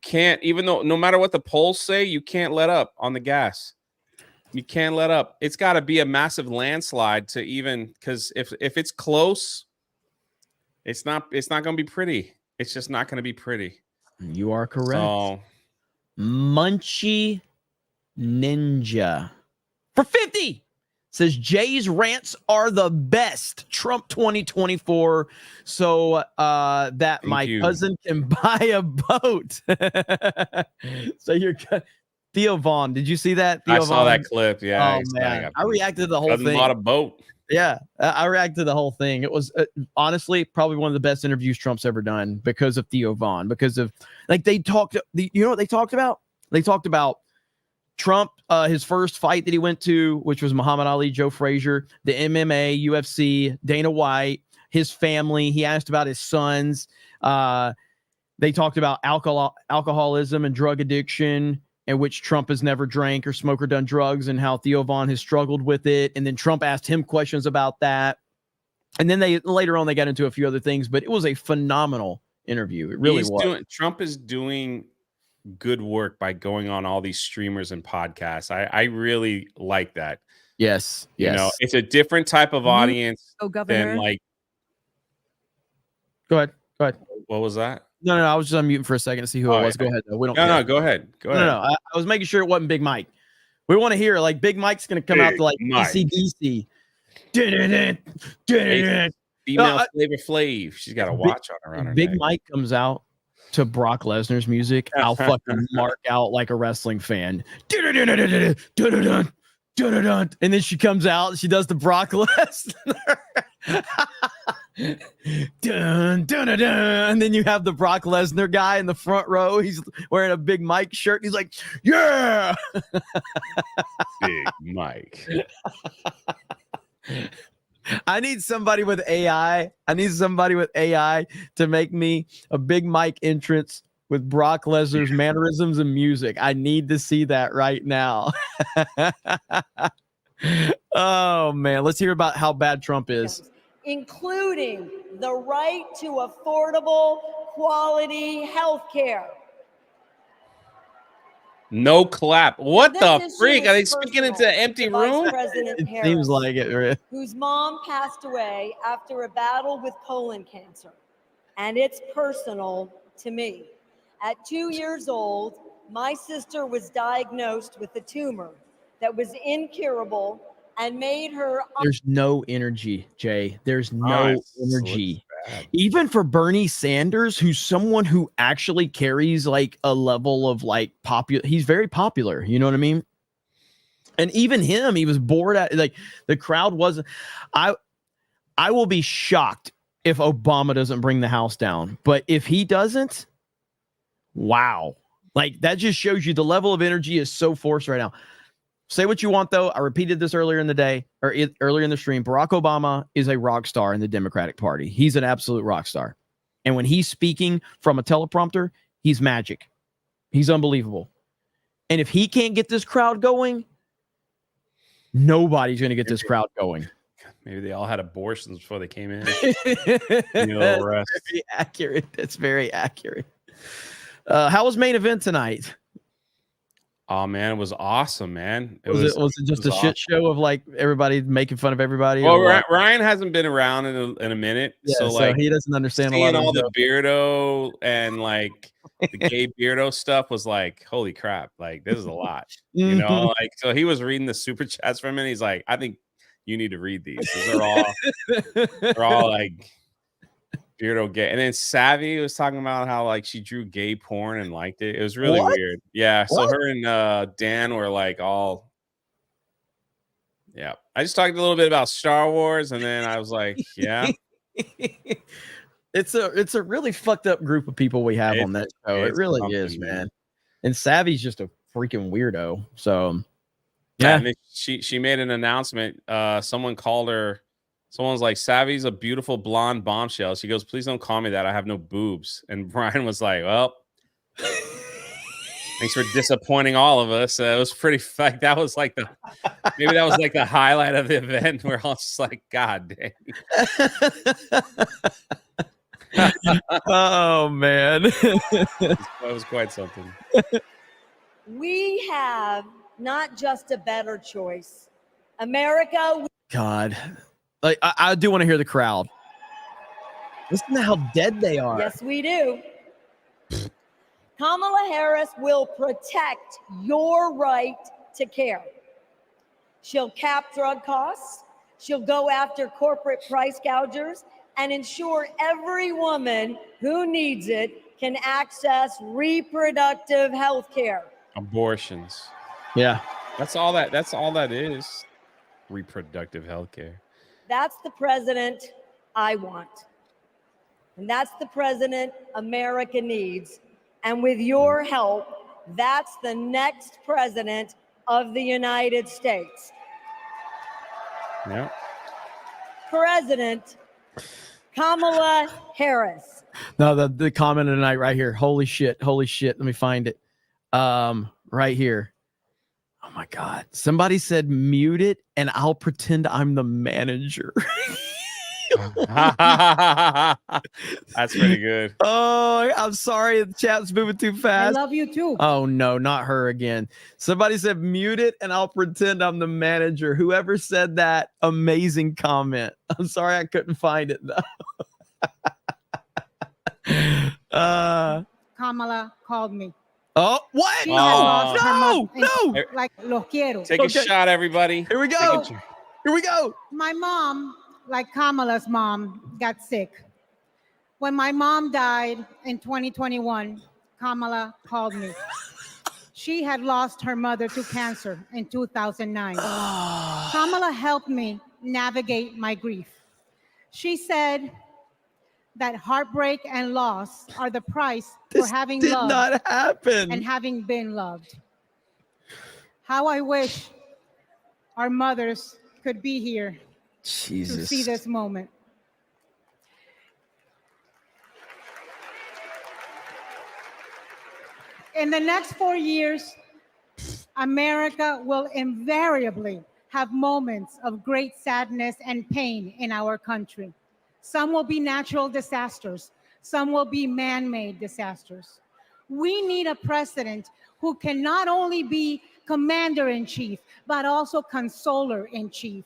can't, even though no matter what the polls say, you can't let up on the gas. You can't let up. It's got to be a massive landslide to even, because if it's close, it's not going to be pretty. It's just not going to be pretty. You are correct. So, Munchie Ninja for 50 says Jay's rants are the best. Trump 2024, so that my cousin can buy a boat. So you're Theo Von. Did you see that? Theo I saw that clip. Yeah. Oh man, I reacted to the whole thing. Bought a boat. Yeah, I reacted to the whole thing. It was honestly probably one of the best interviews Trump's ever done because of Theo Von, because of like you know what they talked about? They talked about Trump, his first fight that he went to, which was Muhammad Ali, Joe Frazier, the MMA, UFC, Dana White, his family. He asked about his sons. They talked about alcoholism and drug addiction, in which Trump has never drank or smoked or done drugs, and how Theo Von has struggled with it. And then Trump asked him questions about that. And then later on, they got into a few other things, but it was a phenomenal interview. It really was. Trump is doing good work by going on all these streamers and podcasts. I really like that. Yes. You know, it's a different type of audience than like. Go ahead. What was that? No, I was just unmuting for a second to see who it was. Go ahead. Though. We don't. No, go ahead. No. I was making sure it wasn't Big Mike. We want to hear like Big Mike's going to come out to like DC. Female Flavor Flav. She's got a watch on her. Big Mike comes out to Brock Lesnar's music. I'll fucking mark out like a wrestling fan. And then she comes out and she does the Brock Lesnar. Dun, dun, dun, dun. And then you have the Brock Lesnar guy in the front row. He's wearing a Big Mike shirt. He's like, yeah. Big Mike. I need somebody with AI. I need somebody with AI to make me a Big Mike entrance with Brock Lesnar's mannerisms and music. I need to see that right now. Oh, man. Let's hear about how bad Trump is. Including the right to affordable, quality health care. No clap. What This the issue freak? is Are they speaking into an personal empty to Vice room? President It Harris, seems like it, right? whose mom passed away after a battle with colon cancer. And it's personal to me. At 2 years old, my sister was diagnosed with a tumor that was incurable and made her There's no energy, Jay. There's no Nice. energy. Looks bad. Even for Bernie Sanders, who's someone who actually carries like a level of like popular, he's very popular. You know what I mean? And even him, he was bored at like the crowd wasn't. I will be shocked if Obama doesn't bring the house down. But if he doesn't, wow. Like that just shows you the level of energy is so forced right now. Say what you want, though. I repeated this earlier in the day or earlier in the stream. Barack Obama is a rock star in the Democratic Party. He's an absolute rock star. And when he's speaking from a teleprompter, he's magic. He's unbelievable. And if he can't get this crowd going, nobody's going to get this crowd going. Maybe they all had abortions before they came in. That's very accurate. That's very accurate. How was main event tonight? Oh man, it was awesome, man. Was it just a shit show of like everybody making fun of everybody? Well, or what? Ryan hasn't been around in a minute, Yeah, so like he doesn't understand a seeing lot of all the jokes. beardo and like the gay beardo stuff was like, holy crap, like this is a lot, you know. Like, so he was reading the super chats from it. He's like, I think you need to read these. 'Cause they're all like beardo gay. And then Savvy was talking about how like she drew gay porn and liked it. It was really What? weird. Yeah. So What? her and Dan were like all. Yeah. I just talked a little bit about Star Wars, and then I was like, yeah. It's a really fucked up group of people we have on that show. It it's really something, is, man. man. And Savvy's just a freaking weirdo. So Yeah. And then she made an announcement. Someone called her. Someone's like, Savvy's a beautiful blonde bombshell. She goes, please don't call me that. I have no boobs. And Brian was like, well, thanks for disappointing all of us. It was pretty like that was like the highlight of the event. We're all just like, God dang. oh man. That was quite something. We have not just a better choice. America. God. Like I do want to hear the crowd. Listen to how dead they are. Yes, we do. Kamala Harris will protect your right to care. She'll cap drug costs. She'll go after corporate price gougers and ensure every woman who needs it can access reproductive health care. Abortions. Yeah. That's all that is. Reproductive health care. That's the president I want. And that's the president America needs. And with your help, that's the next president of the United States. Yeah. President Kamala Harris. No, the comment of the night right here. Holy shit. Let me find it. Right here. Oh my God. Somebody said mute it and I'll pretend I'm the manager. That's pretty good. Oh, I'm sorry. The chat's moving too I fast. love you too. Oh no, not her again. Somebody said mute it and I'll pretend I'm the manager. Whoever said that, amazing comment. I'm sorry I couldn't find it though. Kamala called me. Oh, what? She had lost her No, mother- no. Like, los quiero. Take a shot, everybody. Here we go. Here we go. My mom, like Kamala's mom, got sick. When my mom died in 2021, Kamala called me. She had lost her mother to cancer in 2009. Kamala helped me navigate my grief. She said that heartbreak and loss are the price for having did loved not happen. and having been loved. How I wish our mothers could be here to Jesus. see this moment. In the next 4 years, America will invariably have moments of great sadness and pain in our country. Some will be natural disasters. Some will be man-made disasters. We need a president who can not only be commander-in-chief, but also consoler-in-chief.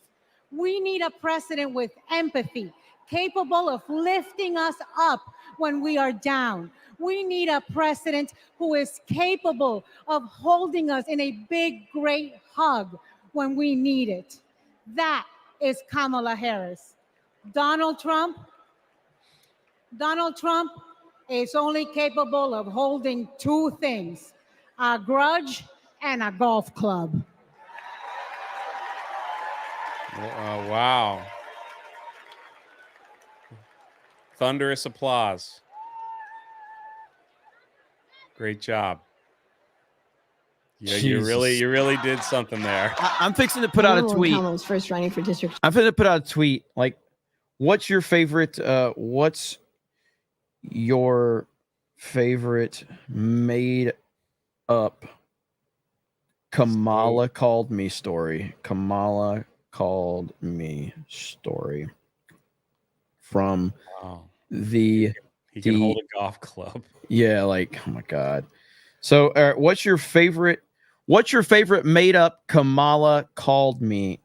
We need a president with empathy, capable of lifting us up when we are down. We need a president who is capable of holding us in a big, great hug when we need it. That is Kamala Harris. Donald Trump is only capable of holding two things, a grudge and a golf club. Wow. Thunderous applause. Great job. Yeah, you really did something there. I'm fixing to put out a tweet. Kamala was first running for district. I'm going to put out a tweet. Like, what's your favorite made up Kamala called me story? Kamala called me story from the. He can hold a golf club. Yeah, like, oh my God. So, what's your favorite made up Kamala called me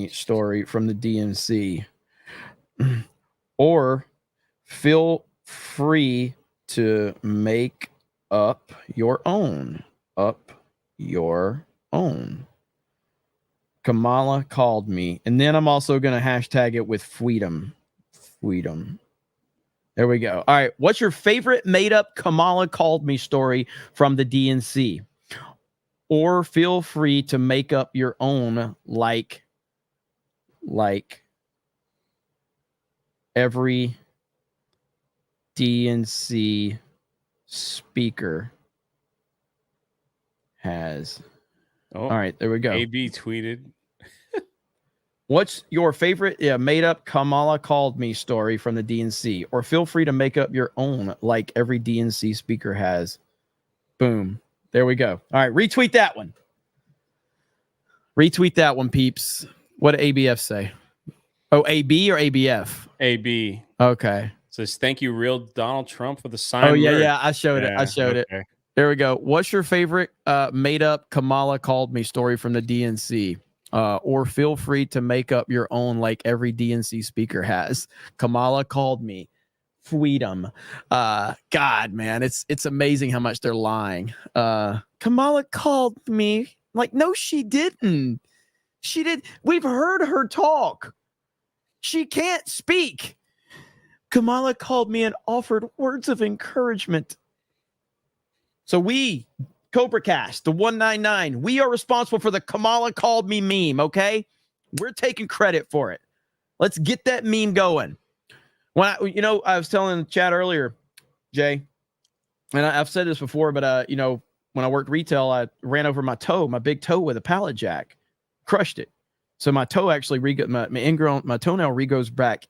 story from the DNC? Or feel free to make up your own. Kamala called me. And then I'm also going to hashtag it with freedom. There we go. All right. What's your favorite made up Kamala called me story from the DNC? Or feel free to make up your own like every DNC speaker has. Oh, all right. There we go. AB tweeted. What's your favorite made up Kamala called me story from the DNC? Or feel free to make up your own like every DNC speaker has. Boom. There we go. All right. Retweet that one. Retweet that one, peeps. What did ABF say? Oh, AB or ABF? AB. Okay. Says, thank you, real Donald Trump, for the sign. Oh, yeah. I showed it. There we go. What's your favorite made up Kamala called me story from the DNC? Or feel free to make up your own like every DNC speaker has. Kamala called me. Freedom. God, man, it's amazing how much they're lying. Kamala called me. Like, no, she didn't. She did. We've heard her talk. She can't speak. Kamala called me and offered words of encouragement. So we, CobraCast, the 199, we are responsible for the Kamala called me meme, okay? We're taking credit for it. Let's get that meme going. When I was telling the chat earlier, Jay, and I've said this before, but when I worked retail, I ran over my big toe with a pallet jack, crushed it. So my toe actually my toenail regrows back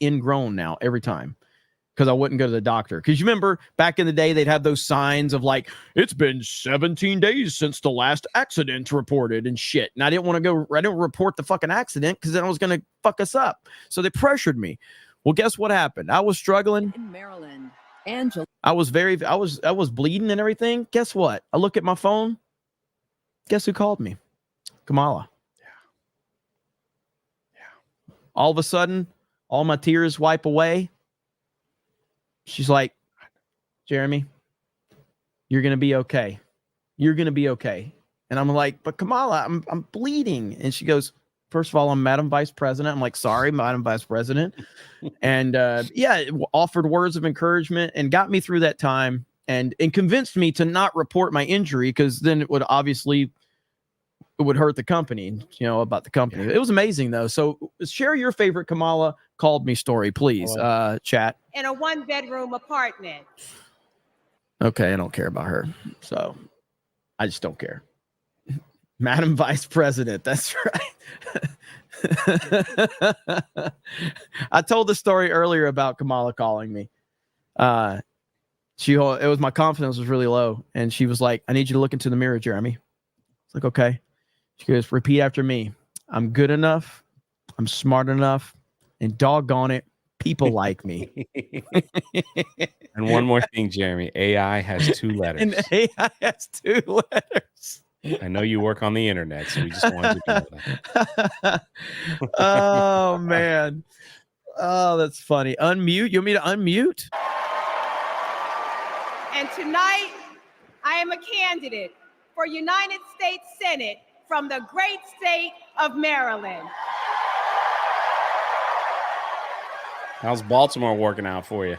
ingrown now every time because I wouldn't go to the doctor. Because you remember back in the day, they'd have those signs of like, it's been 17 days since the last accident reported and shit. And I didn't report the fucking accident because then I was going to fuck us up. So they pressured me. Well, guess what happened? I was struggling. In Maryland, Angela. I was bleeding and everything. Guess what? I look at my phone. Guess who called me? Kamala. Yeah. All of a sudden, all my tears wipe away. She's like, Jeremy, you're going to be okay. You're going to be okay. And I'm like, but Kamala, I'm bleeding. And she goes, first of all, I'm Madam Vice President. I'm like, sorry, Madam Vice President. And offered words of encouragement and got me through that time and convinced me to not report my injury because then it would hurt the company, about the company. It was amazing, though. So share your favorite Kamala called me story, please, chat. In a one-bedroom apartment. Okay, I don't care about her. So I just don't care. Madam Vice President. That's right. I told the story earlier about Kamala calling me. It was my confidence was really low. And she was like, I need you to look into the mirror, Jeremy. It's like, okay. She goes, repeat after me. I'm good enough. I'm smart enough. And doggone it, people like me. And one more thing, Jeremy. AI has 2 letters. And AI has 2 letters. I know you work on the internet, so we just wanted you to know that. Oh, man. Oh, that's funny. Unmute? You want me to unmute? And tonight, I am a candidate for United States Senate from the great state of Maryland. How's Baltimore working out for you?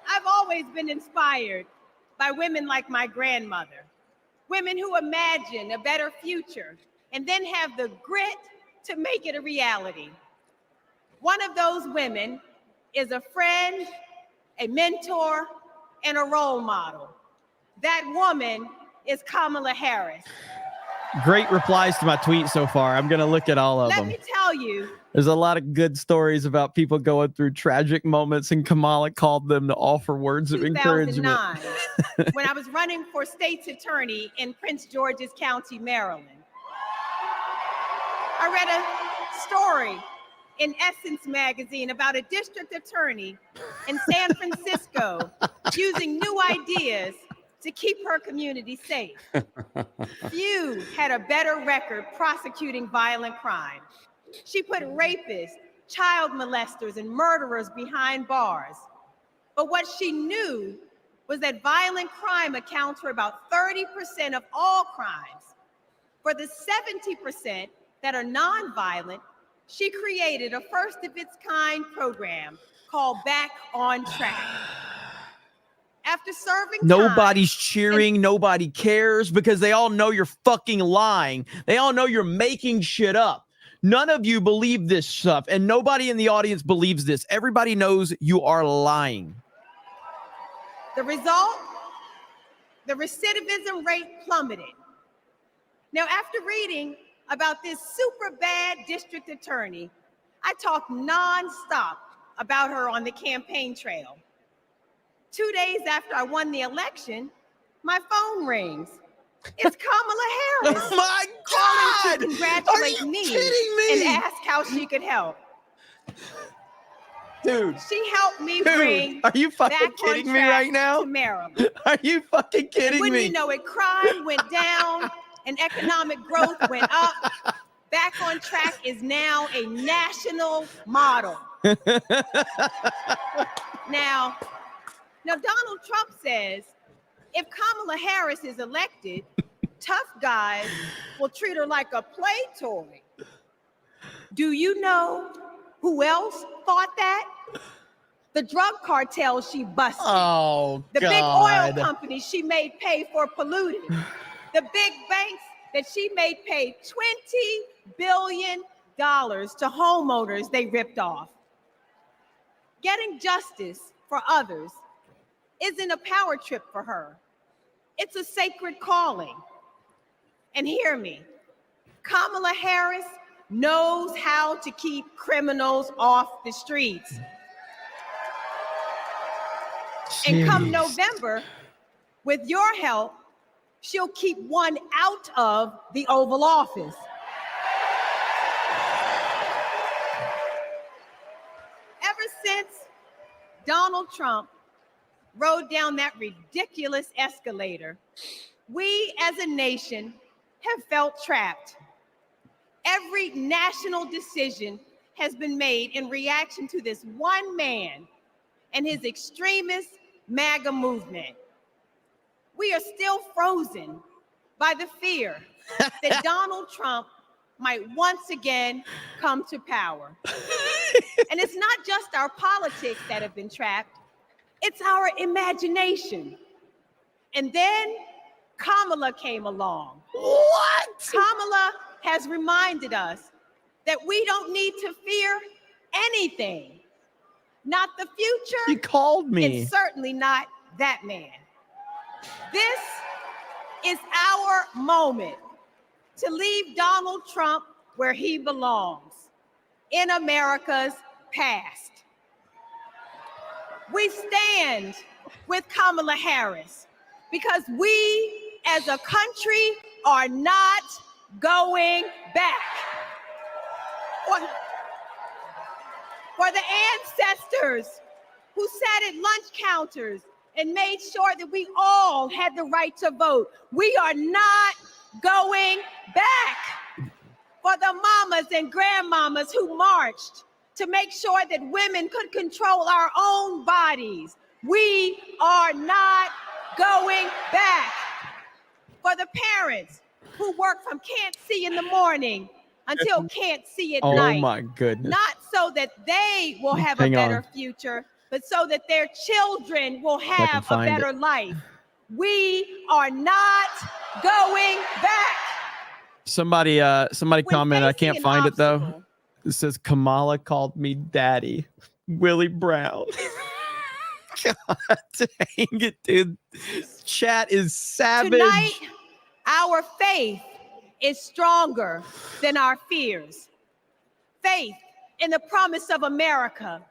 I've always been inspired by women like my grandmother, women who imagine a better future and then have the grit to make it a reality. One of those women is a friend, a mentor, and a role model. That woman is Kamala Harris. Great replies to my tweet so far. I'm going to look at all of them. Let me tell you, There's a lot of good stories about people going through tragic moments, and Kamala called them to offer words of encouragement. 2009, when I was running for state's attorney in Prince George's County, Maryland. I read a story in Essence magazine about a district attorney in San Francisco using new ideas to keep her community safe. Few had a better record prosecuting violent crime. She put rapists, child molesters, and murderers behind bars. But what she knew was that violent crime accounts for about 30% of all crimes. For the 70% that are nonviolent, she created a first-of-its-kind program called Back on Track. After serving Nobody's cheering. Nobody cares because they all know you're fucking lying. They all know you're making shit up. None of you believe this stuff, and nobody in the audience believes this. Everybody knows you are lying. The result? The recidivism rate plummeted. Now, after reading about this super bad district attorney, I talked nonstop about her on the campaign trail. 2 days after I won the election, my phone rings. It's Kamala Harris. Oh my calling God! to congratulate Are you me kidding me? and ask how she could help. Dude. She helped me bring Are you fucking Back on kidding me Track right now? to Maryland. Are you fucking kidding And wouldn't me? you know it, crime went down and economic growth went up. Back on Track is now a national model. Now, Donald Trump says if Kamala Harris is elected, tough guys will treat her like a play toy. Do you know who else thought that? The drug cartels she busted. Oh, the God. big oil companies she made pay for polluting. The big banks that she made pay $20 billion to homeowners they ripped off. Getting justice for others isn't a power trip for her. It's a sacred calling. And hear me, Kamala Harris knows how to keep criminals off the streets. And come November, with your help, she'll keep one out of the Oval Office. Ever since Donald Trump rode down that ridiculous escalator, we as a nation have felt trapped. Every national decision has been made in reaction to this one man and his extremist MAGA movement. We are still frozen by the fear that Donald Trump might once again come to power. And it's not just our politics that have been trapped, it's our imagination. And then Kamala came along. What? Kamala has reminded us that we don't need to fear anything. Not the future. You called me. And certainly not that man. This is our moment. to leave Donald Trump where he belongs, in America's past. We stand with Kamala Harris because we as a country are not going back. For the ancestors who sat at lunch counters and made sure that we all had the right to vote, we are not going back. For the mamas and grandmamas who marched to make sure that women could control our own bodies, we are not going back. For the parents who work from can't see in the morning until can't see at night. Oh my goodness. Not so that they will have Hang a better on. future, but so that their children will I can have a find better it. life. We are not going back. Somebody commented, I can't an find it though. It says Kamala called me daddy. Willie Brown. God dang it, dude. Chat is savage. Tonight, our faith is stronger than our fears. Faith in the promise of America.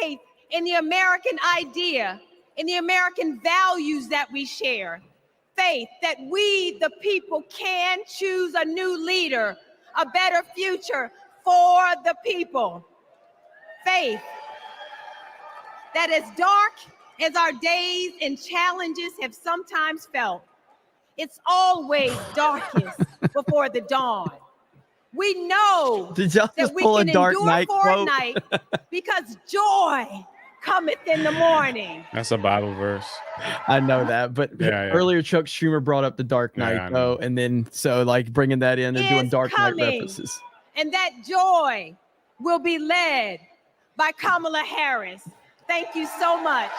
Faith in the American idea, in the American values that we share. Faith that we, the people, can choose a new leader, a better future for the people. Faith that as dark as our days and challenges have sometimes felt, it's always darkest before the dawn. We know Did y'all that just we pull a can Dark endure Knight for a quote? night because joy cometh in the morning. That's a Bible verse. I know that, but Yeah. earlier Chuck Schumer brought up the Dark Yeah, I Knight, know. though, and then so like bringing that in and doing Is Dark Knight coming. references. And that joy will be led by Kamala Harris. Thank you so much.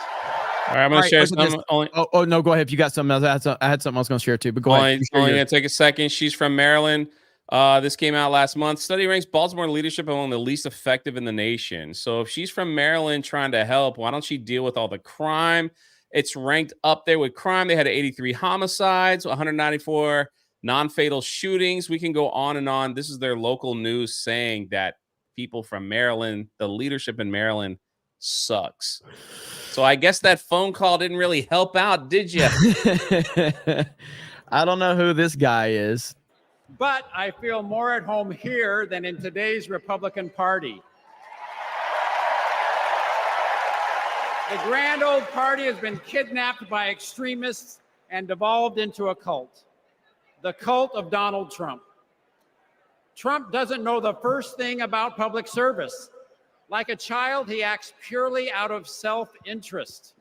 All right, I'm going to share look at this. some. Only, Oh no, go ahead. If you got something else, I had something I was going to share too. But go ahead. You share only yours. going to take a second. She's from Maryland. This came out last month. Study ranks Baltimore leadership among the least effective in the nation. So if she's from Maryland trying to help, why don't she deal with all the crime? It's ranked up there with crime. They had 83 homicides, 194 non-fatal shootings. We can go on and on. This is their local news saying that people from Maryland, the leadership in Maryland sucks. So I guess that phone call didn't really help out, did you? I don't know who this guy is. But I feel more at home here than in today's Republican Party. The grand old party has been kidnapped by extremists and devolved into a cult. The cult of Donald Trump. Trump doesn't know the first thing about public service. Like a child, he acts purely out of self-interest.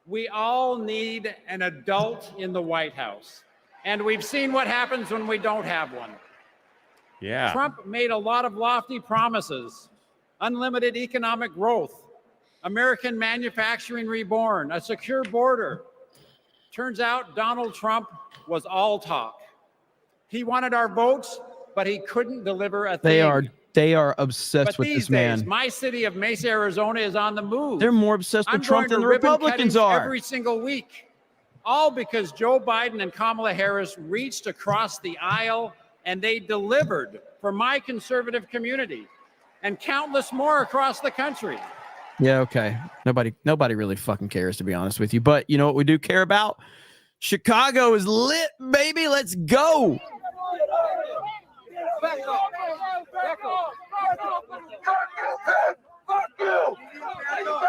We all need an adult in the White House. And we've seen what happens when we don't have one. Yeah. Trump made a lot of lofty promises. Unlimited economic growth, American manufacturing reborn, a secure border. Turns out Donald Trump was all talk. He wanted our votes, but he couldn't deliver a thing. They are obsessed But with these this man. days, my city of Mesa, Arizona is on the move. They're more obsessed with I'm Trump going than to the ribbon Republicans cuttings are. every single week, all because Joe Biden and Kamala Harris reached across the aisle and they delivered for my conservative community and countless more across the country. Yeah, okay. Nobody really fucking cares, to be honest with you. But you know what we do care about? Chicago is lit, baby. Let's go.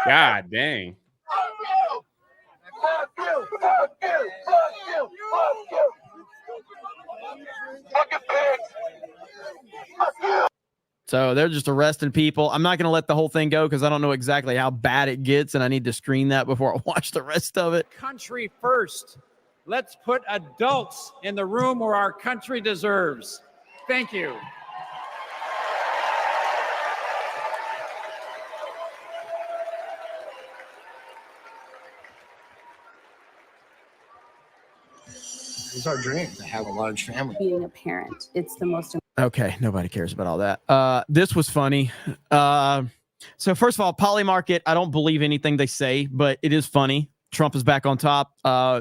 God dang. So they're just arresting people. I'm not going to let the whole thing go because I don't know exactly how bad it gets, and I need to screen that before I watch the rest of it. Country first. Let's put adults in the room where our country deserves. Thank you. It's our dream to have a large family. Being a parent, it's the most Okay, nobody cares about all that. This was funny. So first of all, Poly Market, I don't believe anything they say, but it is funny. Trump is back on top.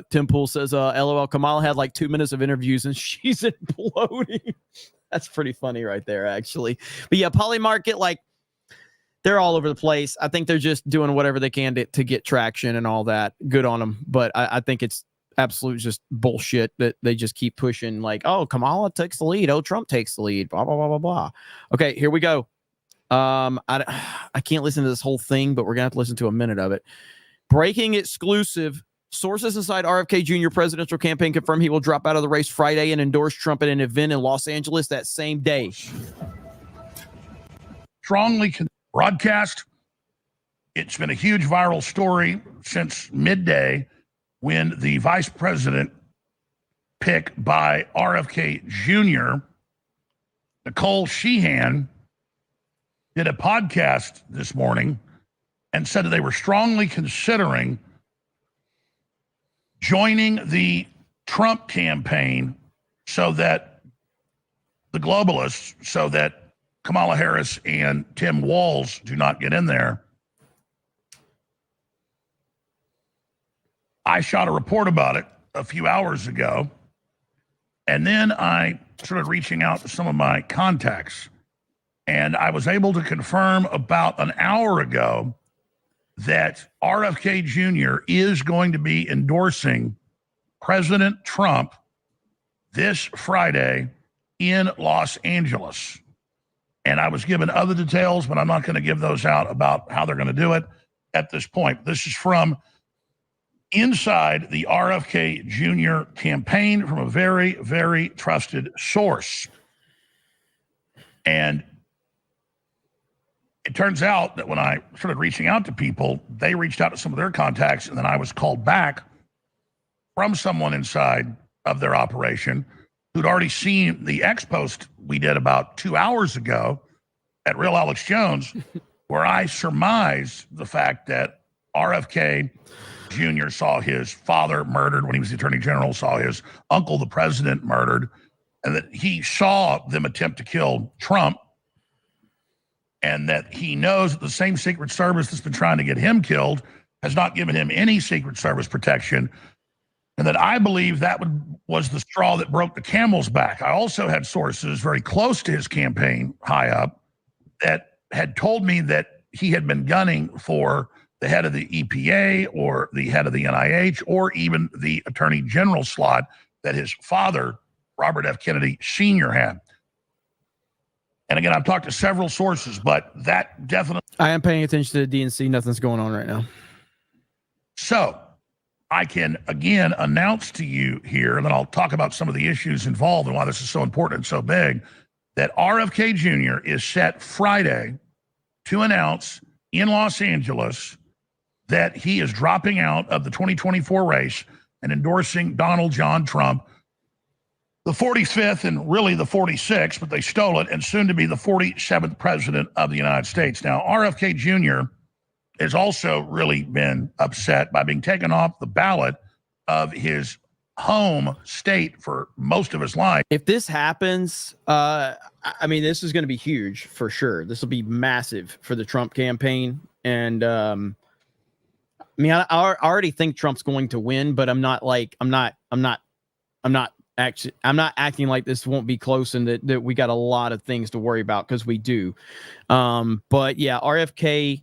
Tim Pool says, LOL, Kamala had like 2 minutes of interviews and she's imploding. That's pretty funny right there, actually. But yeah, Poly Market, like, they're all over the place. I think they're just doing whatever they can to get traction and all that. Good on them. But I think it's absolute just bullshit that they just keep pushing, like, oh, Kamala takes the lead. Oh, Trump takes the lead. Blah, blah, blah, blah, blah. Okay, here we go. I can't listen to this whole thing, but we're going to have to listen to a minute of it. Breaking exclusive. Sources inside RFK Jr. presidential campaign confirm he will drop out of the race Friday and endorse Trump at an event in Los Angeles that same day. Strongly broadcast. It's been a huge viral story since midday when the vice president pick by RFK Jr., Nicole Sheehan, did a podcast this morning and said that they were strongly considering joining the Trump campaign so that the globalists, so that Kamala Harris and Tim Walz do not get in there. I shot a report about it a few hours ago, and then I started reaching out to some of my contacts, and I was able to confirm about an hour ago that RFK Jr. is going to be endorsing President Trump this Friday in Los Angeles. And I was given other details, but I'm not going to give those out about how they're going to do it at this point. This is from inside the RFK Jr. campaign from a very, very trusted source. And it turns out that when I started reaching out to people, they reached out to some of their contacts, and then I was called back from someone inside of their operation who'd already seen the X post we did about 2 hours ago at Real Alex Jones, where I surmised the fact that RFK Jr. saw his father murdered when he was the attorney general, saw his uncle, the president, murdered, and that he saw them attempt to kill Trump, and that he knows that the same Secret Service that's been trying to get him killed has not given him any Secret Service protection, and that I believe that was the straw that broke the camel's back. I also had sources very close to his campaign, high up, that had told me that he had been gunning for the head of the EPA or the head of the NIH or even the attorney general slot that his father, Robert F. Kennedy Sr., had. And again, I've talked to several sources, but that definitely... I am paying attention to the DNC. Nothing's going on right now. So I can, again, announce to you here, and then I'll talk about some of the issues involved and why this is so important and so big, that RFK Jr. is set Friday to announce in Los Angeles that he is dropping out of the 2024 race and endorsing Donald John Trump, the 45th and really the 46th, but they stole it, and soon to be the 47th president of the United States. Now, RFK Jr. has also really been upset by being taken off the ballot of his home state for most of his life. If this happens, I mean, this is going to be huge for sure. This will be massive for the Trump campaign. And I mean, I already think Trump's going to win, but I'm not acting like this won't be close and that we got a lot of things to worry about, because we do. But yeah, RFK,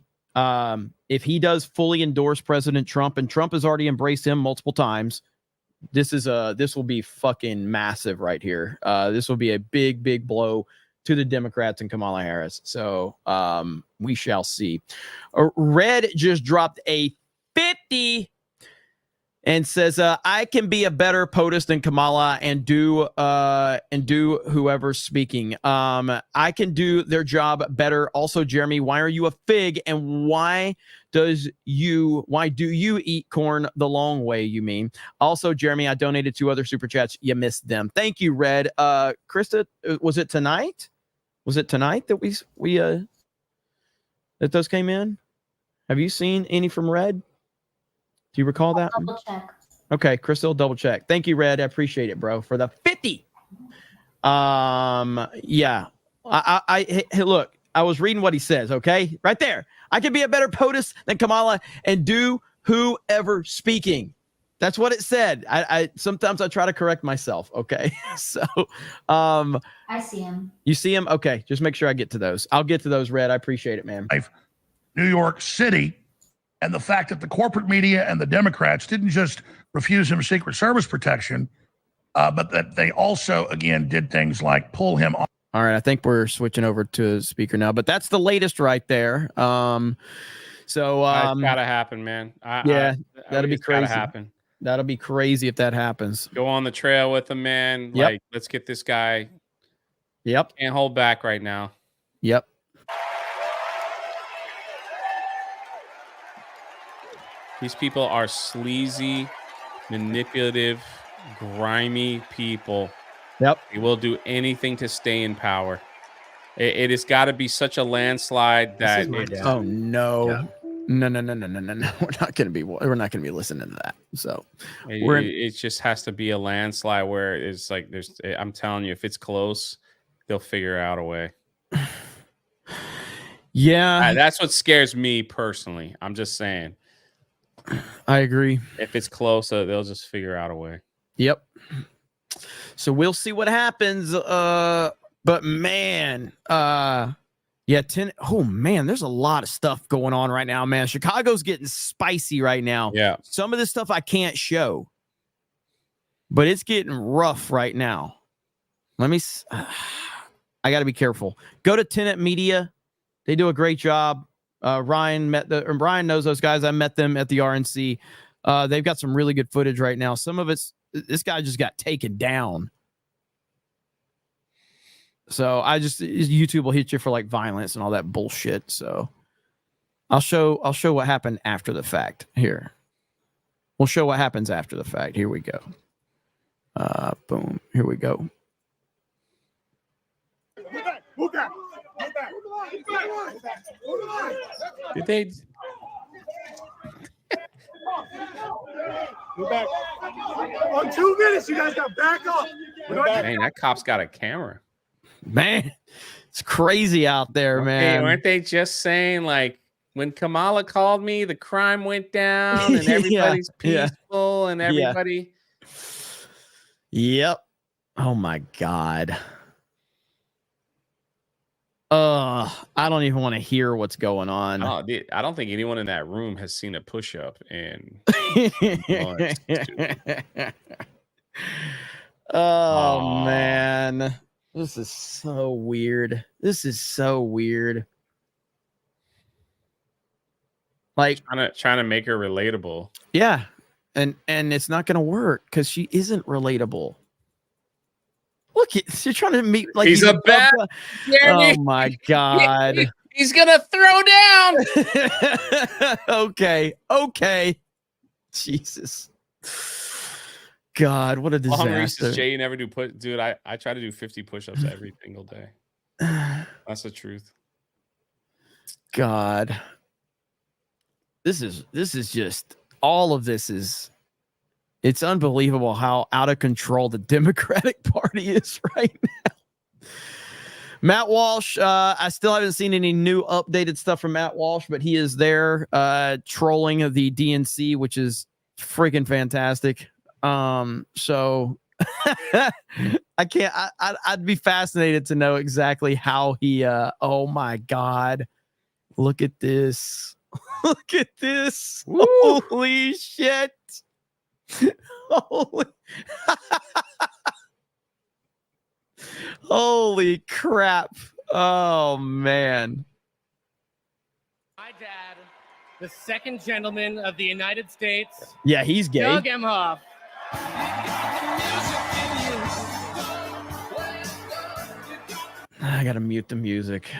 if he does fully endorse President Trump, and Trump has already embraced him multiple times, this will be fucking massive right here. This will be a big, big blow to the Democrats and Kamala Harris. So we shall see. Red just dropped a 50 and says, I can be a better POTUS than Kamala and do whoever's speaking. I can do their job better. Also, Jeremy, why are you a fig? And why do you eat corn the long way, you mean? Also, Jeremy, I donated 2 other super chats. You missed them. Thank you, Red. Krista, was it tonight? Was it tonight that we that those came in? Have you seen any from Red? Do you recall that? Double check. Okay, Crystal, double check. Thank you, Red. I appreciate it, bro, for the 50. Yeah. Hey, look, I was reading what he says, okay? Right there. I can be a better POTUS than Kamala and do whoever speaking. That's what it said. I sometimes I try to correct myself. Okay. So I see him. you see him? Okay. Just make sure I get to those. I'll get to those, Red. I appreciate it, man. New York City, and the fact that the corporate media and the Democrats didn't just refuse him Secret Service protection, but that they also, again, did things like pull him off. All right, I think we're switching over to speaker now, but that's the latest right there. So It's gotta happen, man. That'll be crazy. Gotta happen. That'll be crazy if that happens. Go on the trail with him, man. Yep. Like, let's get this guy. Yep. Can't hold back right now. Yep. These people are sleazy, manipulative, grimy people. Yep. They will do anything to stay in power. It has got to be such a landslide that oh no. No. We're not gonna be listening to that. So it just has to be a landslide where it's like I'm telling you, if it's close, they'll figure out a way. Yeah. That's what scares me personally. I'm just saying. I agree. If it's close, they'll just figure out a way. Yep. So we'll see what happens. But man, oh man, there's a lot of stuff going on right now, man. Chicago's getting spicy right now. Yeah. Some of this stuff I can't show, but it's getting rough right now. I got to be careful. Go to Tenet Media. They do a great job. Ryan knows those guys. I met them at the RNC. They've got some really good footage right now. Some of this guy just got taken down. So YouTube will hit you for like violence and all that bullshit. So I'll show what happened after the fact here. We'll show what happens after the fact. Here we go. Boom. Here we go. Did they? We're back. On 2 minutes, you guys got back up. Dang, that cop's got a camera. Man, it's crazy out there, man. Weren't they just saying, like, when Kamala called me, the crime went down and everybody's peaceful and everybody. Yep. Oh my God. I don't even want to hear what's going on. Oh, dude, I don't think anyone in that room has seen a push-up in Oh man. This is so weird. Like trying to make her relatable. Yeah. And it's not gonna work because she isn't relatable. Look, you're trying to meet like he's a bad. Oh my God. He's gonna throw down. Okay. Jesus. God, what a disaster. Jay, you never do dude. I try to do 50 push-ups every single day. That's the truth. God. This is just all of this is it's unbelievable how out of control the Democratic Party is right now. Matt Walsh, I still haven't seen any new updated stuff from Matt Walsh, but he is there trolling the DNC, which is freaking fantastic. So I can't, I'd be fascinated to know exactly how he, oh my God, look at this. Look at this. Woo. Holy shit. Holy crap. Oh man. My dad, the second gentleman of the United States. Yeah, he's gay. Doug Emhoff. I gotta mute the music.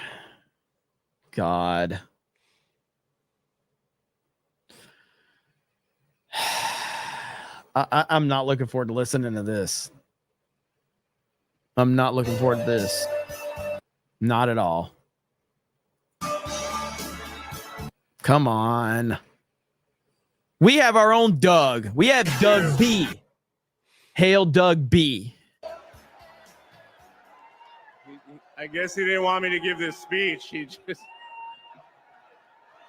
God. I'm not looking forward to listening to this. I'm not looking forward to this. Not at all. Come on. We have our own Doug. We have Doug B. Hail Doug B. I guess he didn't want me to give this speech. He just...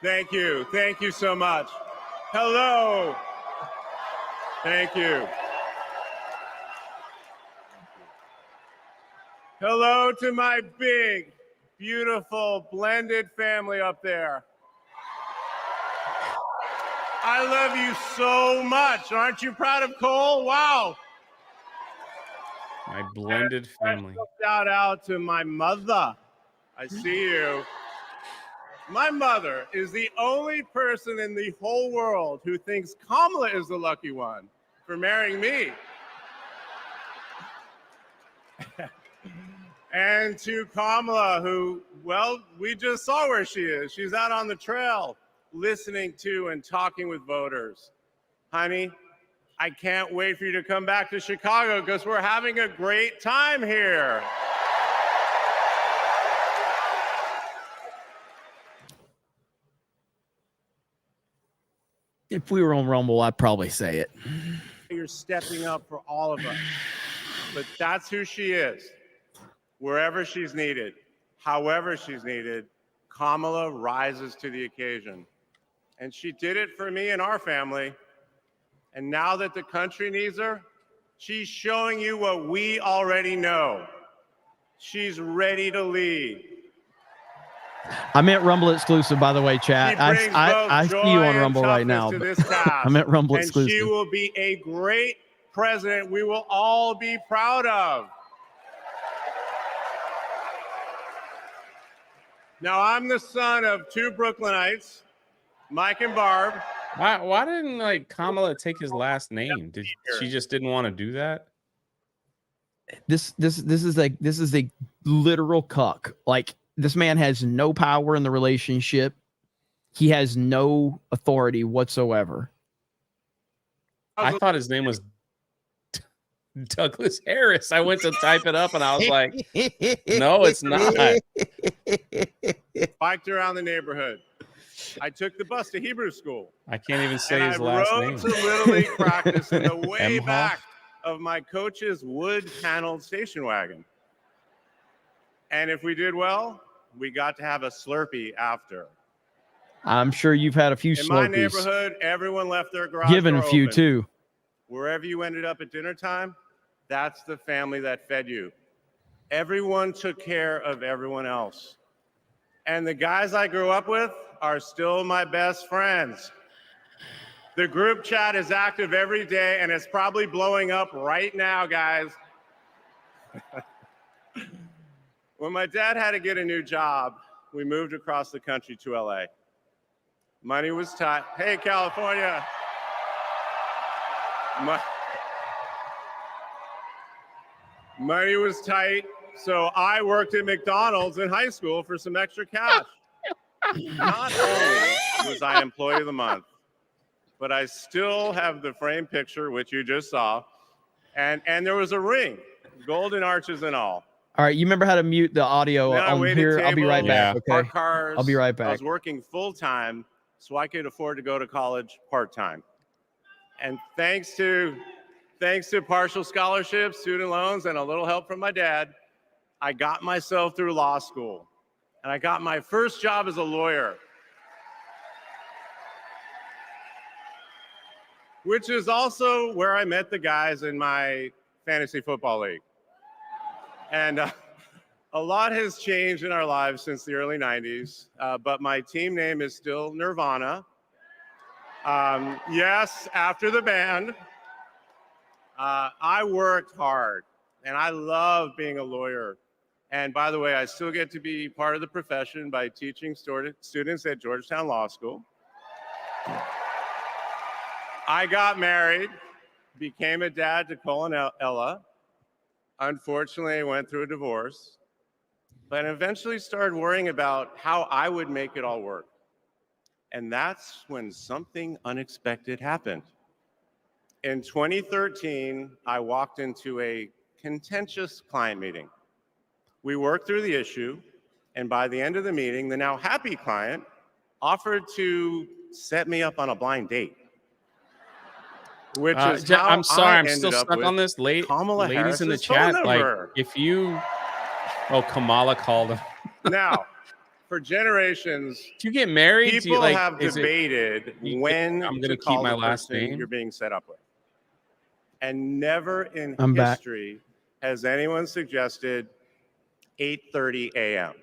Thank you. Thank you so much. Hello. Thank you. Hello to my big, beautiful, blended family up there. I love you so much. Aren't you proud of Cole? Wow. My blended family. Shout out to my mother. I see you. My mother is the only person in the whole world who thinks Kamala is the lucky one for marrying me. And to Kamala, who, well, we just saw where she is. She's out on the trail listening to and talking with voters. Honey, I can't wait for you to come back to Chicago because we're having a great time here. If we were on Rumble, I'd probably say it. You're stepping up for all of us. But that's who she is. Wherever she's needed, however she's needed, Kamala rises to the occasion. And she did it for me and our family. And now that the country needs her, she's showing you what we already know. She's ready to lead. I meant Rumble exclusive, by the way, chat. I see you on Rumble right now. I meant Rumble exclusive. And she will be a great president we will all be proud of. Now, I'm the son of two Brooklynites, Mike and Barb. Why didn't like Kamala take his last name? Did she just didn't want to do that? This is a literal cuck. Like, this man has no power in the relationship. He has no authority whatsoever. I thought his name was Douglas Harris. I went to type it up and I was like, no, it's not. Biked around the neighborhood. I took the bus to Hebrew school. I can't even say his last name. I rode to Little League practice in the way back of my coach's wood-paneled station wagon. And if we did well, we got to have a Slurpee after. I'm sure you've had a few Slurpees. In my neighborhood, everyone left their garage Given door a few open. too. Wherever you ended up at dinner time, that's the family that fed you. Everyone took care of everyone else. And the guys I grew up with are still my best friends. The group chat is active every day, and it's probably blowing up right now, guys. When my dad had to get a new job, we moved across the country to LA. Money was tight. Hey, California. Money was tight, so I worked at McDonald's in high school for some extra cash. Not only was I Employee of the Month, but I still have the framed picture, which you just saw, and there was a ring, golden arches and all. All right, you remember how to mute the audio on here? I'll be right back. Okay, park cars. I'll be right back. I was working full time, so I could afford to go to college part time. And thanks to partial scholarships, student loans, and a little help from my dad, I got myself through law school. And I got my first job as a lawyer, which is also where I met the guys in my fantasy football league. And a lot has changed in our lives since the early 90s, but my team name is still Nirvana. Yes, after the band. I worked hard, and I love being a lawyer. And by the way, I still get to be part of the profession by teaching students at Georgetown Law School. I got married, became a dad to Cole and Ella. Unfortunately, I went through a divorce, but eventually started worrying about how I would make it all work. And that's when something unexpected happened. In 2013, I walked into a contentious client meeting. We worked through the issue, and by the end of the meeting, the now happy client offered to set me up on a blind date. Which is how I'm sorry, I I'm still ended up stuck with on this. Kamala Ladies in the Harris's phone chat, like number. if you, Kamala called him. Now, for generations, Do you get married? Do people you, like, have is it- debated when I'm to gonna call keep my the last person name. you're being set up with. And never in I'm back. history has anyone suggested 8:30 a.m.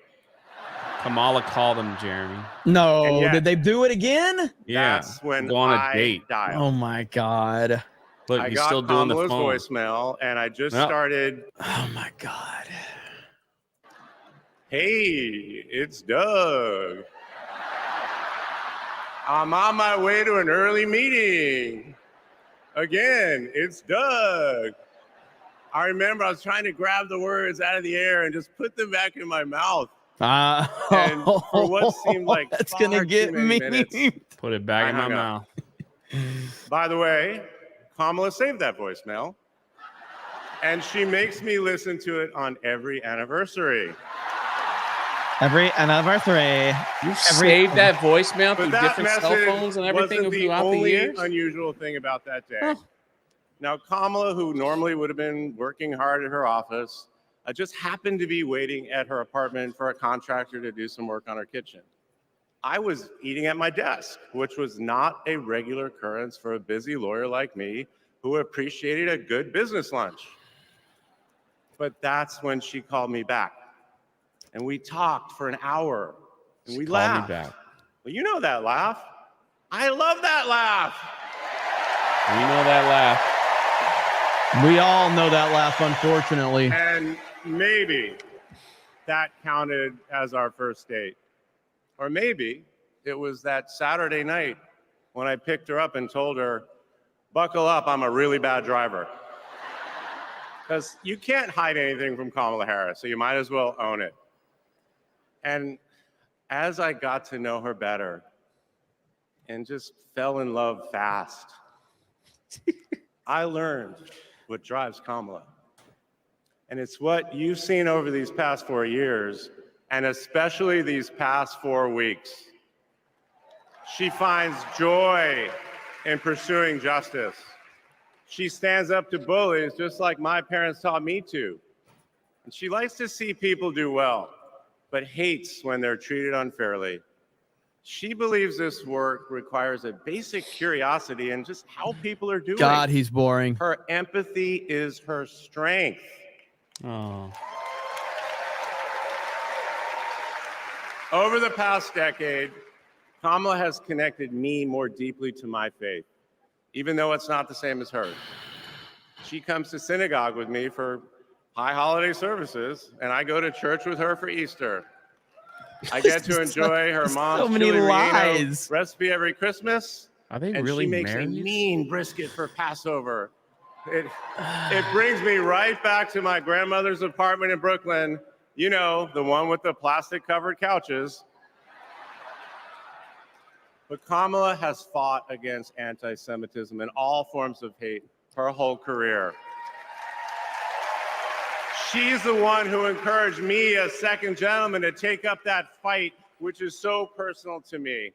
Kamala called him, Jeremy. No, And yet- did they do it again? Yeah, That's when go on a I date. dialed. Oh my God. Look, I he's got still doing the Kamala's phone. voicemail, and I just Yep. started. Oh my God. Hey, it's Doug. I'm on my way to an early meeting. Again, it's Doug. I remember I was trying to grab the words out of the air and just put them back in my mouth. And for what seemed like that's far gonna too get many me. minutes, Put it back I in my hung up. mouth. By the way, Kamala saved that voicemail, and she makes me listen to it on every anniversary. Every anniversary. You saved that voicemail through But that different cell message phones and everything wasn't the throughout the only years? unusual thing about that day. Now, Kamala, who normally would have been working hard at her office, just happened to be waiting at her apartment for a contractor to do some work on her kitchen. I was eating at my desk, which was not a regular occurrence for a busy lawyer like me who appreciated a good business lunch. But that's when she called me back. And we talked for an hour. And we Call me laughed. back. Well, you know that laugh. I love that laugh. We know that laugh. We all know that laugh, unfortunately. And maybe that counted as our first date. Or maybe it was that Saturday night when I picked her up and told her, buckle up, I'm a really bad driver. Because you can't hide anything from Kamala Harris, so you might as well own it. And as I got to know her better and just fell in love fast, I learned what drives Kamala. And it's what you've seen over these past 4 years, and especially these past 4 weeks. She finds joy in pursuing justice. She stands up to bullies just like my parents taught me to. And she likes to see people do well, but hates when they're treated unfairly. She believes this work requires a basic curiosity in just how people are doing. God, he's boring. Her empathy is her strength. Oh. Over the past decade, Kamala has connected me more deeply to my faith, even though it's not the same as hers. She comes to synagogue with me for high holiday services, and I go to church with her for Easter. I get to enjoy her mom's so many chili relleno lies. recipe every Christmas. Are they and really she makes married? a mean brisket for Passover. It brings me right back to my grandmother's apartment in Brooklyn. You know, the one with the plastic-covered couches. But Kamala has fought against anti-Semitism and all forms of hate her whole career. She's the one who encouraged me, a second gentleman, to take up that fight, which is so personal to me.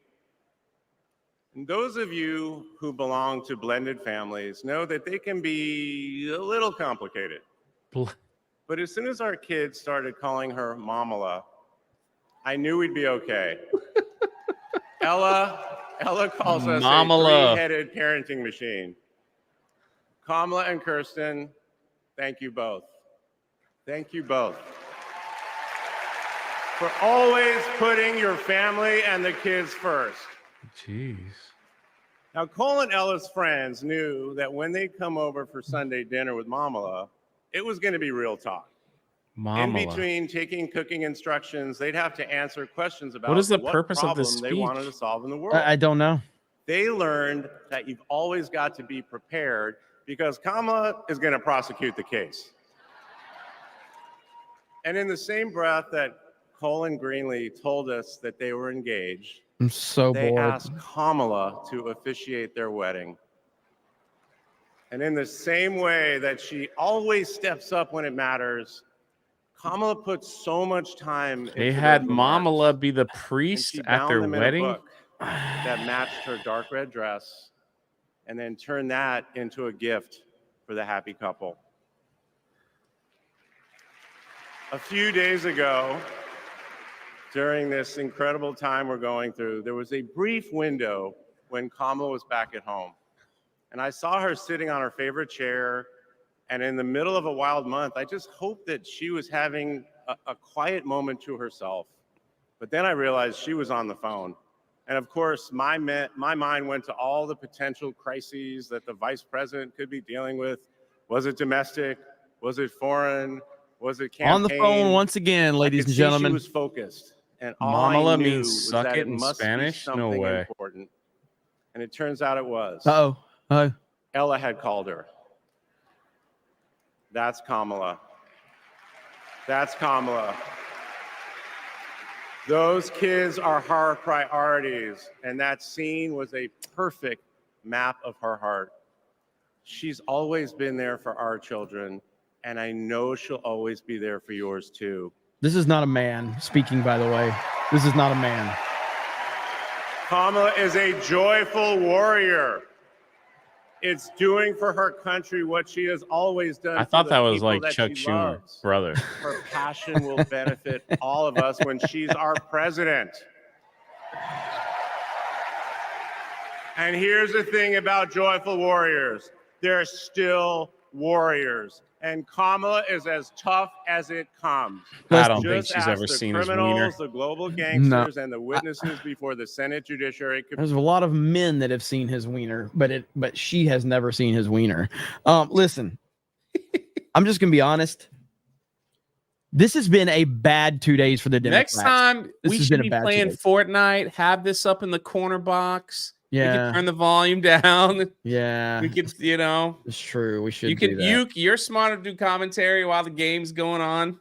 And those of you who belong to blended families know that they can be a little complicated. But as soon as our kids started calling her Mamala, I knew we'd be okay. Ella calls us Mamala. a three-headed parenting machine. Kamala and Kirsten, thank you both. Thank you both for always putting your family and the kids first. Jeez. Now, Cole and Ella's friends knew that when they'd come over for Sunday dinner with Mamala, it was going to be real talk. In Mamala. between taking cooking instructions, they'd have to answer questions about What is the purpose of this problem they wanted to speech? solve in the world. I don't know. They learned that you've always got to be prepared because Kamala is going to prosecute the case. And in the same breath that Cole and Greenlee told us that they were engaged, I'm so they bored. asked Kamala to officiate their wedding. And in the same way that she always steps up when it matters, Kamala puts so much time They into had those remarks, Mamala be the and priest she at bound their them in a wedding. book that matched her dark red dress, and then turned that into a gift for the happy couple. A few days ago, during this incredible time we're going through, there was a brief window when Kamala was back at home. And I saw her sitting on her favorite chair. And in the middle of a wild month, I just hoped that she was having a quiet moment to herself. But then I realized she was on the phone. And of course, my mind went to all the potential crises that the vice president could be dealing with. Was it domestic? Was it foreign? Was it campaign? On the phone once again, ladies and gentlemen. She was focused. And all Mamala I knew means was suck that it in must be Spanish? No something way. important. And it turns out it was. Uh-oh. Ella had called her. That's Kamala. That's Kamala. Those kids are her priorities, and that scene was a perfect map of her heart. She's always been there for our children, and I know she'll always be there for yours too. This is not a man speaking, by the way. This is not a man. Kamala is a joyful warrior. It's doing for her country what she has always done. I for thought the that was people like that Chuck she Schumer, loves. brother. Her passion will benefit all of us when she's our president. And here's the thing about joyful warriors. They're still warriors. And Kamala is as tough as it comes. I don't think Just she's ask ever the seen his criminals, wiener. the global gangsters, and the witnesses before the Senate Judiciary Committee. There's a lot of men that have seen his wiener, but she has never seen his wiener. Listen, I'm just gonna be honest. This has been a bad 2 days for the Democrats. Next time This we has should been a be bad 2 playing days. Fortnite. Have this up in the corner box. We Yeah. can turn the volume down. Yeah, We could, it's true. We should. you do could that. you're smart to do commentary while the game's going on.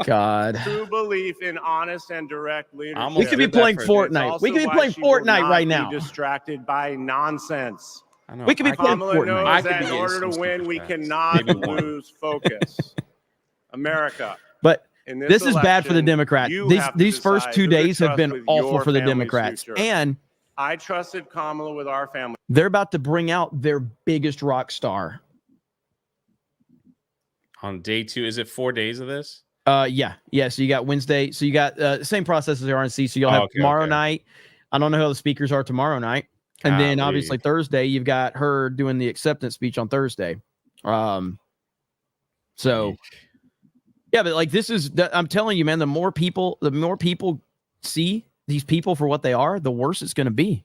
God. True belief in honest and direct leadership. We could be playing Fortnite. We could be playing Fortnite right now. Distracted by nonsense. I know. We could be playing Kamala Fortnite. knows I could that be in getting order to some win, super we chats. cannot Maybe one. lose focus. America. But In this is bad for the election, Democrats. you These have to these first decide 2 who to days have trust been with awful your for the family's Democrats, future. and I trusted Kamala with our family. they're about to bring out their biggest rock star. On day 2, is it 4 days of this? Yeah. So you got Wednesday. So you got same process as the RNC. So you'll have Okay, tomorrow okay. night. I don't know how the speakers are tomorrow night, and then Golly. obviously Thursday you've got her doing the acceptance speech on Thursday. So yeah, but like I'm telling you, man, the more people see these people for what they are, the worse it's going to be.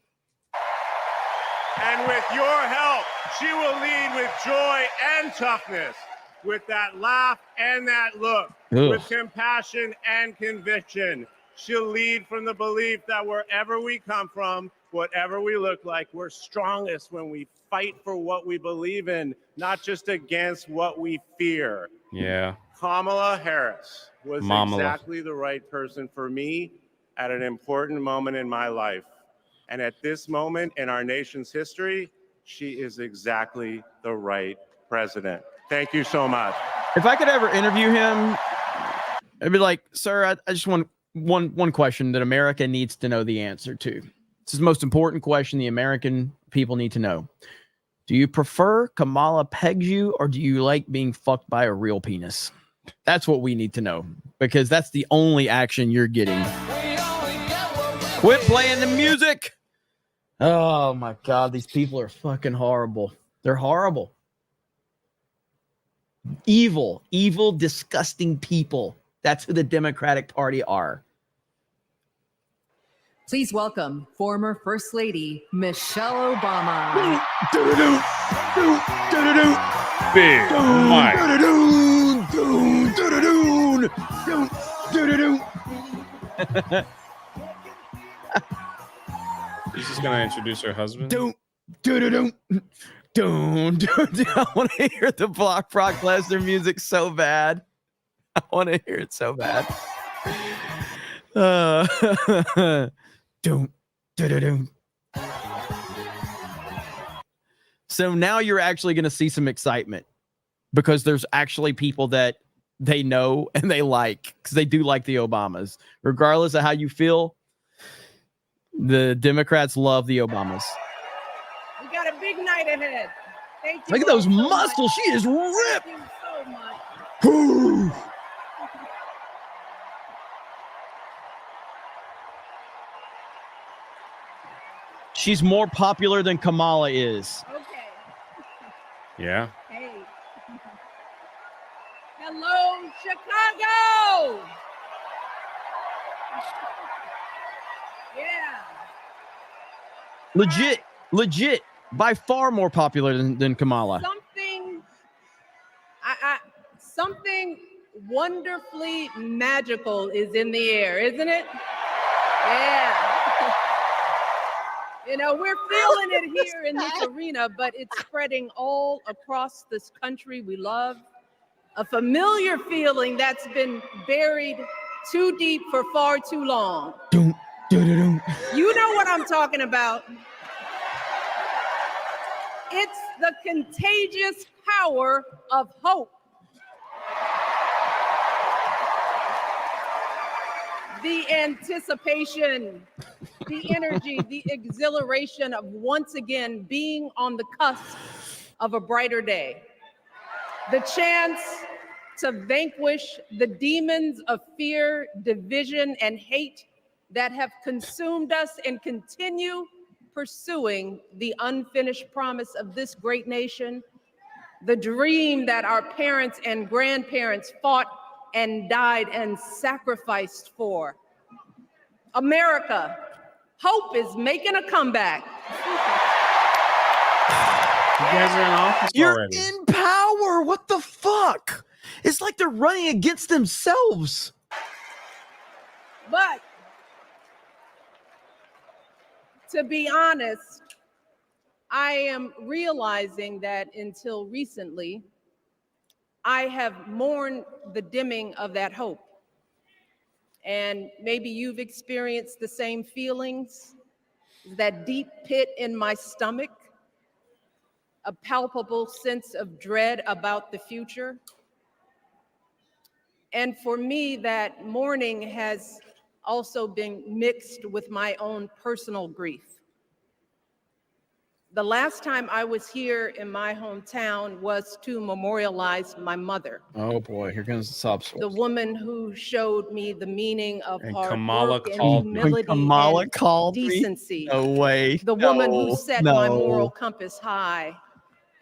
And with your help, she will lead with joy and toughness, with that laugh and that look, Ugh. with compassion and conviction. She'll lead from the belief that wherever we come from, whatever we look like, we're strongest when we fight for what we believe in, not just against what we fear. Yeah. Kamala Harris was Mamala. exactly the right person for me at an important moment in my life. And at this moment in our nation's history, she is exactly the right president. Thank you so much. If I could ever interview him, I'd be like, sir, I just want one question that America needs to know the answer to. This is the most important question the American people need to know. Do you prefer Kamala pegs you, or do you like being fucked by a real penis? That's what we need to know, because that's the only action you're getting. Quit playing the music. Oh my God, these people are fucking horrible. They're horrible. Evil, disgusting people. That's who the Democratic Party are. Please welcome former First Lady Michelle Obama. Big Mike. She's just gonna introduce her husband. I want to hear the Brock Lesnar music so bad. I want to hear it so bad. So now you're actually going to see some excitement, because there's actually people that they know and they like, because they do like the Obamas. Regardless of how you feel, the Democrats love the Obamas. We got a big night ahead. Thank you. Look at those all so muscles. much. She is ripped. Thank you so much. She's more popular than Kamala is. Okay. Yeah. Hey. Hello, Chicago. Yeah. Legit, by far more popular than Kamala. Something wonderfully magical is in the air, isn't it? Yeah. You know, we're feeling it here in this arena, but it's spreading all across this country we love. A familiar feeling that's been buried too deep for far too long. You know what I'm talking about. It's the contagious power of hope. The anticipation, the energy, the exhilaration of once again being on the cusp of a brighter day. The chance to vanquish the demons of fear, division, and hate that have consumed us and continue pursuing the unfinished promise of this great nation, the dream that our parents and grandparents fought and died and sacrificed for. America, hope is making a comeback. You guys are in office You're already. in power. What the fuck? It's like they're running against themselves. But to be honest, I am realizing that until recently, I have mourned the dimming of that hope. And maybe you've experienced the same feelings, that deep pit in my stomach, a palpable sense of dread about the future. And for me, that mourning has also been mixed with my own personal grief. The last time I was here in my hometown was to memorialize my mother. Oh boy, here comes the sob story. The woman who showed me the meaning of And hard Kamala work and called me. humility Kamala and called me? decency. No way. The woman No, who set no. my moral compass high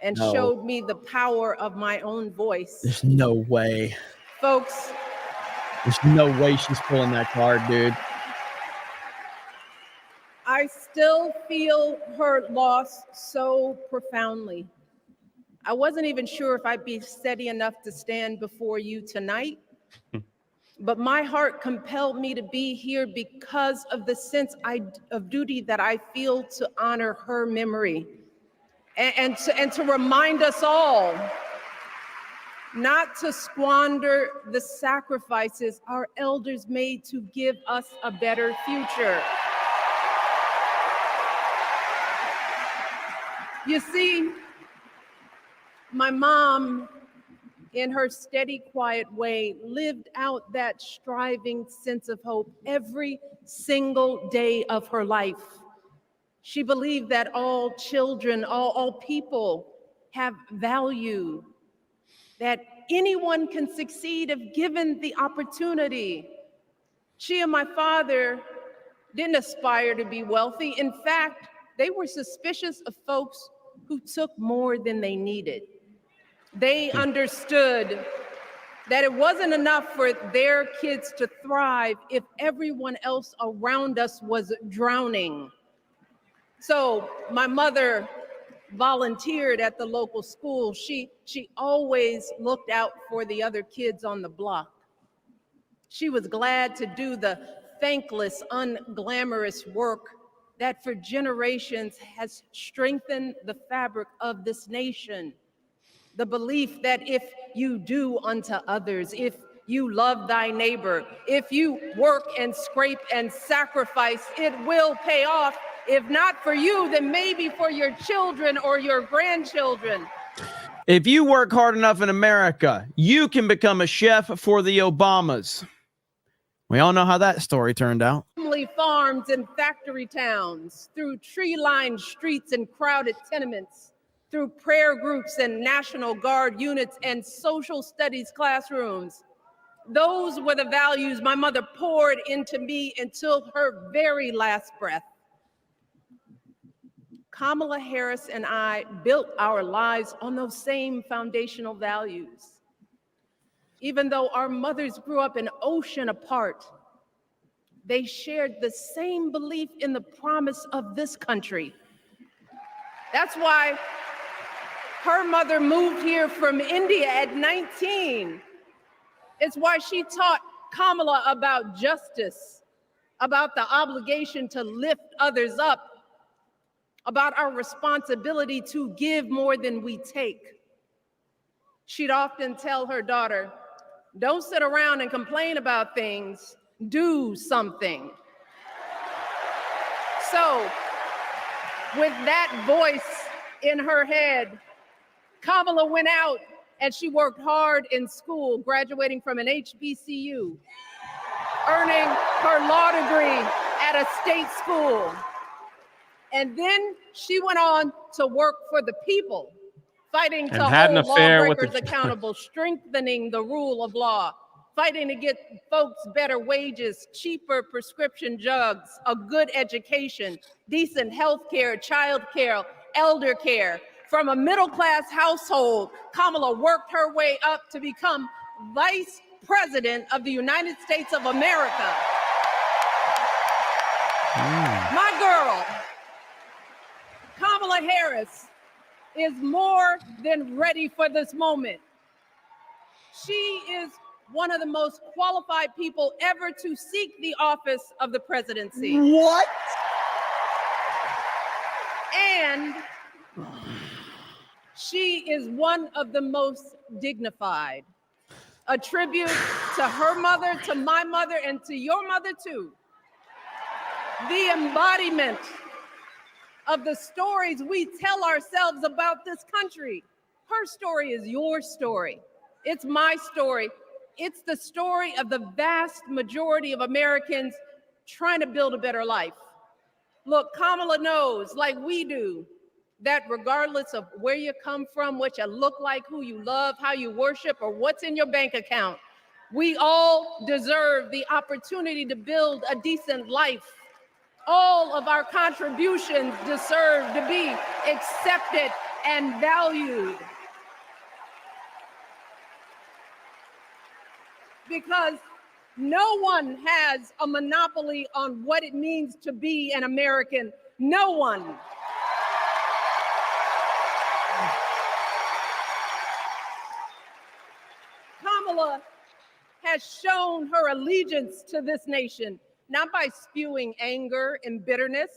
and No. showed me the power of my own voice. There's no way. Folks, There's no way she's pulling that card, dude. I still feel her loss so profoundly. I wasn't even sure if I'd be steady enough to stand before you tonight, but my heart compelled me to be here because of the sense of duty that I feel to honor her memory and to remind us all not to squander the sacrifices our elders made to give us a better future. You see, my mom, in her steady, quiet way, lived out that striving sense of hope every single day of her life. She believed that all children, all people have value, that anyone can succeed if given the opportunity. She and my father didn't aspire to be wealthy. In fact, they were suspicious of folks who took more than they needed. They understood that it wasn't enough for their kids to thrive if everyone else around us was drowning. So my mother volunteered at the local school. She always looked out for the other kids on the block. She was glad to do the thankless, unglamorous work that for generations has strengthened the fabric of this nation. The belief that if you do unto others, if you love thy neighbor, if you work and scrape and sacrifice, it will pay off. If not for you, then maybe for your children or your grandchildren. If you work hard enough in America, you can become a chef for the Obamas. We all know how that story turned out. Family farms and factory towns, through tree-lined streets and crowded tenements, through prayer groups and National Guard units and social studies classrooms. Those were the values my mother poured into me until her very last breath. Kamala Harris and I built our lives on those same foundational values. Even though our mothers grew up an ocean apart, they shared the same belief in the promise of this country. That's why her mother moved here from India at 19. It's why she taught Kamala about justice, about the obligation to lift others up, about our responsibility to give more than we take. She'd often tell her daughter, don't sit around and complain about things, do something. So, with that voice in her head, Kamala went out and she worked hard in school, graduating from an HBCU, earning her law degree at a state school. And then she went on to work for the people, fighting to hold lawbreakers accountable, strengthening the rule of law, fighting to get folks better wages, cheaper prescription drugs, a good education, decent health care, child care, elder care. From a middle-class household, Kamala worked her way up to become Vice President of the United States of America. My girl, Kamala Harris, is more than ready for this moment. She is one of the most qualified people ever to seek the office of the presidency. What? And she is one of the most dignified. A tribute to her mother, to my mother, and to your mother too. The embodiment of the stories we tell ourselves about this country. Her story is your story. It's my story. It's the story of the vast majority of Americans trying to build a better life. Look, Kamala knows, like we do, that regardless of where you come from, what you look like, who you love, how you worship, or what's in your bank account, we all deserve the opportunity to build a decent life. All of our contributions deserve to be accepted and valued. Because no one has a monopoly on what it means to be an American. No one. Kamala has shown her allegiance to this nation, not by spewing anger and bitterness,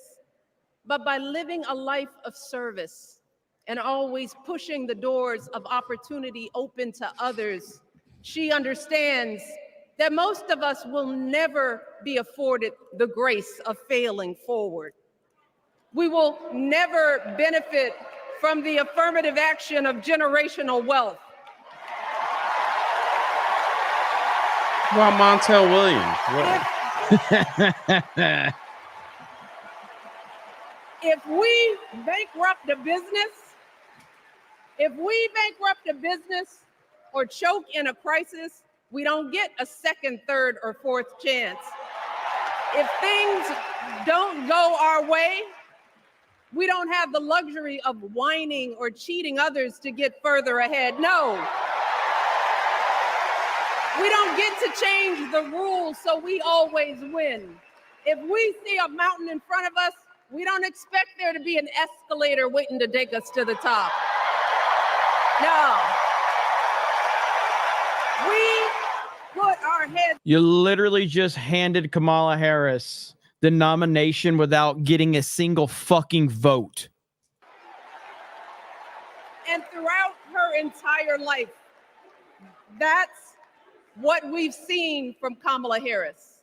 but by living a life of service and always pushing the doors of opportunity open to others. She understands that most of us will never be afforded the grace of failing forward. We will never benefit from the affirmative action of generational wealth. Well, Montel Williams. If we bankrupt a business or choke in a crisis, we don't get a second, third, or fourth chance. If things don't go our way, we don't have the luxury of whining or cheating others to get further ahead. No. We don't get to change the rules so we always win. If we see a mountain in front of us, we don't expect there to be an escalator waiting to take us to the top. No. We put our heads. You literally just handed Kamala Harris the nomination without getting a single fucking vote. And throughout her entire life, that's what we've seen from Kamala Harris.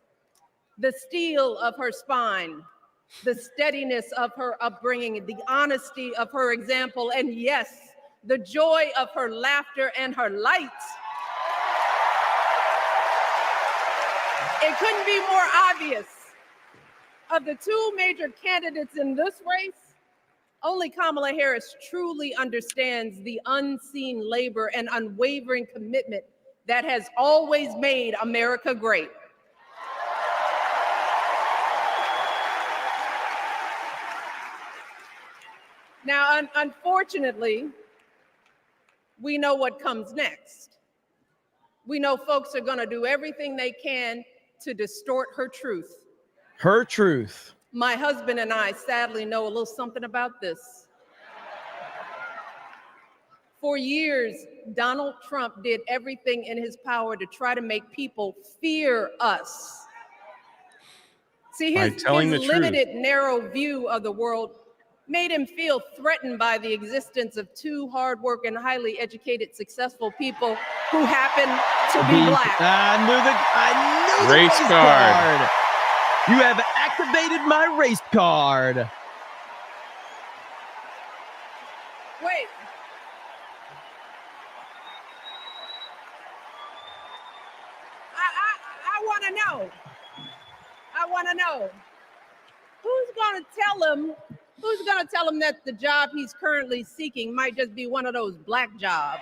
The steel of her spine, the steadiness of her upbringing, the honesty of her example, and yes, the joy of her laughter and her light. It couldn't be more obvious. Of the two major candidates in this race, only Kamala Harris truly understands the unseen labor and unwavering commitment that has always made America great. Now, unfortunately, we know what comes next. We know folks are going to do everything they can to distort her truth. Her truth. My husband and I sadly know a little something about this. For years, Donald Trump did everything in his power to try to make people fear us. See, By his telling the truth. limited, narrow view of the world made him feel threatened by the existence of two hardworking, highly educated, successful people who happen to be black. I knew the Race card. You have activated my race card. Wait. I want to know. I want to know. Who's going to tell him that the job he's currently seeking might just be one of those black jobs?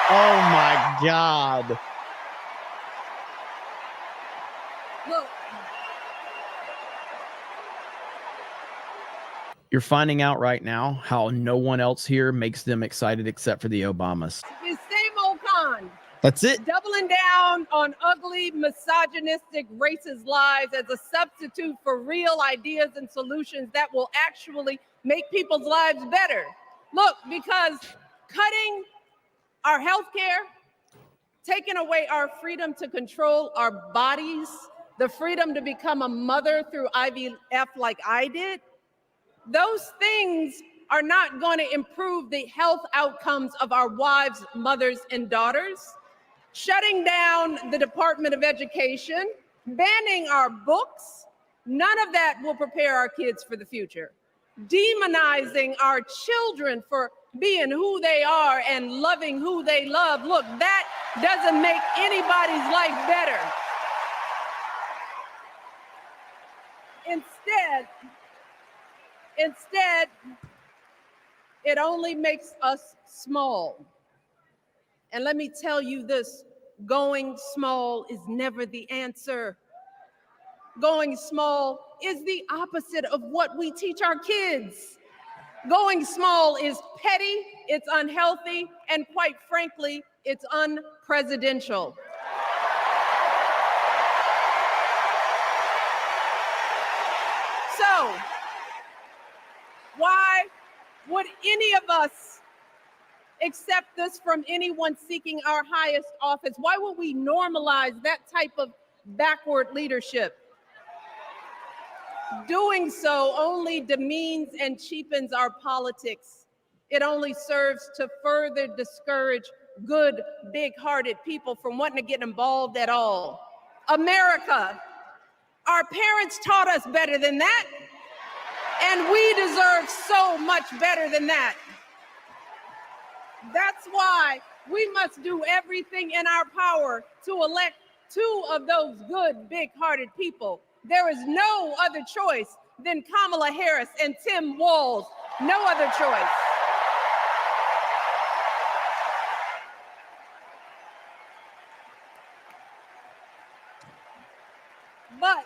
Oh my God. Look, You're finding out right now how no one else here makes them excited except for the Obamas. it's same old con. That's it. Doubling down on ugly, misogynistic, racist lies as a substitute for real ideas and solutions that will actually make people's lives better. Look, because cutting our health care, taking away our freedom to control our bodies, the freedom to become a mother through IVF like I did, those things are not going to improve the health outcomes of our wives, mothers, and daughters. Shutting down the Department of Education, banning our books, none of that will prepare our kids for the future. Demonizing our children for being who they are and loving who they love. Look, that doesn't make anybody's life better. Instead, it only makes us small. And let me tell you this, going small is never the answer. Going small is the opposite of what we teach our kids. Going small is petty, it's unhealthy, and quite frankly, it's unpresidential. So, why would any of us accept this from anyone seeking our highest office? Why would we normalize that type of backward leadership? Doing so only demeans and cheapens our politics. It only serves to further discourage good, big-hearted people from wanting to get involved at all. America, our parents taught us better than that, and we deserve so much better than that. That's why we must do everything in our power to elect two of those good, big-hearted people. There is no other choice than Kamala Harris and Tim Walz. No other choice. But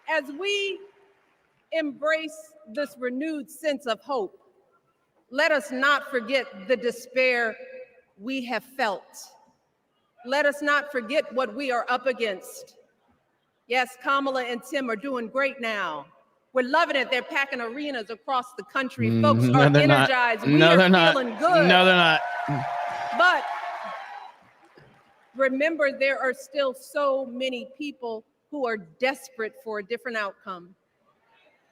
as we embrace this renewed sense of hope, let us not forget the despair we have felt. Let us not forget what we are up against. Yes, Kamala and Tim are doing great now. We're loving it. They're packing arenas across the country. Folks are energized. We are feeling good. No, they're not. But remember, there are still so many people who are desperate for a different outcome,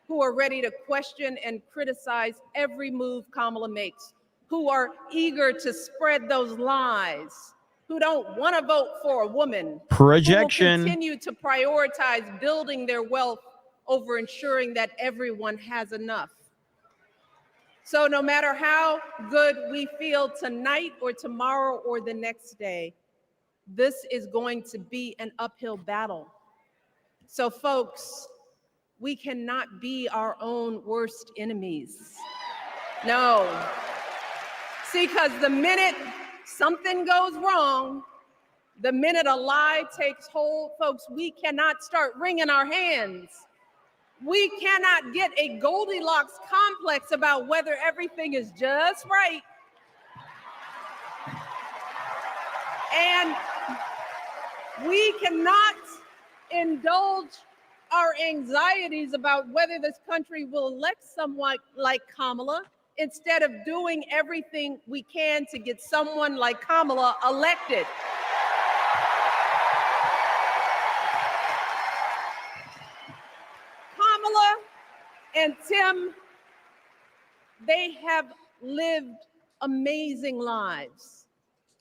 who are ready to question and criticize every move Kamala makes, who are eager to spread those lies, who don't want to vote for a woman, Projection. who will continue to prioritize building their wealth over ensuring that everyone has enough. So no matter how good we feel tonight or tomorrow or the next day, this is going to be an uphill battle. So folks, we cannot be our own worst enemies. No. See, because the minute something goes wrong, The minute a lie takes hold, folks, we cannot start wringing our hands. We cannot get a Goldilocks complex about whether everything is just right. And we cannot indulge our anxieties about whether this country will elect someone like Kamala instead of doing everything we can to get someone like Kamala elected. Kamala and Tim, they have lived amazing lives.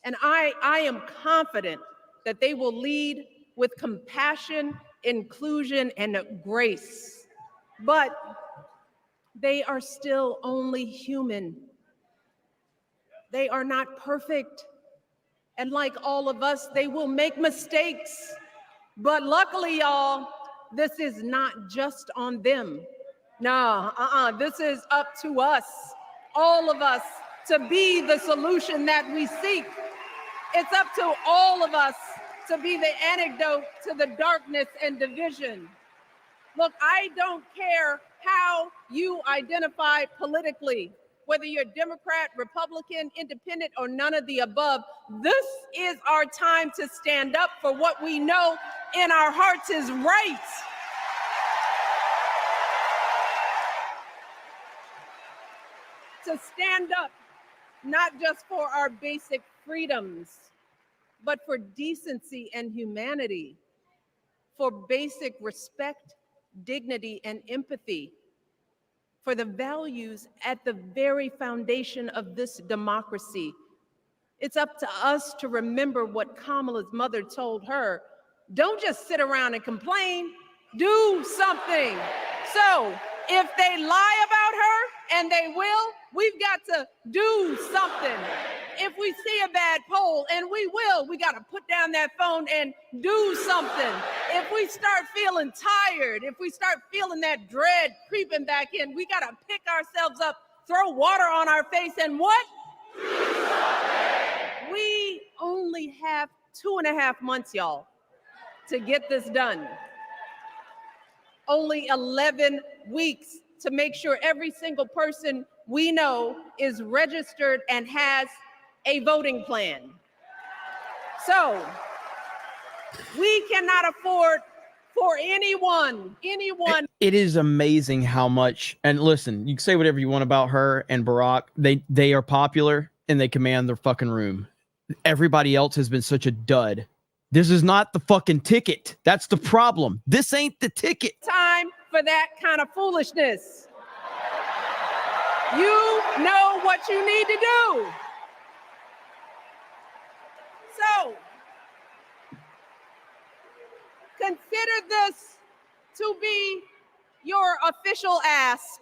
And I am confident that they will lead with compassion, inclusion, and grace. But they are still only human. They are not perfect. And like all of us, they will make mistakes. But luckily, y'all, this is not just on them. This is up to us, all of us, to be the solution that we seek. It's up to all of us to be the antidote to the darkness and division. Look, I don't care how you identify politically, whether you're Democrat, Republican, Independent, or none of the above. This is our time to stand up for what we know in our hearts is right. To stand up, not just for our basic freedoms, but for decency and humanity, for basic respect, dignity, and empathy, for the values at the very foundation of this democracy. It's up to us to remember what Kamala's mother told her. Don't just sit around and complain, do something. So if they lie about her, and they will, we've got to do something. If we see a bad poll, and we will, we got to put down that phone and do something. If we start feeling tired, if we start feeling that dread creeping back in, we got to pick ourselves up, throw water on our face, and what? We only have 2.5 months, y'all, to get this done. Only 11 weeks to make sure every single person we know is registered and has a voting plan. So we cannot afford for anyone. It is amazing how much, and listen, you can say whatever you want about her and Barack. They are popular and they command their fucking room. Everybody else has been such a dud. This is not the fucking ticket. That's the problem. This ain't the ticket. Time for that kind of foolishness. You know what you need to do. So, consider this to be your official ask.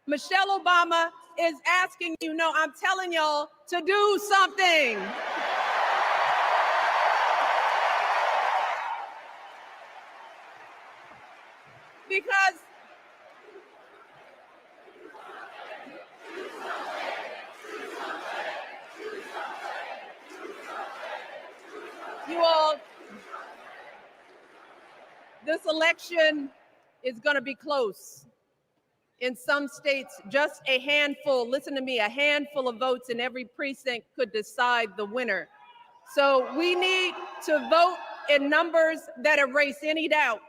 Michelle Obama is asking you, no, I'm telling y'all to do something. Because you all, this election is going to be close. In some states, just a handful, listen to me, a handful of votes in every precinct could decide the winner. So we need to vote in numbers that erase any doubt.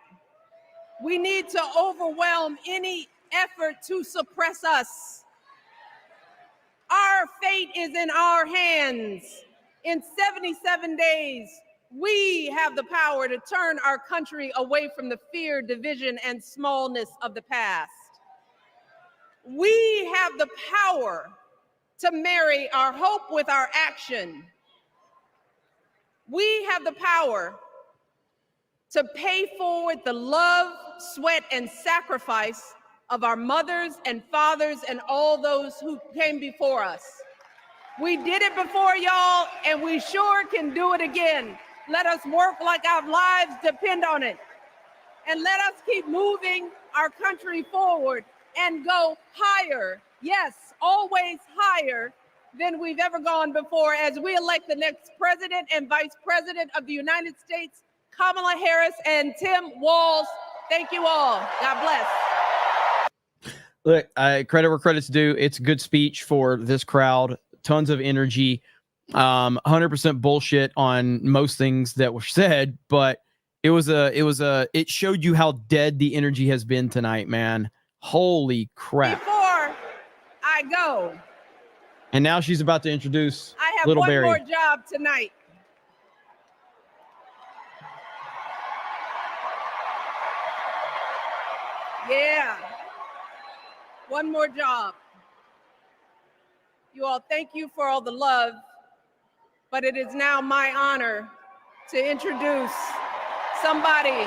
We need to overwhelm any effort to suppress us. Our fate is in our hands. In 77 days, we have the power to turn our country away from the fear, division, and smallness of the past. We have the power to marry our hope with our action. We have the power to pay forward the love, sweat, and sacrifice of our mothers and fathers and all those who came before us. We did it before, y'all, and we sure can do it again. Let us work like our lives depend on it. And let us keep moving our country forward and go higher. Yes, always higher than we've ever gone before as we elect the next president and vice president of the United States, Kamala Harris and Tim Walz. Thank you all. God bless. Look, credit where credit's due. It's a good speech for this crowd. Tons of energy. 100% bullshit on most things that were said, but it showed you how dead the energy has been tonight, man. Holy crap. Before I go, And now she's about to introduce I have Little one Barry. more job tonight. Yeah. One more job. You all, thank you for all the love, but it is now my honor to introduce somebody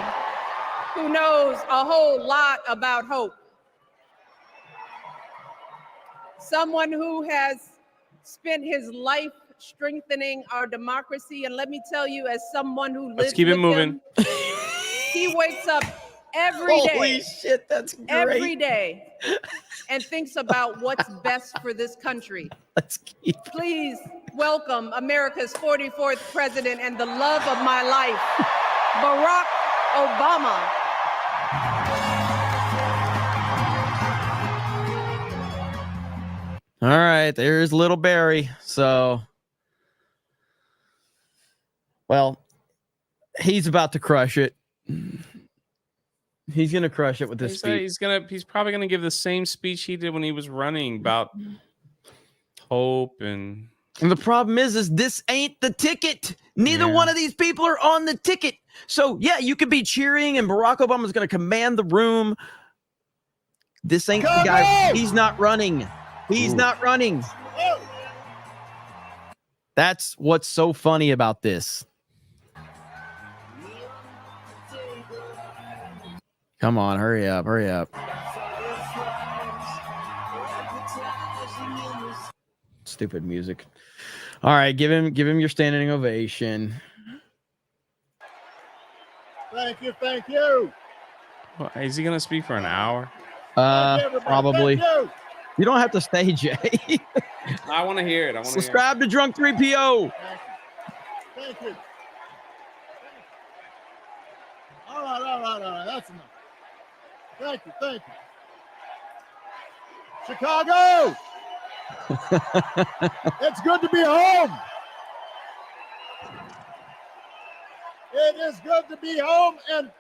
who knows a whole lot about hope. Someone who has spent his life strengthening our democracy. And let me tell you, as someone who lives Let's keep it with moving. him, he wakes up every day. Holy shit, that's great. Every day and thinks about what's best for this country. Please welcome America's 44th president and the love of my life, Barack Obama. All right, there's Little Barry. So, well, he's about to crush it. He's gonna crush it with this speech. He's probably gonna give the same speech he did when he was running about hope and the problem is this ain't the ticket. Neither one of these people are on the ticket. So yeah, you could be cheering and Barack Obama's gonna command the room. This ain't the guy. He's not running. He's not running. That's what's so funny about this. Come on, hurry up, hurry up. Stupid music. All right, give him your standing ovation. Thank you, thank you. Well, is he gonna speak for an hour? Probably. Thank You don't have to stay, Jay. I want to hear it. I want to hear it. Subscribe to Drunk 3PO. Thank you. All right. That's enough. Thank you, thank you. Chicago! It's good to be home. It is good to be home, and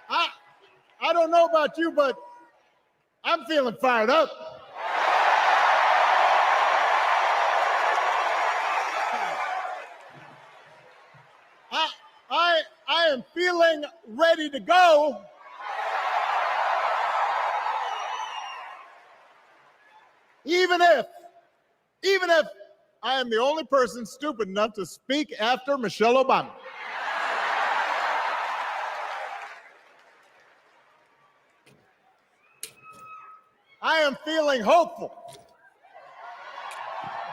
I don't know about you, but I'm feeling fired up. I am feeling ready to go. Even if I am the only person stupid enough to speak after Michelle Obama. I am feeling hopeful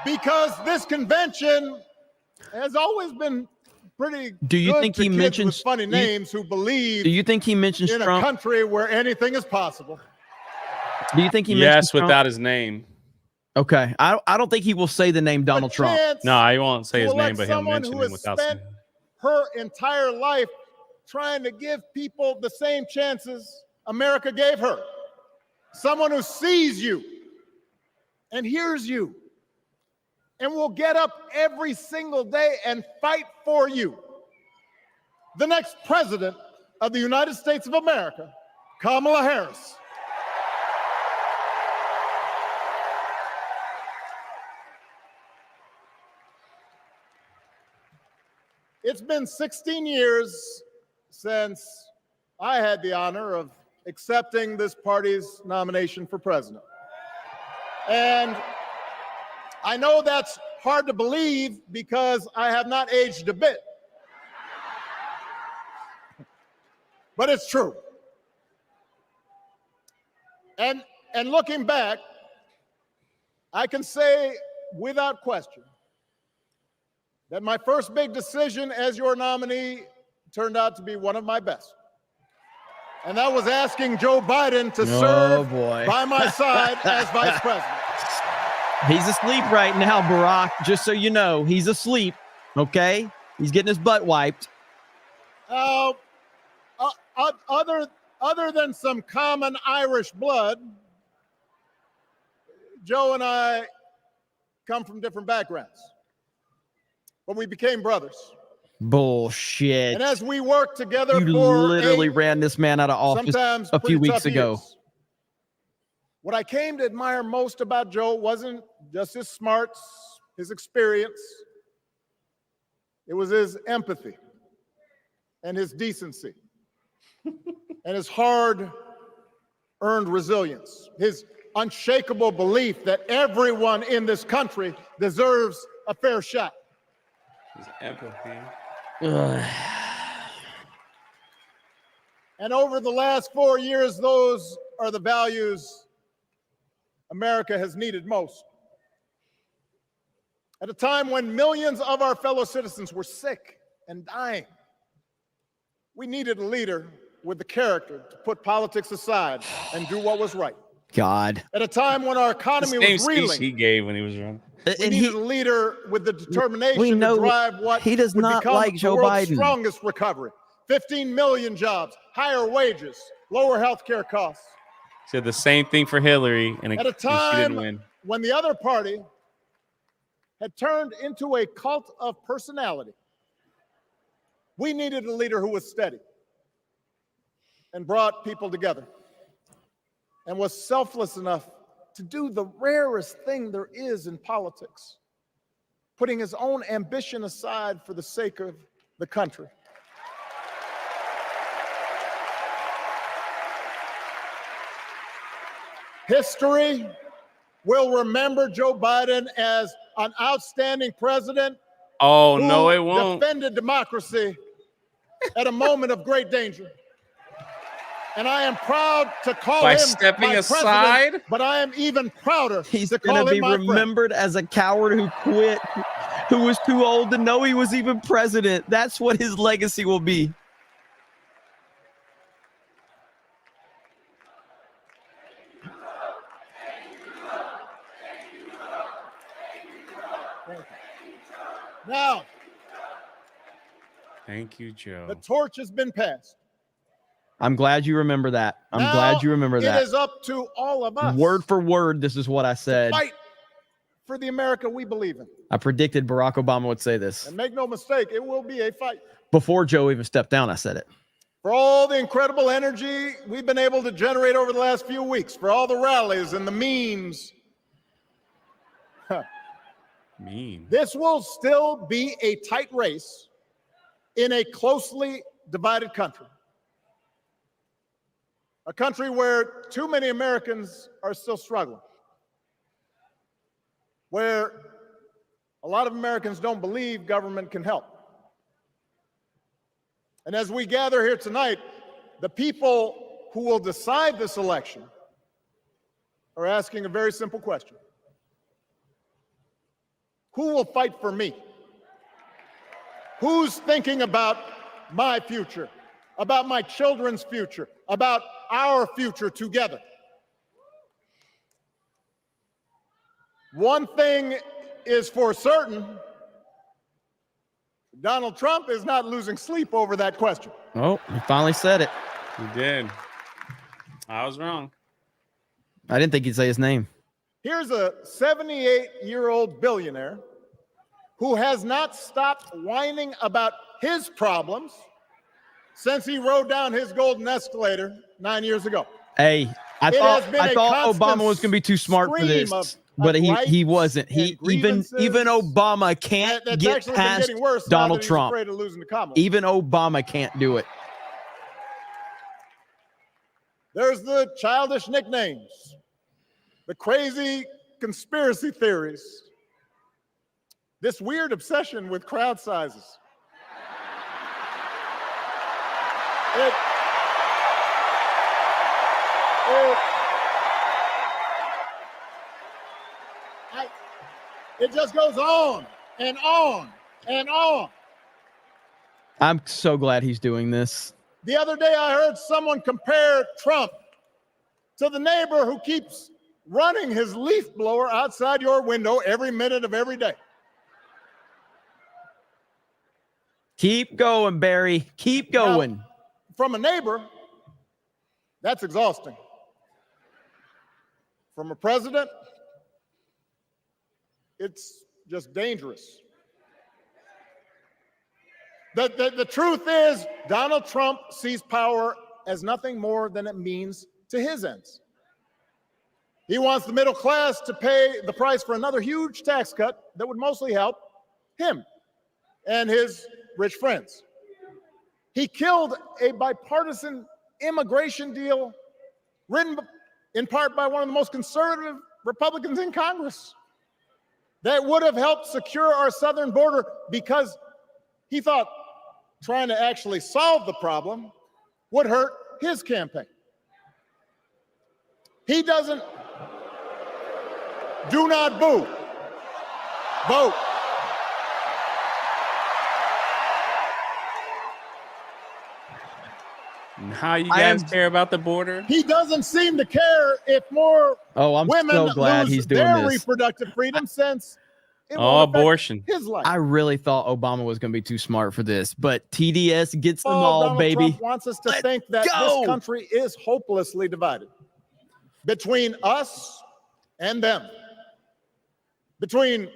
because this convention has always been pretty Do you good think to he kids mentions with funny names who believe Do you think he mentions in Trump? a country where anything is possible? Do you think he mentions Yes, Trump? without his name. Okay. I don't think he will say the name Donald Trump. No, I won't say to his name, elect but he'll someone mention who him has without spent saying. her entire life trying to give people the same chances America gave her. Someone who sees you and hears you and will get up every single day and fight for you. The next president of the United States of America, Kamala Harris. It's been 16 years since I had the honor of accepting this party's nomination for president. And I know that's hard to believe because I have not aged a bit. But it's true. And looking back, I can say without question that my first big decision as your nominee turned out to be one of my best. And that was asking Joe Biden to serve by my side as vice president. He's asleep right now, Barack. Just so you know, he's asleep. Okay, he's getting his butt wiped. Other than some common Irish blood, Joe and I come from different backgrounds, but we became brothers. Bullshit. And as we worked together You for literally ran this man out of office sometimes a few pretty weeks tough ago. years, what I came to admire most about Joe wasn't just his smarts, his experience. It was his empathy and his decency and his hard-earned resilience, his unshakable belief that everyone in this country deserves a fair shot. His empathy. And over the last 4 years, those are the values America has needed most. At a time when millions of our fellow citizens were sick and dying, we needed a leader with the character to put politics aside and do what was right. God. At a time when our economy Same was speech reeling, he gave when he was running. we needed a leader with the determination we know to drive what he does would not become like the Joe world's Biden. strongest recovery. 15 million jobs, higher wages, lower health care costs. Said the same thing for Hillary, and At a and she didn't time win. when the other party had turned into a cult of personality, we needed a leader who was steady and brought people together and was selfless enough to do the rarest thing there is in politics, putting his own ambition aside for the sake of the country. History will remember Joe Biden as an outstanding president Oh, who no, it won't. defended democracy at a moment of great danger. And I am proud to call By him stepping my aside? president, but I am even prouder He's to going call to him be my friend. remembered as a coward who quit, who was too old to know he was even president. That's what his legacy will be. Now, Thank you, Joe. the torch has been passed. I'm glad you remember that. I'm Now glad you remember that. It is up to all of us Word for word, this is what I said. to fight for the America we believe in. I predicted Barack Obama would say this. And make no mistake, it will be a fight. Before Joe even stepped down, I said it. For all the incredible energy we've been able to generate over the last few weeks, for all the rallies and the memes, Mean. this will still be a tight race in a closely divided country. A country where too many Americans are still struggling, where a lot of Americans don't believe government can help. And as we gather here tonight, the people who will decide this election are asking a very simple question. Who will fight for me? Who's thinking about my future, about my children's future, about our future together? One thing is for certain, Donald Trump is not losing sleep over that question. Oh, he finally said it. He did. I was wrong. I didn't think he'd say his name. Here's a 78-year-old billionaire who has not stopped whining about his problems since he rode down his golden escalator 9 years ago. Hey, I It thought has been a Obama constant was going to be too smart for stream this, of but he rights wasn't. and Even grievances. Obama can't That's get actually been past getting worse now Donald that he's Trump. afraid of losing to Kamala. Even Obama can't do it. There's the childish nicknames, the crazy conspiracy theories, this weird obsession with crowd sizes. It just goes on and on and on. I'm so glad he's doing this. The other day, I heard someone compare Trump to the neighbor who keeps running his leaf blower outside your window every minute of every day. Keep going, Barry. Keep going. Now, from a neighbor, that's exhausting. From a president, it's just dangerous. The truth is, Donald Trump sees power as nothing more than it means to his ends. He wants the middle class to pay the price for another huge tax cut that would mostly help him and his rich friends. He killed a bipartisan immigration deal written in part by one of the most conservative Republicans in Congress that would have helped secure our southern border, because he thought trying to actually solve the problem would hurt his campaign. He doesn't. Do not boo. Vote. How you guys care about the border? He doesn't seem to care if more I'm women so glad lose he's doing their this. reproductive freedom, since it Oh, won't affect abortion. his life. I really thought Obama was going to be too smart for this, but TDS gets them all, Donald baby. Trump wants us to think that this country is hopelessly divided between us and them, between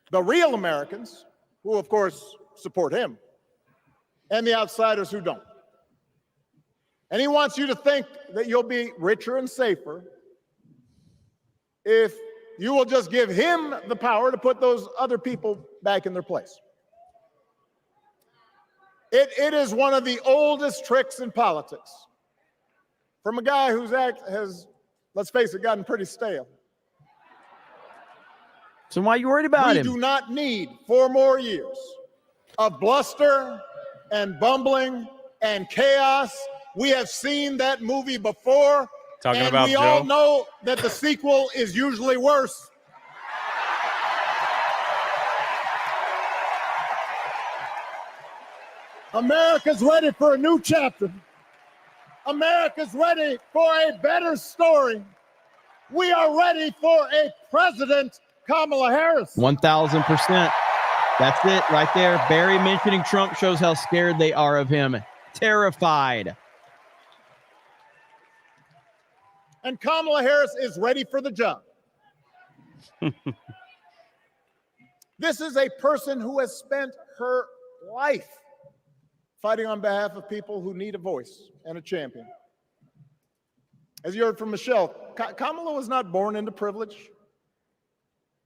the real Americans, who of course support him, and the outsiders who don't. And he wants you to think that you'll be richer and safer if you will just give him the power to put those other people back in their place. It is one of the oldest tricks in politics from a guy whose act has, let's face it, gotten pretty stale. So why are you worried about him? We do not need 4 more years of bluster and bumbling and chaos. We have seen that movie before, Talking and about we Joe? all know that the sequel is usually worse. America's ready for a new chapter. America's ready for a better story. We are ready for a President Kamala Harris. 1,000%. That's it right there. Barry mentioning Trump shows how scared they are of him. Terrified. And Kamala Harris is ready for the job. This is a person who has spent her life fighting on behalf of people who need a voice and a champion. As you heard from Michelle, Kamala was not born into privilege.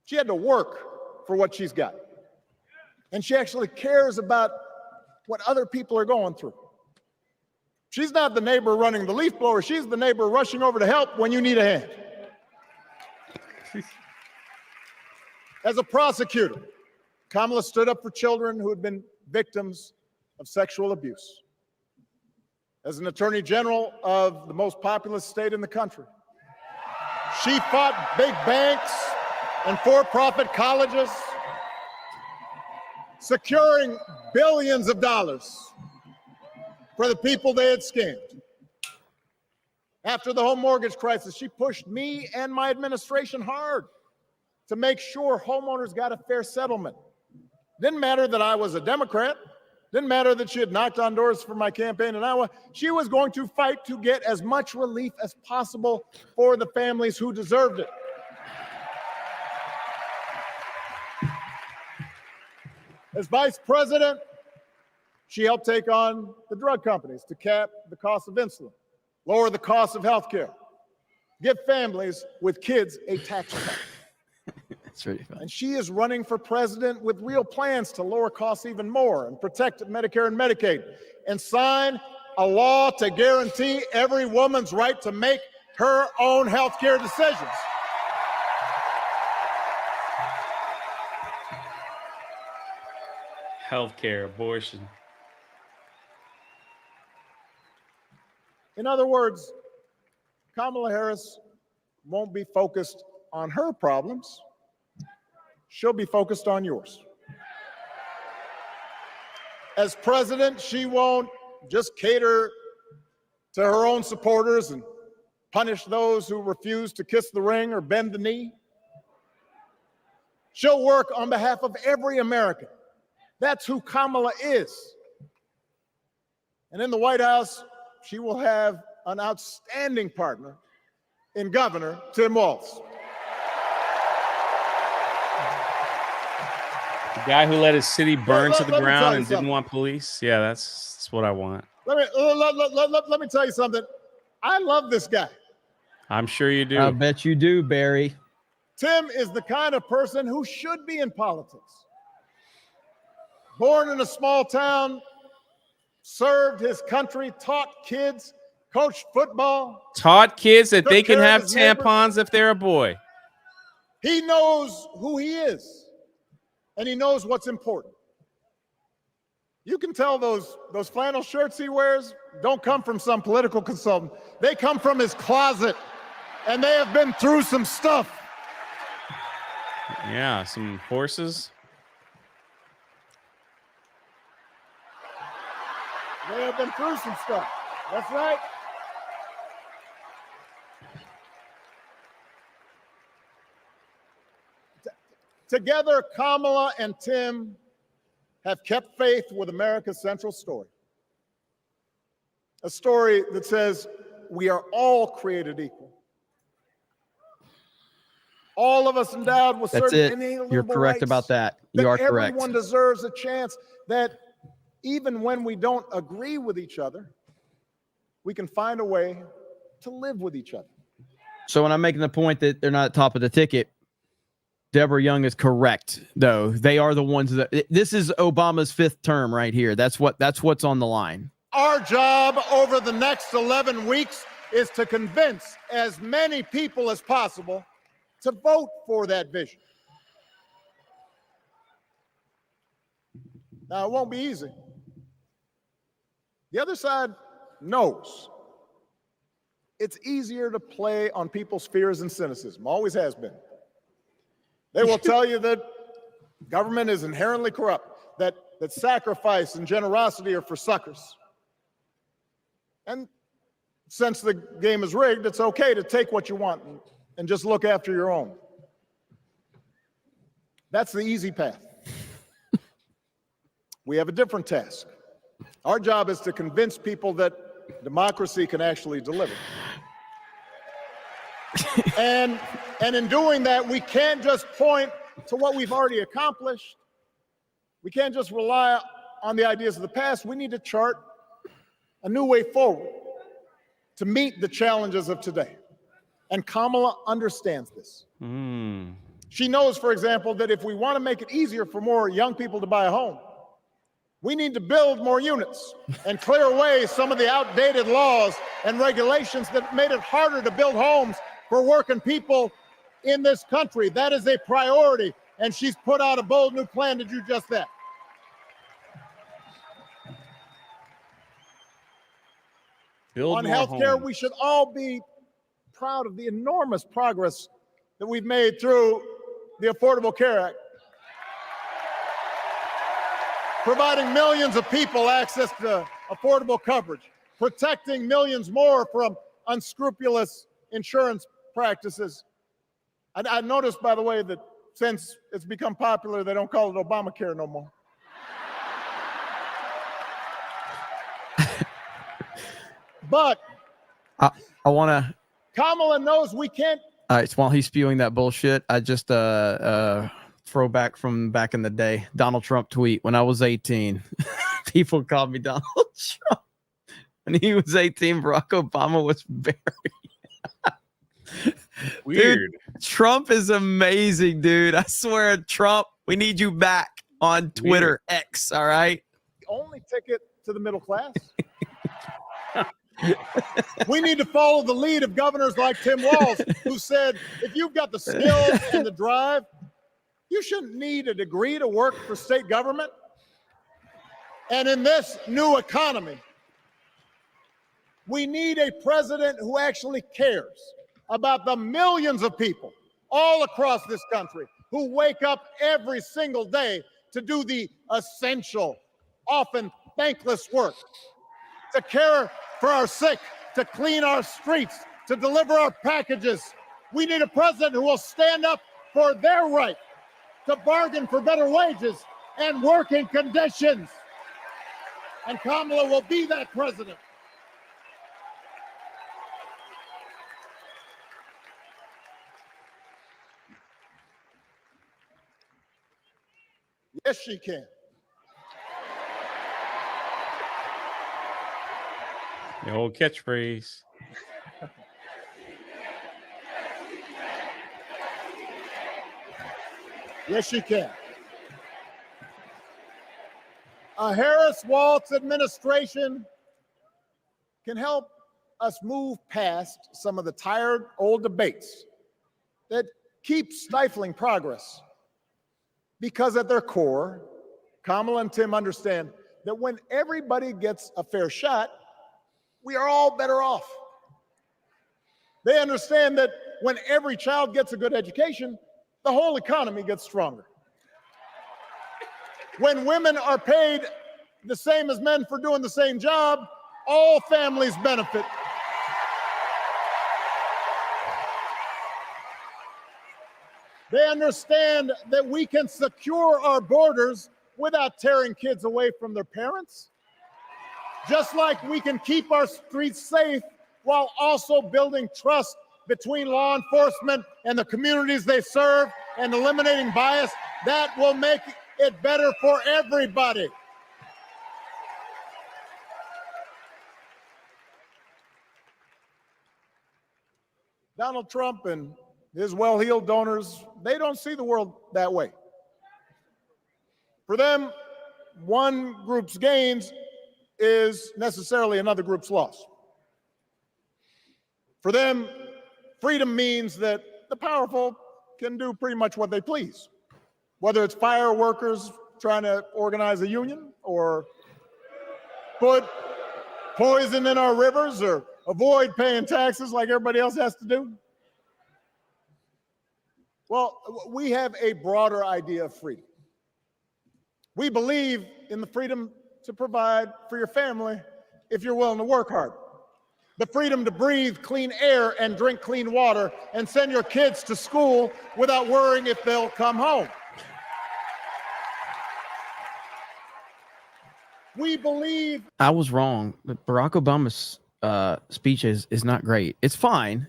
She had to work for what she's got. And she actually cares about what other people are going through. She's not the neighbor running the leaf blower. She's the neighbor rushing over to help when you need a hand. As a prosecutor, Kamala stood up for children who had been victims of sexual abuse. As an attorney general of the most populous state in the country, she fought big banks and for-profit colleges, securing billions of dollars for the people they had scammed. After the home mortgage crisis, she pushed me and my administration hard to make sure homeowners got a fair settlement. Didn't matter that I was a Democrat. Didn't matter that she had knocked on doors for my campaign in Iowa. She was going to fight to get as much relief as possible for the families who deserved it. As vice president, she helped take on the drug companies to cap the cost of insulin, lower the cost of health care, give families with kids a tax cut. That's really fun. And she is running for president with real plans to lower costs even more and protect Medicare and Medicaid and sign a law to guarantee every woman's right to make her own health care decisions. Healthcare, abortion. In other words, Kamala Harris won't be focused on her problems. She'll be focused on yours. As president, she won't just cater to her own supporters and punish those who refuse to kiss the ring or bend the knee. She'll work on behalf of every American. That's who Kamala is. And in the White House, she will have an outstanding partner in Governor Tim Walz. The guy who let his city burn to the let me tell ground you and didn't something. want police. Yeah, that's what I want. Let me tell you something. I love this guy. I'm sure you do. I bet you do, Barry. Tim is the kind of person who should be in politics. Born in a small town, served his country, taught kids, coached football. Taught kids that Took they can care of have his neighbors. tampons if they're a boy. He knows who he is, and he knows what's important. You can tell those flannel shirts he wears don't come from some political consultant. They come from his closet, and they have been through some stuff. Yeah, some horses. They have been through some stuff. That's right. Together, Kamala and Tim have kept faith with America's central story. A story that says we are all created equal. All of us endowed with That's certain it. inalienable You're correct rights, about that. You are correct. Everyone deserves a chance, that even when we don't agree with each other, we can find a way to live with each other. So when I'm making the point that they're not top of the ticket, Deborah Young is correct, though. They are the ones that this is Obama's 5th term right here. That's what's on the line. Our job over the next 11 weeks is to convince as many people as possible to vote for that vision. Now, it won't be easy. The other side knows it's easier to play on people's fears and cynicism, always has been. They will tell you that government is inherently corrupt, that sacrifice and generosity are for suckers. And since the game is rigged, it's okay to take what you want and just look after your own. That's the easy path. We have a different task. Our job is to convince people that democracy can actually deliver. And in doing that, we can't just point to what we've already accomplished. We can't just rely on the ideas of the past. We need to chart a new way forward to meet the challenges of today. And Kamala understands this. She knows, for example, that if we want to make it easier for more young people to buy a home, we need to build more units and clear away some of the outdated laws and regulations that made it harder to build homes for working people in this country. That is a priority, and she's put out a bold new plan to do just that. Build On more healthcare, homes. we should all be proud of the enormous progress that we've made through the Affordable Care Act, providing millions of people access to affordable coverage, protecting millions more from unscrupulous insurance practices. I noticed, by the way, that since it's become popular, they don't call it Obamacare no more. But I want to. Kamala knows we can't. All right, so while he's spewing that bullshit, I just throwback from back in the day. Donald Trump tweet: when I was 18, people called me Donald Trump. When he was 18, Barack Obama was Barry. Weird. Dude, Trump is amazing, dude. I swear, Trump, we need you back on Twitter, X. All right. The only ticket to the middle class. We need to follow the lead of governors like Tim Walz, who said, if you've got the skills and the drive, you shouldn't need a degree to work for state government. And in this new economy, we need a president who actually cares about the millions of people all across this country who wake up every single day to do the essential, often thankless work, to care for our sick, to clean our streets, to deliver our packages. We need a president who will stand up for their right to bargain for better wages and working conditions. And Kamala will be that president. Yes, she can. The old catchphrase. Yes, she can. A Harris-Walz administration can help us move past some of the tired old debates that keep stifling progress. Because at their core, Kamala and Tim understand that when everybody gets a fair shot, we are all better off. They understand that when every child gets a good education, the whole economy gets stronger. When women are paid the same as men for doing the same job, all families benefit. They understand that we can secure our borders without tearing kids away from their parents, just like we can keep our streets safe while also building trust between law enforcement and the communities they serve and eliminating bias. That will make it better for everybody. Donald Trump and his well-heeled donors, they don't see the world that way. For them, one group's gains is necessarily another group's loss. For them, freedom means that the powerful can do pretty much what they please, whether it's fire workers trying to organize a union or put poison in our rivers or avoid paying taxes like everybody else has to do. Well, we have a broader idea of freedom. We believe in the freedom to provide for your family if you're willing to work hard. The freedom to breathe clean air and drink clean water and send your kids to school without worrying if they'll come home. We believe. I was wrong. Barack Obama's speech is not great. It's fine,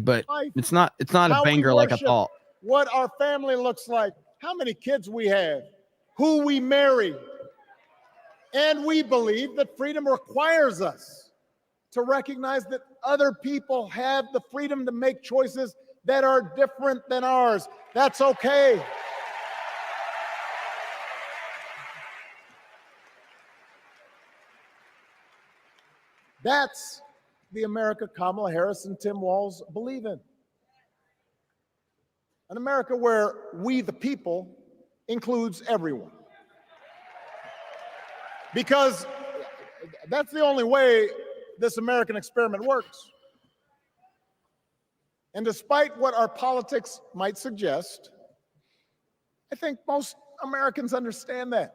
but it's not a banger like I thought. What our family looks like, how many kids we have, who we marry. And we believe that freedom requires us to recognize that other people have the freedom to make choices that are different than ours. That's okay. That's the America Kamala Harris and Tim Walz believe in. An America where we, the people, includes everyone. Because that's the only way this American experiment works. And despite what our politics might suggest, I think most Americans understand that.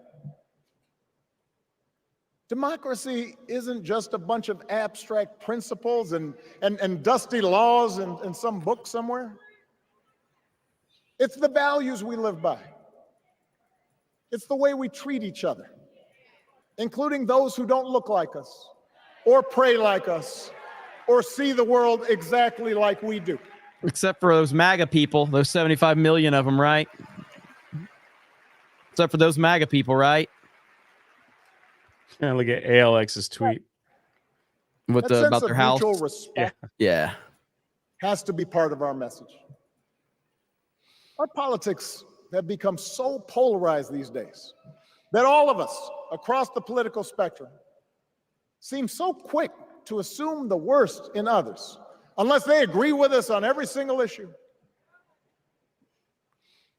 Democracy isn't just a bunch of abstract principles and dusty laws in some book somewhere. It's the values we live by. It's the way we treat each other, including those who don't look like us, or pray like us, or see the world exactly like we do. Except for those MAGA people, those 75 million of them, right? Except for those MAGA people, right? Yeah, look at ALX's tweet. With That about sense their of house. mutual respect Yeah. has to be part of our message. Our politics have become so polarized these days that all of us across the political spectrum seem so quick to assume the worst in others, unless they agree with us on every single issue.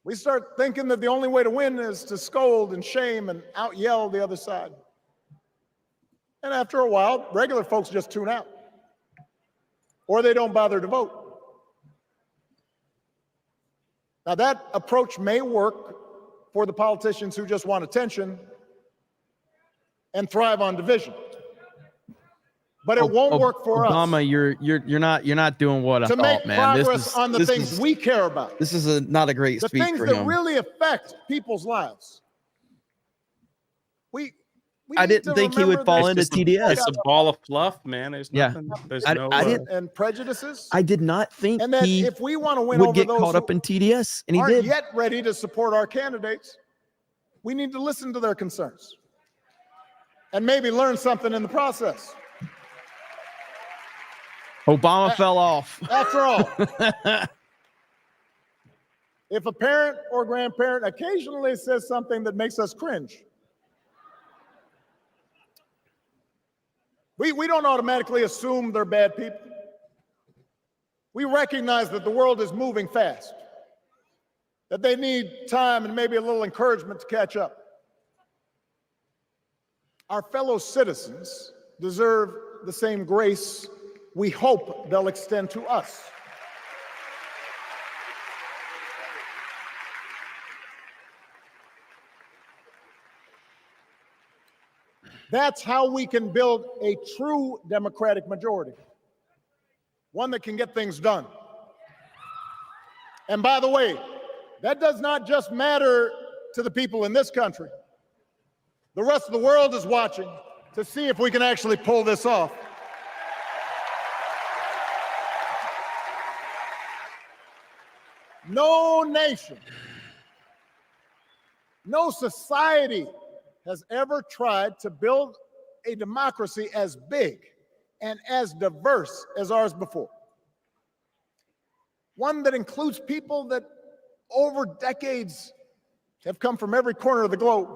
We start thinking that the only way to win is to scold and shame and out-yell the other side. And after a while, regular folks just tune out, or they don't bother to vote. Now, that approach may work for the politicians who just want attention and thrive on division. but it won't work for Obama, us. you're not doing what I to thought, make man. progress on the things we care about. This is not a great The speech things for that him. really affect people's lives. I didn't think he would fall into TDS. It's a ball of fluff, man. There's Yeah. nothing. There's I no. didn't- And prejudices. I did not think And that he if we want to win would over get those caught up in TDS, and he aren't did. yet ready to support our candidates, we need to listen to their concerns and maybe learn something in the process. Obama fell off. After all, if a parent or grandparent occasionally says something that makes us cringe, we don't automatically assume they're bad people. We recognize that the world is moving fast, that they need time and maybe a little encouragement to catch up. Our fellow citizens deserve the same grace we hope they'll extend to us. That's how we can build a true Democratic majority, one that can get things done. And by the way, that does not just matter to the people in this country. The rest of the world is watching to see if we can actually pull this off. No nation, no society has ever tried to build a democracy as big and as diverse as ours before. One that includes people that over decades have come from every corner of the globe.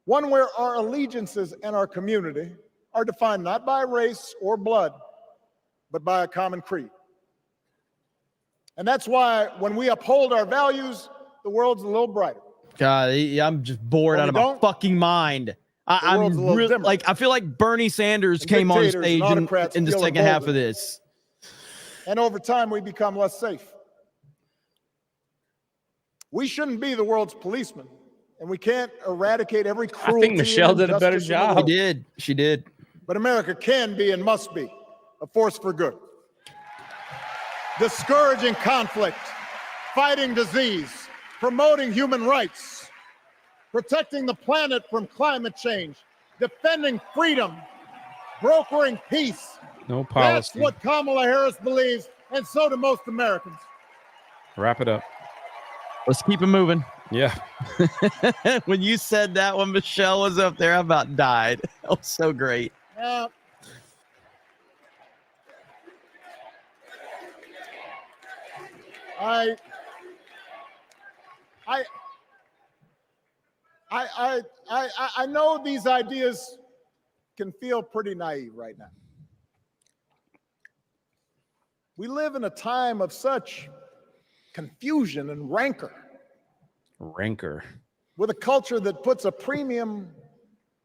One where our allegiances and our community are defined not by race or blood, but by a common creed. And that's why when we uphold our values, the world's a little brighter. God, I'm just bored out of my fucking mind. I'm really like, I feel like Bernie Sanders came on stage in the second half of this. And over time, we become less safe. We shouldn't be the world's policeman, and we can't eradicate every cruelty. I think Michelle did a better injustice in the job. world. She did. She did. But America can be and must be a force for good. Discouraging conflict, fighting disease, promoting human rights, protecting the planet from climate change, defending freedom, brokering peace. No That's policy. what Kamala Harris believes, and so do most Americans. Wrap it up. Let's keep it moving. Yeah. When you said that when Michelle was up there, I about died. That was so great. I know these ideas can feel pretty naive right now. We live in a time of such confusion and rancor, Rancor. with a culture that puts a premium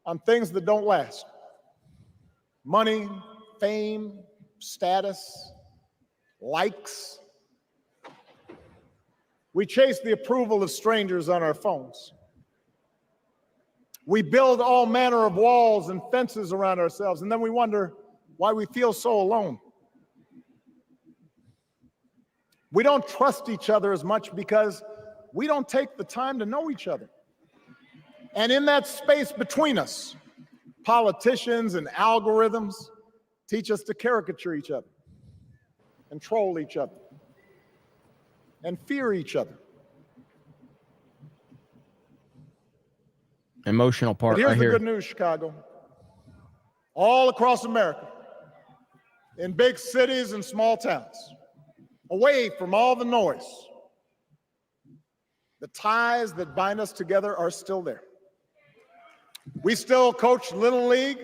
on things that don't last. Money, fame, status, likes. We chase the approval of strangers on our phones. We build all manner of walls and fences around ourselves, and then we wonder why we feel so alone. We don't trust each other as much because we don't take the time to know each other. And in that space between us, politicians and algorithms teach us to caricature each other, and troll each other, and fear each other. Emotional part But here's right the here. good news, Chicago. All across America, in big cities and small towns, away from all the noise, the ties that bind us together are still there. We still coach Little League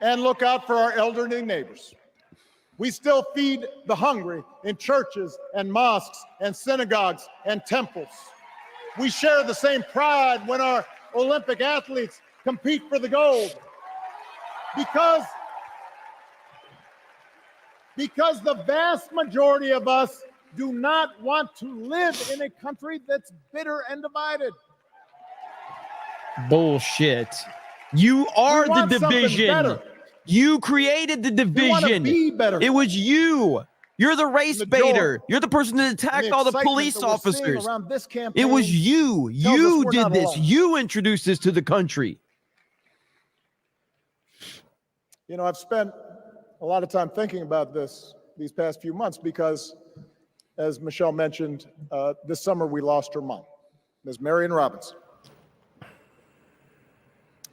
and look out for our elderly neighbors. We still feed the hungry in churches and mosques and synagogues and temples. We share the same pride when our Olympic athletes compete for the gold. Because the vast majority of us do not want to live in a country that's bitter and divided. Bullshit. You are We want the something division. better. You created the division. Be better. It was you. You're the race The baiter. joy You're the person that attacked and the all the excitement police that we're seeing officers. around this It campaign was you. tells us You we're did not this. alone. You introduced this to the country. You know, I've spent a lot of time thinking about this these past few months because, as Michelle mentioned, this summer we lost her mom, Ms. Marion Robinson.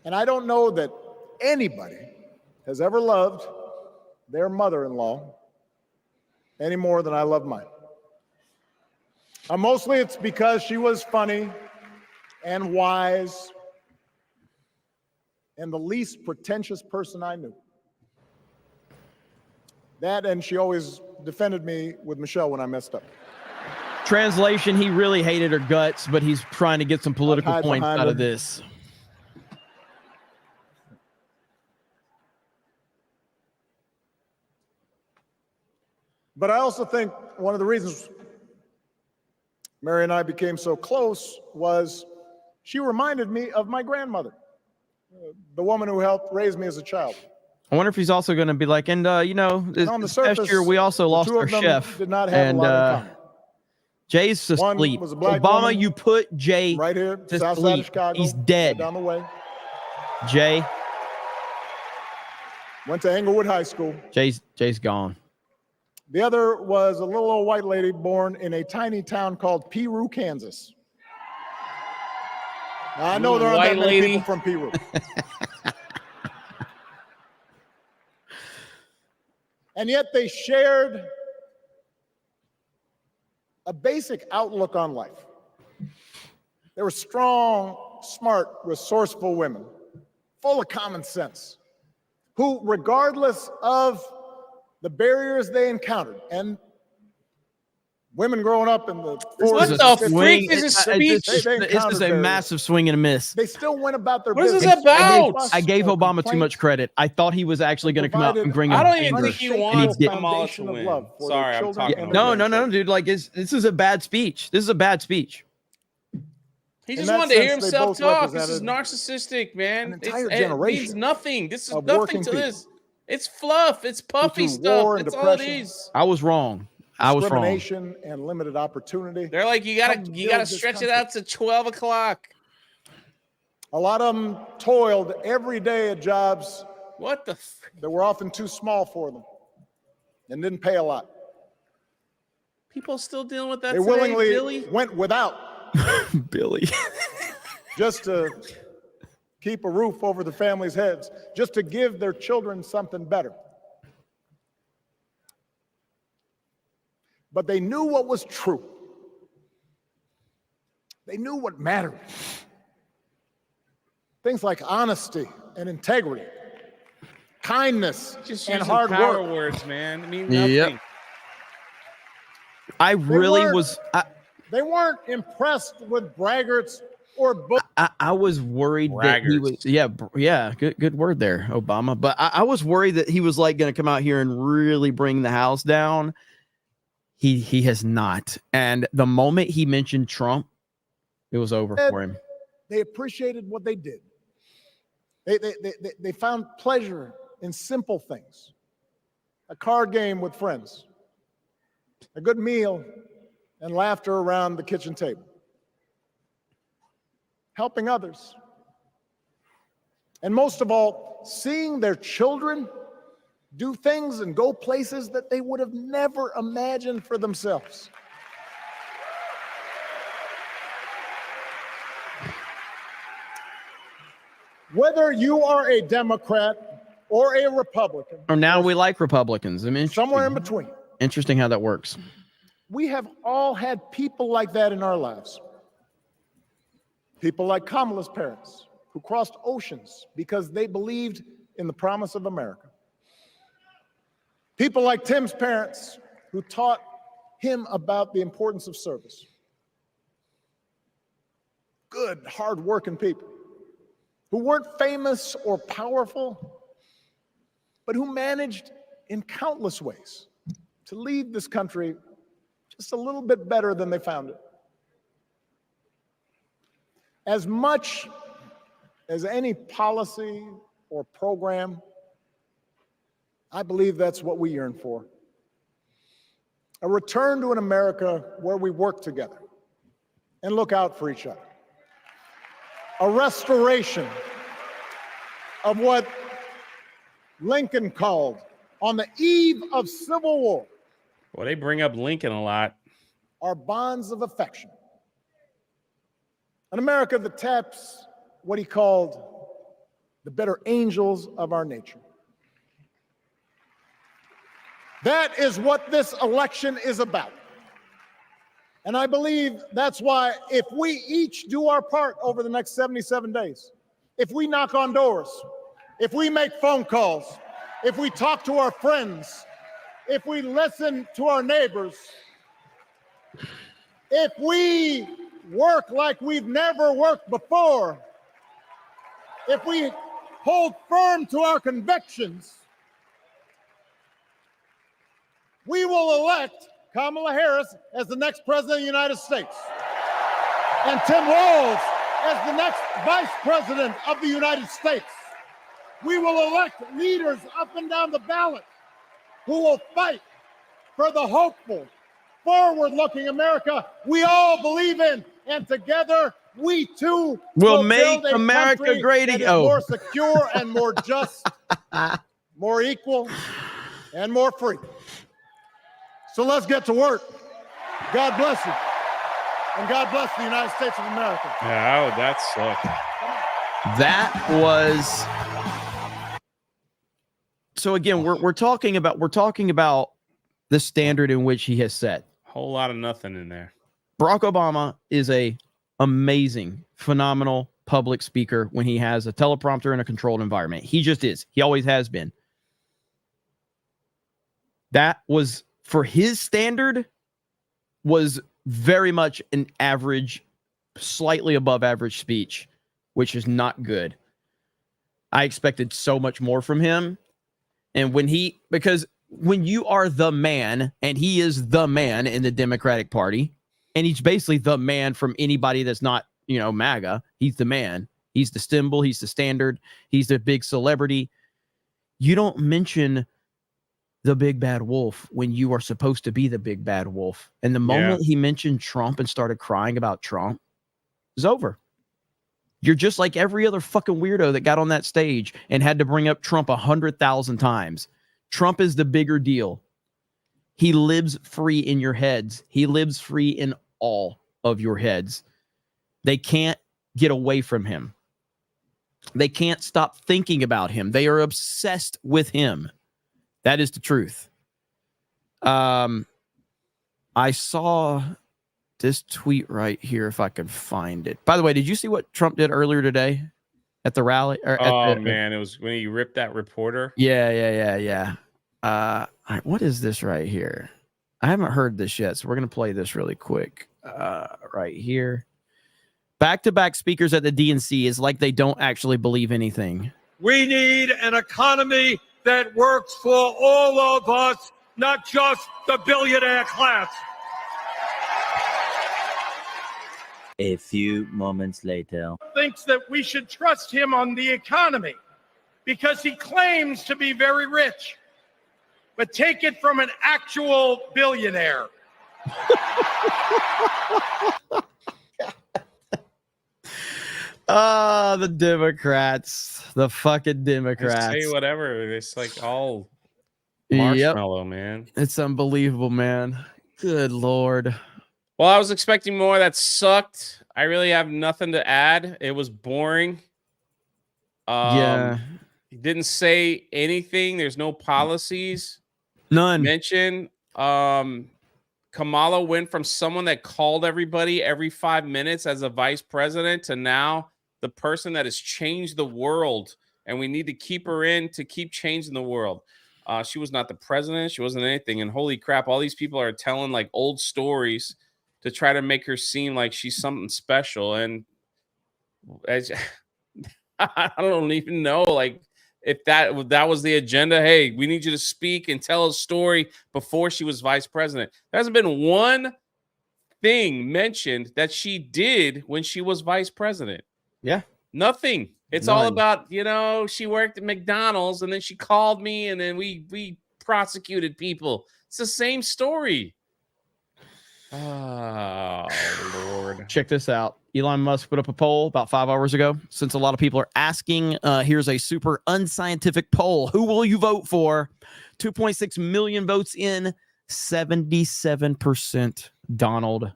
And I don't know that anybody has ever loved their mother-in-law any more than I love mine. Mostly it's because she was funny and wise and the least pretentious person I knew. That, and she always defended me with Michelle when I messed up. Translation, he really hated her guts, but he's trying to get some political hide points behind out her. of this. But I also think one of the reasons Mary and I became so close was she reminded me of my grandmother, the woman who helped raise me as a child. I wonder if he's also going to be like, and you know, this on the past surface, year we also the lost two of our them chef, did not have a and lot in common. Jay's One asleep. was a black Obama, woman you put Jay right here, to south side of sleep. Chicago. He's dead. Right down the way. Jay, Went to Englewood High School. Jay's gone. The other was a little old white lady born in a tiny town called Peru, Kansas. Now, I know there aren't that many people from Peru. And yet they shared a basic outlook on life. They were strong, smart, resourceful women, full of common sense, who, regardless of the barriers they encountered, and women growing up in the 40s, What the freak is this speech? This is a massive swing and a miss. They still went about their What is business. this about? I gave Obama too much credit. I thought he was actually going to come out and bring. I don't even anger, think he and wants didn't. Kamala to win. Sorry, I'm talking over No, you. no, dude. Like, this is a bad speech. This is a bad speech. He In just that wanted to hear sense, they himself both talk. This is represented narcissistic, man. entire It means generation nothing. This is of nothing working to people. this. It's fluff. It's puffy through stuff. war and That's all it depression, is. I was wrong. I was wrong. discrimination and limited opportunity. They're like, you helped gotta build this stretch it country. out to 12 o'clock. A lot of them toiled every day at jobs What the? that were often too small for them and didn't pay a lot. People still dealing with that They today, willingly Billy? went without Billy. just to keep a roof over their families' heads, just to give their children something better. But they knew what was true. They knew what mattered. Things like honesty and integrity, kindness Just and using hard power work. words, man. It means nothing. Yep. I really weren't- was. They weren't impressed with braggarts or I was worried that he was. Yeah. Good word there, Obama. But I was worried that he was like going to come out here and really bring the house down. He has not. And the moment he mentioned Trump, it was over for him. They appreciated what they did. They found pleasure in simple things. A card game with friends, a good meal, and laughter around the kitchen table. Helping others. And most of all, seeing their children do things and go places that they would have never imagined for themselves. Whether you are a Democrat or a Republican, Or now we like Republicans. I mean, somewhere in between, interesting how that works. we have all had people like that in our lives. People like Kamala's parents, who crossed oceans because they believed in the promise of America. People like Tim's parents, who taught him about the importance of service. Good, hard-working people who weren't famous or powerful, but who managed in countless ways to leave this country just a little bit better than they found it. As much as any policy or program I believe that's what we yearn for. A return to an America where we work together and look out for each other. A restoration of what Lincoln called, on the eve of Civil War, Well, they bring up Lincoln a lot. our bonds of affection. An America that taps what he called the better angels of our nature. That is what this election is about. And I believe that's why if we each do our part over the next 77 days, if we knock on doors, if we make phone calls, if we talk to our friends, if we listen to our neighbors, if we work like we've never worked before, if we hold firm to our convictions, we will elect Kamala Harris as the next president of the United States and Tim Walz as the next vice president of the United States. We will elect leaders up and down the ballot who will fight for the hopeful, forward-looking America we all believe in, and together we too Will make build a America country great that is again. more secure and more just, more equal, and more free. So let's get to work. God bless you, and God bless the United States of America. Yeah, that sucked. That was. So again, we're talking about the standard in which he has set. Whole lot of nothing in there. Barack Obama is a amazing, phenomenal public speaker when he has a teleprompter in a controlled environment. He just is. He always has been. That was, for his standard, was very much an average, slightly above average speech, which is not good. I expected so much more from him. And because when you are the man, and he is the man in the Democratic Party, and he's basically the man from anybody that's not, MAGA, he's the man. He's the symbol. He's the standard. He's the big celebrity. You don't mention the big bad wolf when you are supposed to be the big bad wolf. And the moment he mentioned Trump and started crying about Trump, it's over. You're just like every other fucking weirdo that got on that stage and had to bring up Trump 100,000 times. Trump is the bigger deal. He lives free in your heads. He lives free in all of your heads. They can't get away from him. They can't stop thinking about him. They are obsessed with him. That is the truth. I saw this tweet right here, if I can find it. By the way, did you see what Trump did earlier today at the rally? Man, it was when he ripped that reporter. Yeah. All right, what is this right here? I haven't heard this yet, so we're going to play this really quick. Right here. Back-to-back speakers at the DNC is like they don't actually believe anything. We need an economy that works for all of us, not just the billionaire class. A few moments later. Thinks that we should trust him on the economy because he claims to be very rich. But take it from an actual billionaire. The Democrats. The fucking Democrats. They say whatever. It's like all marshmallow, man. It's unbelievable, man. Good Lord. Well, I was expecting more. That sucked. I really have nothing to add. It was boring. He didn't say anything. There's no policies. None. Mention. Kamala went from someone that called everybody every 5 minutes as a vice president to now the person that has changed the world. And we need to keep her in to keep changing the world. She was not the president. She wasn't anything. And holy crap, all these people are telling like old stories to try to make her seem like she's something special. And I don't even know, like, if that was the agenda. Hey, we need you to speak and tell a story before she was vice president. There hasn't been one thing mentioned that she did when she was vice president. Yeah. Nothing. It's all None. about, she worked at McDonald's and then she called me and then we prosecuted people. It's the same story. Oh, Lord. Check this out. Elon Musk put up a poll about 5 hours ago. Since a lot of people are asking, here's a super unscientific poll. Who will you vote for? 2.6 million votes in, 77% Donald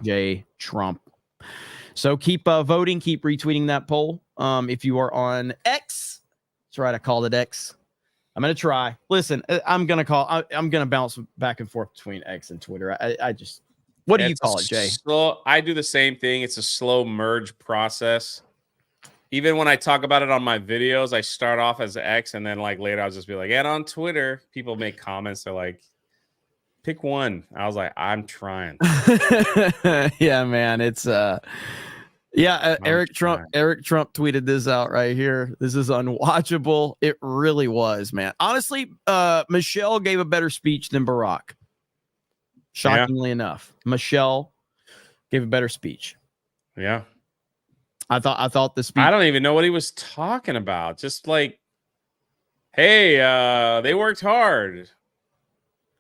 J. Trump. So keep voting, keep retweeting that poll. If you are on X, that's right, I called it X. I'm gonna try. Listen, I'm gonna bounce back and forth between X and Twitter. I just, what do you call it, Jay? I do the same thing. It's a slow merge process. Even when I talk about it on my videos, I start off as X, and then like later I'll just be like, and on Twitter, people make comments. They're like, pick one. I was like, I'm trying. Yeah, man. It's Eric Trump tweeted this out right here. This is unwatchable. It really was, man. Honestly, Michelle gave a better speech than Barack. Shockingly enough, Michelle gave a better speech. Yeah. I thought the speech. I don't even know what he was talking about. Just like, hey, they worked hard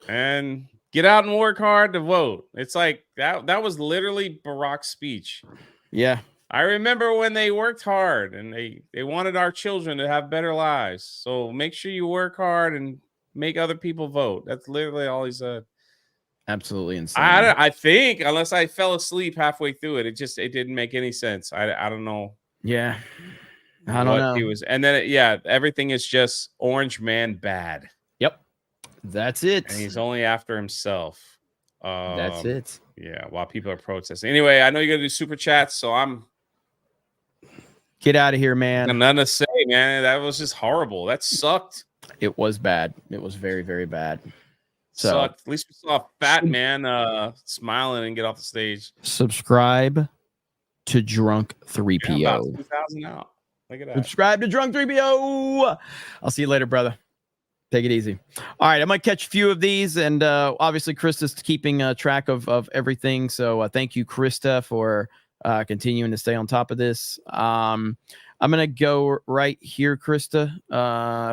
and get out and work hard to vote. It's like that was literally Barack's speech. Yeah. I remember when they worked hard and they wanted our children to have better lives. So make sure you work hard and make other people vote. That's literally all he said. Absolutely insane. I think, unless I fell asleep halfway through it, it didn't make any sense. I don't know. Yeah. I don't know. He was, and then everything is just orange man bad. Yep. That's it. And he's only after himself. That's it. Yeah, while people are protesting. Anyway, I know you're gonna do super chats, so I'm get out of here, man. Nothing to say, man. That was just horrible. That sucked. It was bad. It was very, very bad. So sucked. At least we saw a fat man smiling and get off the stage. Subscribe to Drunk 3PO. Yeah, about 2,000 out. Look at that. Subscribe to Drunk 3PO. I'll see you later, brother. Take it easy. All right, I might catch a few of these, and obviously Krista's keeping track of everything. So thank you, Krista, for continuing to stay on top of this. I'm gonna go right here, Krista,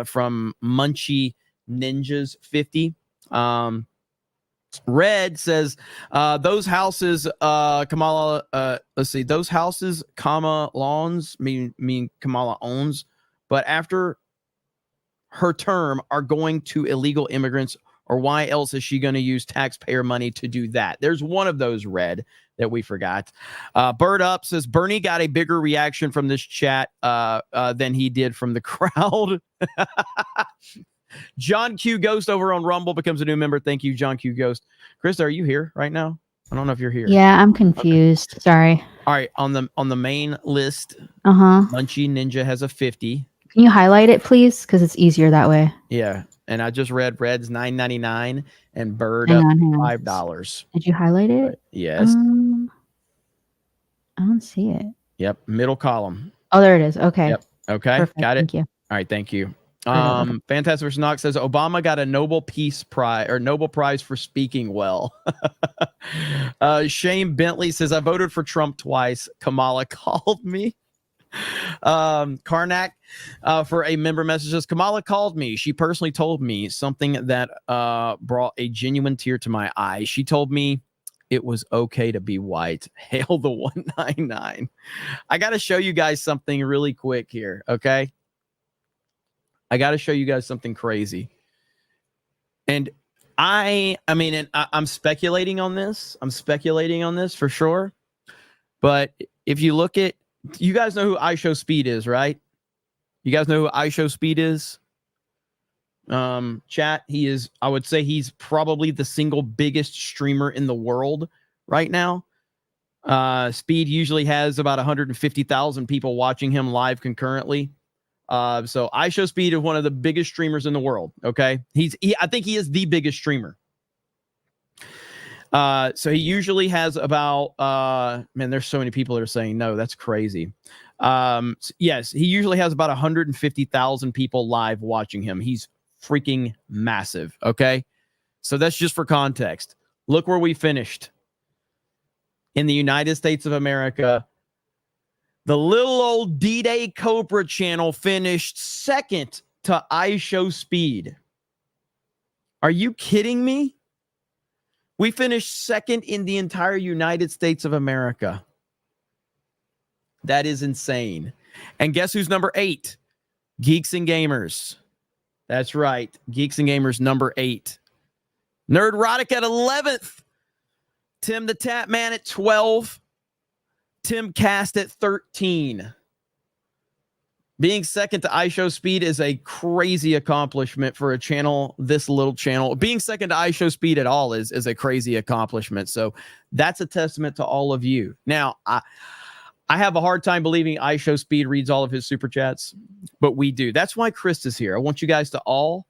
from Munchie Ninjas 50. Red says those houses, Kamala. Let's see, those houses, lawns mean Kamala owns, but after her term are going to illegal immigrants, or why else is she going to use taxpayer money to do that? There's one of those, Red, that we forgot. Bird Up says Bernie got a bigger reaction from this chat than he did from the crowd. John Q Ghost over on Rumble becomes a new member. Thank you, John Q Ghost. Krista, are you here right now? I don't know if you're here. Yeah, I'm confused. Okay. Sorry. All right, on the main list, Munchie Ninja has a 50. Can you highlight it, please? Because it's easier that way. Yeah, and I just read Red's $9.99 and Bird up $5. Did you highlight it? Yes. I don't see it. Yep, middle column. Oh, there it is. Okay. Yep. Okay, perfect. got it. Thank you. All right, thank you. Fantastic vs. Knox says Obama got a Nobel Peace Prize or Nobel Prize for speaking well. Shane Bentley says I voted for Trump twice. Kamala called me. Karnak for a member message says Kamala called me. She personally told me something that brought a genuine tear to my eye. She told me it was okay to be white. Hail the 199. I got to show you guys something really quick here, okay? I got to show you guys something crazy. And I'm speculating on this. I'm speculating on this for sure. But if you look at, you guys know who iShowSpeed is, right? You guys know who iShowSpeed is? Chat, he is, I would say he's probably the single biggest streamer in the world right now. Speed usually has about 150,000 people watching him live concurrently. So iShowSpeed is one of the biggest streamers in the world. Okay. I think he is the biggest streamer. So he usually has about, man, there's so many people that are saying, no, that's crazy. Yes, he usually has about 150,000 people live watching him. He's freaking massive. Okay. So that's just for context. Look where we finished in the United States of America. The little old D-Day Cobra channel finished second to iShowSpeed. Are you kidding me? We finished second in the entire United States of America. That is insane. And guess who's number 8? Geeks and Gamers. That's right. Geeks and Gamers number 8. Nerdrotic at 11th. Tim the Tap Man at 12. Tim Cast at 13. Being second to iShowSpeed is a crazy accomplishment for a channel, this little channel. Being second to iShowSpeed at all is a crazy accomplishment. So that's a testament to all of you. Now, I have a hard time believing iShowSpeed reads all of his super chats, but we do. That's why Krista's here. I want you guys to all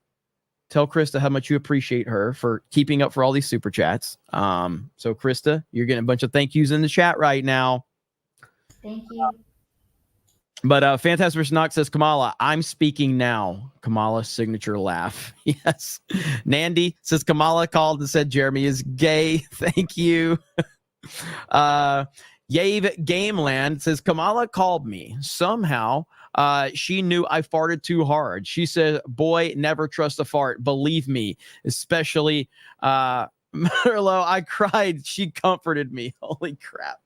tell Krista how much you appreciate her for keeping up for all these super chats. So Krista, you're getting a bunch of thank yous in the chat right now. Thank you. But Fantastic vs. Knox says, Kamala, I'm speaking now. Kamala's signature laugh. Yes. Nandy says, Kamala called and said Jeremy is gay. Thank you. Yave Gameland says, Kamala called me. Somehow she knew I farted too hard. She said, boy, never trust a fart. Believe me, especially Merlot. I cried. She comforted me. Holy crap.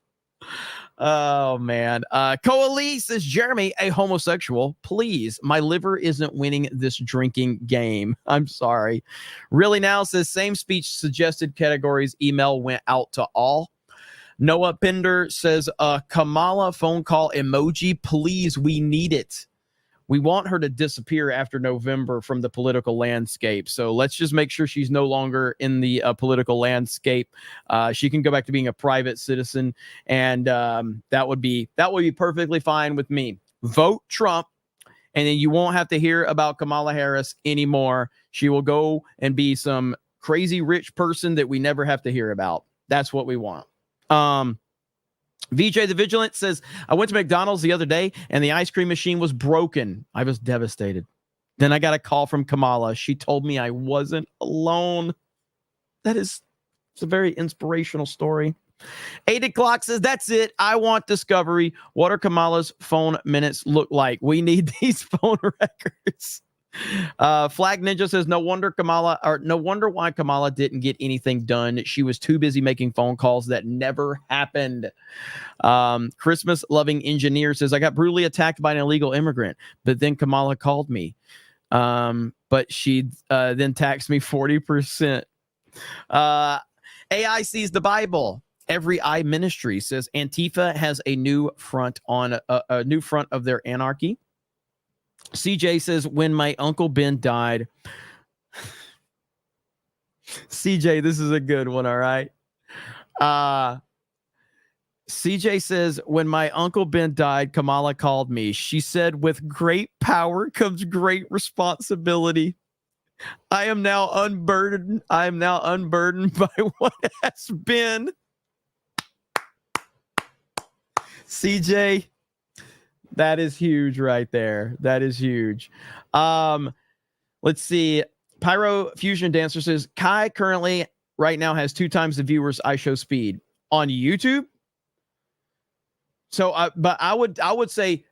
Oh, man. Coalise says, Jeremy, a homosexual. Please, my liver isn't winning this drinking game. I'm sorry. Really now says, same speech suggested categories. Email went out to all. Noah Pinder says, Kamala phone call emoji. Please, we need it. We want her to disappear after November from the political landscape. So let's just make sure she's no longer in the political landscape. She can go back to being a private citizen, and that would be perfectly fine with me. Vote Trump, and then you won't have to hear about Kamala Harris anymore. She will go and be some crazy rich person that we never have to hear about. That's what we want. VJ the Vigilant says, I went to McDonald's the other day and the ice cream machine was broken. I was devastated. Then I got a call from Kamala. She told me I wasn't alone. It's a very inspirational story. 8 o'clock says, that's it. I want discovery. What are Kamala's phone minutes look like? We need these phone records. Flag Ninja says, no wonder why Kamala didn't get anything done. She was too busy making phone calls that never happened. Christmas loving engineer says, I got brutally attacked by an illegal immigrant, but then Kamala called me. But she then taxed me 40%. AI sees the Bible. Every Eye Ministry says Antifa has a new front on a new front of their anarchy. CJ says, when my Uncle Ben died. CJ, this is a good one, all right? CJ says, when my Uncle Ben died, Kamala called me. She said, with great power comes great responsibility. I am now unburdened by what has been. CJ, that is huge right there. That is huge. Let's see. Pyro Fusion Dancer says, Kai currently right now has 2 times the viewers iShowSpeed on YouTube. So, but I would say,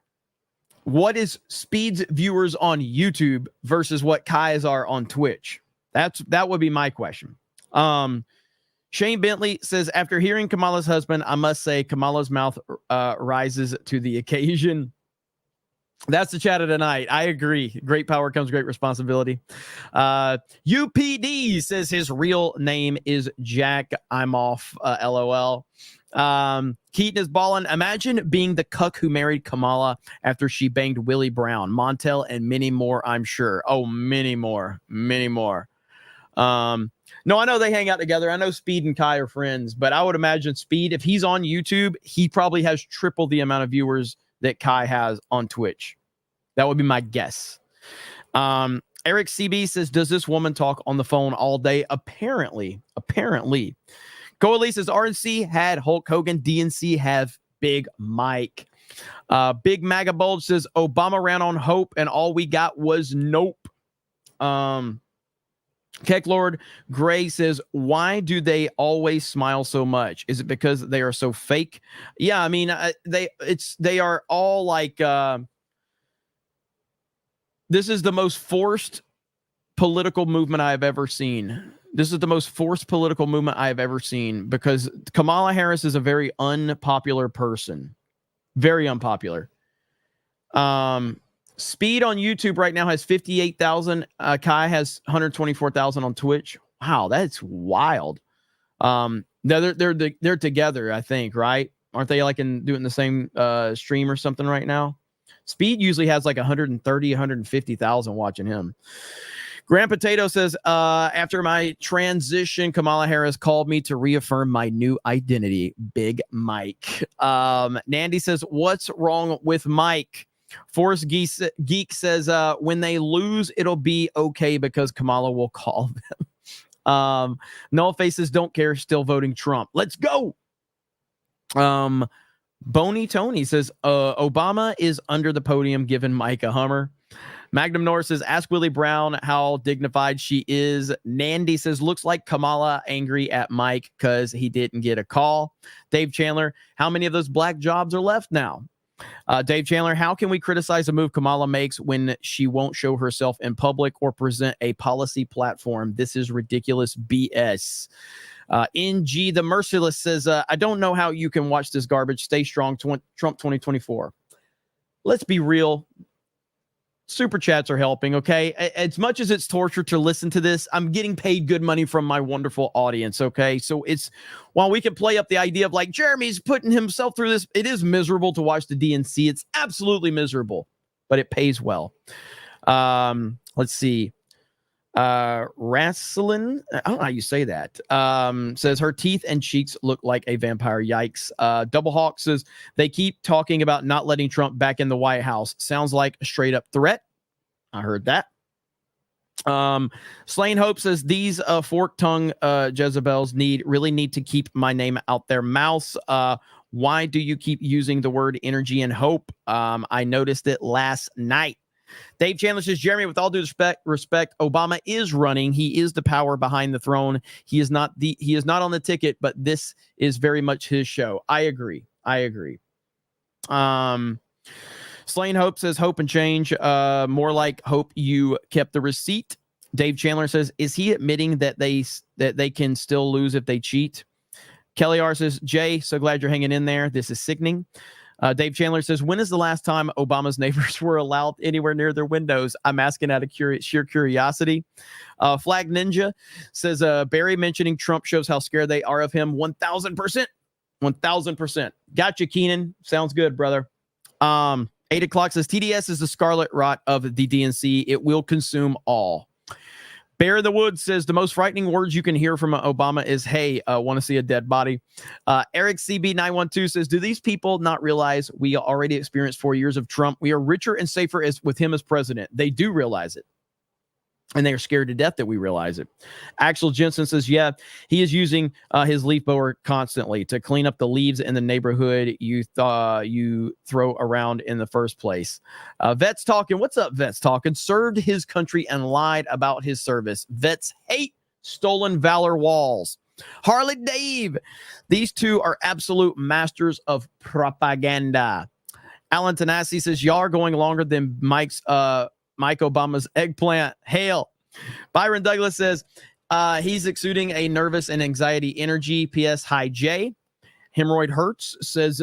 what is Speed's viewers on YouTube versus what Kai's are on Twitch? That would be my question. Shane Bentley says, after hearing Kamala's husband, I must say Kamala's mouth rises to the occasion. That's the chat of tonight. I agree. Great power comes great responsibility. UPD says his real name is Jack. I'm off. LOL. Keaton is balling. Imagine being the cuck who married Kamala after she banged Willie Brown, Montel, and many more, I'm sure. Oh, many more. Many more. No, I know they hang out together. I know Speed and Kai are friends, but I would imagine Speed, if he's on YouTube, he probably has triple the amount of viewers that Kai has on Twitch. That would be my guess. Eric CB says, does this woman talk on the phone all day? Apparently. Coalesce says, RNC had Hulk Hogan. DNC have Big Mike. Big MAGA Bulge says, Obama ran on hope and all we got was nope. Keck Lord Gray says, why do they always smile so much? Is it because they are so fake? Yeah, I mean, they are all like, this is the most forced political movement I have ever seen. This is the most forced political movement I have ever seen because Kamala Harris is a very unpopular person. Very unpopular. Speed on YouTube right now has 58,000. Kai has 124,000 on Twitch. Wow, that's wild. They're together, I think, right? Aren't they like doing the same stream or something right now? Speed usually has like 130, 150,000 watching him. Grand Potato says, after my transition, Kamala Harris called me to reaffirm my new identity, Big Mike. Nandy says, what's wrong with Mike? Forrest Geek says, when they lose, it'll be okay because Kamala will call them. Null Faces don't care, still voting Trump. Let's go. Boney Tony says, Obama is under the podium giving Mike a Hummer. Magnum Norris says, ask Willie Brown how dignified she is. Nandy says, looks like Kamala angry at Mike because he didn't get a call. Dave Chandler, how many of those black jobs are left now? Dave Chandler, how can we criticize a move Kamala makes when she won't show herself in public or present a policy platform? This is ridiculous BS. NG the Merciless says, I don't know how you can watch this garbage. Stay strong, Trump 2024. Let's be real. Super chats are helping, okay? As much as it's torture to listen to this, I'm getting paid good money from my wonderful audience, okay? So it's, while we can play up the idea of like, Jeremy's putting himself through this, it is miserable to watch the DNC. It's absolutely miserable, but it pays well. Let's see. Wrestling, I don't know how you say that. Says her teeth and cheeks look like a vampire. Yikes. Double Hawk says they keep talking about not letting Trump back in the White House. Sounds like a straight up threat. I heard that. Slain Hope says these fork tongue Jezebels really need to keep my name out their mouths. Why do you keep using the word energy and hope? I noticed it last night. Dave Chandler says, Jeremy, with all due respect, Obama is running. He is the power behind the throne. He is not on the ticket, but this is very much his show. I agree. Slain Hope says, hope and change. More like hope you kept the receipt. Dave Chandler says, is he admitting that they can still lose if they cheat? Kelly R says, Jay, so glad you're hanging in there. This is sickening. Dave Chandler says, when is the last time Obama's neighbors were allowed anywhere near their windows? I'm asking out of sheer curiosity. Flag Ninja says, Barry mentioning Trump shows how scared they are of him. 1,000%. 1,000%. Gotcha, Keenan. Sounds good, brother. 8 o'clock says, TDS is the scarlet rot of the DNC. It will consume all. Bear in the Woods says the most frightening words you can hear from Obama is, hey, want to see a dead body? Eric CB912 says, do these people not realize we already experienced 4 years of Trump? We are richer and safer with him as president. They do realize it. And they are scared to death that we realize it. Axel Jensen says, yeah, he is using his leaf blower constantly to clean up the leaves in the neighborhood you throw around in the first place. Vets Talking. What's up, Vets Talking? Served his country and lied about his service. Vets hate stolen valor walls. Harley Dave. These two are absolute masters of propaganda. Alan Tanasi says, y'all are going longer than Mike Obama's eggplant. Hail. Byron Douglas says he's exuding a nervous and anxiety energy. P.S. Hi, Jay. Hemorrhoid Hurts says,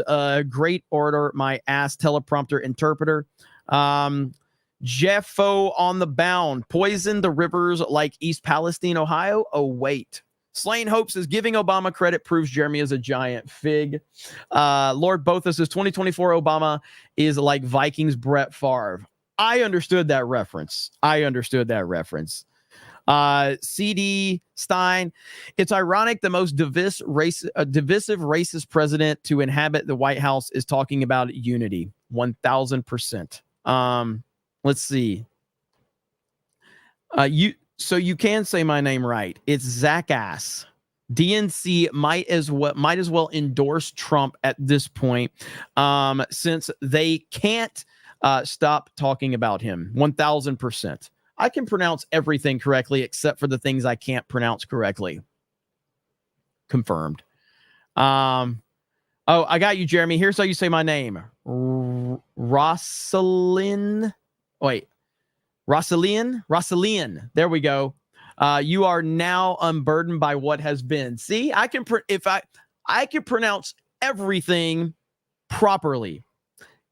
great orator, my ass teleprompter interpreter. Jeffo on the bound. Poison the rivers like East Palestine, Ohio. Oh, wait. Slain Hope says, giving Obama credit proves Jeremy is a giant fig. Lord Botha says, 2024 Obama is like Vikings Brett Favre. I understood that reference. CD Stein, it's ironic the most divisive racist president to inhabit the White House is talking about unity. 1,000%. Let's see. You can say my name right. It's Zach Ass. DNC might as well endorse Trump at this point, since they can't stop talking about him. 1,000%. I can pronounce everything correctly except for the things I can't pronounce correctly. Confirmed. Oh, I got you, Jeremy. Here's how you say my name. Rosalind. Wait. Rosalind. There we go. You are now unburdened by what has been. See, I can I can pronounce everything properly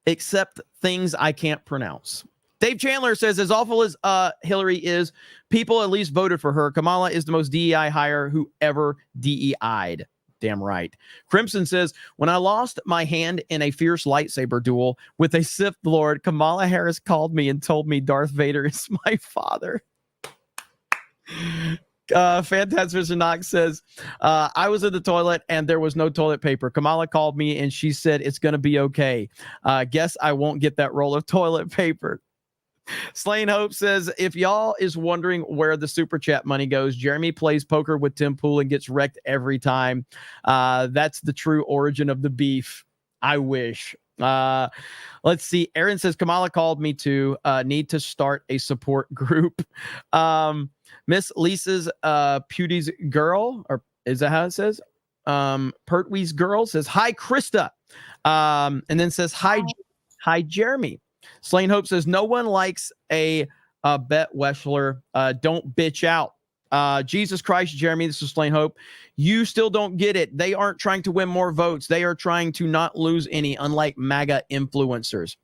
except things I can't pronounce. Dave Chandler says, as awful as Hillary is, people at least voted for her. Kamala is the most DEI hire who ever DEI'd. Damn right. Crimson says, when I lost my hand in a fierce lightsaber duel with a Sith Lord, Kamala Harris called me and told me Darth Vader is my father. Phantasm Knox says, I was in the toilet and there was no toilet paper. Kamala called me and she said it's going to be okay. Guess I won't get that roll of toilet paper. Slain Hope says, if y'all is wondering where the super chat money goes, Jeremy plays poker with Tim Pool and gets wrecked every time. That's the true origin of the beef. I wish. Let's see. Aaron says, Kamala called me to need to start a support group. Miss Lisa's Pewdie's girl, or is that how it says? Pertwee's girl says, hi, Krista. And then says, hi, Jeremy. Slain Hope says, no one likes a Bet Weschler. Don't bitch out. Jesus Christ, Jeremy, this is Slain Hope. You still don't get it. They aren't trying to win more votes. They are trying to not lose any, unlike MAGA influencers.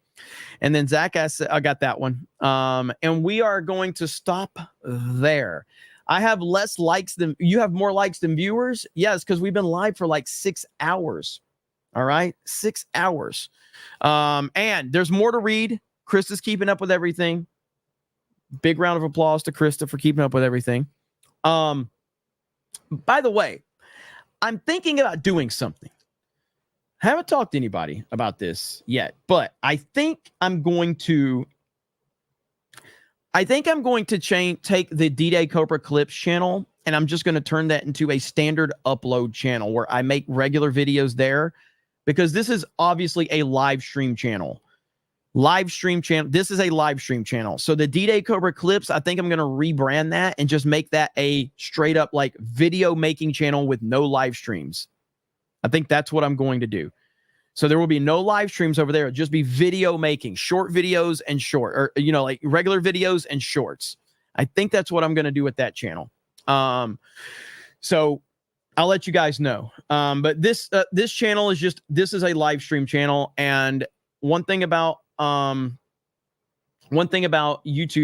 And then Zach asks, I got that one. And we are going to stop there. I have less likes than you have more likes than viewers. Yes, because we've been live for like 6 hours. All right, 6 hours. And there's more to read. Krista's keeping up with everything. Big round of applause to Krista for keeping up with everything. By the way, I'm thinking about doing something. Haven't talked to anybody about this yet, but I think I'm going to take the D-Day Cobra Clips channel, and I'm just going to turn that into a standard upload channel where I make regular videos there, because this is obviously a live stream channel. This is a live stream channel. So the D-Day Cobra Clips, I think I'm going to rebrand that and just make that a straight up like video making channel with no live streams. I think that's what I'm going to do. So there will be no live streams over there. It'll just be video making, short videos and like regular videos and shorts. I think that's what I'm going to do with that channel. So I'll let you guys know. But this channel is this is a live stream channel. And one thing about YouTube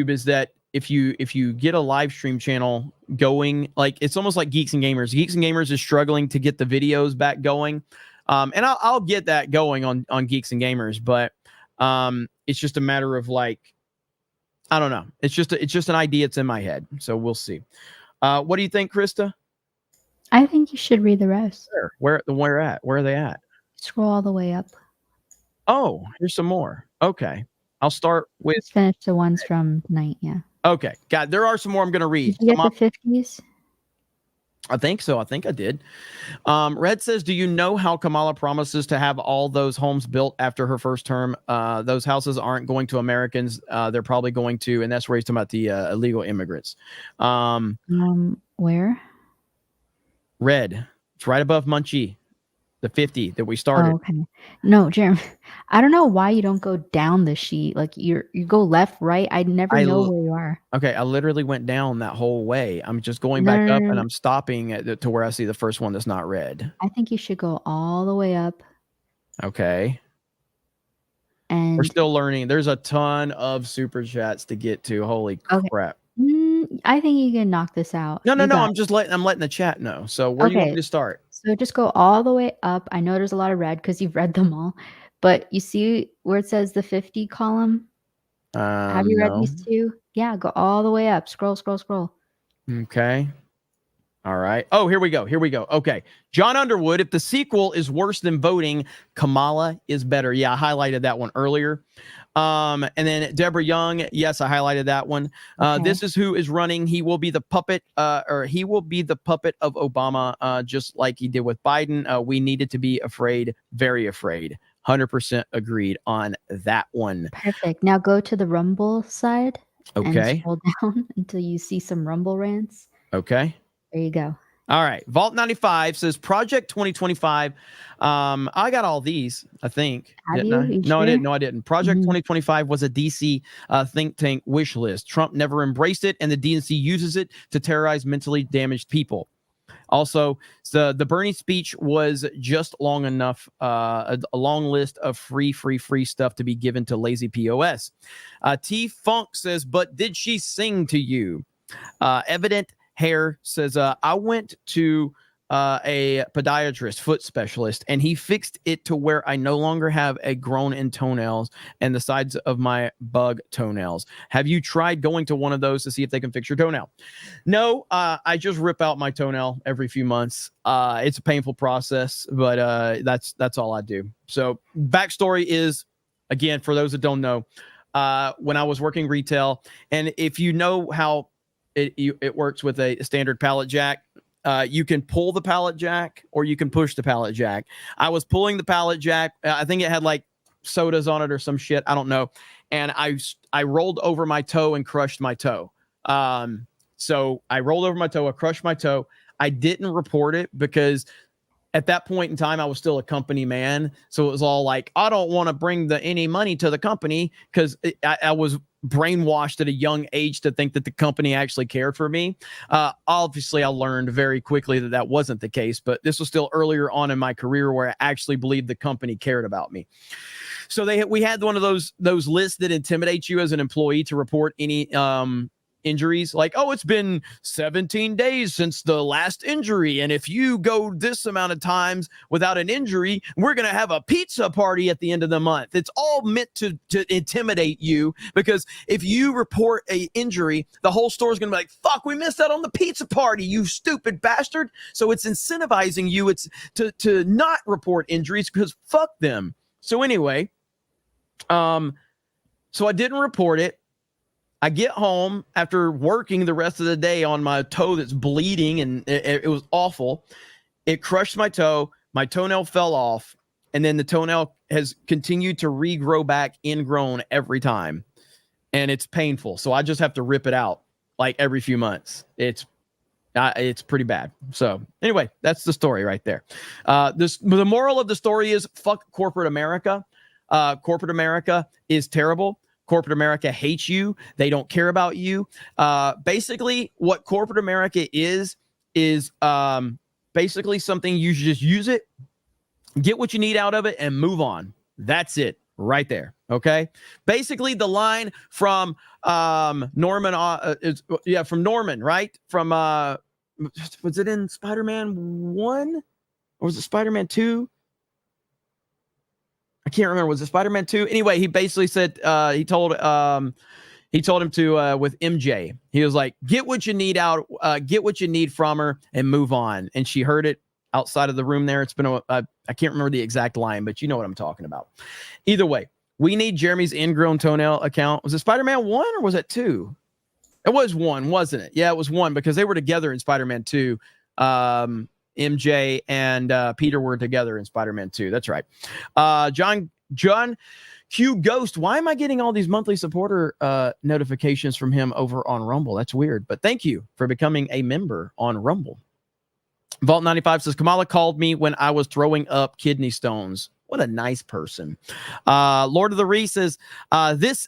is that if you get a live stream channel going, like it's almost like Geeks and Gamers. Geeks and Gamers is struggling to get the videos back going. And I'll get that going on Geeks and Gamers, but it's just a matter of like, I don't know. It's just an idea. It's in my head. So we'll see. What do you think, Krista? I think you should read the rest. Sure. Where are they at? Scroll all the way up. Oh, here's some more. Okay. I'll start with. Let's finish the ones from tonight. Yeah. Okay. God, there are some more I'm going to read. Did you get the 50s? I think so. I think I did. Red says, do you know how Kamala promises to have all those homes built after her first term? Those houses aren't going to Americans. They're probably going to, and that's where he's talking about the illegal immigrants. Where? Red. It's right above Munchie. The 50 that we started. Oh, okay. No, Jeremy, I don't know why you don't go down the sheet. Like you go left, right. I never know where you are. Okay, I literally went down that whole way. I'm just going back up and I'm stopping to where I see the first one that's not red. I think you should go all the way up. Okay. And we're still learning. There's a ton of super chats to get to. Holy crap. I think you can knock this out. No. I'm letting the chat know. So where do you want me to start? So just go all the way up. I know there's a lot of red because you've read them all, but you see where it says the 50 column? Have you read these two? Yeah, go all the way up. Scroll. Okay. All right. Oh, here we go. Okay. John Underwood, if the sequel is worse than voting, Kamala is better. Yeah, I highlighted that one earlier. And then Deborah Young, yes, I highlighted that one. This is who is running. He will be the puppet, he will be the puppet of Obama, just like he did with Biden. We needed to be afraid, very afraid. 100% agreed on that one. Perfect. Now go to the Rumble side And Okay. scroll down until you see some Rumble rants. Okay. There you go. All right. Vault 95 says Project 2025. I got all these, I think. Have Didn't you? I? You No, I sure? didn't. No, I didn't. Project 2025 was a DC think tank wish list. Trump never embraced it, and the DNC uses it to terrorize mentally damaged people. Also, the Bernie speech was just long enough, a long list of free stuff to be given to lazy POS. T Funk says, but did she sing to you? Evident Hair says, I went to a podiatrist, foot specialist, and he fixed it to where I no longer have a grown in toenails and the sides of my bug toenails. Have you tried going to one of those to see if they can fix your toenail? No, I just rip out my toenail every few months. It's a painful process, but that's all I do. So backstory is, again, for those that don't know, when I was working retail, and if you know how it works with a standard pallet jack, you can pull the pallet jack or you can push the pallet jack. I was pulling the pallet jack. I think it had like sodas on it or some shit. I don't know. And I rolled over my toe and crushed my toe. So I rolled over my toe. I crushed my toe. I didn't report it because at that point in time, I was still a company man. So it was all like, I don't want to bring any money to the company because I was brainwashed at a young age to think that the company actually cared for me. Obviously, I learned very quickly that wasn't the case, but this was still earlier on in my career where I actually believed the company cared about me. So we had one of those lists that intimidate you as an employee to report any injuries, like, oh, it's been 17 days since the last injury, and if you go this amount of times without an injury, we're going to have a pizza party at the end of the month. It's all meant to intimidate you, because if you report a injury, the whole store is going to be like, fuck, we missed out on the pizza party, you stupid bastard. So it's incentivizing you to not report injuries because fuck them. So anyway, so I didn't report it. I get home after working the rest of the day on my toe that's bleeding, and it was awful. It crushed my toe. My toenail fell off, and then the toenail has continued to regrow back ingrown every time, and it's painful. So I just have to rip it out like every few months. It's pretty bad. So anyway, that's the story right there. The moral of the story is fuck corporate America. Corporate America is terrible. Corporate America hates you. They don't care about you. Basically, what corporate America is basically something you should just use it, get what you need out of it, and move on. That's it right there. Okay. Basically, the line from Norman, from Norman, right? From was it in Spider-Man 1 or was it Spider-Man 2? I can't remember. Was it Spider-Man 2? Anyway, he basically said he told him to with MJ. He was like, get what you need from her and move on. And she heard it outside of the room there. It's been I can't remember the exact line, but you know what I'm talking about. Either way, we need Jeremy's ingrown toenail account. Was it Spider-Man 1 or was it 2? It was 1, wasn't it? Yeah, it was 1 because they were together in Spider-Man 2. MJ and Peter were together in Spider-Man 2. That's right. John Q Ghost. Why am I getting all these monthly supporter notifications from him over on Rumble? That's weird. But thank you for becoming a member on Rumble. Vault 95 says, Kamala called me when I was throwing up kidney stones. What a nice person. Lord of the Ree says, this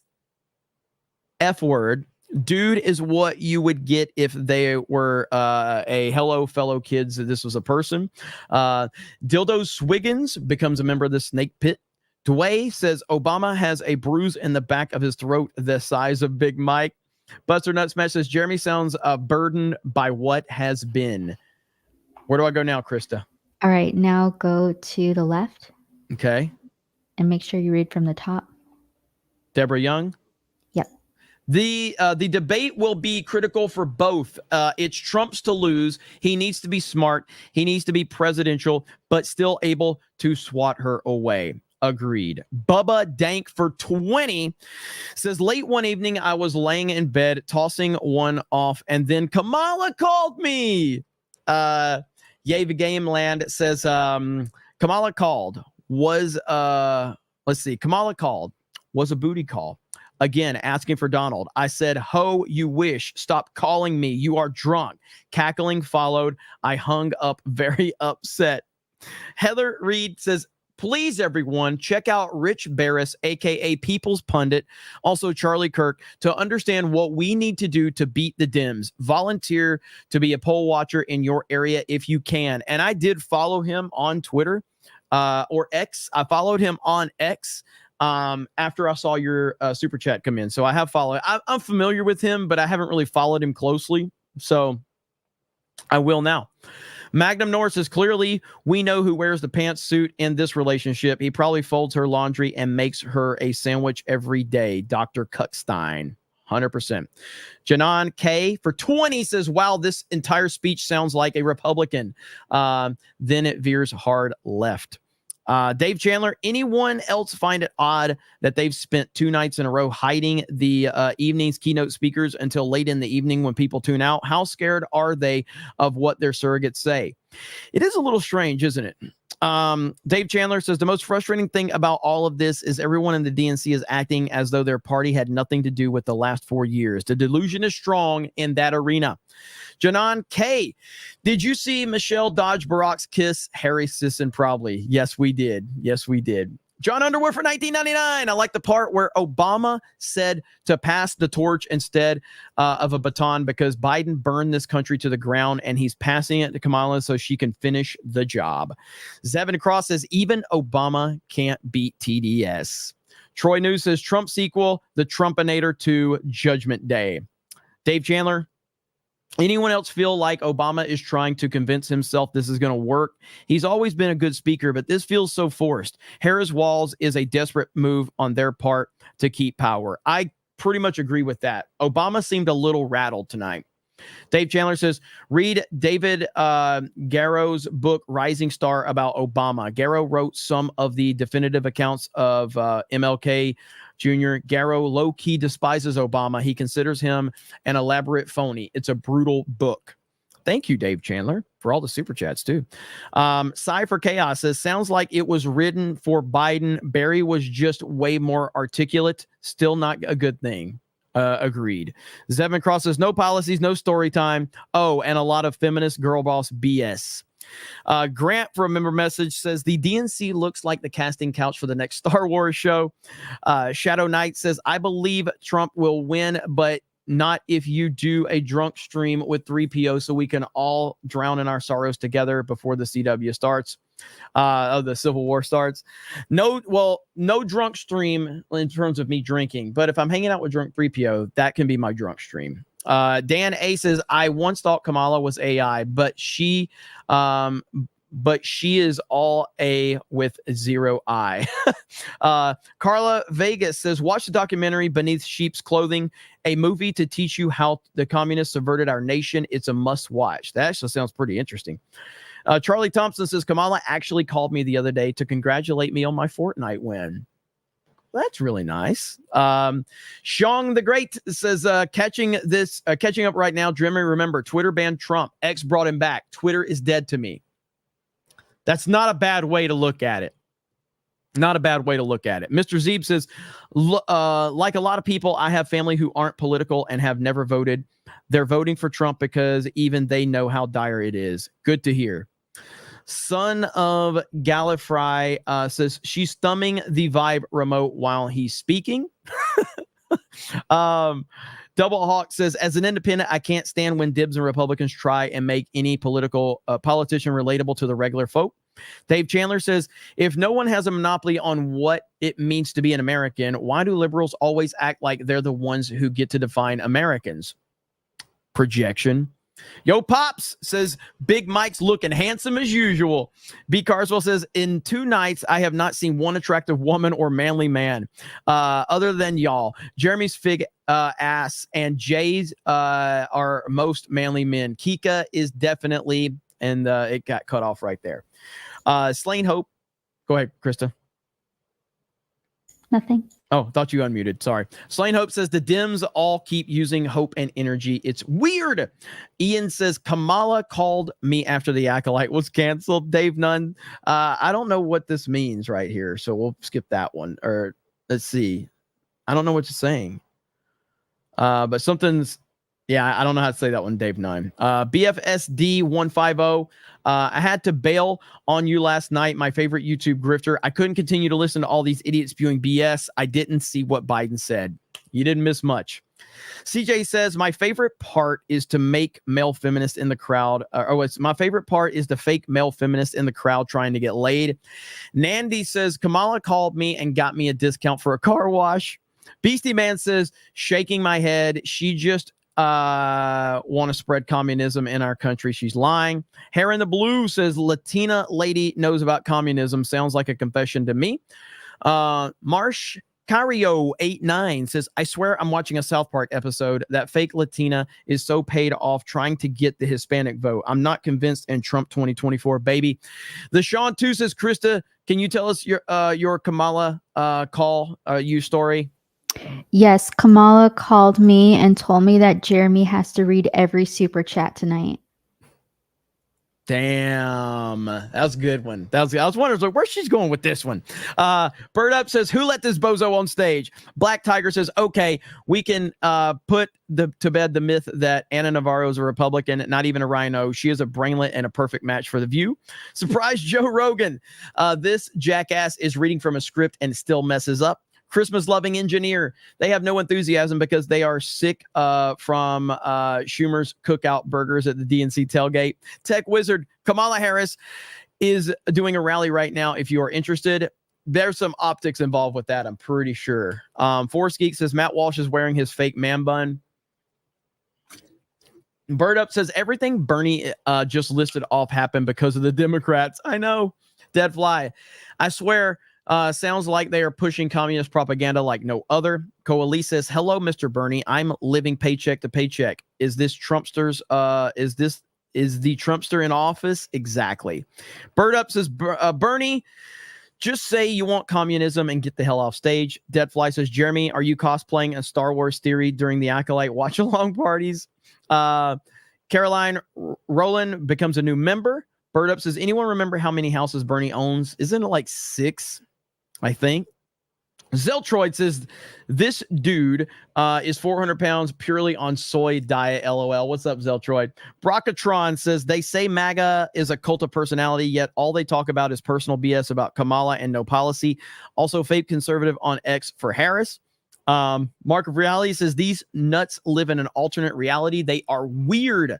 F word, dude, is what you would get if they were a hello fellow kids. This was a person. Dildo Swiggins becomes a member of the Snake Pit. Dway says Obama has a bruise in the back of his throat the size of Big Mike. Buster Nutsmash says Jeremy sounds burdened by what has been. Where do I go now, Krista? All right, now go to the left. Okay. And make sure you read from the top. Deborah Young. Yep. The debate will be critical for both. It's Trump's to lose. He needs to be smart. He needs to be presidential, but still able to swat her away. Agreed. Bubba Dank for 20 says, late one evening, I was laying in bed, tossing one off, and then Kamala called me. Yay, the Game Land says, Kamala called. Kamala called. Was a booty call. Again, asking for Donald. I said, ho, you wish. Stop calling me. You are drunk. Cackling followed. I hung up very upset. Heather Reed says, please, everyone, check out Rich Barris, a.k.a. People's Pundit, also Charlie Kirk, to understand what we need to do to beat the Dems. Volunteer to be a poll watcher in your area if you can. And I did follow him on Twitter or X. I followed him on X after I saw your super chat come in. So I have followed. I'm familiar with him, but I haven't really followed him closely. So I will now. Magnum Norris says, clearly, we know who wears the pantsuit in this relationship. He probably folds her laundry and makes her a sandwich every day. Dr. Kuckstein, 100%. Janon K for 20 says, wow, this entire speech sounds like a Republican. Then it veers hard left. Dave Chandler, anyone else find it odd that they've spent 2 nights in a row hiding the evening's keynote speakers until late in the evening when people tune out? How scared are they of what their surrogates say? It is a little strange, isn't it? Dave Chandler says, the most frustrating thing about all of this is everyone in the DNC is acting as though their party had nothing to do with the last 4 years. The delusion is strong in that arena. Janon K, did you see Michelle dodge Barack's kiss? Harry Sisson, probably. Yes, we did. Yes, we did. John Underwood for 1999. I like the part where Obama said to pass the torch instead of a baton because Biden burned this country to the ground and he's passing it to Kamala so she can finish the job. Zevin Cross says, even Obama can't beat TDS. Troy News says, Trump sequel, The Trumpinator 2, Judgment Day. Dave Chandler, anyone else feel like Obama is trying to convince himself this is going to work? He's always been a good speaker, but this feels so forced. Harris Walls is a desperate move on their part to keep power. I pretty much agree with that. Obama seemed a little rattled tonight. Dave Chandler says, read David Garrow's book, Rising Star, about Obama. Garrow wrote some of the definitive accounts of MLK Jr. Garrow low-key despises Obama. He considers him an elaborate phony. It's a brutal book. Thank you, Dave Chandler, for all the super chats, too. Cypher Chaos says, sounds like it was written for Biden. Barry was just way more articulate. Still not a good thing. Agreed. Zevin Cross says, no policies, no story time. Oh, and a lot of feminist girl boss BS. Grant for a member message says, the DNC looks like the casting couch for the next Star Wars show. Shadow Knight says, I believe Trump will win, but not if you do a drunk stream with 3PO so we can all drown in our sorrows together before the CW starts. The Civil War starts. No drunk stream in terms of me drinking, but if I'm hanging out with drunk 3PO, that can be my drunk stream. Dan A says, I once thought Kamala was AI, but she is all A with 0 I. Carla Vegas says, watch the documentary Beneath Sheep's Clothing, a movie to teach you how the communists subverted our nation. It's a must watch. That actually sounds pretty interesting. Charlie Thompson says, Kamala actually called me the other day to congratulate me on my Fortnite win. That's really nice. Shong the Great says, catching up right now. Jimmy, remember, Twitter banned Trump. X brought him back. Twitter is dead to me. That's not a bad way to look at it. Not a bad way to look at it. Mr. Zeeb says, like a lot of people, I have family who aren't political and have never voted. They're voting for Trump because even they know how dire it is. Good to hear. Son of Gallifrey says, she's thumbing the Vibe remote while he's speaking. Double Hawk says, as an independent, I can't stand when Dibs and Republicans try and make any politician relatable to the regular folk. Dave Chandler says, if no one has a monopoly on what it means to be an American, why do liberals always act like they're the ones who get to define Americans? Projection. Yo Pops says, Big Mike's looking handsome as usual. B. Carswell says, in 2 nights, I have not seen one attractive woman or manly man other than y'all. Jeremy's fig ass and Jay's are most manly men. Kika is definitely, and it got cut off right there. Slain Hope. Go ahead, Krista. Nothing. Oh, thought you unmuted. Sorry. Slain Hope says the Dems all keep using hope and energy. It's weird. Ian says Kamala called me after the Acolyte was canceled. Dave Nunn. I don't know what this means right here, so we'll skip that one. Or let's see. I don't know what you're saying. But something's, yeah, I don't know how to say that one, Dave 9. BFSD 150. I had to bail on you last night, my favorite YouTube grifter. I couldn't continue to listen to all these idiots spewing BS. I didn't see what Biden said. You didn't miss much. CJ says, my favorite part is to make male feminists in the crowd. My favorite part is the fake male feminists in the crowd trying to get laid. Nandy says, Kamala called me and got me a discount for a car wash. Beastie Man says, shaking my head. She just want to spread communism in our country. She's lying. Hair in the Blue says, Latina lady knows about communism. Sounds like a confession to me. Marsh Cario 89 says, I swear I'm watching a South Park episode. That fake Latina is so paid off trying to get the Hispanic vote. I'm not convinced in Trump 2024, baby. The Sean 2 says, Krista, can you tell us your Kamala you story? Yes, Kamala called me and told me that Jeremy has to read every super chat tonight. Damn, that was a good one. I was wondering like, where she's going with this one. Bird Up says, who let this bozo on stage? Black Tiger says, okay, we can put to bed the myth that Anna Navarro is a Republican, not even a rhino. She is a brainlet and a perfect match for The View. Surprise Joe Rogan. This jackass is reading from a script and still messes up. Christmas loving engineer. They have no enthusiasm because they are sick from Schumer's cookout burgers at the DNC tailgate. Tech wizard Kamala Harris is doing a rally right now. If you are interested, there's some optics involved with that, I'm pretty sure. Force Geek says Matt Walsh is wearing his fake man bun. Bird Up says everything Bernie just listed off happened because of the Democrats. I know. Dead Fly. I swear. Sounds like they are pushing communist propaganda like no other. Coalesce says, hello, Mr. Bernie. I'm living paycheck to paycheck. Is this Trumpster's? Is the Trumpster in office? Exactly. Bird Up says, Bernie, just say you want communism and get the hell off stage. Deadfly says, Jeremy, are you cosplaying a Star Wars theory during the Acolyte watch-along parties? Caroline Rowland becomes a new member. Bird Up says, anyone remember how many houses Bernie owns? Isn't it like 6? I think. Zeltroid says, this dude is 400 pounds purely on soy diet, LOL. What's up, Zeltroid? Brockatron says, they say MAGA is a cult of personality, yet all they talk about is personal BS about Kamala and no policy. Also, fake conservative on X for Harris. Mark of Reality says, these nuts live in an alternate reality. They are weird.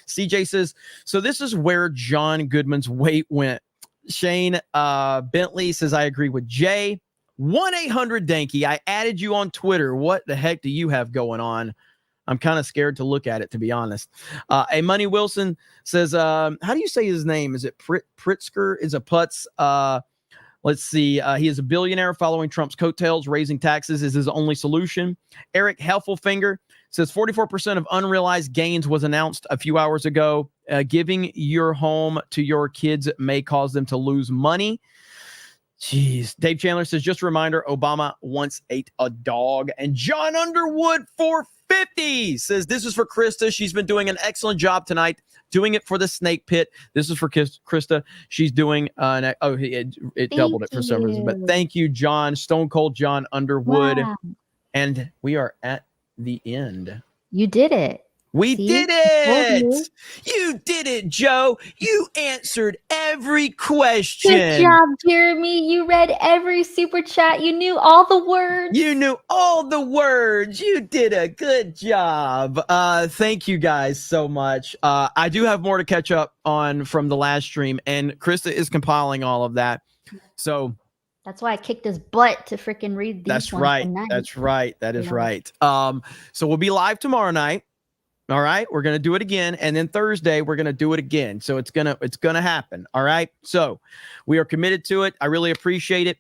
CJ says, so this is where John Goodman's weight went. Shane Bentley says, I agree with Jay. 1-800-DANKY. I added you on Twitter. What the heck do you have going on? I'm kind of scared to look at it, to be honest. A Money Wilson says, how do you say his name? Is it Pritzker? Is a Putz? Let's see. He is a billionaire following Trump's coattails. Raising taxes is his only solution. Eric Helfelfinger says 44% of unrealized gains was announced a few hours ago. Giving your home to your kids may cause them to lose money. Jeez. Dave Chandler says, just a reminder, Obama once ate a dog. And John Underwood 450 says, this is for Krista. She's been doing an excellent job tonight. Doing it for the snake pit. This is for Krista. She's doing it doubled it for some reason. But thank you, John. Stone Cold John Underwood. Wow. And we are at the end. You did it. We See? did it. You did it, Joe. You answered every question. Good job, Jeremy. You read every super chat. You knew all the words. You knew all the words. You did a good job. Thank you guys so much. I do have more to catch up on from the last stream, and Krista is compiling all of that. So that's why I kicked his butt to freaking read these. that's ones right. tonight. That's right. That is Yeah. right. So we'll be live tomorrow night. All right, we're gonna do it again, and then Thursday we're gonna do it again. So it's gonna happen. All right. So we are committed to it. I really appreciate it.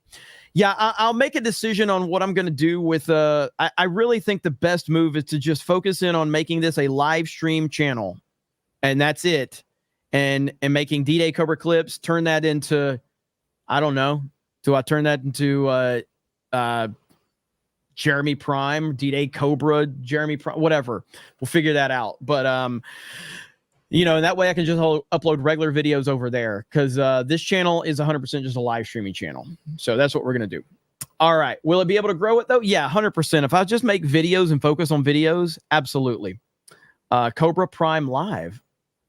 Yeah, I'll make a decision on what I'm gonna do with. I really think the best move is to just focus in on making this a live stream channel, and that's it. And making D-Day Cobra clips, turn that into, I don't know. Do I turn that into Jeremy Prime, D-Day Cobra, Jeremy Prime, whatever. We'll figure that out. But, and that way I can just upload regular videos over there because this channel is 100% just a live streaming channel. So that's what we're going to do. All right. Will it be able to grow it though? Yeah, 100%. If I just make videos and focus on videos, absolutely. Cobra Prime Live.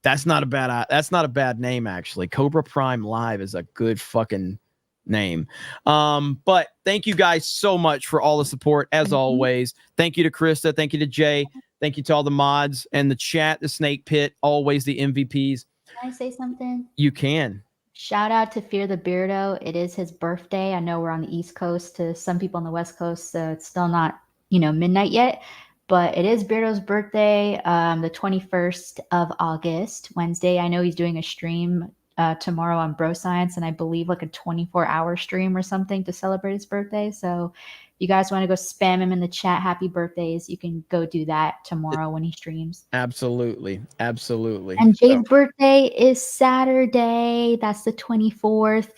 That's not a bad name, actually. Cobra Prime Live is a good fucking name. But thank you guys so much for all the support, as always. Thank you to Krista. Thank you to Jay. Thank you to all the mods and the chat, the Snake Pit, always the MVPs. Can I say something? You can. Shout out to Fear the Beardo. It is his birthday. I know we're on the East Coast, to some people on the West Coast, so it's still not, midnight yet. But it is Beardo's birthday, the 21st of August, Wednesday. I know he's doing a stream tomorrow on Bro Science, and I believe like a 24-hour stream or something to celebrate his birthday. So if you guys want to go spam him in the chat, happy birthdays, you can go do that tomorrow when he streams. Absolutely. Absolutely. And Jay's birthday is Saturday. That's the 24th.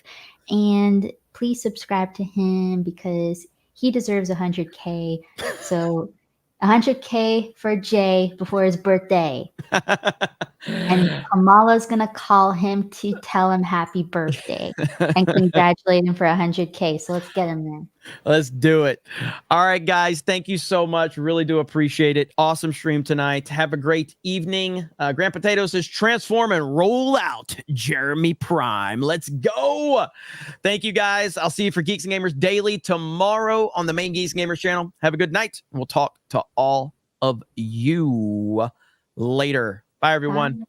And please subscribe to him because he deserves 100K. So 100K for Jay before his birthday. And Kamala's going to call him to tell him happy birthday and congratulate him for 100K. So let's get him there. Let's do it. All right, guys. Thank you so much. Really do appreciate it. Awesome stream tonight. Have a great evening. Grand Potato says transform and roll out Jeremy Prime. Let's go. Thank you, guys. I'll see you for Geeks and Gamers Daily tomorrow on the main Geeks and Gamers channel. Have a good night. We'll talk to all of you later. Bye, everyone. Bye.